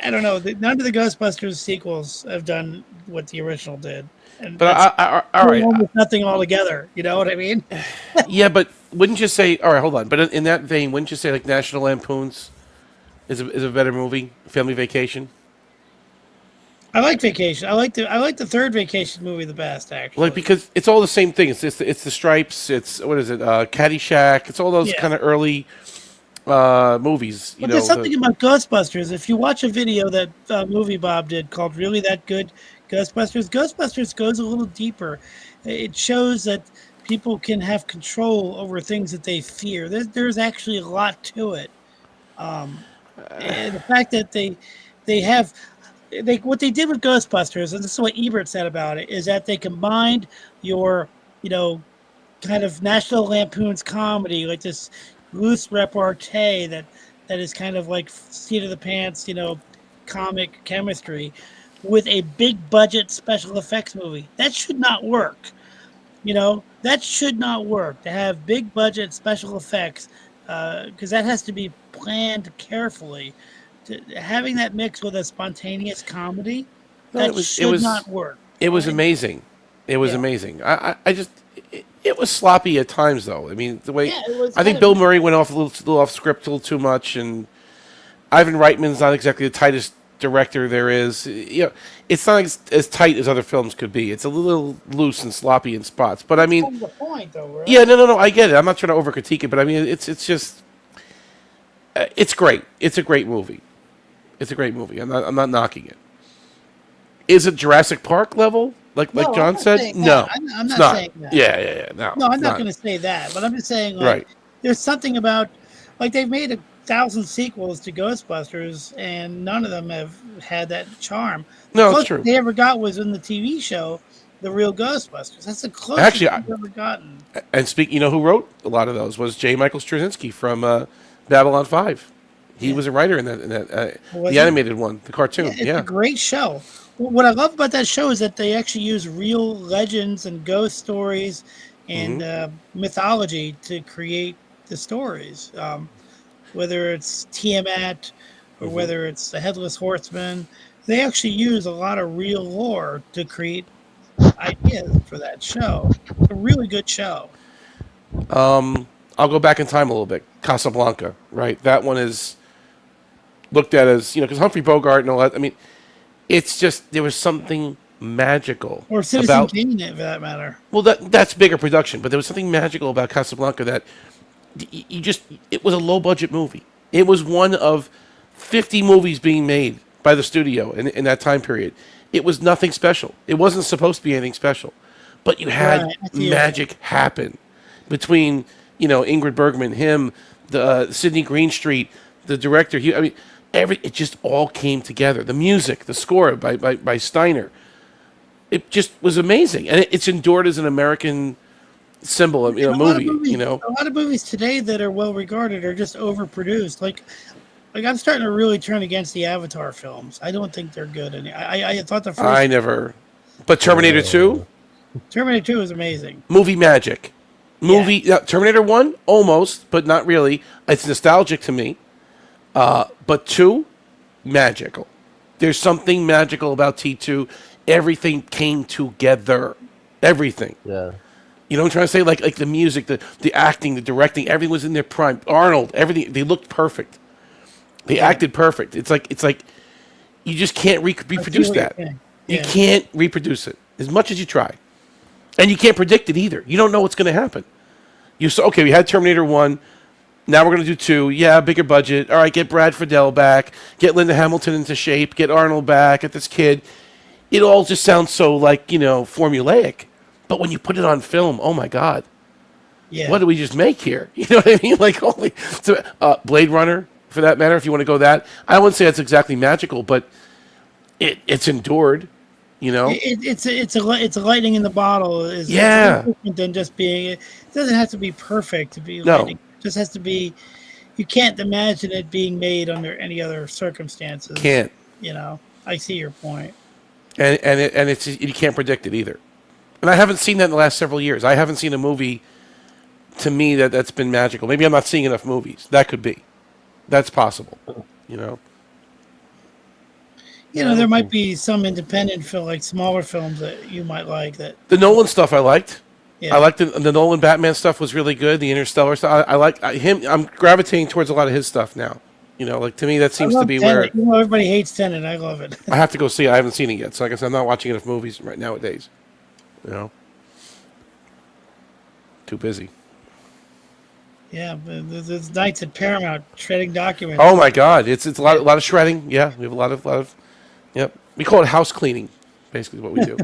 I don't know. None of the Ghostbusters sequels have done what the original did. And But all right, almost nothing altogether. You know what I mean? Yeah, but wouldn't you say? All right, hold on. But in that vein, wouldn't you say like National Lampoon's is a better movie? Family Vacation. I like Vacation. I like the third Vacation movie the best, actually. Like because it's all the same thing. It's the Stripes. It's what is it? Caddyshack. It's all those kind of early movies. But there's something about Ghostbusters. If you watch a video that Movie Bob did called "Really That Good Ghostbusters goes a little deeper. It shows that people can have control over things that they fear. There's actually a lot to it. And the fact that what they did with Ghostbusters, and this is what Ebert said about it, is that they combined your, kind of National Lampoon's comedy, like this loose repartee that is kind of like seat of the pants, comic chemistry, with a big budget special effects movie. That should not work. That should not work to have big budget special effects, because that has to be planned carefully. Having that mix with a spontaneous comedy, should not work. It was amazing. It was amazing. I just it was sloppy at times though. I mean, the way I think Bill Murray went off a little off script a little too much, and Ivan Reitman's not exactly the tightest director there is. It's not as tight as other films could be. It's a little loose and sloppy in spots. But I mean, the point though, right? Yeah, no, I get it. I'm not trying to over critique it, but I mean, it's just it's great. It's a great movie. It's a great movie. I'm not knocking it. Is it Jurassic Park level? Like John said? No, I'm not saying that. Yeah. No, I'm not going to say that. But I'm just saying, right. There's something about, they've made 1,000 sequels to Ghostbusters, and none of them have had that charm. No, the it's true. They ever got was in the TV show, The Real Ghostbusters. That's the closest they've ever gotten. And who wrote a lot of those was J. Michael Straczynski from Babylon 5. He was a writer in that the animated one, the cartoon. It's a great show. What I love about that show is that they actually use real legends and ghost stories and mythology to create the stories. Whether it's Tiamat or whether it's the Headless Horseman, they actually use a lot of real lore to create ideas for that show. It's a really good show. I'll go back in time a little bit. Casablanca, right? That one is looked at as, because Humphrey Bogart and all that. I mean, it's just there was something magical. Or Citizen Kane, for that matter. Well, that's bigger production, but there was something magical about Casablanca that it was a low budget movie. It was one of 50 movies being made by the studio in that time period. It was nothing special. It wasn't supposed to be anything special, but you had magic happen between Ingrid Bergman, him, the Sidney Greenstreet, the director. It just all came together. The music, the score by Steiner, it just was amazing, and it's endured as an American symbol of movie. A lot of movies today that are well regarded are just overproduced. Like I'm starting to really turn against the Avatar films. I don't think they're good. And I thought the first. But Terminator 2. Terminator 2 is amazing. Movie magic. Terminator 1 almost, but not really. It's nostalgic to me. But 2, magical. There's something magical about T2. Everything came together. Everything. Yeah. You know what I'm trying to say? Like the music, the acting, the directing, everything was in their prime. Arnold, everything, they looked perfect. They acted perfect. It's like you just can't reproduce that. You can't reproduce it as much as you try. And you can't predict it either. You don't know what's going to happen. We had Terminator 1. Now we're going to do 2. Yeah, bigger budget. All right, get Brad Friedel back. Get Linda Hamilton into shape. Get Arnold back. Get this kid. It all just sounds so formulaic. But when you put it on film, oh my God. Yeah. What did we just make here? You know what I mean? Blade Runner, for that matter, if you want to go that. I wouldn't say it's exactly magical, but it's endured. It's a lightning in the bottle. It's different than just being. It doesn't have to be perfect to be lightning. It just has to be. You can't imagine it being made under any other circumstances. Can't. I see your point. And it's you can't predict it either. And I haven't seen that in the last several years. I haven't seen a movie, to me, that's been magical. Maybe I'm not seeing enough movies. That could be. That's possible. There might be some independent film, like smaller films that you might like. That the Nolan stuff I liked. Yeah. I liked the Nolan Batman stuff was really good. The Interstellar stuff. I like him. I'm gravitating towards a lot of his stuff now. To me, that seems to be Tenet. Where everybody hates Tenet. I love it. I have to go see it. I haven't seen it yet, so I guess I'm not watching enough movies right nowadays. Too busy. Yeah, there's nights at Paramount shredding documents. Oh my God, it's a lot of shredding. Yeah, we have a lot of. Yep, we call it house cleaning. Basically, is what we do.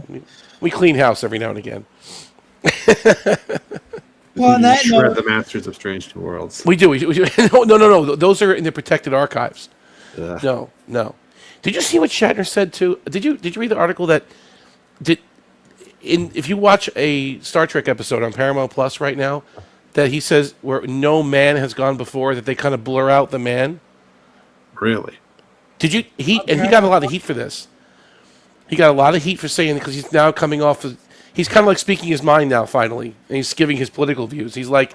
we clean house every now and again. Well, on that shred the Masters of Strange New Worlds. We do. No. Those are in the protected archives. No. Did you see what Shatner said too? Did you read the article that if you watch a Star Trek episode on Paramount Plus right now, that he says where no man has gone before, that they kind of blur out the man? Really? Did you? He got a lot of heat for this. He got a lot of heat for saying because he's now coming off. He's kind of like speaking his mind now, finally, and he's giving his political views. He's like,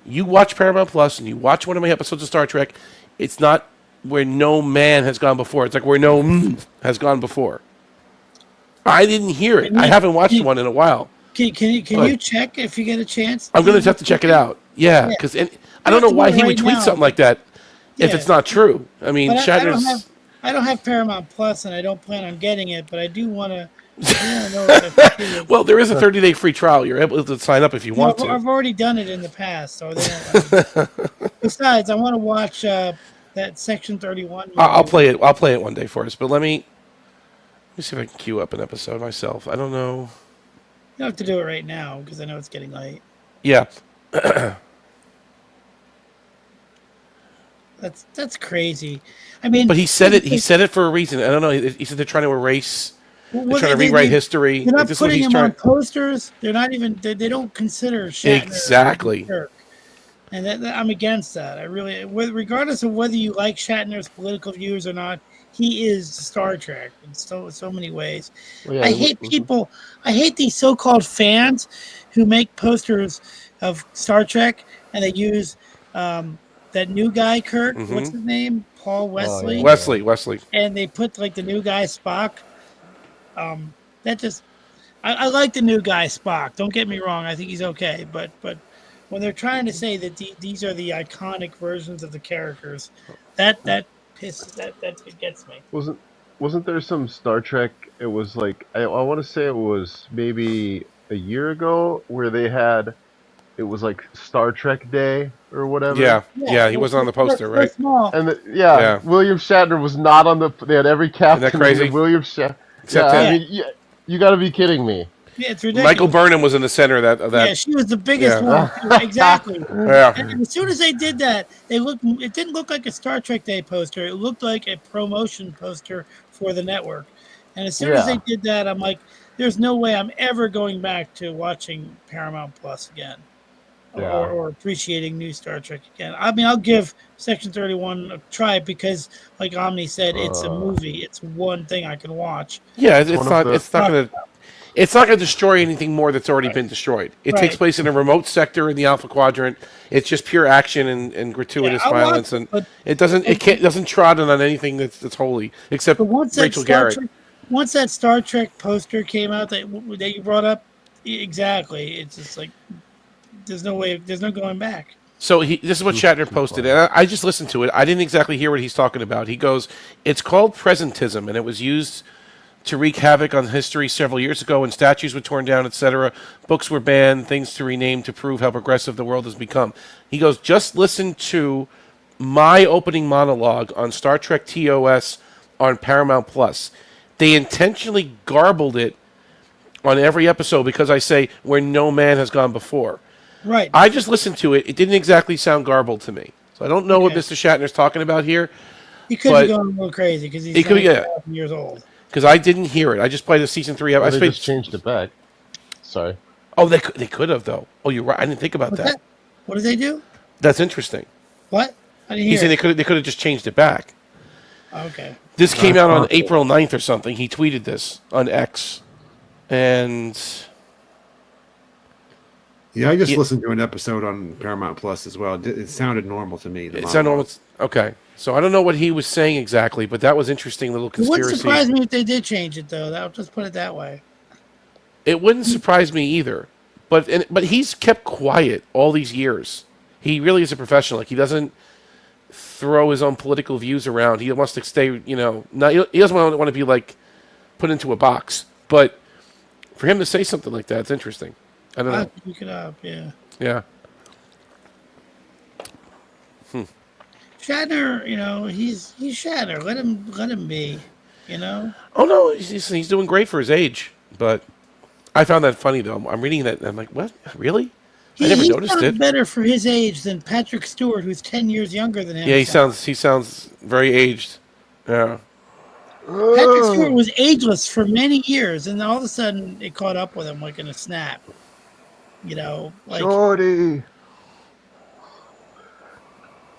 you watch Paramount Plus and you watch one of my episodes of Star Trek. It's not where no man has gone before. It's like where no has gone before. I didn't hear it. I haven't watched one in a while. Can you check if you get a chance? I'm going to have to check it out. Yeah, because I don't know why he would tweet something like that if it's not true. I mean, Shatner's... I don't have Paramount Plus, and I don't plan on getting it, but I do want to. Well, there is a 30-day free trial. You're able to sign up if you want to. I've already done it in the past, so besides, I want to watch that Section 31. Movie. I'll play it. I'll play it one day for us. But let me see if I can queue up an episode myself. I don't know. You don't have to do it right now because I know it's getting late. Yeah. That's crazy. I mean, but he said it. He said it for a reason. I don't know. He said they're trying to erase. They're trying to rewrite history. They're not putting him on posters. They're not even. They don't consider Shatner exactly. And I'm against that. I really, regardless of whether you like Shatner's political views or not, he is Star Trek in so many ways. Well, yeah, I hate people. I hate these so-called fans who make posters of Star Trek and they use. That new guy, Kirk, what's his name? Paul Wesley? Oh, yeah. Wesley. And they put like the new guy, Spock. That just... I like the new guy, Spock. Don't get me wrong. I think he's okay. But when they're trying to say that these are the iconic versions of the characters, that pisses... That gets me. Wasn't there some Star Trek... It was like... I want to say it was maybe a year ago where they had... It was like Star Trek Day or whatever. Yeah, he wasn't on the poster, right? And William Shatner was not on the. They had every captain. Isn't that crazy? William Shatner. Except I mean, you got to be kidding me. Yeah, it's ridiculous. Michael Burnham was in the center of that. Yeah, she was the biggest one. Exactly. Yeah. And as soon as they did that, it didn't look like a Star Trek Day poster. It looked like a promotion poster for the network. And as soon as they did that, I'm like, there's no way I'm ever going back to watching Paramount Plus again. Or appreciating new Star Trek again. I mean, I'll give Section 31 a try because, like Omni said, it's a movie. It's one thing I can watch. Yeah, it's not gonna destroy anything more that's already been destroyed. It takes place in a remote sector in the Alpha Quadrant. It's just pure action and gratuitous violence, and it doesn't trot on anything that's holy except Rachel Garrett. Once that Star Trek poster came out that you brought up, exactly, it's just like. There's no going back. So this is what Shatner posted, and I just listened to it. I didn't exactly hear what he's talking about. He goes, it's called presentism, and it was used to wreak havoc on history several years ago when statues were torn down, etc. Books were banned, things to rename to prove how progressive the world has become. He goes, just listen to my opening monologue on Star Trek TOS on Paramount Plus. They intentionally garbled it on every episode because I say where no man has gone before. Right. I just listened to it. It didn't exactly sound garbled to me. So I don't know what Mr. Shatner's talking about here. He could be going a little crazy because he's 1,000 years old. Because I didn't hear it. I just played a season 3. They just changed it back. Sorry. Oh, they could have, though. Oh, you're right. I didn't think about that. What did they do? That's interesting. What? I didn't hear. He's saying they could have just changed it back. Okay. This came out on April 9th or something. He tweeted this on X. And... Yeah, I just listened to an episode on Paramount Plus as well. It sounded normal to me. It sounded normal. Okay. So I don't know what he was saying exactly, but that was interesting little conspiracy. It wouldn't surprise me if they did change it, though. I'll just put it that way. It wouldn't surprise me either. But he's kept quiet all these years. He really is a professional. Like, he doesn't throw his own political views around. He wants to stay, he doesn't want to be, like, put into a box. But for him to say something like that, it's interesting. I don't know. Pick it up, yeah. Yeah. Shatner, he's Shatner. Let him be, Oh no, he's doing great for his age. But I found that funny though. I'm reading that and I'm like, what? Really? I never noticed it. Better for his age than Patrick Stewart, who's 10 years younger than him. Yeah, he sounds very aged. Yeah. Patrick Stewart was ageless for many years, and then all of a sudden it caught up with him like in a snap. Like Jordy.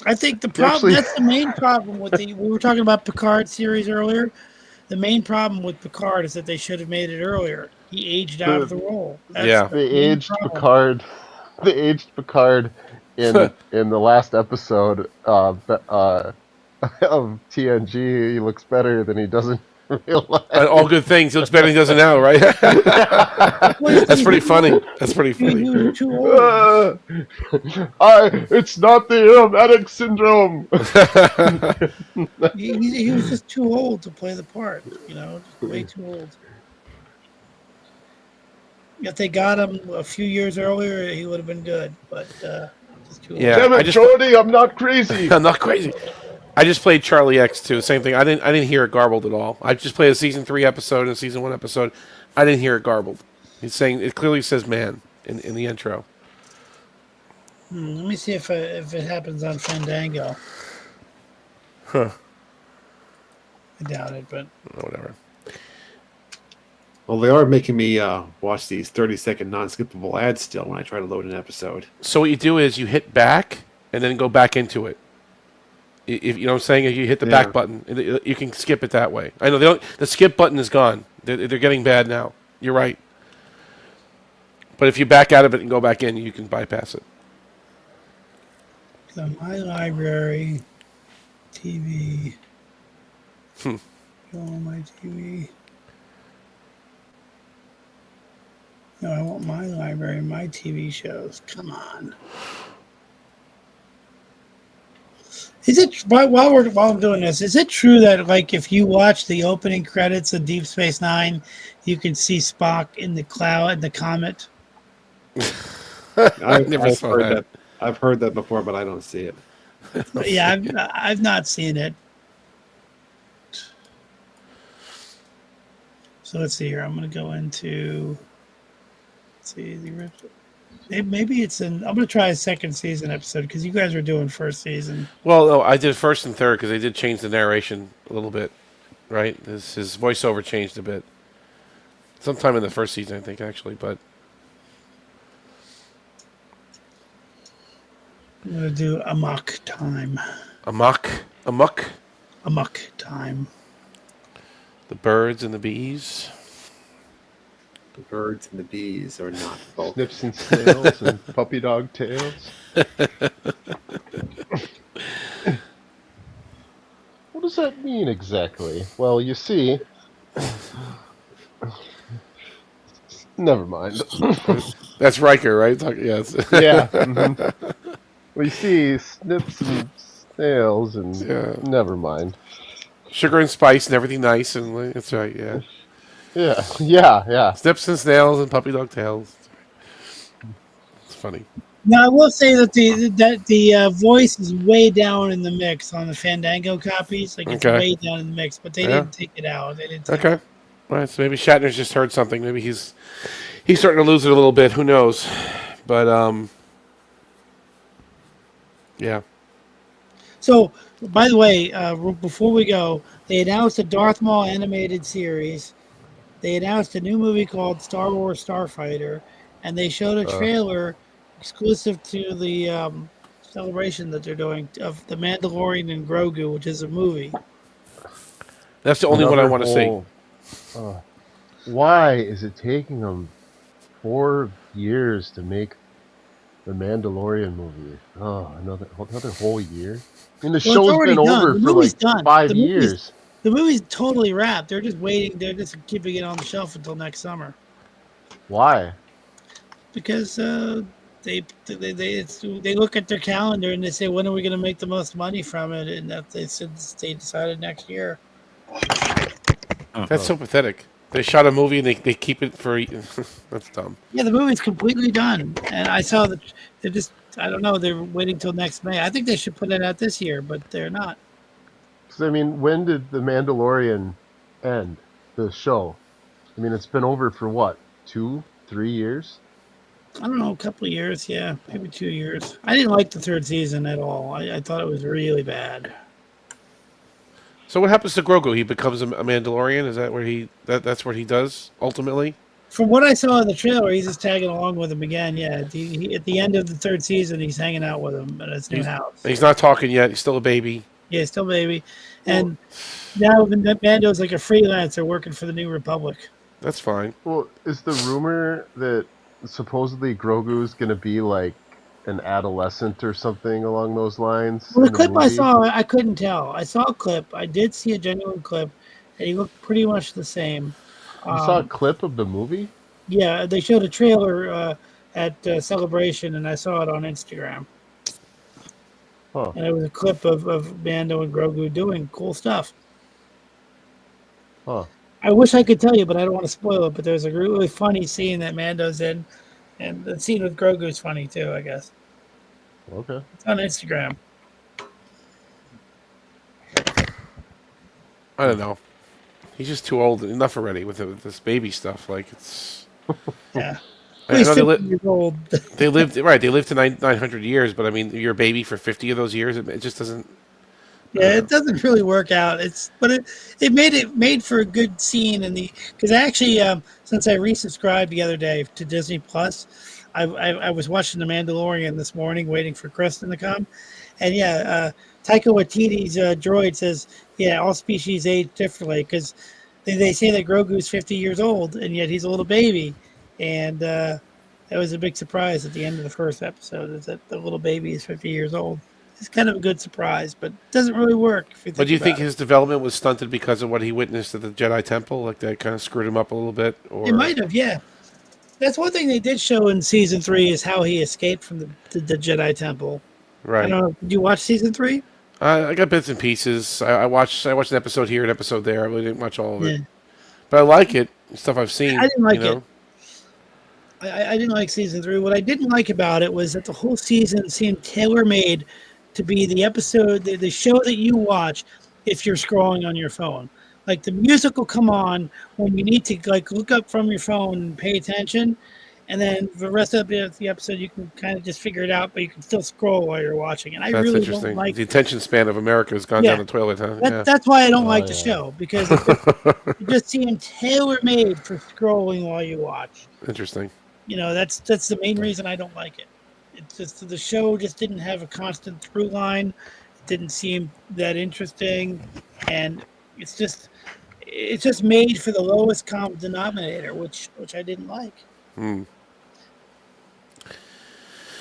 I think the problem that's the main problem with we were talking about Picard series earlier. The main problem with Picard is that they should have made it earlier. He aged out of the role. That's the They main aged problem. Picard. They aged Picard in the last episode of TNG. He looks better than he does in real life. All good things. He looks better than he does now, right? That's pretty funny. That's pretty funny. He was too old. It's not the aromatic syndrome. He was just too old to play the part. Just way too old. If they got him a few years earlier, he would have been good. But just too old. Yeah, Damn it, Jordy, I'm not crazy. I'm not crazy. I just played Charlie X too. Same thing. I didn't hear it garbled at all. I just played a season 3 episode and a season 1 episode. I didn't hear it garbled. He's saying it clearly says "man" in the intro. Let me see if it happens on Fandango. Huh. I doubt it, but whatever. Well, they are making me watch these 30-second non-skippable ads still when I try to load an episode. So what you do is you hit back and then go back into it. If you know what I'm saying, if you hit the back button, you can skip it that way. I know the skip button is gone. They're getting bad now. You're right. But if you back out of it and go back in, you can bypass it. So my library, TV. Go on my TV. No, I want my library, my TV shows. Come on. Is it while I'm doing this? Is it true that if you watch the opening credits of Deep Space Nine, you can see Spock in the cloud, the comet? I've heard that. I've heard that before, but I don't see it. Yeah, I've not seen it. So let's see here. I'm going to go into. Let's see the original. Maybe it's in. I'm going to try a second season episode because you guys were doing first season. Well, no, I did first and third because they did change the narration a little bit, right? His voiceover changed a bit. Sometime in the first season, I think, actually, but. I'm going to do Amok Time. Amok Time. The birds and the bees. The birds and the bees are not both. Snips and snails and puppy dog tails. What does that mean exactly? Well, you see... Never mind. That's Riker, right? Yes. Yeah. Mm-hmm. We see snips and snails and never mind. Sugar and spice and everything nice and that's right, yeah. Yeah. Snips and snails and puppy dog tails. It's funny. Now I will say that the voice is way down in the mix on the Fandango copies. It's way down in the mix, but they didn't take it out. They didn't. Okay. All right. So maybe Shatner's just heard something. Maybe he's starting to lose it a little bit. Who knows? But yeah. So, by the way, before we go, they announced a Darth Maul animated series. They announced a new movie called Star Wars Starfighter, and they showed a trailer exclusive to the celebration that they're doing of The Mandalorian and Grogu, which is a movie. That's the only one I want to see. Why is it taking them 4 years to make the Mandalorian movie? Oh, another whole year. I mean, the show's been over for 5 years. The movie's totally wrapped. They're just waiting. They're just keeping it on the shelf until next summer. Why? Because they look at their calendar and they say, when are we going to make the most money from it? And that they decided next year. That's so pathetic. They shot a movie and they keep it for. That's dumb. Yeah, the movie's completely done, and I saw that they're just. I don't know. They're waiting till next May. I think they should put it out this year, but they're not. I mean, when did The Mandalorian end? The show. I mean, it's been over for what? 2-3 years? I don't know, a couple of years, yeah, maybe 2 years. I didn't like the third season at all. I thought it was really bad. So what happens to Grogu? He becomes a Mandalorian. Is that where that's what he does ultimately? From what I saw in the trailer, he's just tagging along with him again. Yeah, at the end of the 3rd season, he's hanging out with him at his new house. He's not talking yet. He's still a baby. Yeah, still baby. And now Mando's like a freelancer working for the New Republic. That's fine. Well, is the rumor that supposedly Grogu's going to be like an adolescent or something along those lines? Well, the in clip I movie? saw, I couldn't tell. I saw a clip. I did see a genuine clip, and he looked pretty much the same. You saw a clip of the movie? Yeah, they showed a trailer at Celebration, and I saw it on Instagram. Huh. And it was a clip of Mando and Grogu doing cool stuff. Huh. I wish I could tell you, but I don't want to spoil it. But there's a really funny scene that Mando's in, and the scene with Grogu is funny too, I guess. Okay. It's on Instagram. I don't know. He's just too old enough already with this baby stuff. Like it's. Yeah. I He's know 50 years old. they lived right. They lived to 900 years, but I mean, you're a baby for 50 of those years. It just doesn't. Yeah, it doesn't really work out. It made for a good scene because actually since I resubscribed the other day to Disney Plus, I was watching The Mandalorian this morning, waiting for Kristen to come, and Taika Waititi's droid says all species age differently because they say that Grogu's 50 years old and yet he's a little baby, and that was a big surprise at the end of the first episode is that the little baby is 50 years old. It's kind of a good surprise, but it doesn't really work. But do you think his development was stunted because of what he witnessed at the Jedi Temple? Like that kind of screwed him up a little bit? Or It might have, yeah. That's one thing they did show in season 3 is how he escaped from the Jedi Temple. Right. I don't know. Did you watch season 3? I got bits and pieces. I watched an episode here, an episode there. I really didn't watch all of it, Yeah. but I like it. Stuff I've seen. I didn't like you know? it. I didn't like season 3. What I didn't like about it was that the whole season seemed tailor-made to be the episode, the show that you watch if you're scrolling on your phone. Like the music will come on when you need to like look up from your phone and pay attention, and then the rest of the episode you can kind of just figure it out, but you can still scroll while you're watching. And I That's really interesting. don't like The attention span of America has gone down the toilet, huh? That's why I don't like the show because it just seemed tailor-made for scrolling while you watch. Interesting. You know, that's the main reason I don't like it. It's just the show just didn't have a constant through line. It didn't seem that interesting, and it's just made for the lowest common denominator, which I didn't like.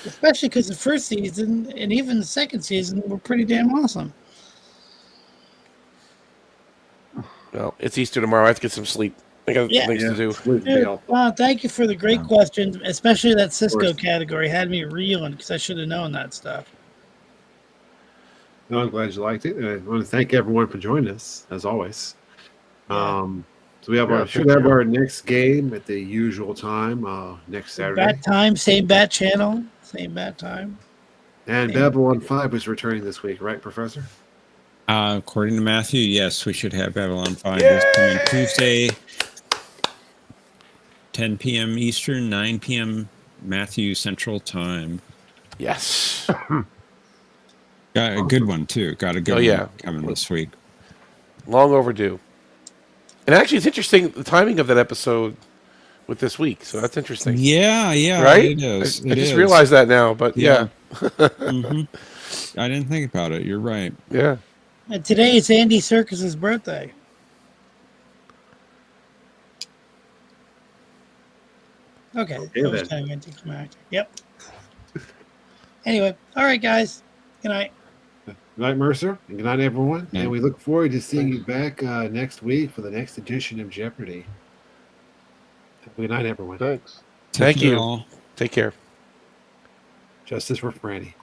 Especially because the first season and even the second season were pretty damn awesome. Well, it's Easter tomorrow. I have to get some sleep. I got things to do. Dude, wow, thank you for the great questions, especially that Cisco category had me reeling because I should have known that stuff. No, I'm glad you liked it. And I want to thank everyone for joining us, as always. So we have should have our next game at the usual time next Saturday. Bat time, same bat channel, same bat time. And Babylon 5 is returning this week, right, Professor? According to Matthew, yes, we should have Babylon 5 this coming Tuesday, 10 p.m. Eastern, 9 p.m. Matthew Central Time. Yes. Got a good one, too. Got a good one coming this week. Long overdue. And actually, it's interesting, the timing of that episode with this week. So that's interesting. Yeah, right? It is. I just realized that now, but yeah. I didn't think about it. You're right. Yeah. And today is Andy Serkis's birthday. Okay. First time anticlimactic. Yep. Anyway, all right, guys. Good night. Good night, Mercer. And good night, everyone. And we look forward to seeing you back next week for the next edition of Jeopardy. Good night, everyone. Thanks. Thank you. Take care. Justice for Franny.